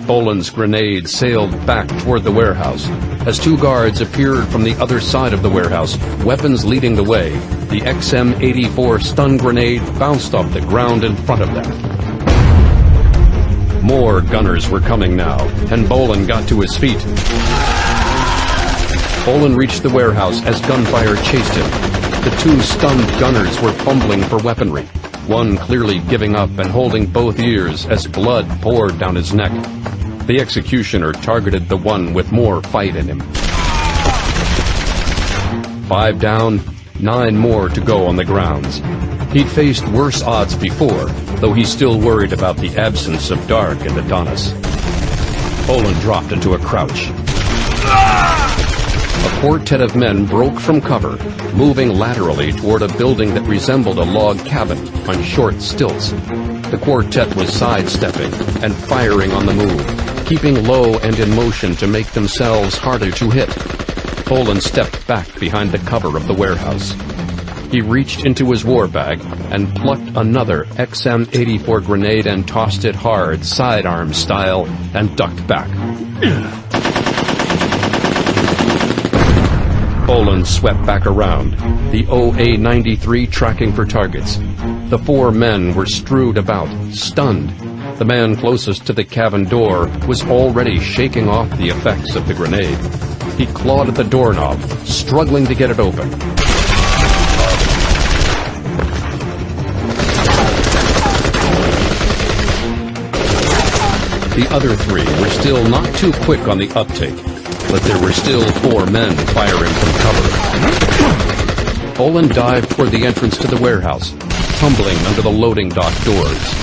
Bolan's grenade sailed back toward the warehouse. As two guards appeared from the other side of the warehouse, weapons leading the way, the XM-84 stun grenade bounced off the ground in front of them. More gunners were coming now, and Bolan got to his feet. Bolan reached the warehouse as gunfire chased him. The two stunned gunners were fumbling for weaponry, one clearly giving up and holding both ears as blood poured down his neck. The executioner targeted the one with more fight in him. 5 down, 9 more to go on the grounds. He'd faced worse odds before, though he still worried about the absence of dark in the Adonis. Bolan dropped into a crouch. A quartet of men broke from cover, moving laterally toward a building that resembled a log cabin on short stilts. The quartet was sidestepping and firing on the move, keeping low and in motion to make themselves harder to hit. Bolan stepped back behind the cover of the warehouse. He reached into his war bag and plucked another XM-84 grenade and tossed it hard, sidearm style, and ducked back. Bolan swept back around, the OA-93 tracking for targets. The 4 men were strewed about, stunned. The man closest to the cabin door was already shaking off the effects of the grenade. He clawed at the doorknob, struggling to get it open. The other 3 were still not too quick on the uptake, but there were still 4 men firing from cover. Bolan dived toward the entrance to the warehouse, tumbling under the loading dock doors.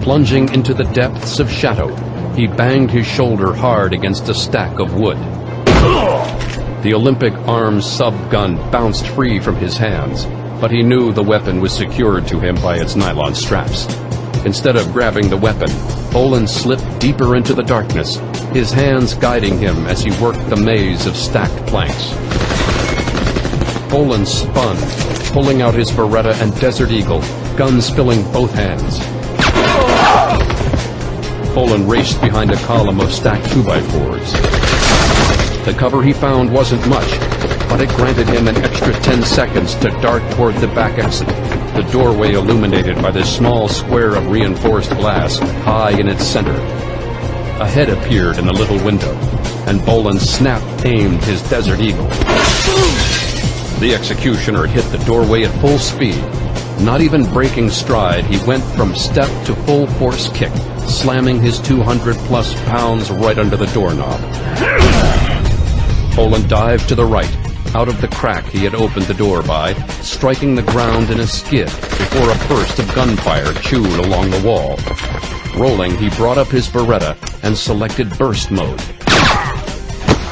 Plunging into the depths of shadow, he banged his shoulder hard against a stack of wood. The Olympic arms sub-gun bounced free from his hands, but he knew the weapon was secured to him by its nylon straps. Instead of grabbing the weapon, Bolan slipped deeper into the darkness, his hands guiding him as he worked the maze of stacked planks. Bolan spun, pulling out his Beretta and Desert Eagle, guns filling both hands. Bolan raced behind a column of stacked 2x4s. The cover he found wasn't much, but it granted him an extra 10 seconds to dart toward the back exit, the doorway illuminated by the small square of reinforced glass high in its center. A head appeared in a little window, and Bolan snap-aimed his Desert Eagle. The executioner hit the doorway at full speed. Not even breaking stride, he went from step to full-force kick, slamming his 200-plus pounds right under the doorknob. Bolan dived to the right, out of the crack he had opened the door by, striking the ground in a skid before a burst of gunfire chewed along the wall. Rolling, he brought up his Beretta and selected burst mode.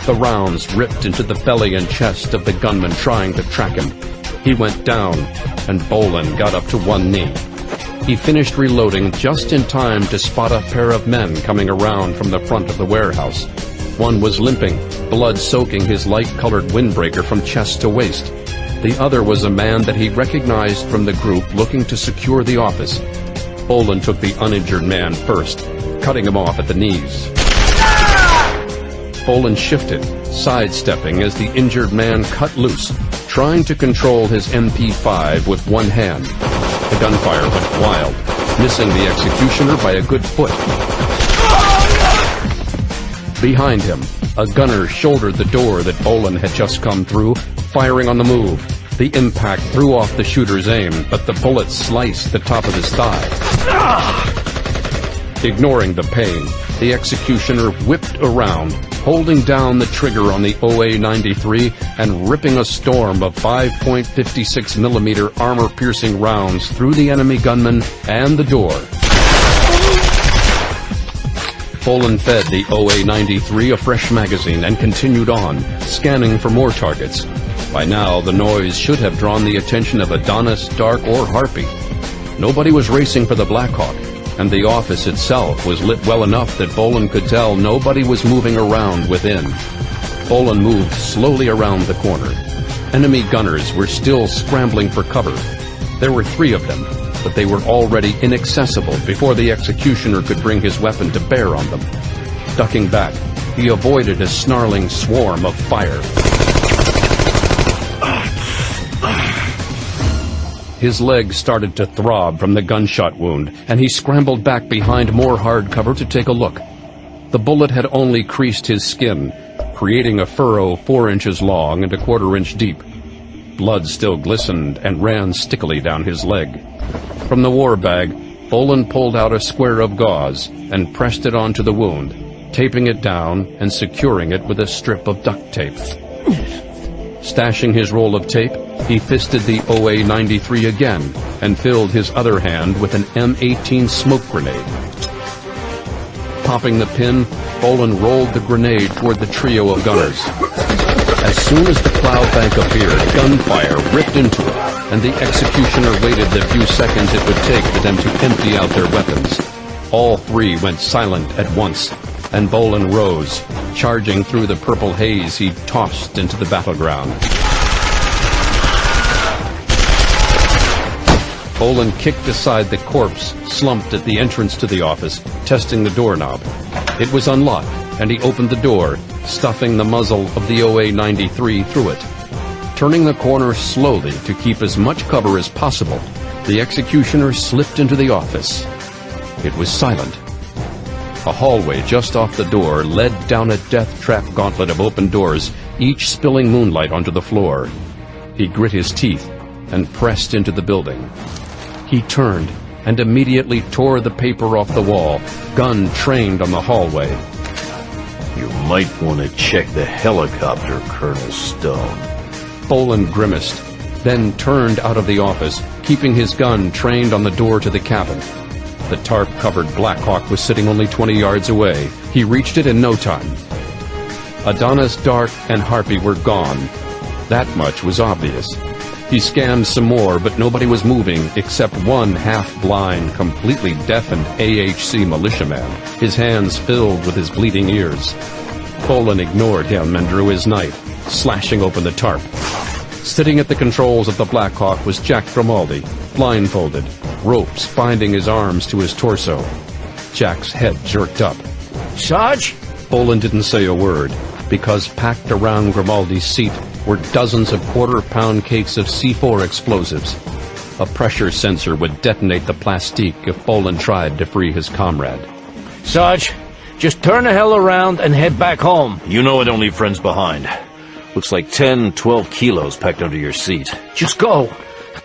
The rounds ripped into the belly and chest of the gunman trying to track him. He went down, and Bolan got up to one knee. He finished reloading just in time to spot a pair of men coming around from the front of the warehouse. One was limping, blood soaking his light-colored windbreaker from chest to waist. The other was a man that he recognized from the group looking to secure the office. Bolan took the uninjured man first, cutting him off at the knees. Bolan shifted, sidestepping as the injured man cut loose, trying to control his MP5 with one hand. The gunfire went wild, missing the executioner by a good foot. Behind him, a gunner shouldered the door that Bolan had just come through, firing on the move. The impact threw off the shooter's aim, but the bullet sliced the top of his thigh. Ignoring the pain, the executioner whipped around, holding down the trigger on the OA-93 and ripping a storm of 5.56mm armor-piercing rounds through the enemy gunman and the door. Bolan fed the OA-93 a fresh magazine and continued on, scanning for more targets. By now, the noise should have drawn the attention of Adonis, Dark, or Harpy. Nobody was racing for the Blackhawk, and the office itself was lit well enough that Bolan could tell nobody was moving around within. Bolan moved slowly around the corner. Enemy gunners were still scrambling for cover. There were 3 of them, but they were already inaccessible before the executioner could bring his weapon to bear on them. Ducking back, he avoided a snarling swarm of fire. His legs started to throb from the gunshot wound, and he scrambled back behind more hard cover to take a look. The bullet had only creased his skin, creating a furrow 4 inches long and a 1/4 inch deep. Blood still glistened and ran stickily down his leg. From the war bag, Bolan pulled out a square of gauze and pressed it onto the wound, taping it down and securing it with a strip of duct tape. Stashing his roll of tape, he fisted the OA-93 again and filled his other hand with an M18 smoke grenade. Popping the pin, Bolan rolled the grenade toward the trio of gunners. As As soon as the cloud bank appeared, gunfire ripped into it, and the executioner waited the few seconds it would take for them to empty out their weapons. All three went silent at once, and Bolan rose. Charging through the purple haze, he tossed into the battleground. Bolan kicked aside the corpse, slumped at the entrance to the office, testing the doorknob. It was unlocked, and he opened the door, stuffing the muzzle of the OA-93 through it. Turning the corner slowly to keep as much cover as possible, the executioner slipped into the office. It was silent. A hallway just off the door led down a death-trap gauntlet of open doors, each spilling moonlight onto the floor. He grit his teeth and pressed into the building. He turned and immediately tore the paper off the wall, gun trained on the hallway. You might want to check the helicopter, Colonel Stone. Bolan grimaced, then turned out of the office, keeping his gun trained on the door to the cabin. The tarp-covered Blackhawk was sitting only 20 yards away. He reached it in no time. Adonis, Dark, and Harpy were gone. That much was obvious. He scanned some more, but nobody was moving except one half-blind, completely deafened AHC militiaman, his hands filled with his bleeding ears. Bolan ignored him and drew his knife, slashing open the tarp. Sitting at the controls of the Blackhawk was Jack Grimaldi, blindfolded, ropes binding his arms to his torso. Jack's head jerked up. Sarge? Bolan didn't say a word, because packed around Grimaldi's seat were dozens of quarter-pound cakes of C4 explosives. A pressure sensor would detonate the plastique if Bolan tried to free his comrade. Sarge, just turn the hell around and head back home. You know I don't leave friends behind. Looks like 10, 12 kilos packed under your seat. Just go.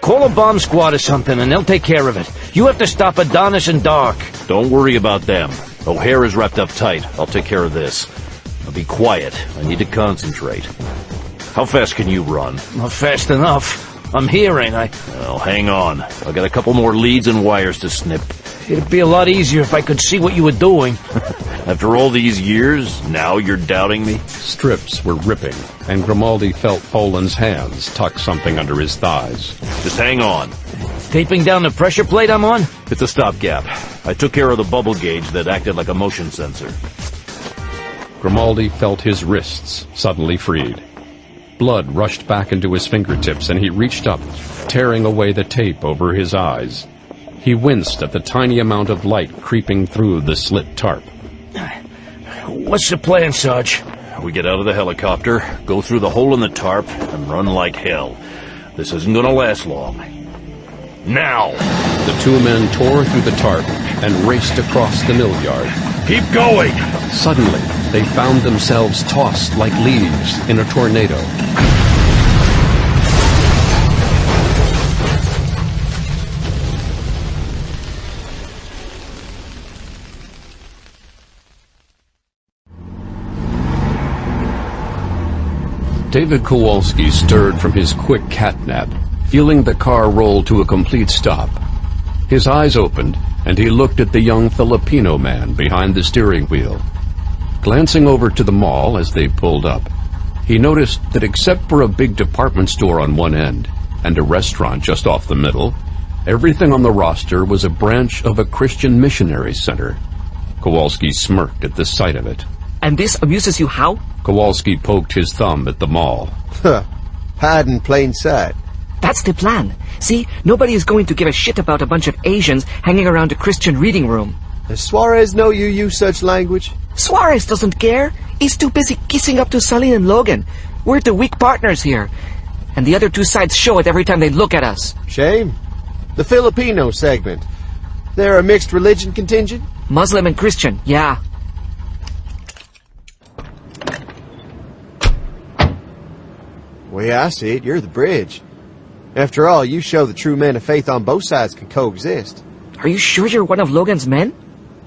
Call a bomb squad or something and they'll take care of it. You have to stop Adonis and Dark. Don't worry about them. O'Hare is wrapped up tight. I'll take care of this. Now be quiet. I need to concentrate. How fast can you run? Not fast enough. I'm here, ain't I? Well, hang on. I've got a couple more leads and wires to snip. It'd be a lot easier if I could see what you were doing. After all these years, now you're doubting me? Strips were ripping, and Grimaldi felt Bolan's hands tuck something under his thighs. Just hang on. Taping down the pressure plate I'm on? It's a stopgap. I took care of the bubble gauge that acted like a motion sensor. Grimaldi felt his wrists suddenly freed. Blood rushed back into his fingertips, and he reached up, tearing away the tape over his eyes. He winced at the tiny amount of light creeping through the slit tarp. What's the plan, Sarge? We get out of the helicopter, go through the hole in the tarp, and run like hell. This isn't gonna last long. Now! The two men tore through the tarp and raced across the mill yard. Keep going! Suddenly, they found themselves tossed like leaves in a tornado. David Kowalski stirred from his quick catnap, feeling the car roll to a complete stop. His eyes opened, and he looked at the young Filipino man behind the steering wheel. Glancing over to the mall as they pulled up, he noticed that except for a big department store on one end and a restaurant just off the middle, everything on the roster was a branch of a Christian missionary center. Kowalski smirked at the sight of it. And this amuses you how? Kowalski poked his thumb at the mall. Hide in plain sight. That's the plan. See, nobody is going to give a shit about a bunch of Asians hanging around a Christian reading room. Does Suarez know you use such language? Suarez doesn't care. He's too busy kissing up to Sully and Logan. We're the weak partners here. And the other two sides show it every time they look at us. Shame. The Filipino segment. They're a mixed religion contingent? Muslim and Christian, yeah. Way I see it, you're the bridge. After all, you show the true men of faith on both sides can coexist. Are you sure you're one of Logan's men?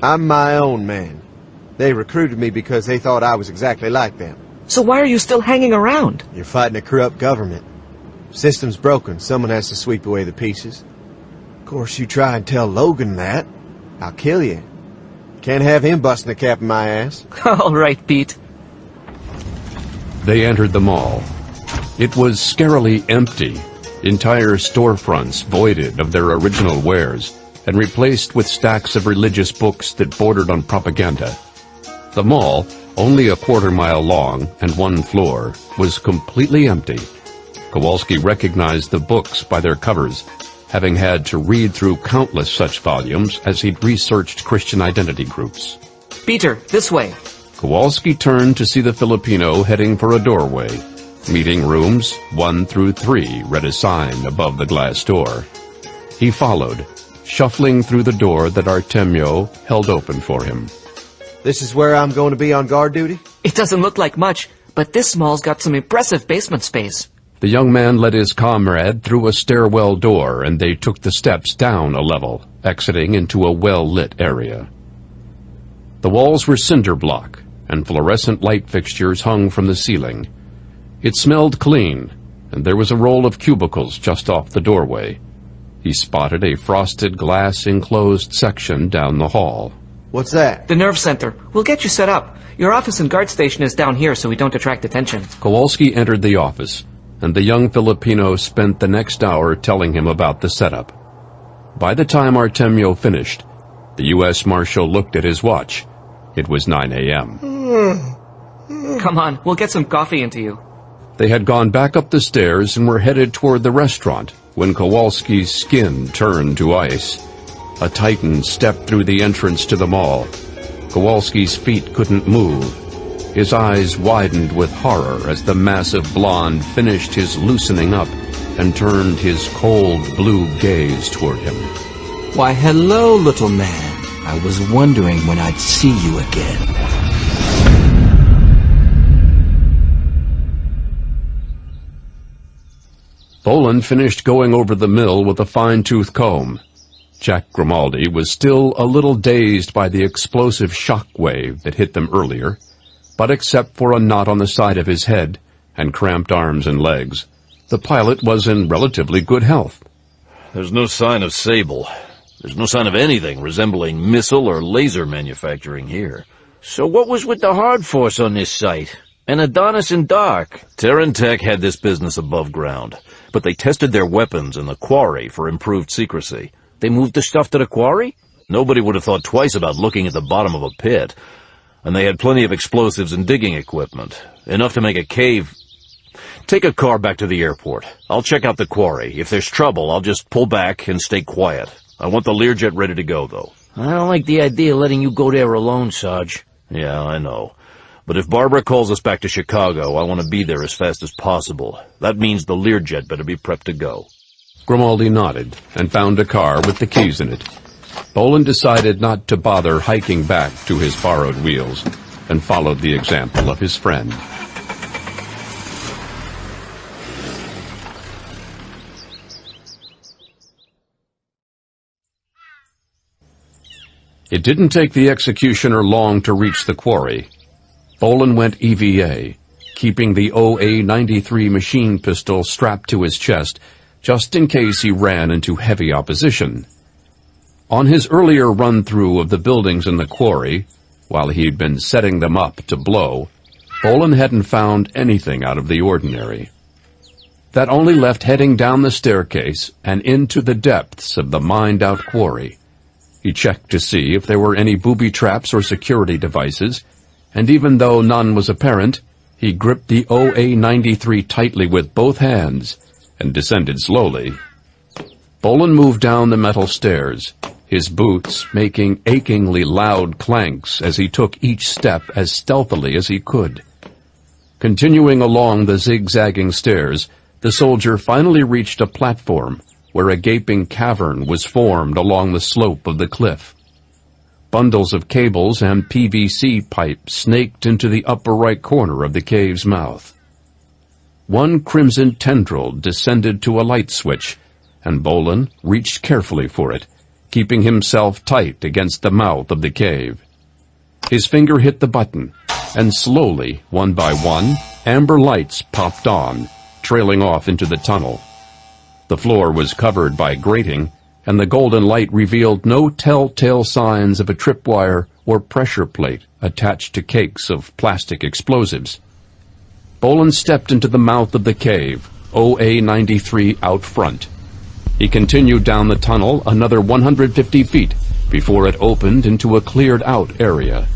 I'm my own man. They recruited me because they thought I was exactly like them. So why are you still hanging around? You're fighting a corrupt government. System's broken. Someone has to sweep away the pieces. Of course, you try and tell Logan that, I'll kill you. Can't have him busting a cap in my ass. All right, Pete. They entered the mall. It was scarily empty, entire storefronts voided of their original wares and replaced with stacks of religious books that bordered on propaganda. The mall, only a quarter-mile long and one floor, was completely empty. Kowalski recognized the books by their covers, having had to read through countless such volumes as he'd researched Christian identity groups. Peter, this way. Kowalski turned to see the Filipino heading for a doorway. Meeting rooms 1 through 3 read a sign above the glass door. He followed, shuffling through the door that Artemio held open for him. This is where I'm going to be on guard duty? It doesn't look like much, but this mall's got some impressive basement space. The young man led his comrade through a stairwell door, and they took the steps down a level, exiting into a well-lit area. The walls were cinder block, and fluorescent light fixtures hung from the ceiling. It smelled clean, and there was a row of cubicles just off the doorway. He spotted a frosted glass enclosed section down the hall. What's that? The nerve center. We'll get you set up. Your office and guard station is down here so we don't attract attention. Kowalski entered the office, and the young Filipino spent the next hour telling him about the setup. By the time Artemio finished, the U.S. Marshal looked at his watch. It was 9 a.m. Come on, we'll get some coffee into you. They had gone back up the stairs and were headed toward the restaurant when Kowalski's skin turned to ice. A titan stepped through the entrance to the mall. Kowalski's feet couldn't move. His eyes widened with horror as the massive blonde finished his loosening up and turned his cold blue gaze toward him. Why, hello, little man. I was wondering when I'd see you again. Bolan finished going over the mill with a fine-tooth comb. Jack Grimaldi was still a little dazed by the explosive shock wave that hit them earlier, but except for a knot on the side of his head and cramped arms and legs, the pilot was in relatively good health. There's no sign of Sable. There's no sign of anything resembling missile or laser manufacturing here. So what was with the hard force on this site? And Adonis and Dark? TaranTech had this business above ground, but they tested their weapons in the Quarry for improved secrecy. They moved the stuff to the Quarry? Nobody would have thought twice about looking at the bottom of a pit. And they had plenty of explosives and digging equipment. Enough to make a cave. Take a car back to the airport. I'll check out the Quarry. If there's trouble, I'll just pull back and stay quiet. I want the Learjet ready to go, though. I don't like the idea of letting you go there alone, Sarge. Yeah, I know. But if Barbara calls us back to Chicago, I want to be there as fast as possible. That means the Learjet better be prepped to go. Grimaldi nodded and found a car with the keys in it. Bolan decided not to bother hiking back to his borrowed wheels and followed the example of his friend. It didn't take the executioner long to reach the Quarry. Bolan went EVA, keeping the OA-93 machine pistol strapped to his chest, just in case he ran into heavy opposition. On his earlier run-through of the buildings in the Quarry, while he'd been setting them up to blow, Bolan hadn't found anything out of the ordinary. That only left heading down the staircase and into the depths of the mined-out Quarry. He checked to see if there were any booby traps or security devices, and even though none was apparent, he gripped the OA-93 tightly with both hands and descended slowly. Bolan moved down the metal stairs, his boots making achingly loud clanks as he took each step as stealthily as he could. Continuing along the zigzagging stairs, the soldier finally reached a platform where a gaping cavern was formed along the slope of the cliff. Bundles of cables and PVC pipe snaked into the upper right corner of the cave's mouth. One crimson tendril descended to a light switch, and Bolan reached carefully for it, keeping himself tight against the mouth of the cave. His finger hit the button, and slowly, one by one, amber lights popped on, trailing off into the tunnel. The floor was covered by grating, and the golden light revealed no telltale signs of a tripwire or pressure plate attached to cakes of plastic explosives. Bolan stepped into the mouth of the cave, OA-93 out front. He continued down the tunnel another 150 feet before it opened into a cleared-out area.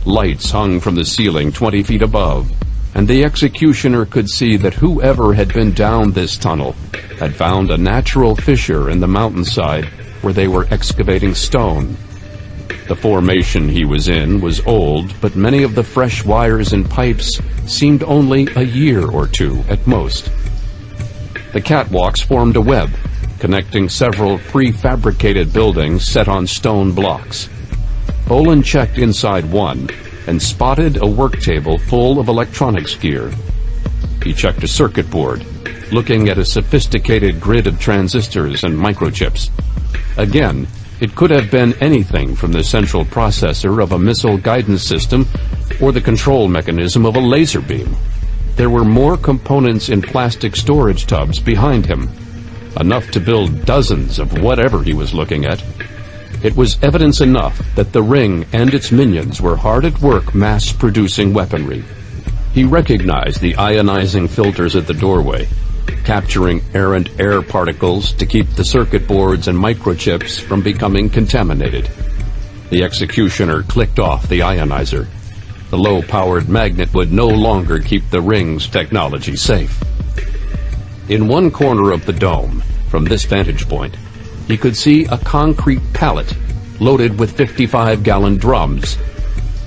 Lights hung from the ceiling 20 feet above, and the executioner could see that whoever had been down this tunnel had found a natural fissure in the mountainside where they were excavating stone. The formation he was in was old, but many of the fresh wires and pipes seemed only a year or two at most. The catwalks formed a web, connecting several prefabricated buildings set on stone blocks. Bolan checked inside one and spotted a work table full of electronics gear. He checked a circuit board, looking at a sophisticated grid of transistors and microchips. Again, it could have been anything from the central processor of a missile guidance system or the control mechanism of a laser beam. There were more components in plastic storage tubs behind him, enough to build dozens of whatever he was looking at. It was evidence enough that the Ring and its minions were hard at work mass-producing weaponry. He recognized the ionizing filters at the doorway, capturing errant air particles to keep the circuit boards and microchips from becoming contaminated. The executioner clicked off the ionizer. The low-powered magnet would no longer keep the Ring's technology safe. In one corner of the dome, from this vantage point, he could see a concrete pallet loaded with 55-gallon drums.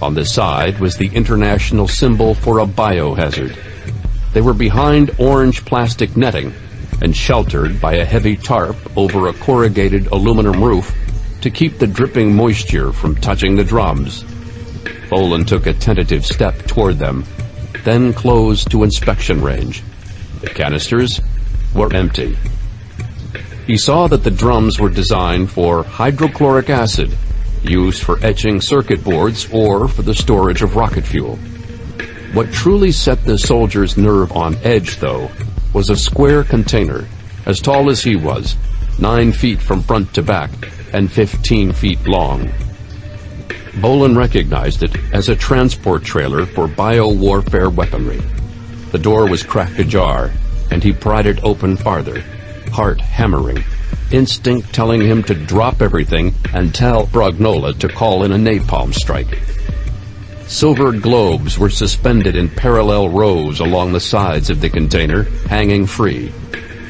On the side was the international symbol for a biohazard. They were behind orange plastic netting and sheltered by a heavy tarp over a corrugated aluminum roof to keep the dripping moisture from touching the drums. Bolan took a tentative step toward them, then closed to inspection range. The canisters were empty. He saw that the drums were designed for hydrochloric acid, used for etching circuit boards or for the storage of rocket fuel. What truly set the soldier's nerve on edge, though, was a square container, as tall as he was, 9 feet from front to back, and 15 feet long. Bolan recognized it as a transport trailer for bio-warfare weaponry. The door was cracked ajar, and he pried it open farther, heart hammering, instinct telling him to drop everything and tell Brognola to call in a napalm strike. Silver globes were suspended in parallel rows along the sides of the container, hanging free.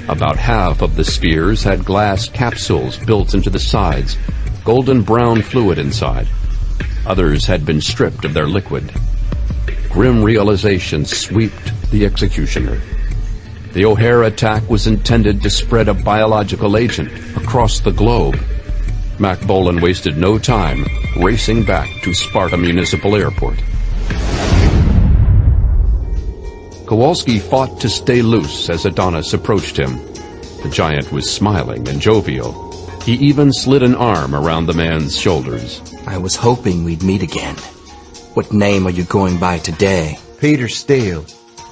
About half of the spheres had glass capsules built into the sides, golden brown fluid inside. Others had been stripped of their liquid. Grim realization swept the executioner. The O'Hare attack was intended to spread a biological agent across the globe. Mack Bolan wasted no time racing back to Sparta Municipal Airport. Kowalski fought to stay loose as Adonis approached him. The giant was smiling and jovial. He even slid an arm around the man's shoulders. I was hoping we'd meet again. What name are you going by today? Peter Steele.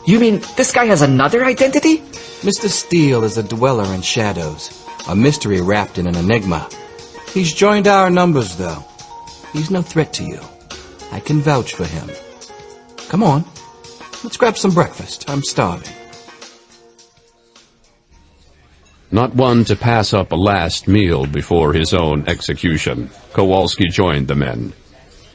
You mean this guy has another identity? Mr. Steele is a dweller in shadows, a mystery wrapped in an enigma. He's joined our numbers, though. He's no threat to you. I can vouch for him. Come on, let's grab some breakfast. I'm starving. Not one to pass up a last meal before his own execution, Kowalski joined the men.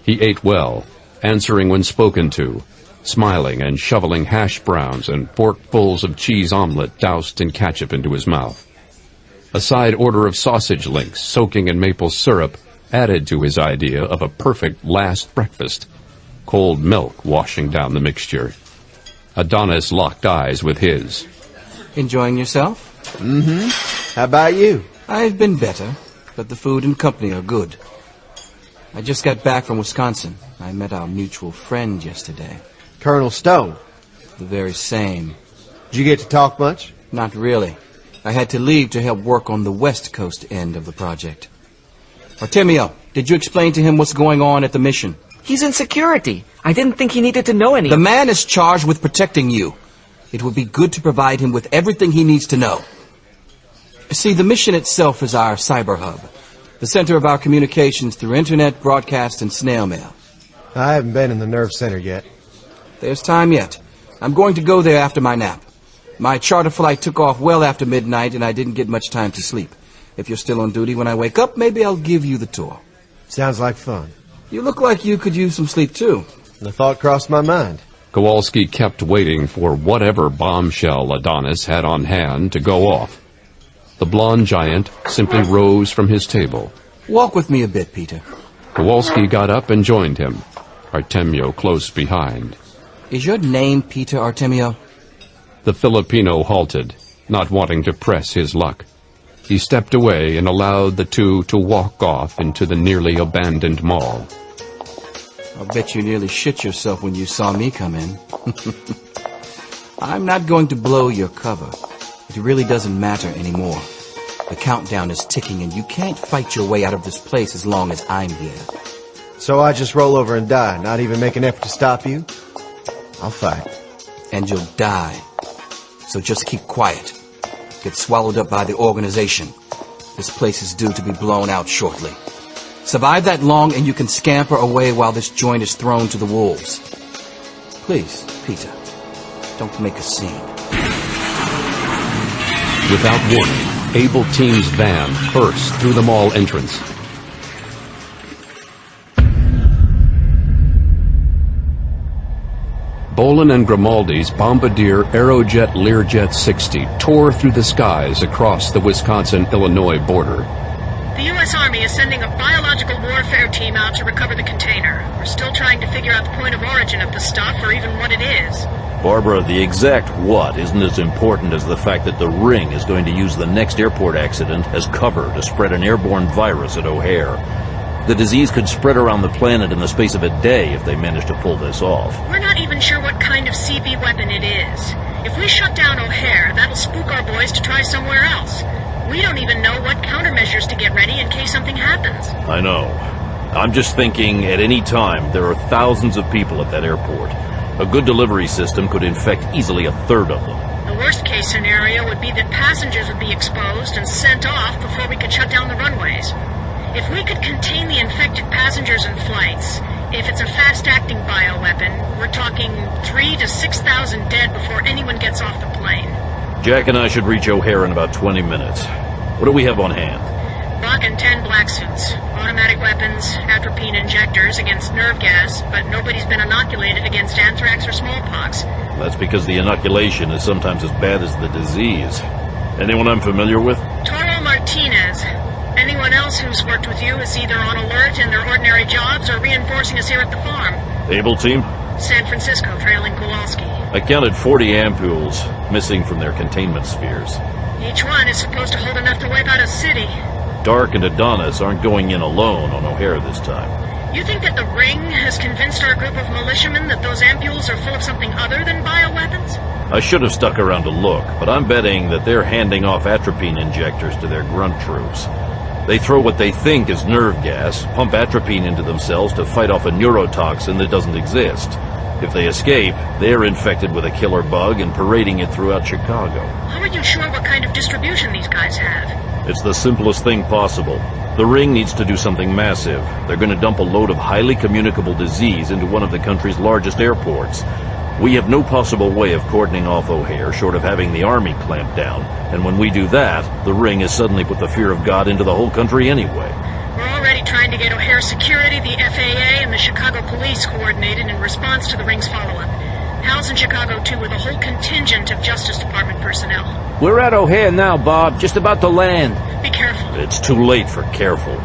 He ate well, answering when spoken to, smiling and shoveling hash browns and forkfuls of cheese omelet doused in ketchup into his mouth. A side order of sausage links soaking in maple syrup added to his idea of a perfect last breakfast, cold milk washing down the mixture. Adonis locked eyes with his. Enjoying yourself? Mm-hmm. How about you? I've been better, but the food and company are good. I just got back from Wisconsin. I met our mutual friend yesterday. Colonel Stone? The very same. Did you get to talk much? Not really. I had to leave to help work on the West Coast end of the project. Artemio, did you explain to him what's going on at the mission? He's in security. I didn't think he needed to know any. The man is charged with protecting you. It would be good to provide him with everything he needs to know. See, the mission itself is our cyber hub, the center of our communications through internet, broadcast, and snail mail. I haven't been in the nerve center yet. There's time yet. I'm going to go there after my nap. My charter flight took off well after midnight, and I didn't get much time to sleep. If you're still on duty when I wake up, maybe I'll give you the tour. Sounds like fun. You look like you could use some sleep, too. The thought crossed my mind. Kowalski kept waiting for whatever bombshell Adonis had on hand to go off. The blonde giant simply rose from his table. Walk with me a bit, Peter. Kowalski got up and joined him, Artemio close behind. Is your name Peter Artemio? The Filipino halted, not wanting to press his luck. He stepped away and allowed the two to walk off into the nearly abandoned mall. I'll bet you nearly shit yourself when you saw me come in. I'm not going to blow your cover. It really doesn't matter anymore. The countdown is ticking, and you can't fight your way out of this place as long as I'm here. So I just roll over and die, not even make an effort to stop you? I'll fight. And you'll die. So just keep quiet. Get swallowed up by the organization. This place is due to be blown out shortly. Survive that long and you can scamper away while this joint is thrown to the wolves. Please, Peter, don't make a scene. Without warning, Able Team's van burst through the mall entrance. Bolan and Grimaldi's Bombardier Aerojet Learjet 60 tore through the skies across the Wisconsin-Illinois border. The U.S. Army is sending a biological warfare team out to recover the container. We're still trying to figure out the point of origin of the stuff, or even what it is. Barbara, the exact what isn't as important as the fact that the Ring is going to use the next airport accident as cover to spread an airborne virus at O'Hare. The disease could spread around the planet in the space of a day if they manage to pull this off. We're not even sure what kind of CB weapon it is. If we shut down O'Hare, that'll spook our boys to try somewhere else. We don't even know what countermeasures to get ready in case something happens. I know. I'm just thinking at any time there are thousands of people at that airport. A good delivery system could infect easily a third of them. The worst case scenario would be that passengers would be exposed and sent off before we could shut down the runways. If we could contain the infected passengers and flights, if it's a fast-acting bioweapon, we're talking 3,000 to 6,000 dead before anyone gets off the plane. Jack and I should reach O'Hare in about 20 minutes. What do we have on hand? Bach and 10 black suits, automatic weapons, atropine injectors against nerve gas, but nobody's been inoculated against anthrax or smallpox. That's because the inoculation is sometimes as bad as the disease. Anyone I'm familiar with? Toro Martinez. Anyone else who's worked with you is either on alert in their ordinary jobs or reinforcing us here at the farm. Able Team? San Francisco, trailing Kowalski. I counted 40 ampules missing from their containment spheres. Each one is supposed to hold enough to wipe out a city. Dark and Adonis aren't going in alone on O'Hare this time. You think that the Ring has convinced our group of militiamen that those ampules are full of something other than bioweapons? I should have stuck around to look, but I'm betting that they're handing off atropine injectors to their grunt troops. They throw what they think is nerve gas, pump atropine into themselves to fight off a neurotoxin that doesn't exist. If they escape, they're infected with a killer bug and parading it throughout Chicago. How are you sure what kind of distribution these guys have? It's the simplest thing possible. The Ring needs to do something massive. They're going to dump a load of highly communicable disease into one of the country's largest airports. We have no possible way of cordoning off O'Hare short of having the Army clamp down. And when we do that, the Ring has suddenly put the fear of God into the whole country anyway. We're already trying to get O'Hare Security, the FAA, and the Chicago Police coordinated in response to the Ring's follow-up. Hal's in Chicago, too, with a whole contingent of Justice Department personnel. We're at O'Hare now, Bob. Just about to land. Be careful. It's too late for careful.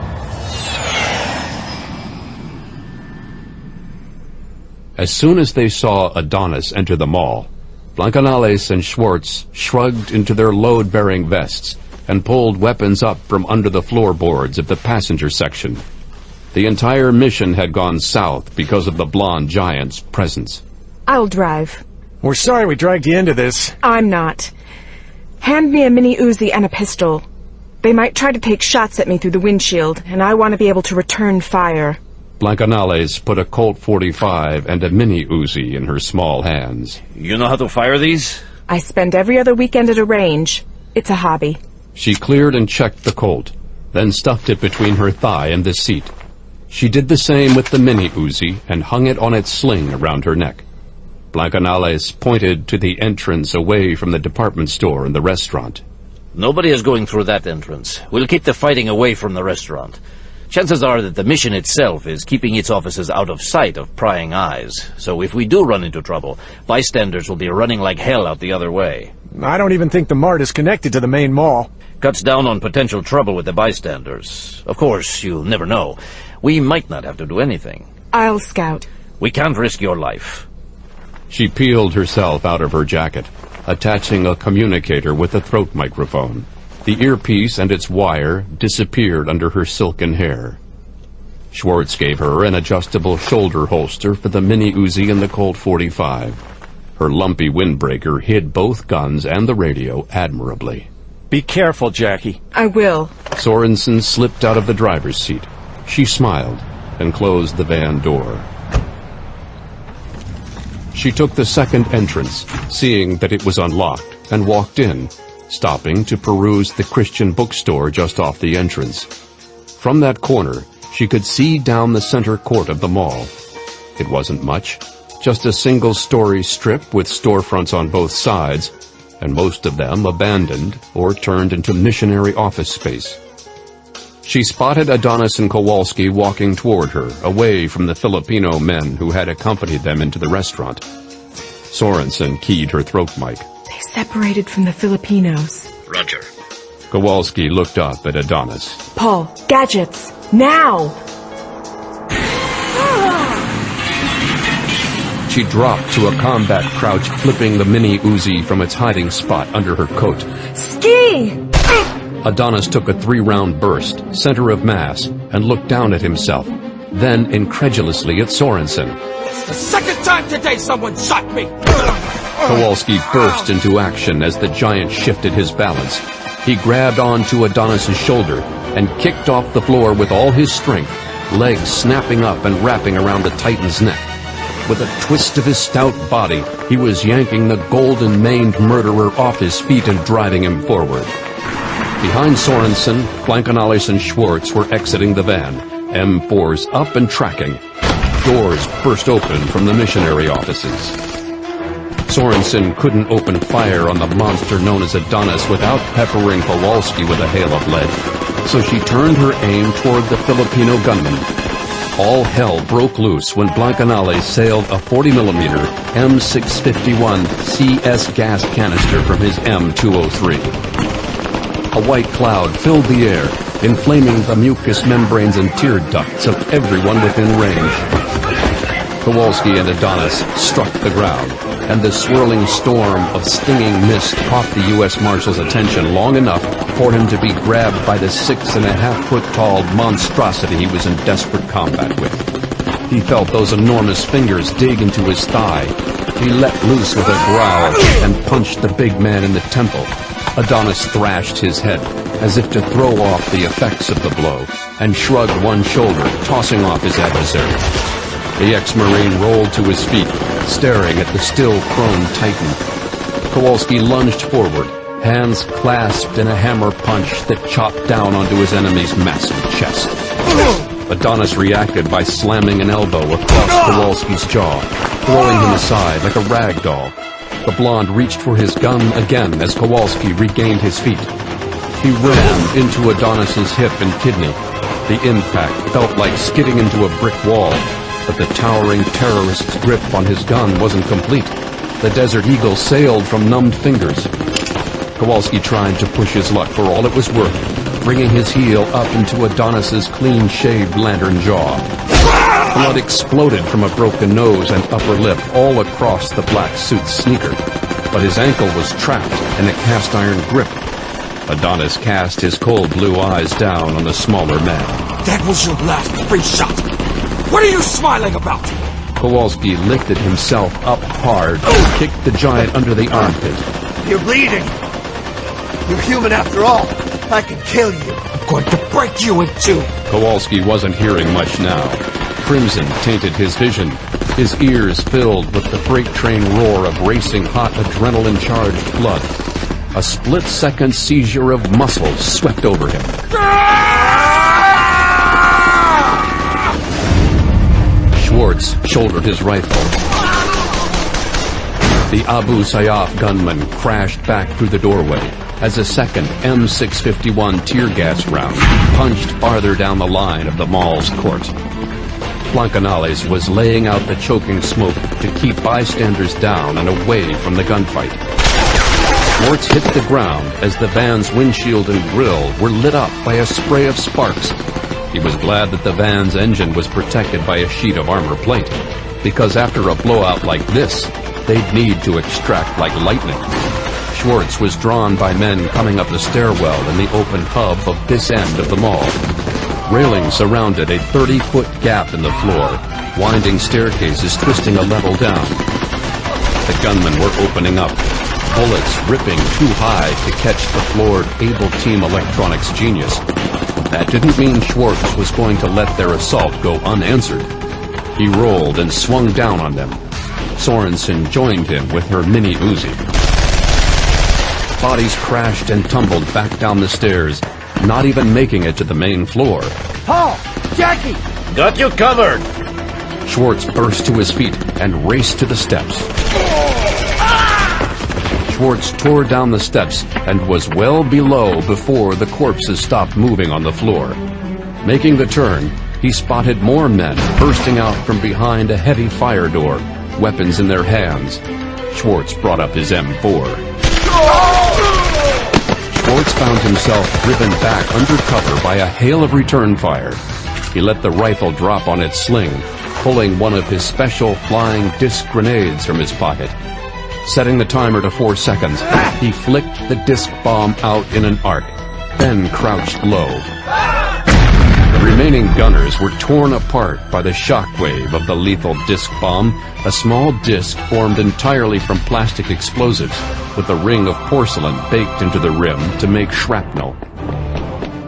As soon as they saw Adonis enter the mall, Blancanales and Schwartz shrugged into their load-bearing vests and pulled weapons up from under the floorboards of the passenger section. The entire mission had gone south because of the blonde giant's presence. I'll drive. We're sorry we dragged you into this. I'm not. Hand me a mini Uzi and a pistol. They might try to take shots at me through the windshield, and I want to be able to return fire. Blancanales put a Colt 45 and a mini Uzi in her small hands. You know how to fire these? I spend every other weekend at a range. It's a hobby. She cleared and checked the Colt, then stuffed it between her thigh and the seat. She did the same with the mini Uzi and hung it on its sling around her neck. Blancanales pointed to the entrance away from the department store and the restaurant. Nobody is going through that entrance. We'll keep the fighting away from the restaurant. Chances are that the mission itself is keeping its officers out of sight of prying eyes. So if we do run into trouble, bystanders will be running like hell out the other way. I don't even think the mart is connected to the main mall. Cuts down on potential trouble with the bystanders. Of course, you'll never know. We might not have to do anything. I'll scout. We can't risk your life. She peeled herself out of her jacket, attaching a communicator with a throat microphone. The earpiece and its wire disappeared under her silken hair. Schwartz gave her an adjustable shoulder holster for the mini Uzi and the Colt 45. Her lumpy windbreaker hid both guns and the radio admirably. Be careful, Jackie. I will. Sorensen slipped out of the driver's seat. She smiled and closed the van door. She took the second entrance, seeing that it was unlocked, and walked in, stopping to peruse the Christian bookstore just off the entrance. From that corner, she could see down the center court of the mall. It wasn't much, just a single-story strip with storefronts on both sides, and most of them abandoned or turned into missionary office space. She spotted Adonis and Kowalski walking toward her, away from the Filipino men who had accompanied them into the restaurant. Sorensen keyed her throat mic. They separated from the Filipinos. Roger. Kowalski looked up at Adonis. Paul, gadgets, now! She dropped to a combat crouch, flipping the mini Uzi from its hiding spot under her coat. Ski! Adonis took a 3-round burst, center of mass, and looked down at himself, then incredulously at Sorensen. It's the second time today someone shot me! Kowalski burst into action as the giant shifted his balance. He grabbed onto Adonis's shoulder and kicked off the floor with all his strength, legs snapping up and wrapping around the Titan's neck. With a twist of his stout body, he was yanking the golden-maned murderer off his feet and driving him forward. Behind Sorensen, Blancanales and Schwartz were exiting the van, M4s up and tracking. Doors burst open from the missionary offices. Sorensen couldn't open fire on the monster known as Adonis without peppering Kowalski with a hail of lead, so she turned her aim toward the Filipino gunman. All hell broke loose when Blancanales sailed a 40mm M651 CS gas canister from his M203. A white cloud filled the air, inflaming the mucous membranes and tear ducts of everyone within range. Kowalski and Adonis struck the ground, and the swirling storm of stinging mist caught the U.S. Marshal's attention long enough for him to be grabbed by the 6.5-foot-tall monstrosity he was in desperate combat with. He felt those enormous fingers dig into his thigh. He let loose with a growl and punched the big man in the temple. Adonis thrashed his head, as if to throw off the effects of the blow, and shrugged one shoulder, tossing off his adversary. The ex-Marine rolled to his feet, staring at the still prone Titan. Kowalski lunged forward, hands clasped in a hammer punch that chopped down onto his enemy's massive chest. Adonis reacted by slamming an elbow across Kowalski's jaw, throwing him aside like a rag doll. The blonde reached for his gun again as Kowalski regained his feet. He rammed into Adonis's hip and kidney. The impact felt like skidding into a brick wall, but the towering terrorist's grip on his gun wasn't complete. The Desert Eagle sailed from numbed fingers. Kowalski tried to push his luck for all it was worth, bringing his heel up into Adonis's clean-shaved lantern jaw. Blood exploded from a broken nose and upper lip all across the black suit's sneaker, but his ankle was trapped in a cast-iron grip. Adonis cast his cold blue eyes down on the smaller man. That was your last free shot! What are you smiling about? Kowalski lifted himself up hard and kicked the giant under the armpit. You're bleeding! You're human after all! I can kill you! I'm going to break you in two! Kowalski wasn't hearing much now. Crimson tainted his vision. His ears filled with the freight train roar of racing hot adrenaline-charged blood. A split-second seizure of muscle swept over him. Schwartz shouldered his rifle. The Abu Sayyaf gunman crashed back through the doorway as a second M651 tear gas round punched farther down the line of the mall's court. Blancanales was laying out the choking smoke to keep bystanders down and away from the gunfight. Schwartz hit the ground as the van's windshield and grille were lit up by a spray of sparks. He was glad that the van's engine was protected by a sheet of armor plate, because after a blowout like this, they'd need to extract like lightning. Schwartz was drawn by men coming up the stairwell in the open hub of this end of the mall. Railings surrounded a 30-foot gap in the floor, winding staircases twisting a level down. The gunmen were opening up, bullets ripping too high to catch the floored Able Team Electronics genius. That didn't mean Schwartz was going to let their assault go unanswered. He rolled and swung down on them. Sorensen joined him with her mini Uzi. Bodies crashed and tumbled back down the stairs, not even making it to the main floor. Paul! Jackie! Got you covered! Schwartz burst to his feet and raced to the steps. Schwartz tore down the steps and was well below before the corpses stopped moving on the floor. Making the turn, he spotted more men bursting out from behind a heavy fire door, weapons in their hands. Schwartz brought up his M4. Schwartz found himself driven back under cover by a hail of return fire. He let the rifle drop on its sling, pulling one of his special flying disc grenades from his pocket. Setting the timer to 4 seconds, he flicked the disc bomb out in an arc, then crouched low. The remaining gunners were torn apart by the shockwave of the lethal disc bomb, a small disc formed entirely from plastic explosives, with a ring of porcelain baked into the rim to make shrapnel.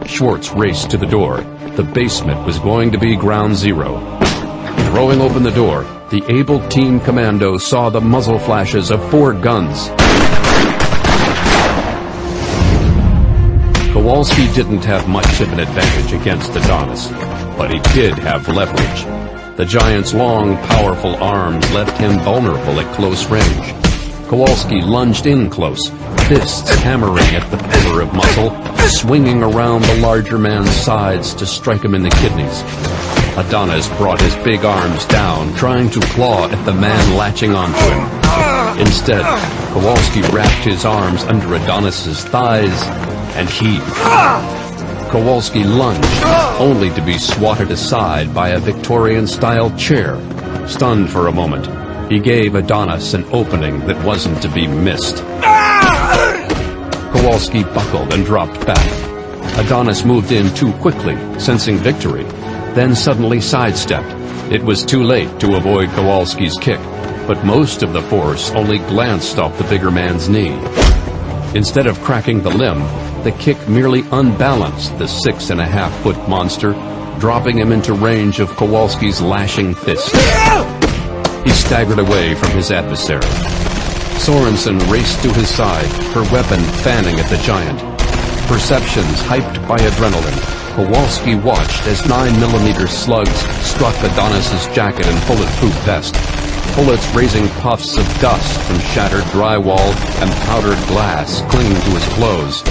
Schwartz raced to the door. The basement was going to be ground zero. Throwing open the door, the Able Team Commando saw the muzzle flashes of 4 guns. Kowalski didn't have much of an advantage against Adonis, but he did have leverage. The giant's long, powerful arms left him vulnerable at close range. Kowalski lunged in close, fists hammering at the pillar of muscle, swinging around the larger man's sides to strike him in the kidneys. Adonis brought his big arms down, trying to claw at the man latching onto him. Instead, Kowalski wrapped his arms under Adonis's thighs and heaved. Kowalski lunged, only to be swatted aside by a Victorian-style chair. Stunned for a moment, he gave Adonis an opening that wasn't to be missed. Kowalski buckled and dropped back. Adonis moved in too quickly, sensing victory, then suddenly sidestepped. It was too late to avoid Kowalski's kick, but most of the force only glanced off the bigger man's knee. Instead of cracking the limb, the kick merely unbalanced the 6.5-foot monster, dropping him into range of Kowalski's lashing fist. He staggered away from his adversary. Sorensen raced to his side, her weapon fanning at the giant. Perceptions hyped by adrenaline, Kowalski watched as 9mm slugs struck Adonis's jacket and bulletproof vest, bullets raising puffs of dust from shattered drywall and powdered glass clinging to his clothes.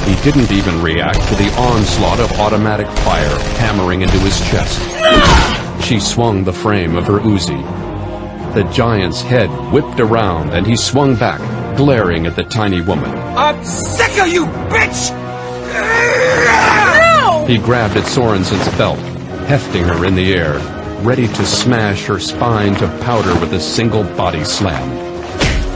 He didn't even react to the onslaught of automatic fire hammering into his chest. She swung the frame of her Uzi. The giant's head whipped around and he swung back, glaring at the tiny woman. I'm sick of you, bitch! He grabbed at Sorensen's belt, hefting her in the air, ready to smash her spine to powder with a single body slam.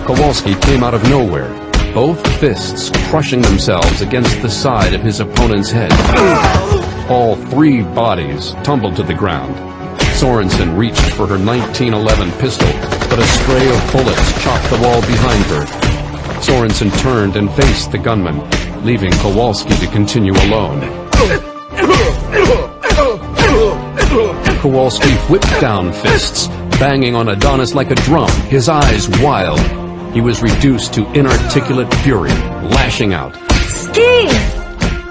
Kowalski came out of nowhere, both fists crushing themselves against the side of his opponent's head. All 3 bodies tumbled to the ground. Sorensen reached for her 1911 pistol, but a stray of bullets chopped the wall behind her. Sorensen turned and faced the gunman, leaving Kowalski to continue alone. Kowalski whipped down fists, banging on Adonis like a drum, his eyes wild. He was reduced to inarticulate fury, lashing out. Ski!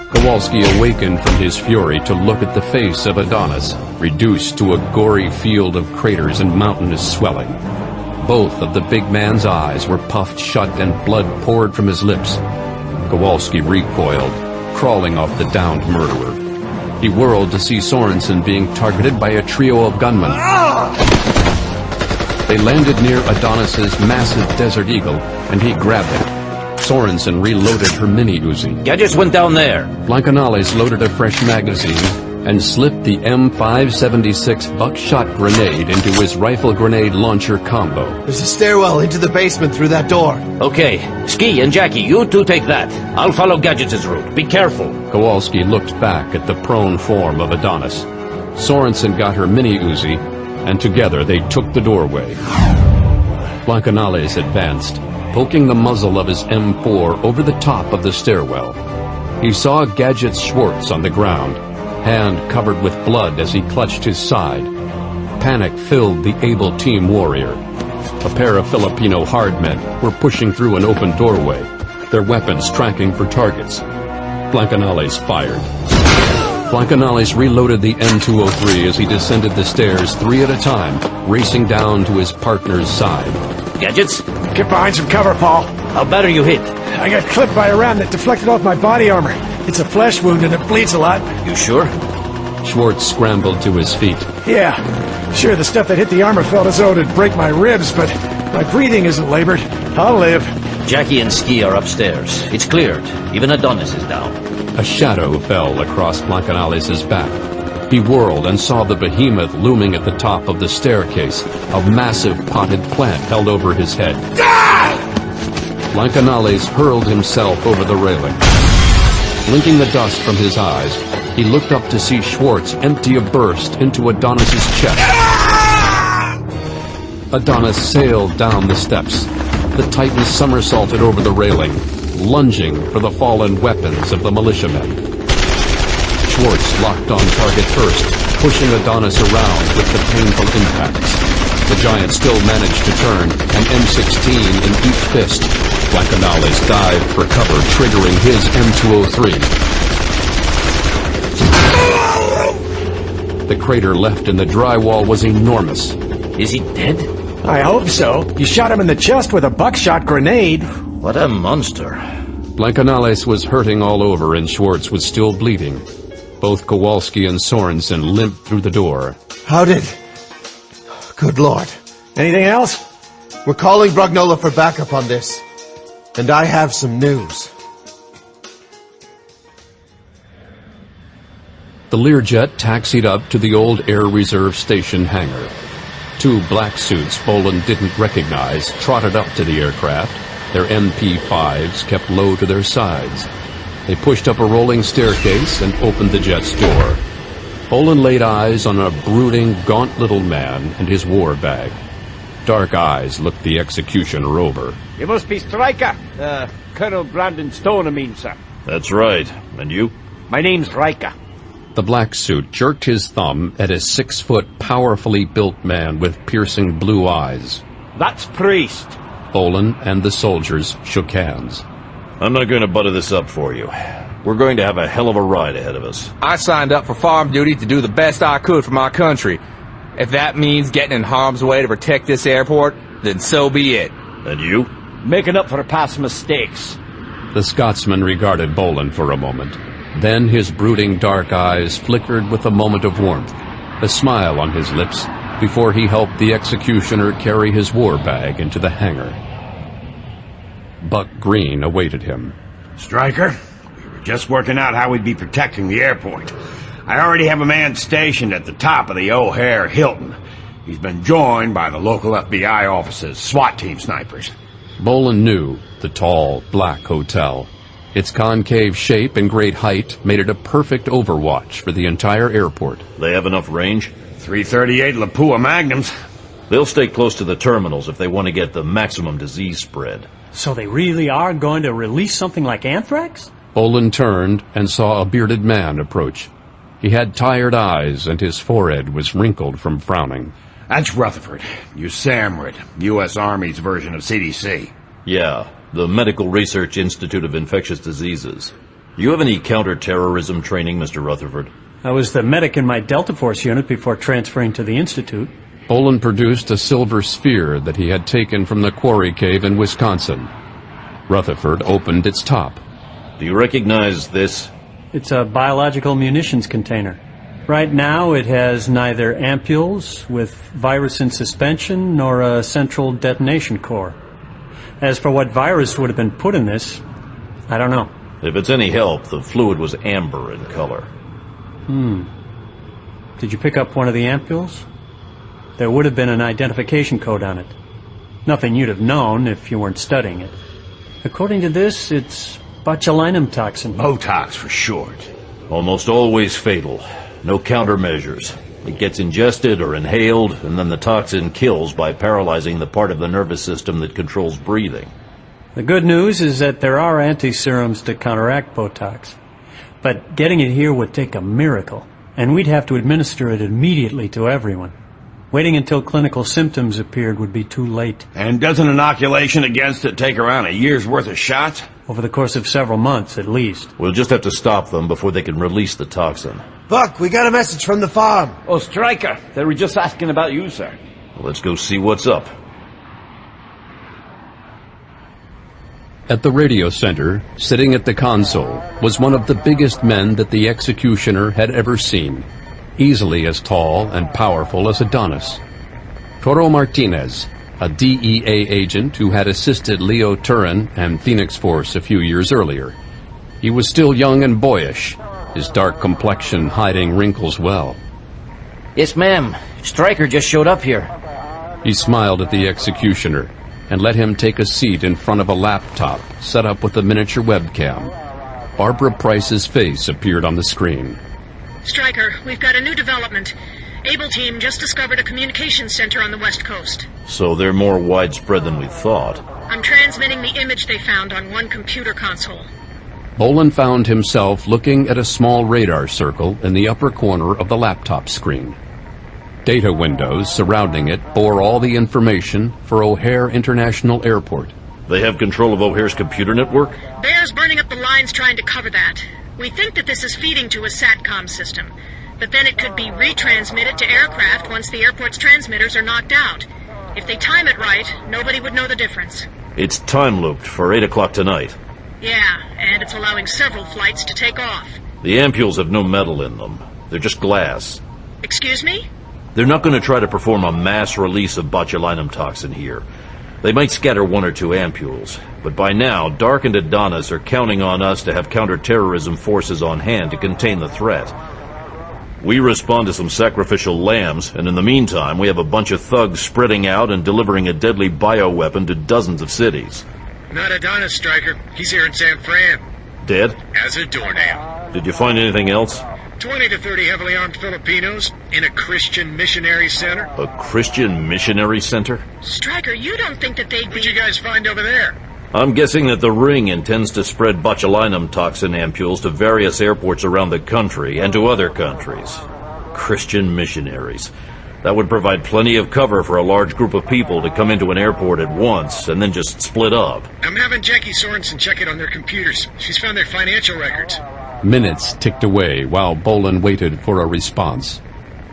Kowalski awakened from his fury to look at the face of Adonis, reduced to a gory field of craters and mountainous swelling. Both of the big man's eyes were puffed shut and blood poured from his lips. Kowalski recoiled, crawling off the downed murderer. He whirled to see Sorensen being targeted by a trio of gunmen. They landed near Adonis's massive Desert Eagle, and he grabbed it. Sorensen reloaded her mini-Uzi. Gadgets went down there. Blancanales loaded a fresh magazine and slipped the M576 buckshot grenade into his rifle grenade launcher combo. There's a stairwell into the basement through that door. Okay, Ski and Jackie, you two take that. I'll follow Gadgets' route. Be careful. Kowalski looked back at the prone form of Adonis. Sorensen got her mini-Uzi, and together they took the doorway. Blancanales advanced, poking the muzzle of his M4 over the top of the stairwell. He saw Gadget Schwartz on the ground, hand covered with blood as he clutched his side. Panic filled the able team warrior. A pair of Filipino hardmen were pushing through an open doorway, their weapons tracking for targets. Blancanales fired. Blancanales reloaded the M203 as he descended the stairs 3 at a time, racing down to his partner's side. Gadgets? Get behind some cover, Paul. How bad are you hit? I got clipped by a round that deflected off my body armor. It's a flesh wound and it bleeds a lot. You sure? Schwartz scrambled to his feet. Yeah. Sure, the stuff that hit the armor felt as though it'd break my ribs, but my breathing isn't labored. I'll live. Jackie and Ski are upstairs. It's cleared. Even Adonis is down. A shadow fell across Blancanales' back. He whirled and saw the behemoth looming at the top of the staircase, a massive potted plant held over his head. Blancanales hurled himself over the railing. Blinking the dust from his eyes, he looked up to see Schwartz empty a burst into Adonis's chest. Adonis sailed down the steps. The Titan somersaulted over the railing, lunging for the fallen weapons of the militiamen. Schwartz locked on target first, pushing Adonis around with the painful impacts. The giant still managed to turn, an M16 in each fist. Blancanales dived for cover, triggering his M203. The crater left in the drywall was enormous. Is he dead? I hope so. You shot him in the chest with a buckshot grenade. What a monster. Blancanales was hurting all over and Schwartz was still bleeding. Both Kowalski and Sorensen limped through the door. How did... Good Lord. Anything else? We're calling Brognola for backup on this. And I have some news. The Learjet taxied up to the old Air Reserve Station hangar. 2 black suits Bolan didn't recognize trotted up to the aircraft. Their MP5s kept low to their sides. They pushed up a rolling staircase and opened the jet's door. Bolan laid eyes on a brooding, gaunt little man and his war bag. Dark eyes looked the executioner over. You must be Stryker. Colonel Brandon Stone, I mean, sir. That's right. And you? My name's Riker. The black suit jerked his thumb at a 6-foot, powerfully built man with piercing blue eyes. That's Priest. Bolan and the soldiers shook hands. I'm not going to butter this up for you. We're going to have a hell of a ride ahead of us. I signed up for farm duty to do the best I could for my country. If that means getting in harm's way to protect this airport, then so be it. And you? Making up for past mistakes. The Scotsman regarded Bolan for a moment. Then his brooding dark eyes flickered with a moment of warmth, a smile on his lips, before he helped the executioner carry his war bag into the hangar. Buck Green awaited him. Stryker, we were just working out how we'd be protecting the airport. I already have a man stationed at the top of the O'Hare Hilton. He's been joined by the local FBI office's SWAT team snipers. Bolan knew the tall, black hotel. Its concave shape and great height made it a perfect overwatch for the entire airport. They have enough range? 338 Lapua Magnums. They'll stay close to the terminals if they want to get the maximum disease spread. So they really are going to release something like anthrax? Bolan turned and saw a bearded man approach. He had tired eyes and his forehead was wrinkled from frowning. That's Rutherford, USAMRIID, U.S. Army's version of CDC. Yeah, the Medical Research Institute of Infectious Diseases. You have any counter-terrorism training, Mr. Rutherford? I was the medic in my Delta Force unit before transferring to the Institute. Bolan produced a silver sphere that he had taken from the Quarry cave in Wisconsin. Rutherford opened its top. Do you recognize this? It's a biological munitions container. Right now it has neither ampules with virus in suspension nor a central detonation core. As for what virus would have been put in this, I don't know. If it's any help, the fluid was amber in color. Did you pick up one of the ampules? There would have been an identification code on it. Nothing you'd have known if you weren't studying it. According to this, it's botulinum toxin. Botox for short. Almost always fatal. No countermeasures. It gets ingested or inhaled, and then the toxin kills by paralyzing the part of the nervous system that controls breathing. The good news is that there are anti-serums to counteract Botox. But getting it here would take a miracle, and we'd have to administer it immediately to everyone. Waiting until clinical symptoms appeared would be too late. And doesn't inoculation against it take around a year's worth of shots? Over the course of several months, at least. We'll just have to stop them before they can release the toxin. Buck, we got a message from the farm. Oh, Stryker, they were just asking about you, sir. Let's go see what's up. At the radio center, sitting at the console, was one of the biggest men that the executioner had ever seen. Easily as tall and powerful as Adonis. Toro Martinez, a DEA agent who had assisted Leo Turin and Phoenix Force a few years earlier. He was still young and boyish, his dark complexion hiding wrinkles well. Yes, ma'am. Stryker just showed up here. He smiled at the executioner and let him take a seat in front of a laptop set up with a miniature webcam. Barbara Price's face appeared on the screen. Stryker, we've got a new development. Able Team just discovered a communications center on the West Coast. So they're more widespread than we thought. I'm transmitting the image they found on one computer console. Bolan found himself looking at a small radar circle in the upper corner of the laptop screen. Data windows surrounding it bore all the information for O'Hare International Airport. They have control of O'Hare's computer network? Bear's burning up the lines trying to cover that. We think that this is feeding to a SATCOM system, but then it could be retransmitted to aircraft once the airport's transmitters are knocked out. If they time it right, nobody would know the difference. It's time-looped for 8 o'clock tonight. Yeah, and it's allowing several flights to take off. The ampules have no metal in them. They're just glass. Excuse me? They're not going to try to perform a mass release of botulinum toxin here. They might scatter 1 or 2 ampules, but by now, Dark and Adonis are counting on us to have counter-terrorism forces on hand to contain the threat. We respond to some sacrificial lambs, and in the meantime, we have a bunch of thugs spreading out and delivering a deadly bioweapon to dozens of cities. Not Adonis, Stryker. He's here in San Fran. Dead? As a doornail. Did you find anything else? 20 to 30 heavily armed Filipinos in a Christian missionary center. A Christian missionary center? Stryker, you don't think that they'd be... What'd you guys find over there? I'm guessing that the Ring intends to spread botulinum toxin ampules to various airports around the country and to other countries. Christian missionaries. That would provide plenty of cover for a large group of people to come into an airport at once and then just split up. I'm having Jackie Sorensen check it on their computers. She's found their financial records. Minutes ticked away while Bolan waited for a response.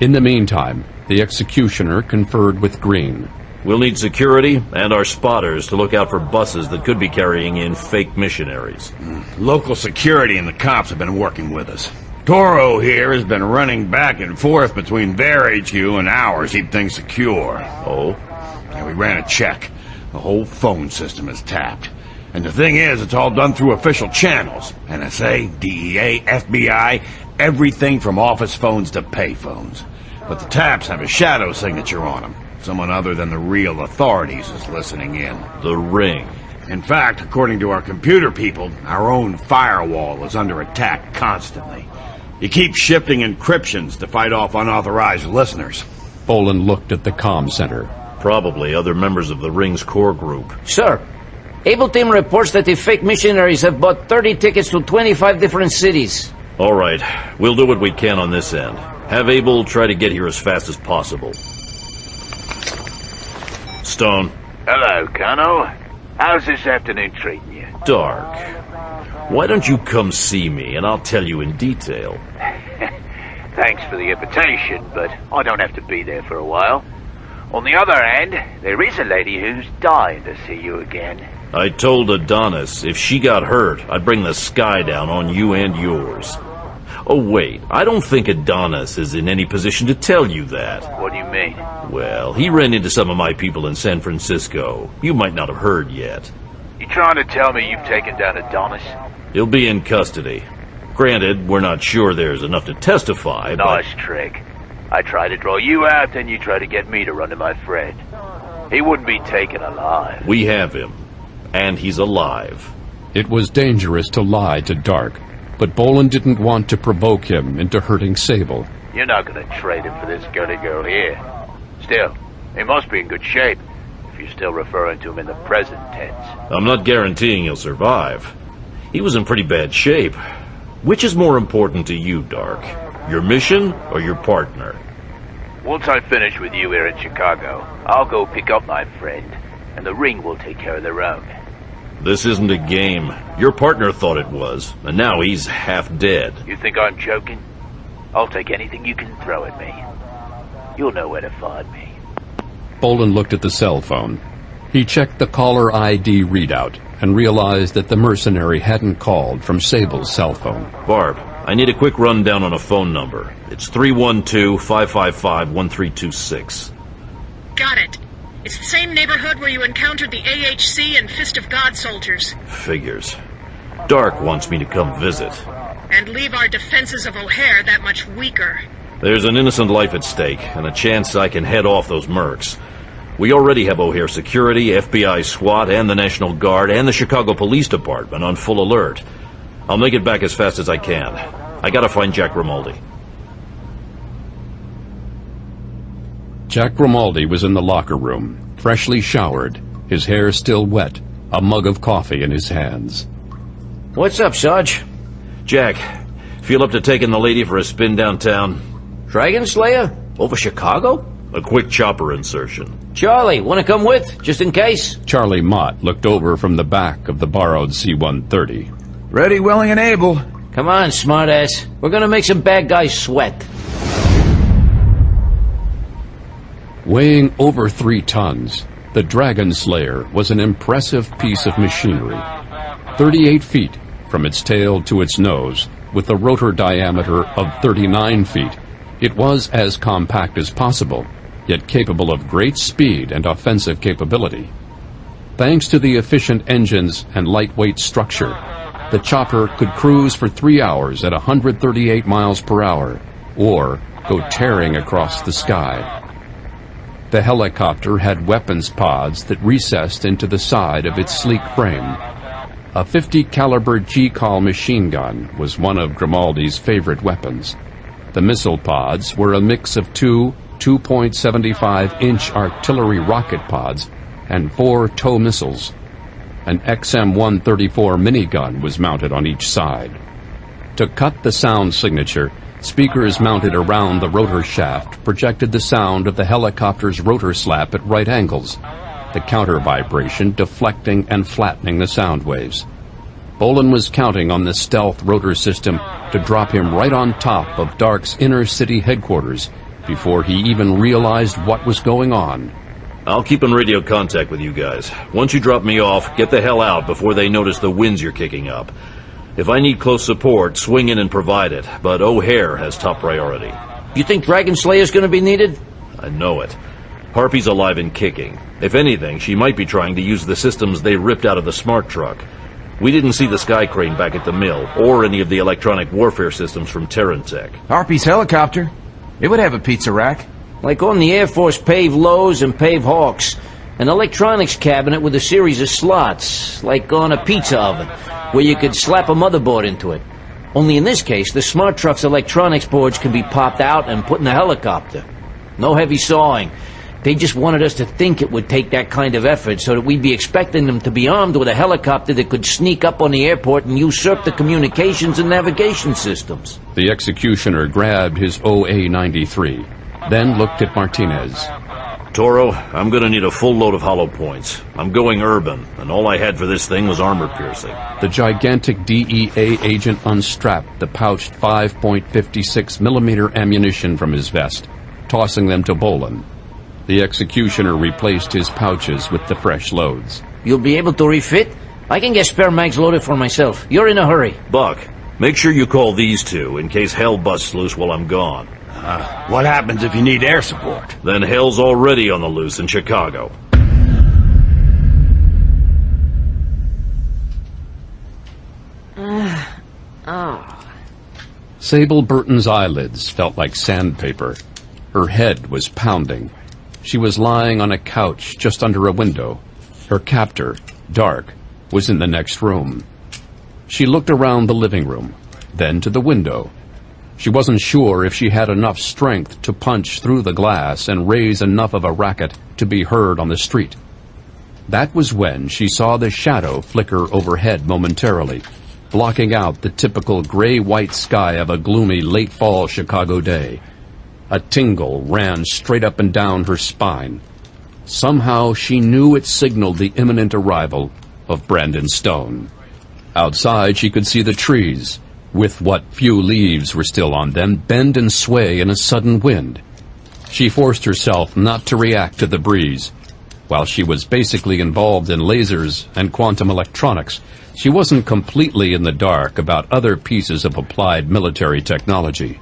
In the meantime, the executioner conferred with Green. We'll need security and our spotters to look out for buses that could be carrying in fake missionaries. Local security and the cops have been working with us. Toro here has been running back and forth between their HQ and ours to keep things secure. Oh? Yeah, we ran a check. The whole phone system is tapped. And the thing is, it's all done through official channels. NSA, DEA, FBI, everything from office phones to pay phones. But the taps have a shadow signature on them. Someone other than the real authorities is listening in. The Ring. In fact, according to our computer people, our own firewall is under attack constantly. You keep shifting encryptions to fight off unauthorized listeners. Bolan looked at the comm center. Probably other members of the Ring's core group. Sir, Able Team reports that the fake missionaries have bought 30 tickets to 25 different cities. All right, we'll do what we can on this end. Have Able try to get here as fast as possible. Stone. Hello, Colonel. How's this afternoon treating you? Dark. Why don't you come see me, and I'll tell you in detail. Thanks for the invitation, but I don't have to be there for a while. On the other hand, there is a lady who's dying to see you again. I told Adonis if she got hurt, I'd bring the sky down on you and yours. Oh wait, I don't think Adonis is in any position to tell you that. What do you mean? Well, he ran into some of my people in San Francisco. You might not have heard yet. You trying to tell me you've taken down Adonis? He'll be in custody. Granted, we're not sure there's enough to testify, but... Nice trick. I try to draw you out, then you try to get me to run to my friend. He wouldn't be taken alive. We have him. And he's alive. It was dangerous to lie to Dark, but Bolan didn't want to provoke him into hurting Sable. You're not going to trade him for this girly girl here. Still, he must be in good shape, if you're still referring to him in the present tense. I'm not guaranteeing he'll survive. He was in pretty bad shape. Which is more important to you, Dark? Your mission or your partner? Once I finish with you here in Chicago, I'll go pick up my friend, and the ring will take care of their own. This isn't a game. Your partner thought it was, and now he's half dead. You think I'm joking? I'll take anything you can throw at me. You'll know where to find me. Bolan looked at the cell phone. He checked the caller ID readout and realized that the mercenary hadn't called from Sable's cell phone. Barb, I need a quick rundown on a phone number. It's 312-555-1326. Got it. It's the same neighborhood where you encountered the AHC and Fist of God soldiers. Figures. Dark wants me to come visit. And leave our defenses of O'Hare that much weaker. There's an innocent life at stake, and a chance I can head off those mercs. We already have O'Hare Security, FBI SWAT, and the National Guard, and the Chicago Police Department on full alert. I'll make it back as fast as I can. I gotta find Jack Grimaldi. Jack Grimaldi was in the locker room, freshly showered, his hair still wet, a mug of coffee in his hands. What's up, Sarge? Jack, feel up to taking the lady for a spin downtown? Dragon Slayer? Over Chicago? A quick chopper insertion. Charlie, want to come with, just in case? Charlie Mott looked over from the back of the borrowed C-130. Ready, willing, and able. Come on, smartass. We're gonna make some bad guys sweat. Weighing over 3 tons, the Dragon Slayer was an impressive piece of machinery. 38 feet from its tail to its nose, with a rotor diameter of 39 feet. It was as compact as possible, yet capable of great speed and offensive capability. Thanks to the efficient engines and lightweight structure, the chopper could cruise for 3 hours at 138 miles per hour, or go tearing across the sky. The helicopter had weapons pods that recessed into the side of its sleek frame. A 50 caliber G-Call machine gun was one of Grimaldi's favorite weapons. The missile pods were a mix of 2 2.75-inch artillery rocket pods and 4 tow missiles. An XM-134 minigun was mounted on each side. To cut the sound signature, speakers mounted around the rotor shaft projected the sound of the helicopter's rotor slap at right angles, the counter vibration deflecting and flattening the sound waves. Bolan was counting on the stealth rotor system to drop him right on top of Dark's inner city headquarters before he even realized what was going on. I'll keep in radio contact with you guys. Once you drop me off, get the hell out before they notice the winds you're kicking up. If I need close support, swing in and provide it, but O'Hare has top priority. You think Dragon Slayer's gonna be needed? I know it. Harpy's alive and kicking. If anything, she might be trying to use the systems they ripped out of the smart truck. We didn't see the sky crane back at the mill, or any of the electronic warfare systems from TaranTech. Harpy's helicopter. It would have a pizza rack. Like on the Air Force PAVE Lows and PAVE Hawks. An electronics cabinet with a series of slots, like on a pizza oven, where you could slap a motherboard into it. Only in this case, the smart truck's electronics boards can be popped out and put in the helicopter. No heavy sawing. They just wanted us to think it would take that kind of effort so that we'd be expecting them to be armed with a helicopter that could sneak up on the airport and usurp the communications and navigation systems. The executioner grabbed his OA-93, then looked at Martinez. Toro, I'm gonna need a full load of hollow points. I'm going urban, and all I had for this thing was armor piercing. The gigantic DEA agent unstrapped the pouched 5.56 millimeter ammunition from his vest, tossing them to Bolan. The executioner replaced his pouches with the fresh loads. You'll be able to refit? I can get spare mags loaded for myself. You're in a hurry. Buck, make sure you call these two in case hell busts loose while I'm gone. What happens if you need air support? Then hell's already on the loose in Chicago. Sable Burton's eyelids felt like sandpaper. Her head was pounding. She was lying on a couch just under a window. Her captor, Dark, was in the next room. She looked around the living room, then to the window. She wasn't sure if she had enough strength to punch through the glass and raise enough of a racket to be heard on the street. That was when she saw the shadow flicker overhead momentarily, blocking out the typical gray-white sky of a gloomy late-fall Chicago day. A tingle ran straight up and down her spine. Somehow she knew it signaled the imminent arrival of Brandon Stone. Outside she could see the trees, with what few leaves were still on them, bend and sway in a sudden wind. She forced herself not to react to the breeze. While she was basically involved in lasers and quantum electronics, she wasn't completely in the dark about other pieces of applied military technology.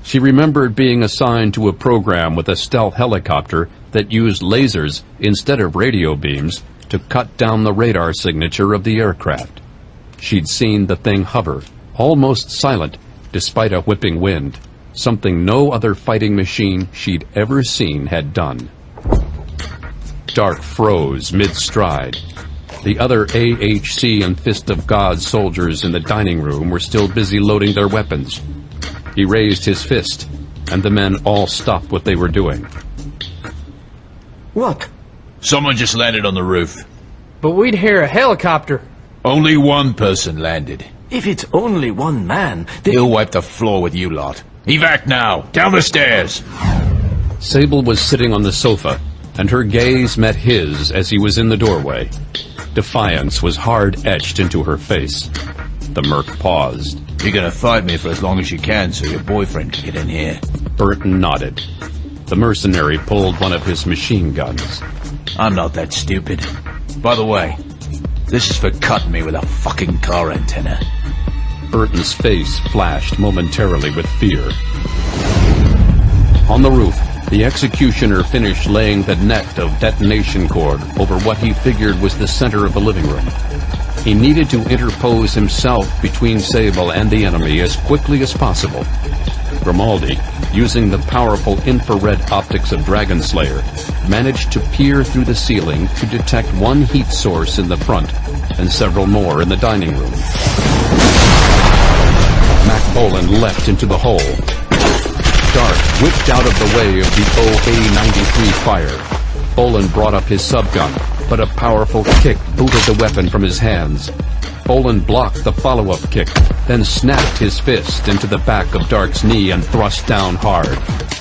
She remembered being assigned to a program with a stealth helicopter that used lasers instead of radio beams to cut down the radar signature of the aircraft. She'd seen the thing hover, almost silent, despite a whipping wind, something no other fighting machine she'd ever seen had done. Dark froze mid-stride. The other AHC and Fist of God soldiers in the dining room were still busy loading their weapons. He raised his fist, and the men all stopped what they were doing. What? Someone just landed on the roof. But we'd hear a helicopter. Only one person landed. If it's only one man, then... He'll wipe the floor with you lot. Evac now! Down the stairs! Sable was sitting on the sofa, and her gaze met his as he was in the doorway. Defiance was hard-etched into her face. The merc paused. You're gonna fight me for as long as you can so your boyfriend can get in here. Burton nodded. The mercenary pulled one of his machine guns. I'm not that stupid. By the way, this is for cutting me with a fucking car antenna. Burton's face flashed momentarily with fear. On the roof, the executioner finished laying the net of detonation cord over what he figured was the center of the living room. He needed to interpose himself between Sable and the enemy as quickly as possible. Grimaldi, using the powerful infrared optics of Dragon Slayer, managed to peer through the ceiling to detect one heat source in the front and several more in the dining room. Mack Bolan leapt into the hole. Dark whipped out of the way of the OA-93 fire. Bolan brought up his subgun, but a powerful kick booted the weapon from his hands. Bolan blocked the follow-up kick, then snapped his fist into the back of Dark's knee and thrust down hard,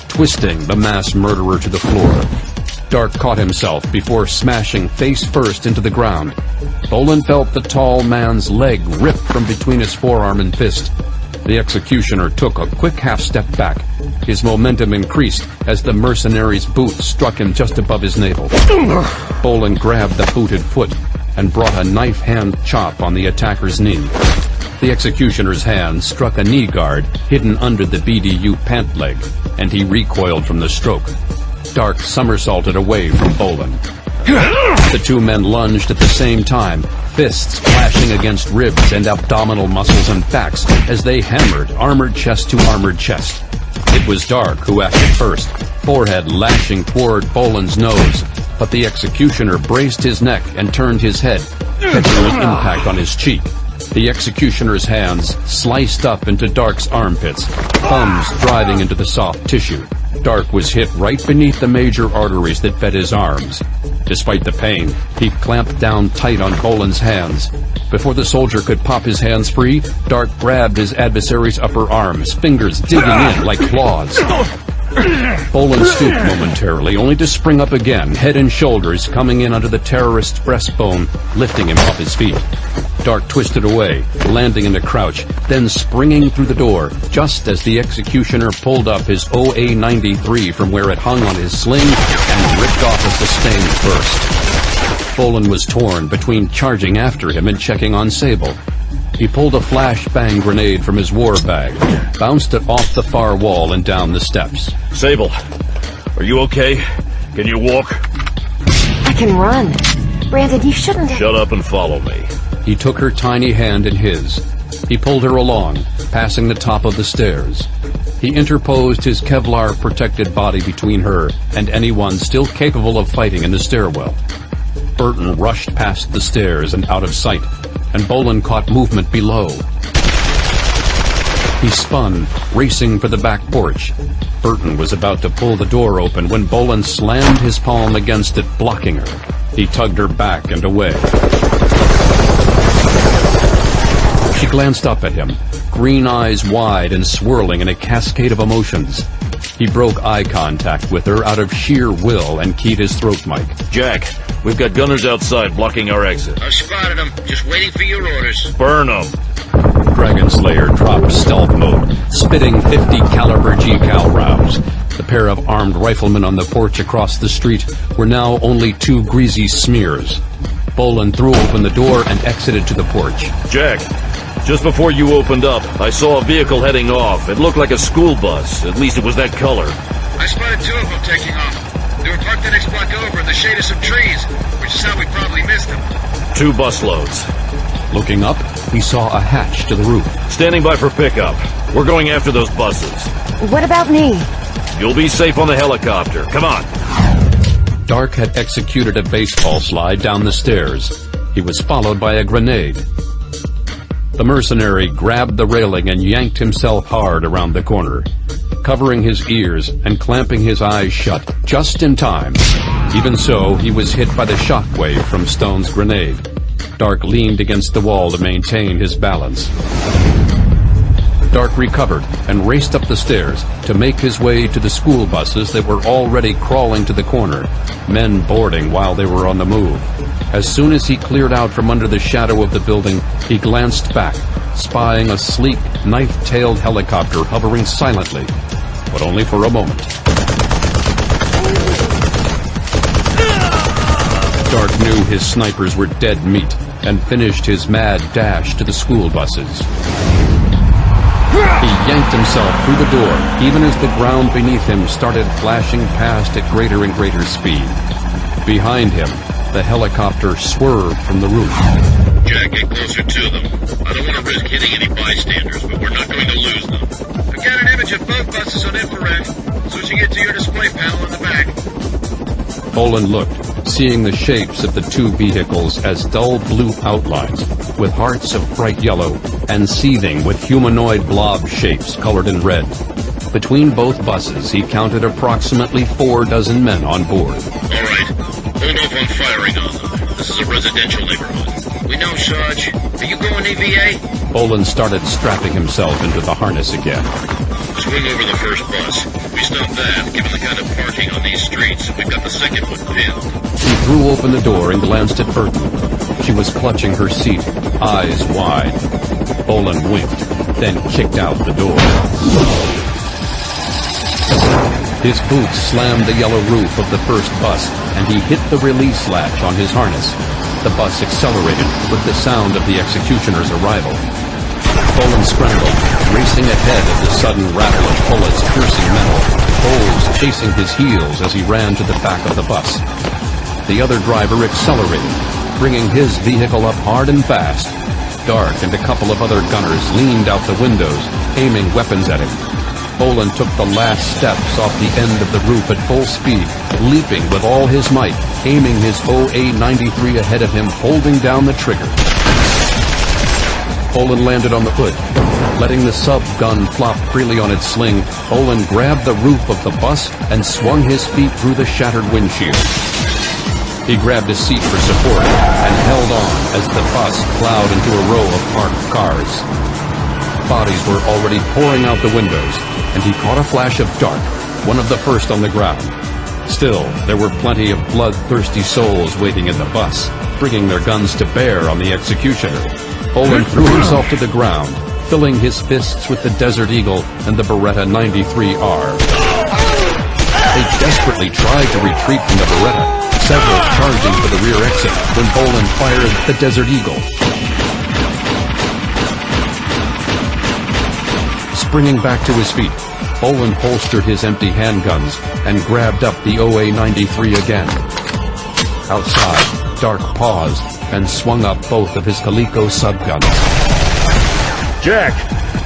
twisting the mass murderer to the floor. Dark caught himself before smashing face first into the ground. Bolan felt the tall man's leg rip from between his forearm and fist. The executioner took a quick half-step back. His momentum increased as the mercenary's boot struck him just above his navel. Bolan grabbed the booted foot and brought a knife-hand chop on the attacker's knee. The executioner's hand struck a knee guard hidden under the BDU pant leg, and he recoiled from the stroke. Dark somersaulted away from Bolan. The two men lunged at the same time, fists clashing against ribs and abdominal muscles and backs as they hammered armored chest to armored chest. It was Dark who acted first, forehead lashing toward Bolan's nose, but the executioner braced his neck and turned his head, catching an impact on his cheek. The executioner's hands sliced up into Dark's armpits, thumbs driving into the soft tissue. Dark was hit right beneath the major arteries that fed his arms. Despite the pain, he clamped down tight on Bolan's hands. Before the soldier could pop his hands free, Dark grabbed his adversary's upper arms, fingers digging in like claws. Bolan stooped momentarily, only to spring up again, head and shoulders coming in under the terrorist's breastbone, lifting him off his feet. Dark twisted away, landing in a crouch, then springing through the door, just as the executioner pulled up his OA-93 from where it hung on his sling and ripped off a sustained burst. Bolan was torn between charging after him and checking on Sable. He pulled a flashbang grenade from his war bag, bounced it off the far wall and down the steps. Sable, are you okay? Can you walk? I can run. Brandon, you shouldn't have... Shut up and follow me. He took her tiny hand in his. He pulled her along, passing the top of the stairs. He interposed his Kevlar-protected body between her and anyone still capable of fighting in the stairwell. Burton rushed past the stairs and out of sight, and Bolan caught movement below. He spun, racing for the back porch. Burton was about to pull the door open when Bolan slammed his palm against it, blocking her. He tugged her back and away. She glanced up at him, green eyes wide and swirling in a cascade of emotions. He broke eye contact with her out of sheer will and keyed his throat mic. Jack, we've got gunners outside blocking our exit. I've spotted them. Just waiting for your orders. Burn them. Dragon Slayer dropped stealth mode, spitting 50 caliber G-Cal rounds. The pair of armed riflemen on the porch across the street were now only two greasy smears. Bolan threw open the door and exited to the porch. Jack, just before you opened up, I saw a vehicle heading off. It looked like a school bus. At least it was that color. I spotted two of them taking off. They were parked the next block over in the shade of some trees, which is how we probably missed them. 2 busloads. Looking up, he saw a hatch to the roof. Standing by for pickup. We're going after those buses. What about me? You'll be safe on the helicopter. Come on. Dark had executed a baseball slide down the stairs. He was followed by a grenade. The mercenary grabbed the railing and yanked himself hard around the corner, covering his ears and clamping his eyes shut just in time. Even so, he was hit by the shockwave from Stone's grenade. Dark leaned against the wall to maintain his balance. Dark recovered and raced up the stairs to make his way to the school buses that were already crawling to the corner, men boarding while they were on the move. As soon as he cleared out from under the shadow of the building, he glanced back, spying a sleek, knife-tailed helicopter hovering silently, but only for a moment. Dark knew his snipers were dead meat and finished his mad dash to the school buses. He yanked himself through the door, even as the ground beneath him started flashing past at greater and greater speed. Behind him, the helicopter swerved from the roof. Jack, get closer to them. I don't want to risk hitting any bystanders, but we're not going to lose them. I've got an image of both buses on infrared. Switching it to your display panel in the back. Bolan looked, seeing the shapes of the two vehicles as dull blue outlines, with hearts of bright yellow, and seething with humanoid blob shapes colored in red. Between both buses, he counted approximately 4 dozen men on board. All right. Hold off on firing on them. This is a residential neighborhood. We know, Sarge. Are you going EVA? Bolan started strapping himself into the harness again. Swing over the first bus. We stop that, given the kind of parking on these streets, we've got the second one pinned. He threw open the door and glanced at Burton. She was clutching her seat, eyes wide. Bolan winked, then kicked out the door. His boots slammed the yellow roof of the first bus, and he hit the release latch on his harness. The bus accelerated with the sound of the executioner's arrival. Bolan scrambled, racing ahead of the sudden rattle of bullets piercing metal, holes chasing his heels as he ran to the back of the bus. The other driver accelerated, bringing his vehicle up hard and fast. Dark and a couple of other gunners leaned out the windows, aiming weapons at him. Bolan took the last steps off the end of the roof at full speed, leaping with all his might, aiming his OA-93 ahead of him, holding down the trigger. Bolan landed on the hood. Letting the sub-gun flop freely on its sling, Bolan grabbed the roof of the bus and swung his feet through the shattered windshield. He grabbed a seat for support and held on as the bus plowed into a row of parked cars. Bodies were already pouring out the windows, and he caught a flash of Dark, one of the first on the ground. Still, there were plenty of bloodthirsty souls waiting in the bus, bringing their guns to bear on the executioner. Bolan threw himself to the ground, filling his fists with the Desert Eagle and the Beretta 93R. They desperately tried to retreat from the Beretta, several charging for the rear exit when Bolan fired the Desert Eagle. Springing back to his feet, Bolan holstered his empty handguns and grabbed up the OA-93 again. Outside, Dark paused and swung up both of his Coleco subguns. Jack,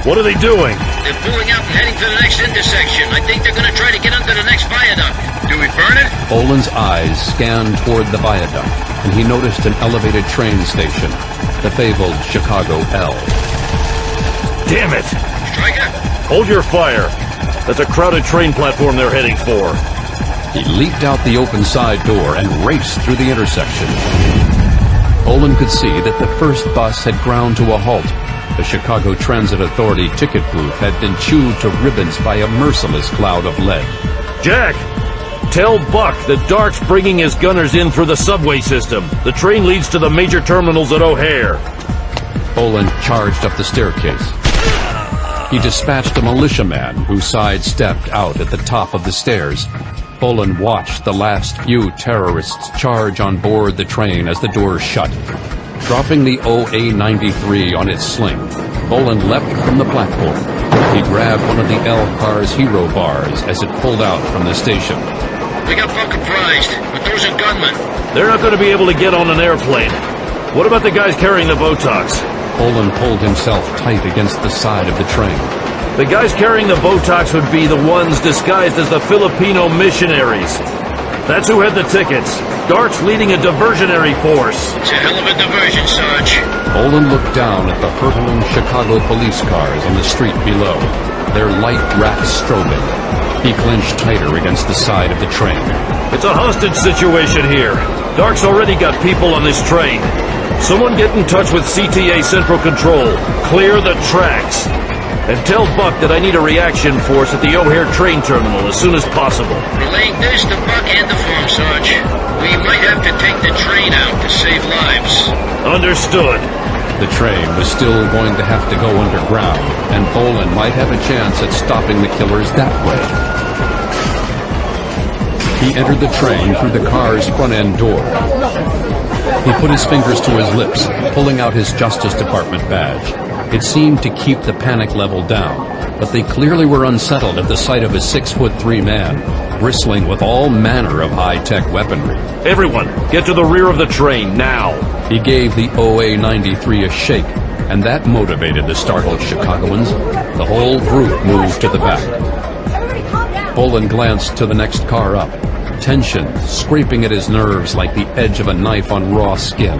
what are they doing? They're pulling out and heading to the next intersection. I think they're going to try to get under the next viaduct. Do we burn it? Bolan's eyes scanned toward the viaduct, and he noticed an elevated train station, the fabled Chicago L. Damn it! Striker? Hold your fire. That's a crowded train platform they're heading for. He leaped out the open side door and raced through the intersection. Bolan could see that the first bus had ground to a halt. The Chicago Transit Authority ticket booth had been chewed to ribbons by a merciless cloud of lead. Jack, tell Buck that Dark's bringing his gunners in through the subway system. The train leads to the major terminals at O'Hare. Bolan charged up the staircase. He dispatched a militiaman who sidestepped out at the top of the stairs. Bolan watched the last few terrorists charge on board the train as the doors shut. Dropping the OA-93 on its sling, Bolan leapt from the platform. He grabbed one of the L car's hero bars as it pulled out from the station. We got Buck apprised, but those are gunmen. They're not going to be able to get on an airplane. What about the guys carrying the Botox? Bolan pulled himself tight against the side of the train. The guys carrying the Botox would be the ones disguised as the Filipino missionaries. That's who had the tickets. Dark's leading a diversionary force. It's a hell of a diversion, Sarge. Bolan looked down at the hurtling Chicago police cars on the street below, their light racks strobing. He clenched tighter against the side of the train. It's a hostage situation here. Dark's already got people on this train. Someone get in touch with CTA Central Control. Clear the tracks. And tell Buck that I need a reaction force at the O'Hare train terminal as soon as possible. Relaying this to Buck and the farm, Sarge. We might have to take the train out to save lives. Understood. The train was still going to have to go underground, and Bolan might have a chance at stopping the killers that way. He entered the train through the car's front-end door. He put his fingers to his lips, pulling out his Justice Department badge. It seemed to keep the panic level down, but they clearly were unsettled at the sight of a 6'3" man, bristling with all manner of high-tech weaponry. Everyone, get to the rear of the train, now! He gave the OA-93 a shake, and that motivated the startled Chicagoans. The whole group moved to the back. Bolan glanced to the next car up, tension scraping at his nerves like the edge of a knife on raw skin.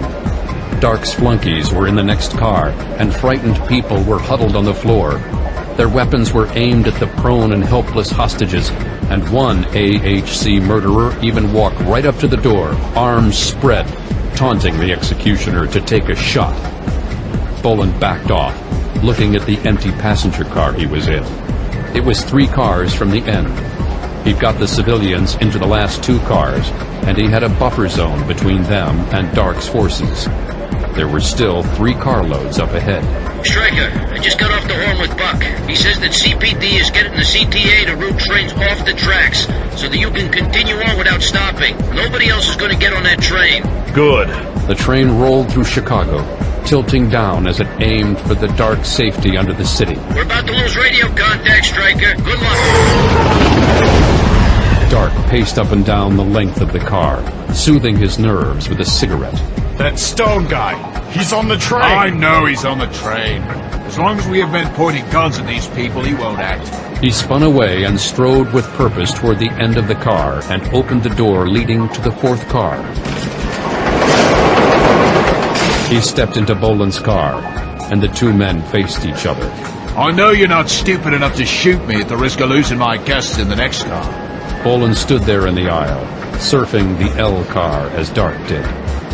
Dark's flunkies were in the next car, and frightened people were huddled on the floor. Their weapons were aimed at the prone and helpless hostages, and one AHC murderer even walked right up to the door, arms spread, taunting the executioner to take a shot. Bolan backed off, looking at the empty passenger car he was in. It was 3 cars from the end. He'd got the civilians into the last 2 cars, and he had a buffer zone between them and Dark's forces. There were still 3 carloads up ahead. Striker, I just got off the horn with Buck. He says that CPD is getting the CTA to route trains off the tracks so that you can continue on without stopping. Nobody else is going to get on that train. Good. The train rolled through Chicago, tilting down as it aimed for the Dark safety under the city. We're about to lose radio contact, Striker. Good luck. Dark paced up and down the length of the car, soothing his nerves with a cigarette. That Stone guy, he's on the train. I know he's on the train. As long as we have men pointing guns at these people, he won't act. He spun away and strode with purpose toward the end of the car and opened the door leading to the 4th car. He stepped into Bolan's car, and the 2 men faced each other. I know you're not stupid enough to shoot me at the risk of losing my guests in the next car. Bolan stood there in the aisle, surfing the L car as Dark did.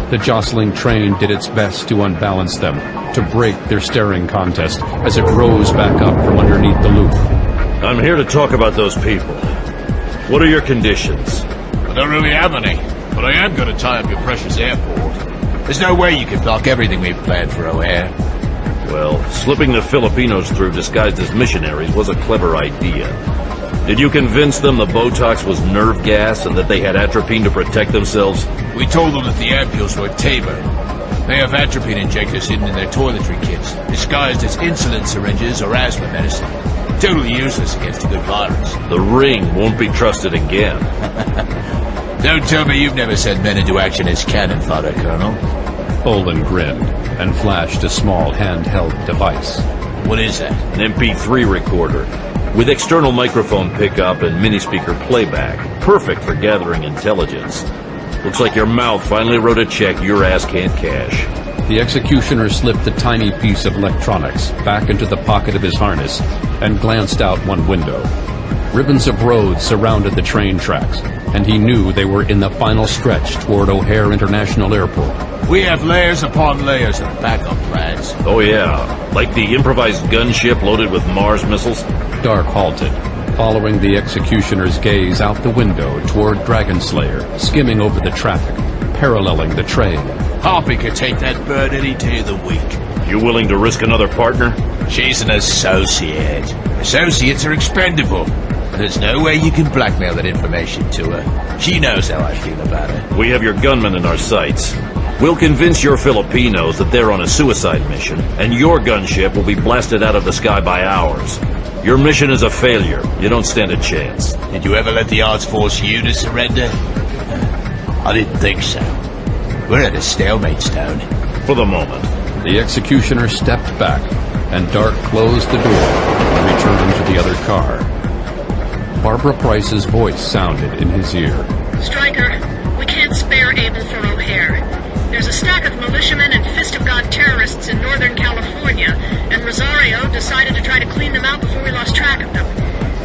The jostling train did its best to unbalance them, to break their staring contest as it rose back up from underneath the loop. I'm here to talk about those people. What are your conditions? I don't really have any, but I am going to tie up your precious airport. There's no way you can block everything we've planned for O'Hare. Well, slipping the Filipinos through disguised as missionaries was a clever idea. Did you convince them the Botox was nerve gas and that they had atropine to protect themselves? We told them that the ampules were Tabor. They have atropine injectors hidden in their toiletry kits, disguised as insulin syringes or asthma medicine. Totally useless against a good virus. The ring won't be trusted again. Don't tell me you've never sent men into action as cannon fodder, Colonel. Bolan grinned and flashed a small handheld device. What is that? An MP3 recorder. With external microphone pickup and mini-speaker playback. Perfect for gathering intelligence. Looks like your mouth finally wrote a check your ass can't cash. The executioner slipped the tiny piece of electronics back into the pocket of his harness and glanced out one window. Ribbons of road surrounded the train tracks, and he knew they were in the final stretch toward O'Hare International Airport. We have layers upon layers of backup plans. Oh yeah, like the improvised gunship loaded with Mars missiles? Dark halted, following the executioner's gaze out the window toward Dragonslayer, skimming over the traffic, paralleling the train. Harpy could take that bird any day of the week. You willing to risk another partner? She's an associate. Associates are expendable. There's no way you can blackmail that information to her. She knows how I feel about her. We have your gunmen in our sights. We'll convince your Filipinos that they're on a suicide mission, and your gunship will be blasted out of the sky by ours. Your mission is a failure. You don't stand a chance. Did you ever let the odds force you to surrender? I didn't think so. We're at a stalemate, Stone. For the moment. The executioner stepped back, and Dark closed the door and returned to the other car. Barbara Price's voice sounded in his ear. Stryker, we can't spare Abel for O'Hare. There's a stack of militiamen and Fist of God terrorists in Northern California, and Rosario decided to try to clean them out before we lost track of them.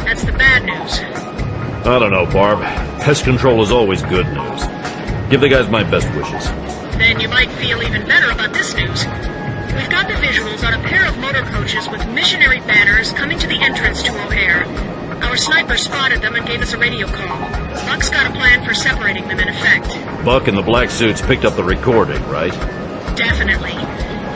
That's the bad news. I don't know, Barb. Pest control is always good news. Give the guys my best wishes. Then you might feel even better about this news. We've got the visuals on a pair of motor coaches with missionary banners coming to the entrance to O'Hare. Our sniper spotted them and gave us a radio call. Buck's got a plan for separating them in effect. Buck and the black suits picked up the recording, right? Definitely.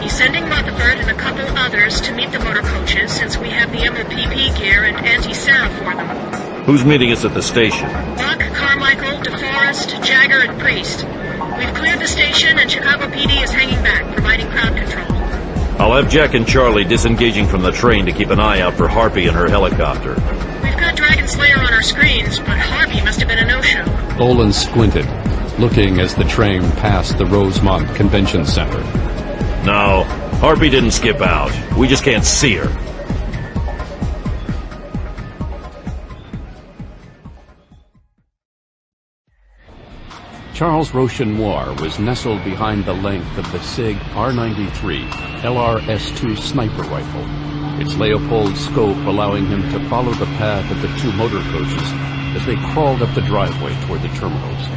He's sending Rutherford and a couple others to meet the motor coaches since we have the MOPP gear and anti-Sarah for them. Who's meeting us at the station? Buck, Carmichael, DeForest, Jagger, and Priest. We've cleared the station and Chicago PD is hanging back, providing crowd control. I'll have Jack and Charlie disengaging from the train to keep an eye out for Harpy and her helicopter. We've got Dragon Slayer on our screens, but Harpy must have been a no-show. Bolan squinted, looking as the train passed the Rosemont Convention Center. No, Harpy didn't skip out. We just can't see her. Charles Rochenoir was nestled behind the length of the SIG R93 LRS-2 sniper rifle, its Leopold scope allowing him to follow the path of the two motor coaches as they crawled up the driveway toward the terminals.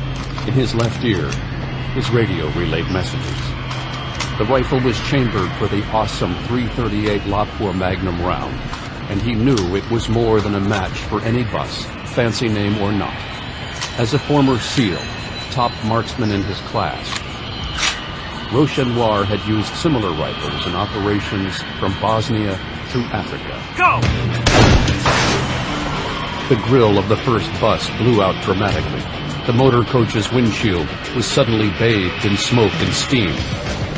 In his left ear, his radio relayed messages. The rifle was chambered for the awesome .338 Lapua Magnum round, and he knew it was more than a match for any bus, fancy name or not. As a former SEAL, top marksman in his class, Rochenoir had used similar rifles in operations from Bosnia through Africa. Go! The grill of the first bus blew out dramatically. The motor coach's windshield was suddenly bathed in smoke and steam.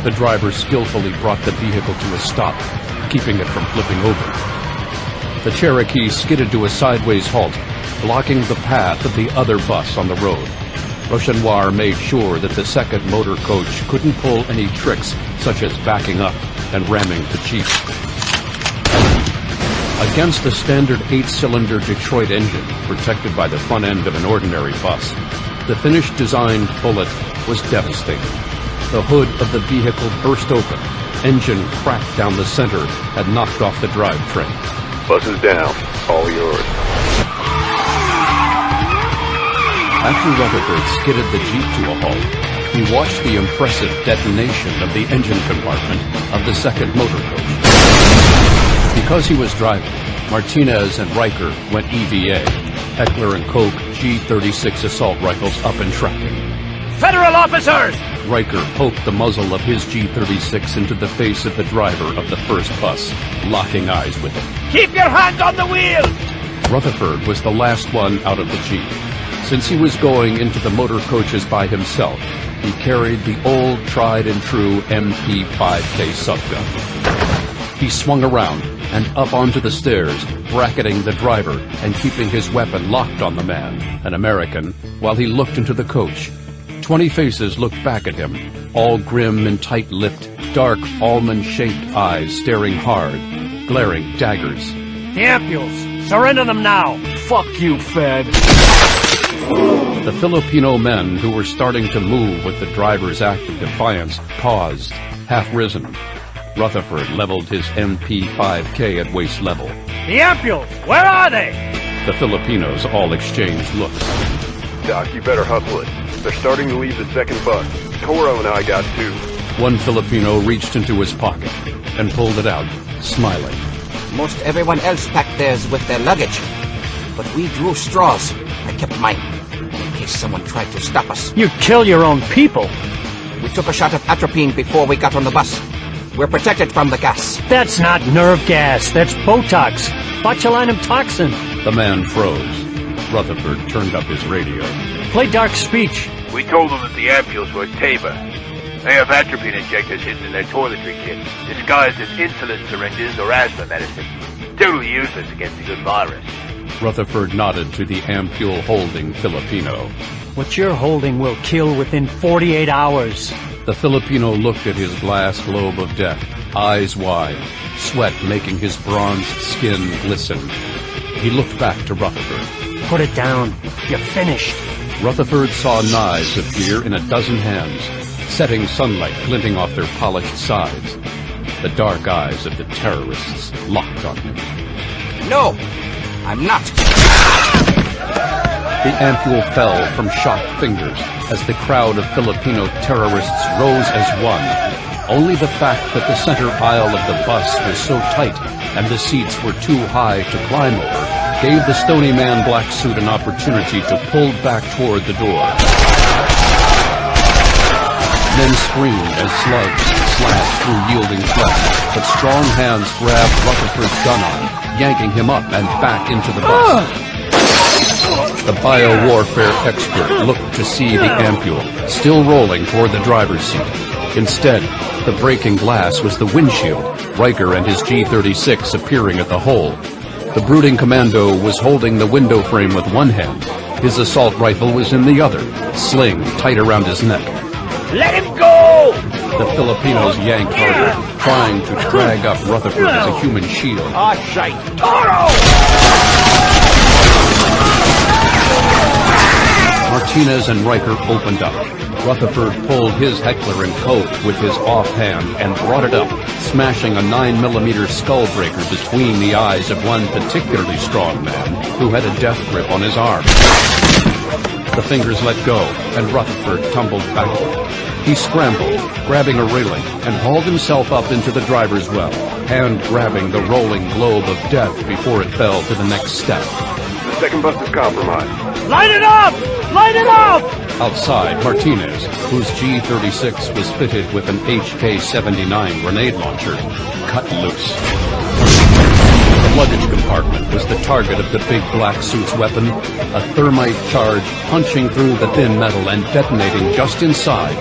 The driver skillfully brought the vehicle to a stop, keeping it from flipping over. The Cherokee skidded to a sideways halt, blocking the path of the other bus on the road. Rochenoir made sure that the second motor coach couldn't pull any tricks, such as backing up and ramming the Jeep. Against a standard 8-cylinder Detroit engine, protected by the front end of an ordinary bus, the finished designed bullet was devastating. The hood of the vehicle burst open, engine cracked down the center, and knocked off the drivetrain. Bus is down. All yours. After Rutherford skidded the Jeep to a halt, he watched the impressive detonation of the engine compartment of the second motor coach. Because he was driving, Martinez and Riker went EVA, Heckler & Koch G-36 assault rifles up and tracking. Federal officers! Riker poked the muzzle of his G-36 into the face of the driver of the first bus, locking eyes with him. Keep your hands on the wheel! Rutherford was the last one out of the Jeep. Since he was going into the motor coaches by himself, he carried the old tried-and-true MP5K subgun. He swung around and up onto the stairs, bracketing the driver and keeping his weapon locked on the man, an American, while he looked into the coach. 20 faces looked back at him, all grim and tight-lipped, dark, almond-shaped eyes staring hard, glaring daggers. The ampules! Surrender them now! Fuck you, Fed! The Filipino men who were starting to move with the driver's act of defiance paused, half-risen. Rutherford leveled his MP5K at waist level. The ampules! Where are they? The Filipinos all exchanged looks. Doc, you better hustle it. They're starting to leave the second bus. Toro and I got two. One Filipino reached into his pocket and pulled it out, smiling. Most everyone else packed theirs with their luggage. But we drew straws. I kept mine, in case someone tried to stop us. You kill your own people. We took a shot of atropine before we got on the bus. We're protected from the gas. That's not nerve gas. That's Botox. Botulinum toxin. The man froze. Rutherford turned up his radio. Play dark speech. We told them that the ampules were Tabor. They have atropine injectors hidden in their toiletry kits, disguised as insulin syringes or asthma medicine. Totally useless against a good virus. Rutherford nodded to the ampule-holding Filipino. What you're holding will kill within 48 hours. The Filipino looked at his glass globe of death, eyes wide, sweat making his bronzed skin glisten. He looked back to Rutherford. Put it down. You're finished. Rutherford saw knives appear in a dozen hands, setting sunlight glinting off their polished sides. The dark eyes of the terrorists locked on him. No, I'm not. The ampule fell from shocked fingers as the crowd of Filipino terrorists rose as one. Only the fact that the center aisle of the bus was so tight and the seats were too high to climb over gave the stony man black suit an opportunity to pull back toward the door. Men screamed as slugs slashed through yielding flesh, but strong hands grabbed Rutherford's gun arm, yanking him up and back into the bus. The biowarfare expert looked to see the ampule, still rolling toward the driver's seat. Instead, the breaking glass was the windshield, Riker and his G-36 appearing at the hole. The brooding commando was holding the window frame with one hand. His assault rifle was in the other, sling tight around his neck. Let him go! The Filipinos yanked harder, trying to drag up Rutherford as a human shield. Ah, shite! Toro! Martinez and Riker opened up. Rutherford pulled his Heckler & Koch with his offhand and brought it up, smashing a 9mm skull breaker between the eyes of one particularly strong man who had a death grip on his arm. The fingers let go, and Rutherford tumbled backward. He scrambled, grabbing a railing, and hauled himself up into the driver's well, hand grabbing the rolling globe of death before it fell to the next step. The second bus is compromised. Light it up! Light it up! Outside, Martinez, whose G-36 was fitted with an HK-79 grenade launcher, cut loose. The luggage compartment was the target of the big black suit's weapon, a thermite charge punching through the thin metal and detonating just inside.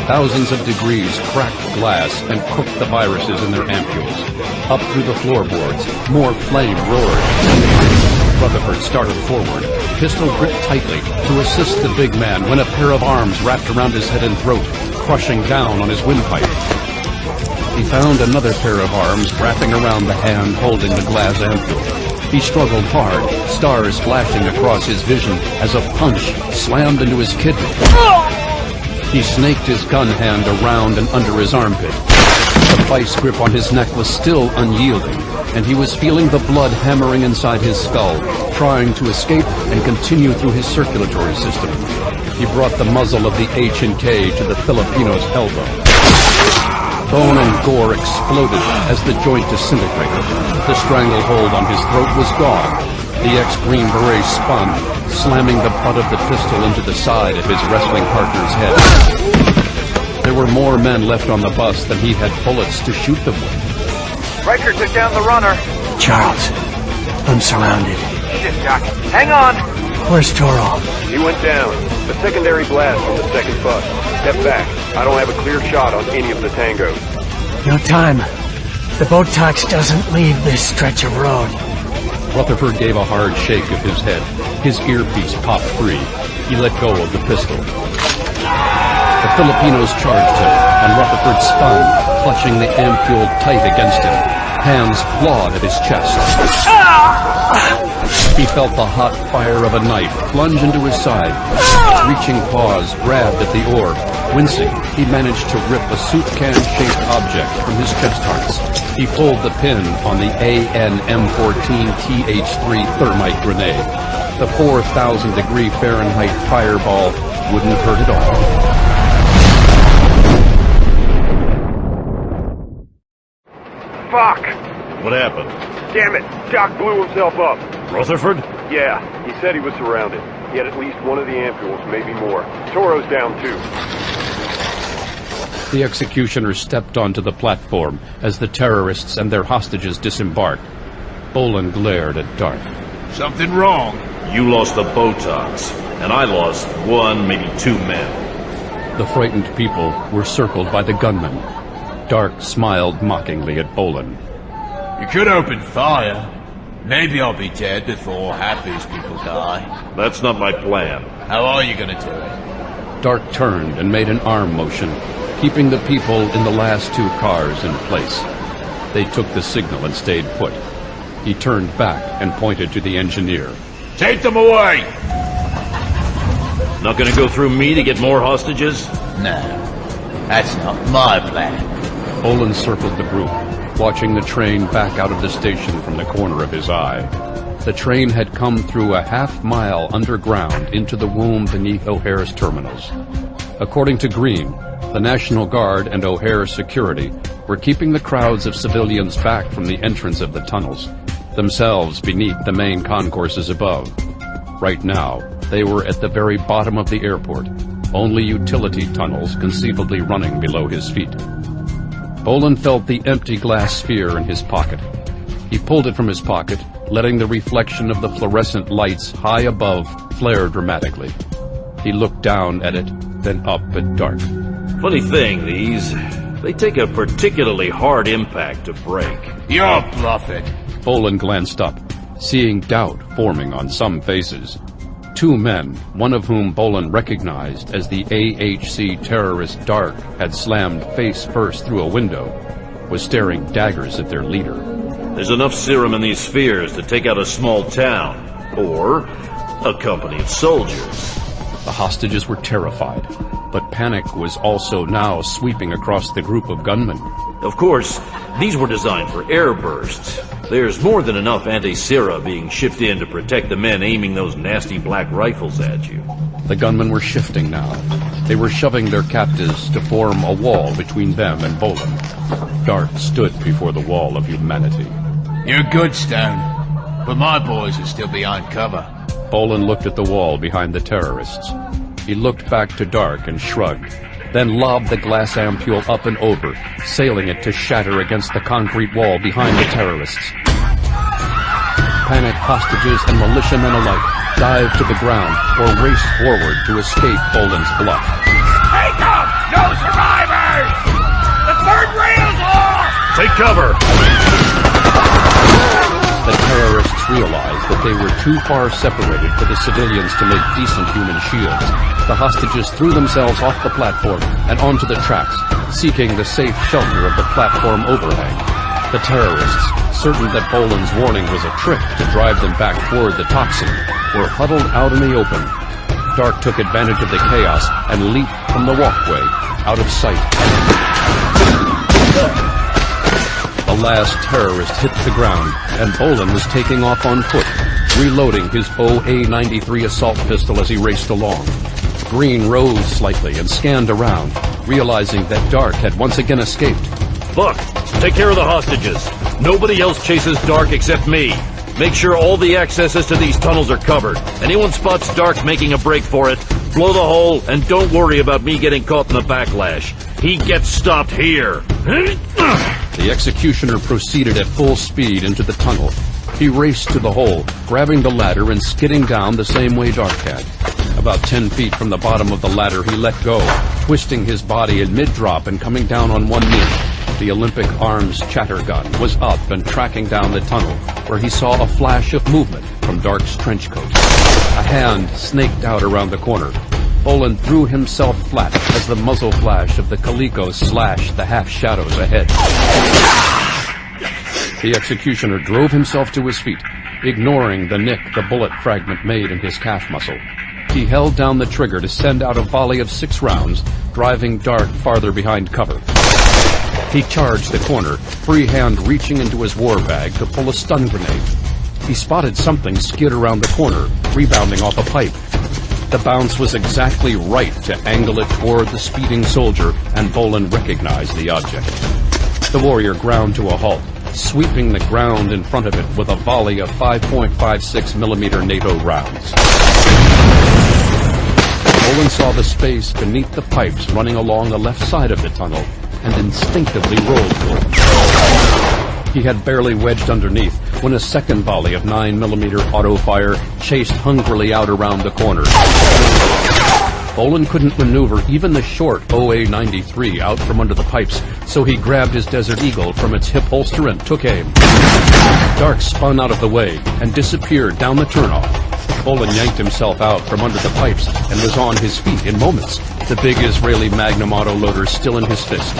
Thousands of degrees cracked glass and cooked the viruses in their ampules. Up through the floorboards, more flame roared. Rutherford started forward, pistol gripped tightly to assist the big man when a pair of arms wrapped around his head and throat, crushing down on his windpipe. He found another pair of arms wrapping around the hand holding the glass ampule. He struggled hard, stars flashing across his vision as a punch slammed into his kidney. He snaked his gun hand around and under his armpit. The vice grip on his neck was still unyielding, and he was feeling the blood hammering inside his skull, trying to escape and continue through his circulatory system. He brought the muzzle of the H&K to the Filipino's elbow. Bone and gore exploded as the joint disintegrated. The stranglehold on his throat was gone. The ex-Green Beret spun, slamming the butt of the pistol into the side of his wrestling partner's head. There were more men left on the bus than he had bullets to shoot them with. Riker took down the runner. Charles, I'm surrounded. Shit, Doc. Hang on. Where's Toro? He went down. A secondary blast from the second bus. Step back. I don't have a clear shot on any of the tangos. No time. The boat tax doesn't leave this stretch of road. Rutherford gave a hard shake of his head. His earpiece popped free. He let go of the pistol. The Filipinos charged him, and Rutherford spun, clutching the ampule tight against him. Hands clawed at his chest. He felt the hot fire of a knife plunge into his side. Reaching paws grabbed at the oar. Wincing, he managed to rip a soup can-shaped object from his chest harness. He pulled the pin on the AN-M14TH3 thermite grenade. The 4,000-degree Fahrenheit fireball wouldn't hurt at all. Fuck! What happened? Damn it! Doc blew himself up. Rutherford? Yeah, he said he was surrounded. He had at least one of the ampules, maybe more. Toro's down too. The executioner stepped onto the platform as the terrorists and their hostages disembarked. Bolan glared at Dark. Something wrong? You lost the Botox, and I lost one, maybe two men. The frightened people were circled by the gunmen. Dark smiled mockingly at Bolan. You could open fire. Maybe I'll be dead before half these people die. That's not my plan. How are you gonna do it? Dark turned and made an arm motion, keeping the people in the last two cars in place. They took the signal and stayed put. He turned back and pointed to the engineer. Take them away! Not gonna go through me to get more hostages? No, that's not my plan. Bolan circled the group, watching the train back out of the station from the corner of his eye. The train had come through a half-mile underground into the womb beneath O'Hare's terminals. According to Green, the National Guard and O'Hare security were keeping the crowds of civilians back from the entrance of the tunnels, themselves beneath the main concourses above. Right now, they were at the very bottom of the airport, only utility tunnels conceivably running below his feet. Bolan felt the empty glass sphere in his pocket. He pulled it from his pocket, letting the reflection of the fluorescent lights high above flare dramatically. He looked down at it, then up at Dark. Funny thing, they take a particularly hard impact to break. You're bluffing. Bolan glanced up, seeing doubt forming on some faces. Two men, one of whom Bolan recognized as the AHC terrorist Dark had slammed face first through a window, was staring daggers at their leader. There's enough serum in these spheres to take out a small town, or a company of soldiers. The hostages were terrified, but panic was also now sweeping across the group of gunmen. Of course, these were designed for air bursts. There's more than enough anti-Sera being shipped in to protect the men aiming those nasty black rifles at you. The gunmen were shifting now. They were shoving their captives to form a wall between them and Bolan. Dark stood before the wall of humanity. You're good, Stone, but my boys are still behind cover. Bolan looked at the wall behind the terrorists. He looked back to Dark and shrugged, then lobbed the glass ampule up and over, sailing it to shatter against the concrete wall behind the terrorists. Panicked hostages and militiamen alike dived to the ground or raced forward to escape Bolan's bluff. Take them! No survivors! The third rail's off! Take cover! The terrorists realized that they were too far separated for the civilians to make decent human shields. The hostages threw themselves off the platform and onto the tracks, seeking the safe shelter of the platform overhang. The terrorists, certain that Bolan's warning was a trick to drive them back toward the toxin, were huddled out in the open. Dark took advantage of the chaos and leaped from the walkway, out of sight. The last terrorist hit the ground, and Bolan was taking off on foot, reloading his OA-93 assault pistol as he raced along. Green rose slightly and scanned around, realizing that Dark had once again escaped. Buck, take care of the hostages. Nobody else chases Dark except me. Make sure all the accesses to these tunnels are covered. Anyone spots Dark making a break for it, blow the hole, and don't worry about me getting caught in the backlash. He gets stopped here. The executioner proceeded at full speed into the tunnel. He raced to the hole, grabbing the ladder and skidding down the same way Dark had. About 10 feet from the bottom of the ladder, he let go, twisting his body in mid-drop and coming down on one knee. The Olympic Arms chatter gun was up and tracking down the tunnel, where he saw a flash of movement from Dark's trench coat. A hand snaked out around the corner. Bolan threw himself flat as the muzzle flash of the Coleco slashed the half-shadows ahead. The executioner drove himself to his feet, ignoring the nick the bullet fragment made in his calf muscle. He held down the trigger to send out a volley of 6 rounds, driving Dark farther behind cover. He charged the corner, free hand reaching into his war bag to pull a stun grenade. He spotted something skid around the corner, rebounding off a pipe. The bounce was exactly right to angle it toward the speeding soldier, and Bolan recognized the object. The warrior ground to a halt, sweeping the ground in front of it with a volley of 5.56 millimeter NATO rounds. Bolan saw the space beneath the pipes running along the left side of the tunnel and instinctively rolled for it. He had barely wedged underneath when a second volley of 9mm auto fire chased hungrily out around the corner. Bolan couldn't maneuver even the short OA-93 out from under the pipes, so he grabbed his Desert Eagle from its hip holster and took aim. Dark spun out of the way and disappeared down the turnoff. Bolan yanked himself out from under the pipes and was on his feet in moments, the big Israeli Magnum autoloader still in his fist.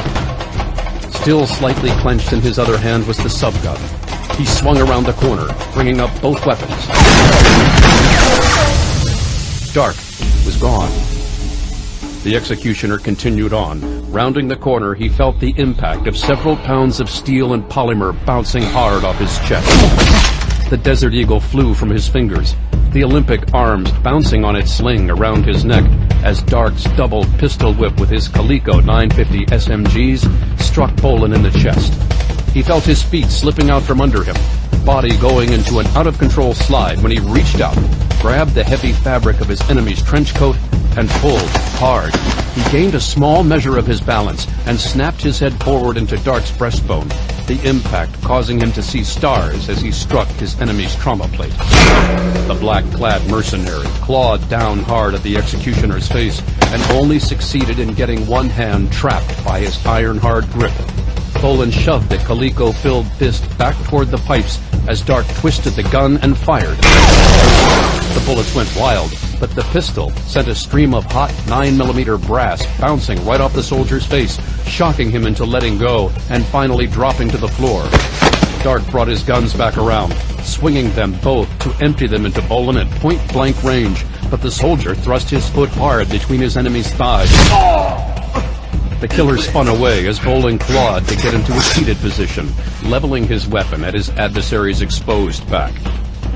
Still slightly clenched in his other hand was the subgun. He swung around the corner, bringing up both weapons. Dark was gone. The executioner continued on. Rounding the corner, he felt the impact of several pounds of steel and polymer bouncing hard off his chest. The Desert Eagle flew from his fingers, the Olympic arms bouncing on its sling around his neck as Dark's double pistol whip with his Coleco 950 SMGs struck Bolan in the chest. He felt his feet slipping out from under him, body going into an out-of-control slide when he reached out, grabbed the heavy fabric of his enemy's trench coat, and pulled hard. He gained a small measure of his balance and snapped his head forward into Dark's breastbone, the impact causing him to see stars as he struck his enemy's trauma plate. The black-clad mercenary clawed down hard at the executioner's face and only succeeded in getting one hand trapped by his iron-hard grip. Bolan shoved the Coleco-filled fist back toward the pipes as Dark twisted the gun and fired. The bullets went wild, but the pistol sent a stream of hot 9mm brass bouncing right off the soldier's face, shocking him into letting go and finally dropping to the floor. Dark brought his guns back around, swinging them both to empty them into Bolan at point-blank range, but the soldier thrust his foot hard between his enemy's thighs. The killer spun away as Bolan clawed to get into a seated position, leveling his weapon at his adversary's exposed back.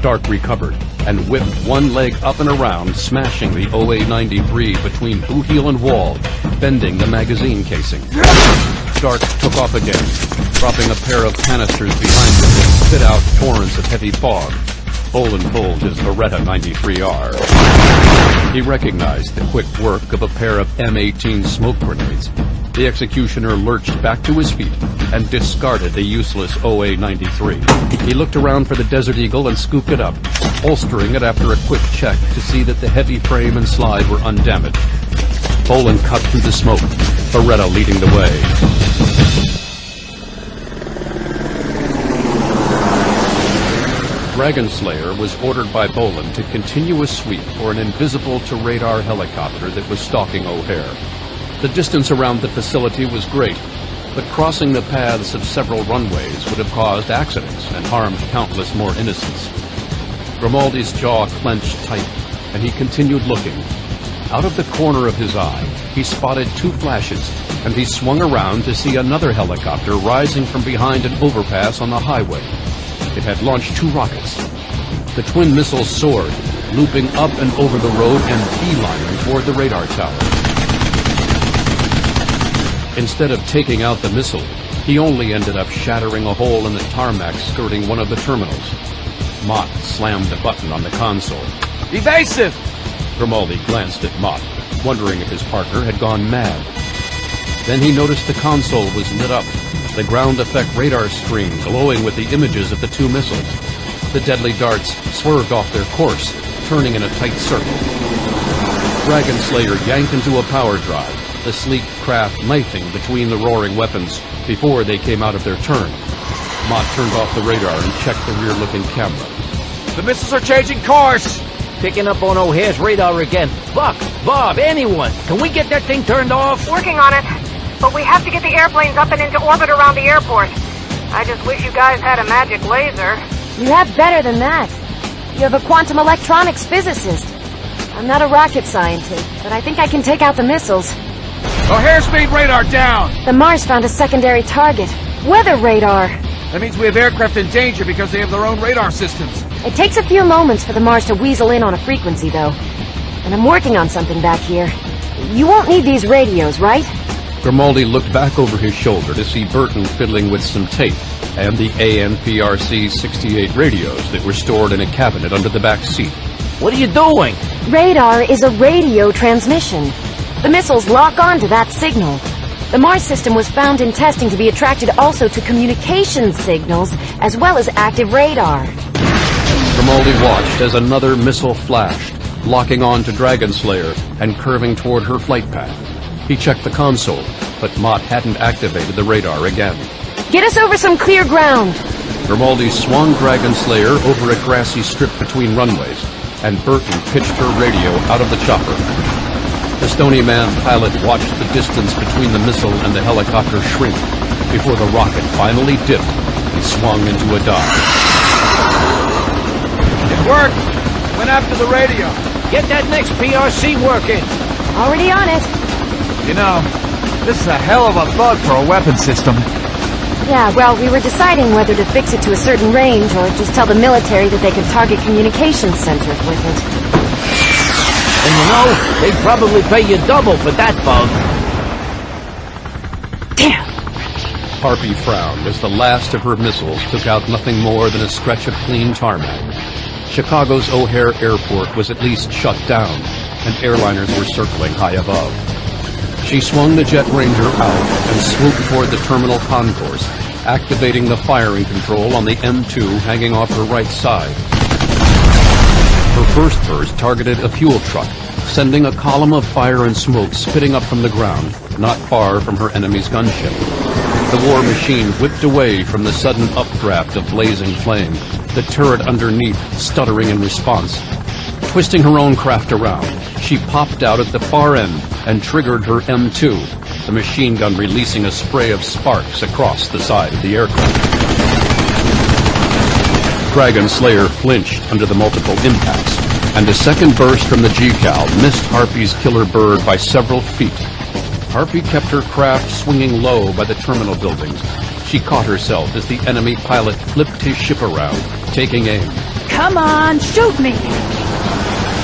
Dark recovered and whipped one leg up and around, smashing the OA-93 between boot heel and wall, bending the magazine casing. Dark took off again, dropping a pair of canisters behind him that spit out torrents of heavy fog. Bolan pulled his Beretta 93R. He recognized the quick work of a pair of M18 smoke grenades. The executioner lurched back to his feet and discarded the useless OA-93. He looked around for the Desert Eagle and scooped it up, holstering it after a quick check to see that the heavy frame and slide were undamaged. Bolan cut through the smoke, Beretta leading the way. Dragon Slayer was ordered by Bolan to continue a sweep for an invisible-to-radar helicopter that was stalking O'Hare. The distance around the facility was great, but crossing the paths of several runways would have caused accidents and harmed countless more innocents. Grimaldi's jaw clenched tight, and he continued looking. Out of the corner of his eye, he spotted 2 flashes, and he swung around to see another helicopter rising from behind an overpass on the highway. It had launched 2 rockets. The twin missiles soared, looping up and over the road and beelining toward the radar tower. Instead of taking out the missile, he only ended up shattering a hole in the tarmac skirting one of the terminals. Mott slammed a button on the console. Evasive! Grimaldi glanced at Mott, wondering if his partner had gone mad. Then he noticed the console was lit up, the ground effect radar screen glowing with the images of the two missiles. The deadly darts swerved off their course, turning in a tight circle. Dragon Slayer yanked into a power drive, the sleek craft knifing between the roaring weapons before they came out of their turn. Mott turned off the radar and checked the rear-looking camera. The missiles are changing course! Picking up on O'Hare's radar again. Buck, Bob, anyone, can we get that thing turned off? Working on it, but we have to get the airplanes up and into orbit around the airport. I just wish you guys had a magic laser. You have better than that. You have a quantum electronics physicist. I'm not a rocket scientist, but I think I can take out the missiles. O'Hare speed radar down! The Mars found a secondary target. Weather radar. That means we have aircraft in danger because they have their own radar systems. It takes a few moments for the Mars to weasel in on a frequency, though. And I'm working on something back here. You won't need these radios, right? Grimaldi looked back over his shoulder to see Burton fiddling with some tape and the ANPRC-68 radios that were stored in a cabinet under the back seat. What are you doing? Radar is a radio transmission. The missiles lock on to that signal. The Mars system was found in testing to be attracted also to communication signals, as well as active radar. Grimaldi watched as another missile flashed, locking on to Dragon Slayer and curving toward her flight path. He checked the console, but Mott hadn't activated the radar again. Get us over some clear ground. Grimaldi swung Dragon Slayer over a grassy strip between runways, and Burton pitched her radio out of the chopper. The Stony Man pilot watched the distance between the missile and the helicopter shrink before the rocket finally dipped and swung into a dive. It worked! Went after the radio. Get that next PRC working. Already on it. You know, this is a hell of a bug for a weapon system. Yeah, well, we were deciding whether to fix it to a certain range or just tell the military that they could target communications centers with it. And you know, they'd probably pay you double for that bug. Damn! Harpy frowned as the last of her missiles took out nothing more than a stretch of clean tarmac. Chicago's O'Hare Airport was at least shut down, and airliners were circling high above. She swung the Jet Ranger out and swooped toward the terminal concourse, activating the firing control on the M2 hanging off her right side. Her first burst targeted a fuel truck, sending a column of fire and smoke spitting up from the ground, not far from her enemy's gunship. The war machine whipped away from the sudden updraft of blazing flame, the turret underneath stuttering in response. Twisting her own craft around, she popped out at the far end and triggered her M2, the machine gun releasing a spray of sparks across the side of the aircraft. Dragon Slayer flinched under the multiple impacts, and a second burst from the GCAL missed Harpy's killer bird by several feet. Harpy kept her craft swinging low by the terminal buildings. She caught herself as the enemy pilot flipped his ship around, taking aim. Come on, shoot me!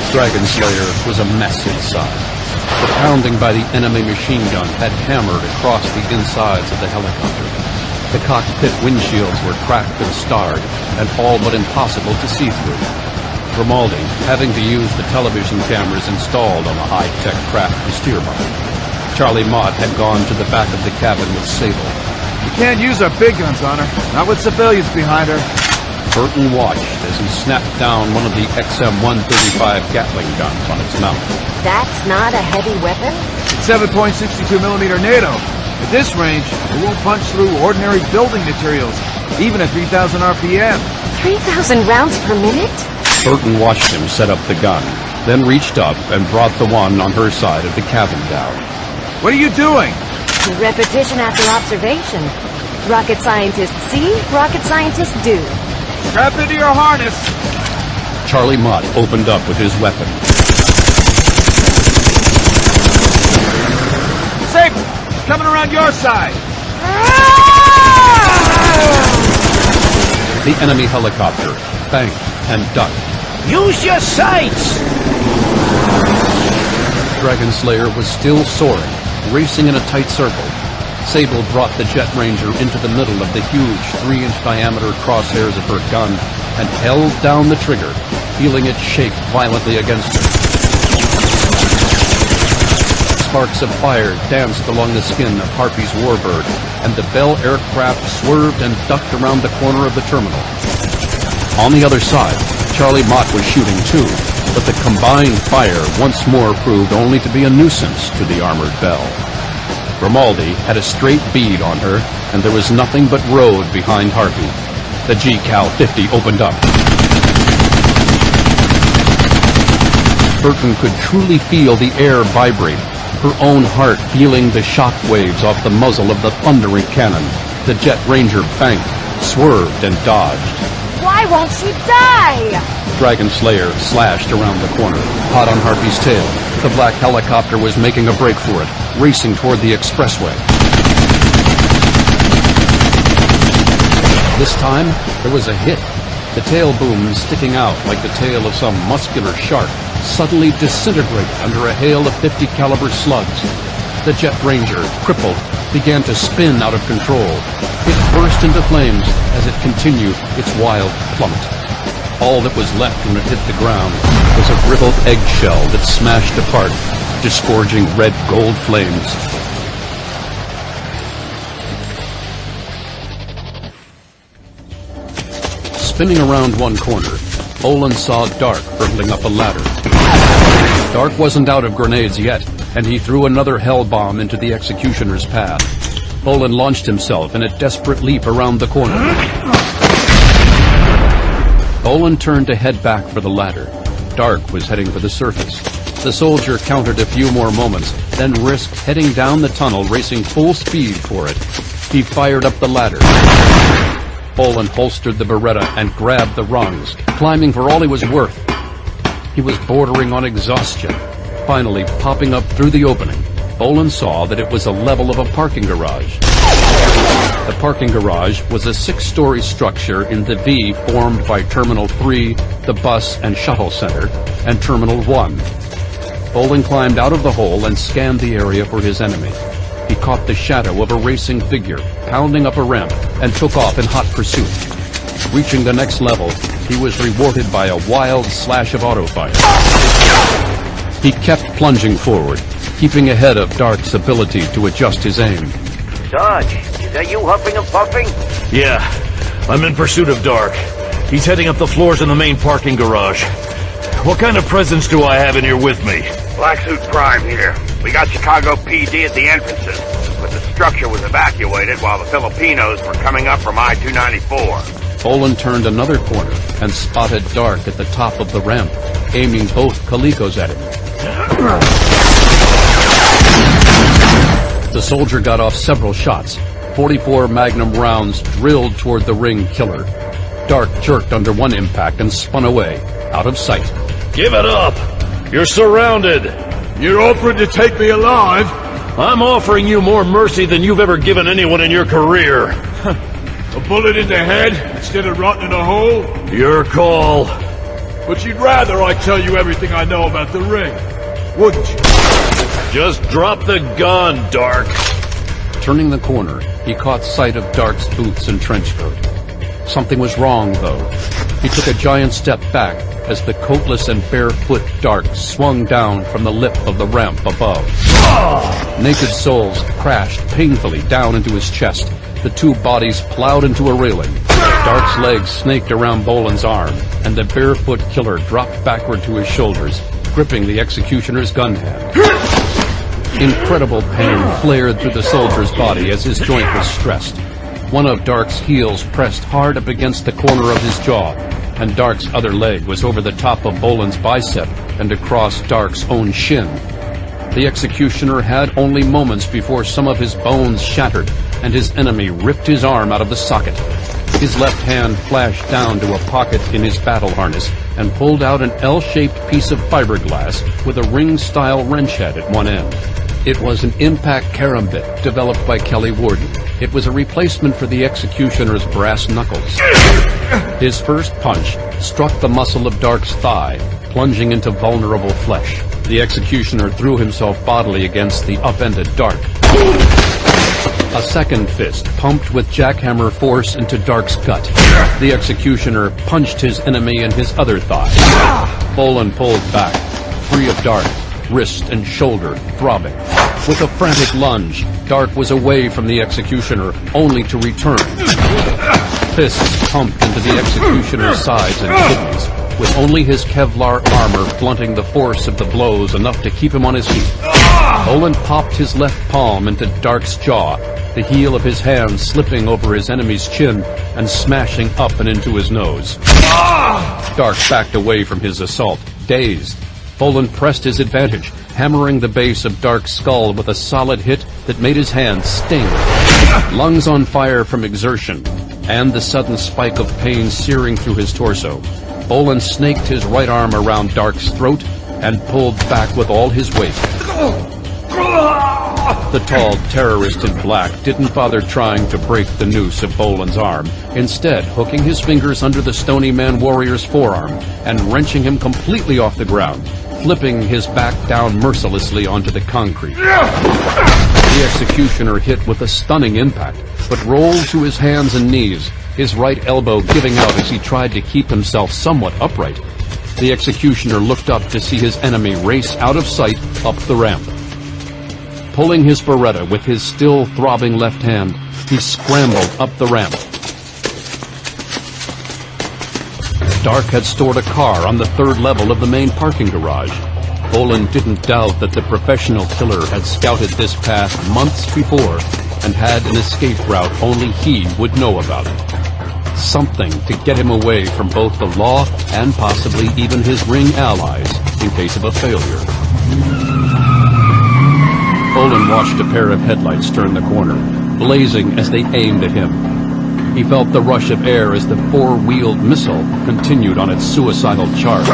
Dragon Slayer was a mess inside. The pounding by the enemy machine gun had hammered across the insides of the helicopter. The cockpit windshields were cracked and starred, and all but impossible to see through. Grimaldi, having to use the television cameras installed on the high-tech craft to steer by. Charlie Mott had gone to the back of the cabin with Sable. You can't use our big guns on her, not with civilians behind her. Burton watched as he snapped down one of the XM-135 Gatling guns on its mount. That's not a heavy weapon? It's 7.62mm NATO. At this range, it won't punch through ordinary building materials, even at 3,000 RPM. 3,000 rounds per minute? Burton watched him set up the gun, then reached up and brought the one on her side of the cabin down. What are you doing? Repetition after observation. Rocket scientists see, rocket scientists do. Strap into your harness. Charlie Mott opened up with his weapon. Sable, he's coming around your side. The enemy helicopter banked and ducked. Use your sights! Dragon Slayer was still soaring, racing in a tight circle. Sable brought the Jet Ranger into the middle of the huge 3-inch diameter crosshairs of her gun and held down the trigger, feeling it shake violently against her. Sparks of fire danced along the skin of Harpy's warbird, and the Bell aircraft swerved and ducked around the corner of the terminal. On the other side, Charlie Mott was shooting too, but the combined fire once more proved only to be a nuisance to the armored Bell. Grimaldi had a straight bead on her, and there was nothing but road behind Harpy. The GCal-50 opened up. Burton could truly feel the air vibrate, her own heart feeling the shock waves off the muzzle of the thundering cannon. The Jet Ranger banked, swerved, and dodged. Why won't she die? Dragon Slayer slashed around the corner, hot on Harpy's tail. The black helicopter was making a break for it, racing toward the expressway. This time, there was a hit. The tail boom, sticking out like the tail of some muscular shark, suddenly disintegrated under a hail of 50 caliber slugs. The Jet Ranger, crippled, began to spin out of control. It burst into flames as it continued its wild plummet. All that was left when it hit the ground was a brittle eggshell that smashed apart, disgorging red-gold flames. Spinning around one corner, Bolan saw Dark hurtling up a ladder. Dark wasn't out of grenades yet, and he threw another hell bomb into the executioner's path. Bolan launched himself in a desperate leap around the corner. Bolan turned to head back for the ladder. Dark was heading for the surface. The soldier counted a few more moments, then risked heading down the tunnel, racing full speed for it. He fired up the ladder. Bolan holstered the Beretta and grabbed the rungs, climbing for all he was worth. He was bordering on exhaustion. Finally, popping up through the opening, Bolan saw that it was a level of a parking garage. The parking garage was a 6-story structure in the V formed by Terminal 3, the bus and shuttle center, and Terminal 1. Bolan climbed out of the hole and scanned the area for his enemy. He caught the shadow of a racing figure, pounding up a ramp, and took off in hot pursuit. Reaching the next level, he was rewarded by a wild slash of autofire. He kept plunging forward, keeping ahead of Dark's ability to adjust his aim. Dodge, is that you huffing and puffing? Yeah, I'm in pursuit of Dark. He's heading up the floors in the main parking garage. What kind of presence do I have in here with me? Black Suit Prime here. We got Chicago PD at the entrances, but the structure was evacuated while the Filipinos were coming up from I-294. Bolan turned another corner and spotted Dark at the top of the ramp, aiming both Colicos at him. The soldier got off several shots. 44 Magnum rounds drilled toward the ring killer. Dark jerked under one impact and spun away, out of sight. Give it up! You're surrounded! You're offering to take me alive? I'm offering you more mercy than you've ever given anyone in your career. A bullet in the head instead of rotting in a hole? Your call. But you'd rather I tell you everything I know about the ring, wouldn't you? Just drop the gun, Dark. Turning the corner, he caught sight of Dark's boots and trench coat. Something was wrong, though. He took a giant step back as the coatless and barefoot Dark swung down from the lip of the ramp above. Naked soles crashed painfully down into his chest. The two bodies plowed into a railing. Dark's legs snaked around Bolan's arm, and the barefoot killer dropped backward to his shoulders, gripping the executioner's gun hand. Incredible pain flared through the soldier's body as his joint was stressed. One of Dark's heels pressed hard up against the corner of his jaw, and Dark's other leg was over the top of Bolan's bicep and across Dark's own shin. The executioner had only moments before some of his bones shattered, and his enemy ripped his arm out of the socket. His left hand flashed down to a pocket in his battle harness and pulled out an L-shaped piece of fiberglass with a ring-style wrench head at one end. It was an impact karambit developed by Kelly Warden. It was a replacement for the executioner's brass knuckles. His first punch struck the muscle of Dark's thigh, plunging into vulnerable flesh. The executioner threw himself bodily against the upended Dark. A second fist pumped with jackhammer force into Dark's gut. The executioner punched his enemy in his other thigh. Bolan pulled back, free of Dark, wrist and shoulder throbbing. With a frantic lunge, Dark was away from the executioner, only to return. Fists pumped into the executioner's sides and kidneys, with only his Kevlar armor blunting the force of the blows enough to keep him on his feet. Bolan popped his left palm into Dark's jaw, the heel of his hand slipping over his enemy's chin and smashing up and into his nose. Dark backed away from his assault, dazed. Bolan pressed his advantage, hammering the base of Dark's skull with a solid hit that made his hand sting. Lungs on fire from exertion, and the sudden spike of pain searing through his torso, Bolan snaked his right arm around Dark's throat and pulled back with all his weight. The tall terrorist in black didn't bother trying to break the noose of Bolan's arm, instead hooking his fingers under the Stony Man warrior's forearm and wrenching him completely off the ground, flipping his back down mercilessly onto the concrete. The executioner hit with a stunning impact, but rolled to his hands and knees, his right elbow giving out as he tried to keep himself somewhat upright. The executioner looked up to see his enemy race out of sight up the ramp. Pulling his Beretta with his still throbbing left hand, he scrambled up the ramp. Dark had stored a car on the third level of the main parking garage. Bolan didn't doubt that the professional killer had scouted this path months before and had an escape route only he would know about. Something to get him away from both the law and possibly even his ring allies in case of a failure. Bolan watched a pair of headlights turn the corner, blazing as they aimed at him. He felt the rush of air as the four-wheeled missile continued on its suicidal charge.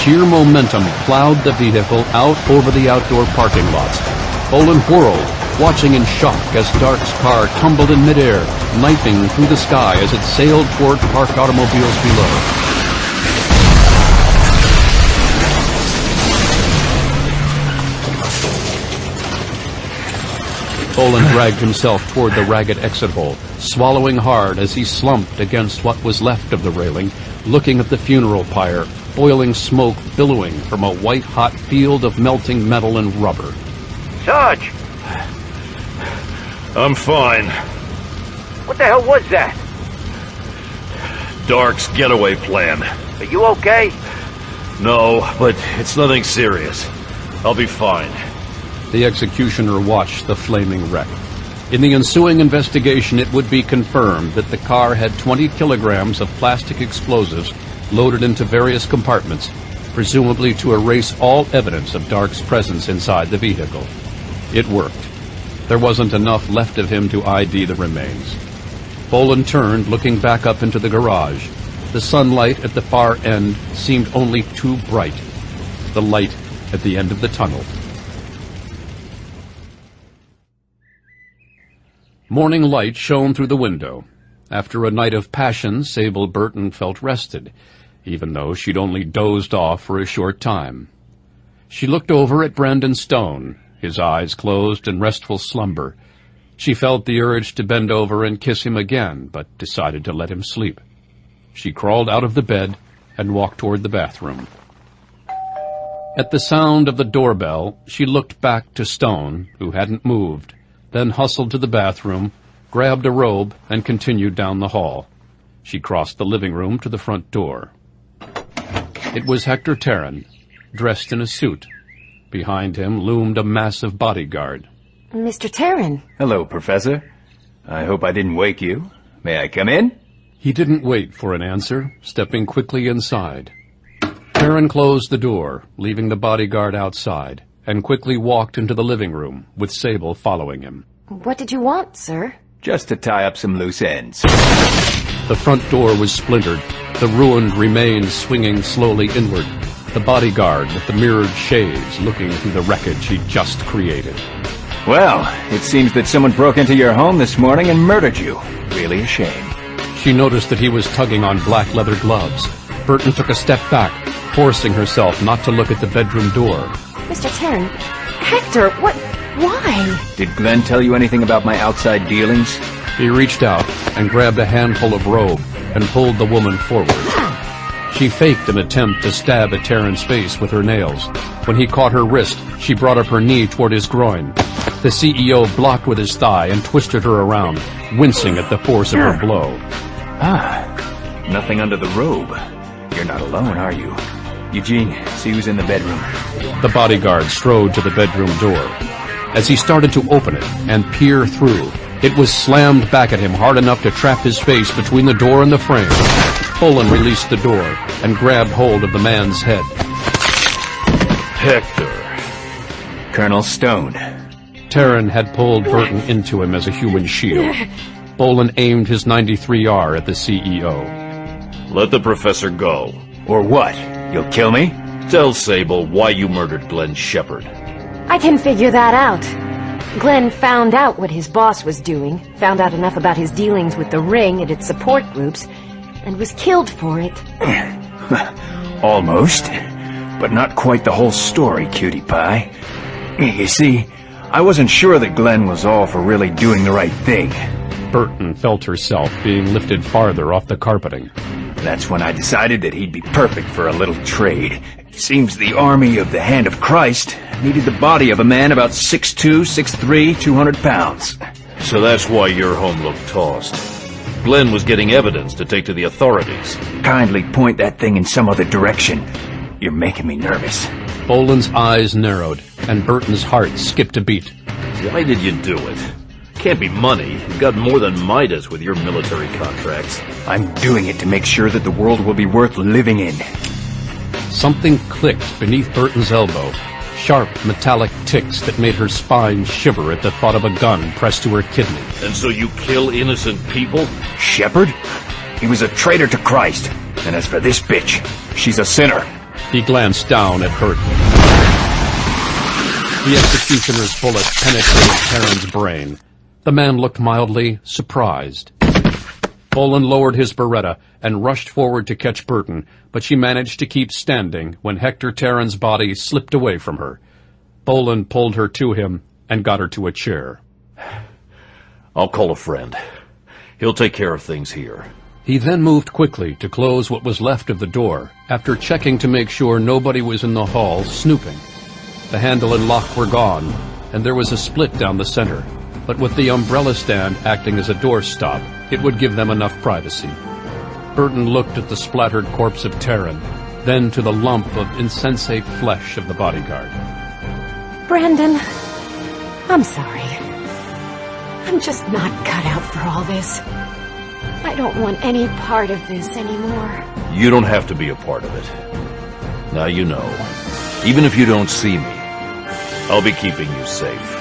Sheer momentum plowed the vehicle out over the outdoor parking lots. Bolan whirled, watching in shock as Dark's car tumbled in midair, knifing through the sky as it sailed toward parked automobiles below. Bolan dragged himself toward the ragged exit hole, swallowing hard as he slumped against what was left of the railing, looking at the funeral pyre, boiling smoke billowing from a white-hot field of melting metal and rubber. Sarge! I'm fine. What the hell was that? Dark's getaway plan. Are you okay? No, but it's nothing serious. I'll be fine. The executioner watched the flaming wreck. In the ensuing investigation, it would be confirmed that the car had 20 kilograms of plastic explosives loaded into various compartments, presumably to erase all evidence of Dark's presence inside the vehicle. It worked. There wasn't enough left of him to ID the remains. Bolan turned, looking back up into the garage. The sunlight at the far end seemed only too bright. The light at the end of the tunnel. Morning light shone through the window. After a night of passion, Sable Burton felt rested, even though she'd only dozed off for a short time. She looked over at Brandon Stone, his eyes closed in restful slumber. She felt the urge to bend over and kiss him again, but decided to let him sleep. She crawled out of the bed and walked toward the bathroom. At the sound of the doorbell, she looked back to Stone, who hadn't moved, then hustled to the bathroom, grabbed a robe, and continued down the hall. She crossed the living room to the front door. It was Hector Taran, dressed in a suit. Behind him loomed a massive bodyguard. Mr. Taran. Hello, Professor. I hope I didn't wake you. May I come in? He didn't wait for an answer, stepping quickly inside. Taran closed the door, leaving the bodyguard outside, and quickly walked into the living room, with Sable following him. What did you want, sir? Just to tie up some loose ends. The front door was splintered, the ruined remains swinging slowly inward, the bodyguard with the mirrored shades looking through the wreckage he'd just created. Well, it seems that someone broke into your home this morning and murdered you. Really a shame. She noticed that he was tugging on black leather gloves. Burton took a step back, forcing herself not to look at the bedroom door. Mr. Taran, Hector, Why? Did Glenn tell you anything about my outside dealings? He reached out and grabbed a handful of robe and pulled the woman forward. She faked an attempt to stab at Taran's face with her nails. When he caught her wrist, she brought up her knee toward his groin. The CEO blocked with his thigh and twisted her around, wincing at the force of her blow. Ah, nothing under the robe. You're not alone, are you? Eugene, see who's in the bedroom. The bodyguard strode to the bedroom door. As he started to open it and peer through, it was slammed back at him hard enough to trap his face between the door and the frame. Bolan released the door and grabbed hold of the man's head. Hector. Colonel Stone. Taran had pulled Burton into him as a human shield. Bolan aimed his 93R at the CEO. Let the professor go. Or what? You'll kill me? Tell Sable why you murdered Glenn Shepard. I can figure that out. Glenn found out what his boss was doing, found out enough about his dealings with the Ring and its support groups, and was killed for it. Almost. But not quite the whole story, cutie pie. You see, I wasn't sure that Glenn was all for really doing the right thing. Burton felt herself being lifted farther off the carpeting. That's when I decided that he'd be perfect for a little trade. Seems the army of the Hand of Christ needed the body of a man about 6'2", 6'3", 200 pounds. So that's why your home looked tossed. Glenn was getting evidence to take to the authorities. Kindly point that thing in some other direction. You're making me nervous. Bolan's eyes narrowed, and Burton's heart skipped a beat. Why did you do it? Can't be money. You've got more than Midas with your military contracts. I'm doing it to make sure that the world will be worth living in. Something clicked beneath Burton's elbow. Sharp, metallic ticks that made her spine shiver at the thought of a gun pressed to her kidney. And so you kill innocent people? Shepard? He was a traitor to Christ. And as for this bitch, she's a sinner. He glanced down at Burton. The executioner's bullet penetrated Taran's brain. The man looked mildly surprised. Bolan lowered his Beretta and rushed forward to catch Burton, but she managed to keep standing when Hector Taran's body slipped away from her. Bolan pulled her to him and got her to a chair. I'll call a friend. He'll take care of things here. He then moved quickly to close what was left of the door, after checking to make sure nobody was in the hall snooping. The handle and lock were gone, and there was a split down the center. But with the umbrella stand acting as a doorstop, it would give them enough privacy. Burton looked at the splattered corpse of Taran, then to the lump of insensate flesh of the bodyguard. Brandon, I'm sorry. I'm just not cut out for all this. I don't want any part of this anymore. You don't have to be a part of it. Now you know. Even if you don't see me, I'll be keeping you safe.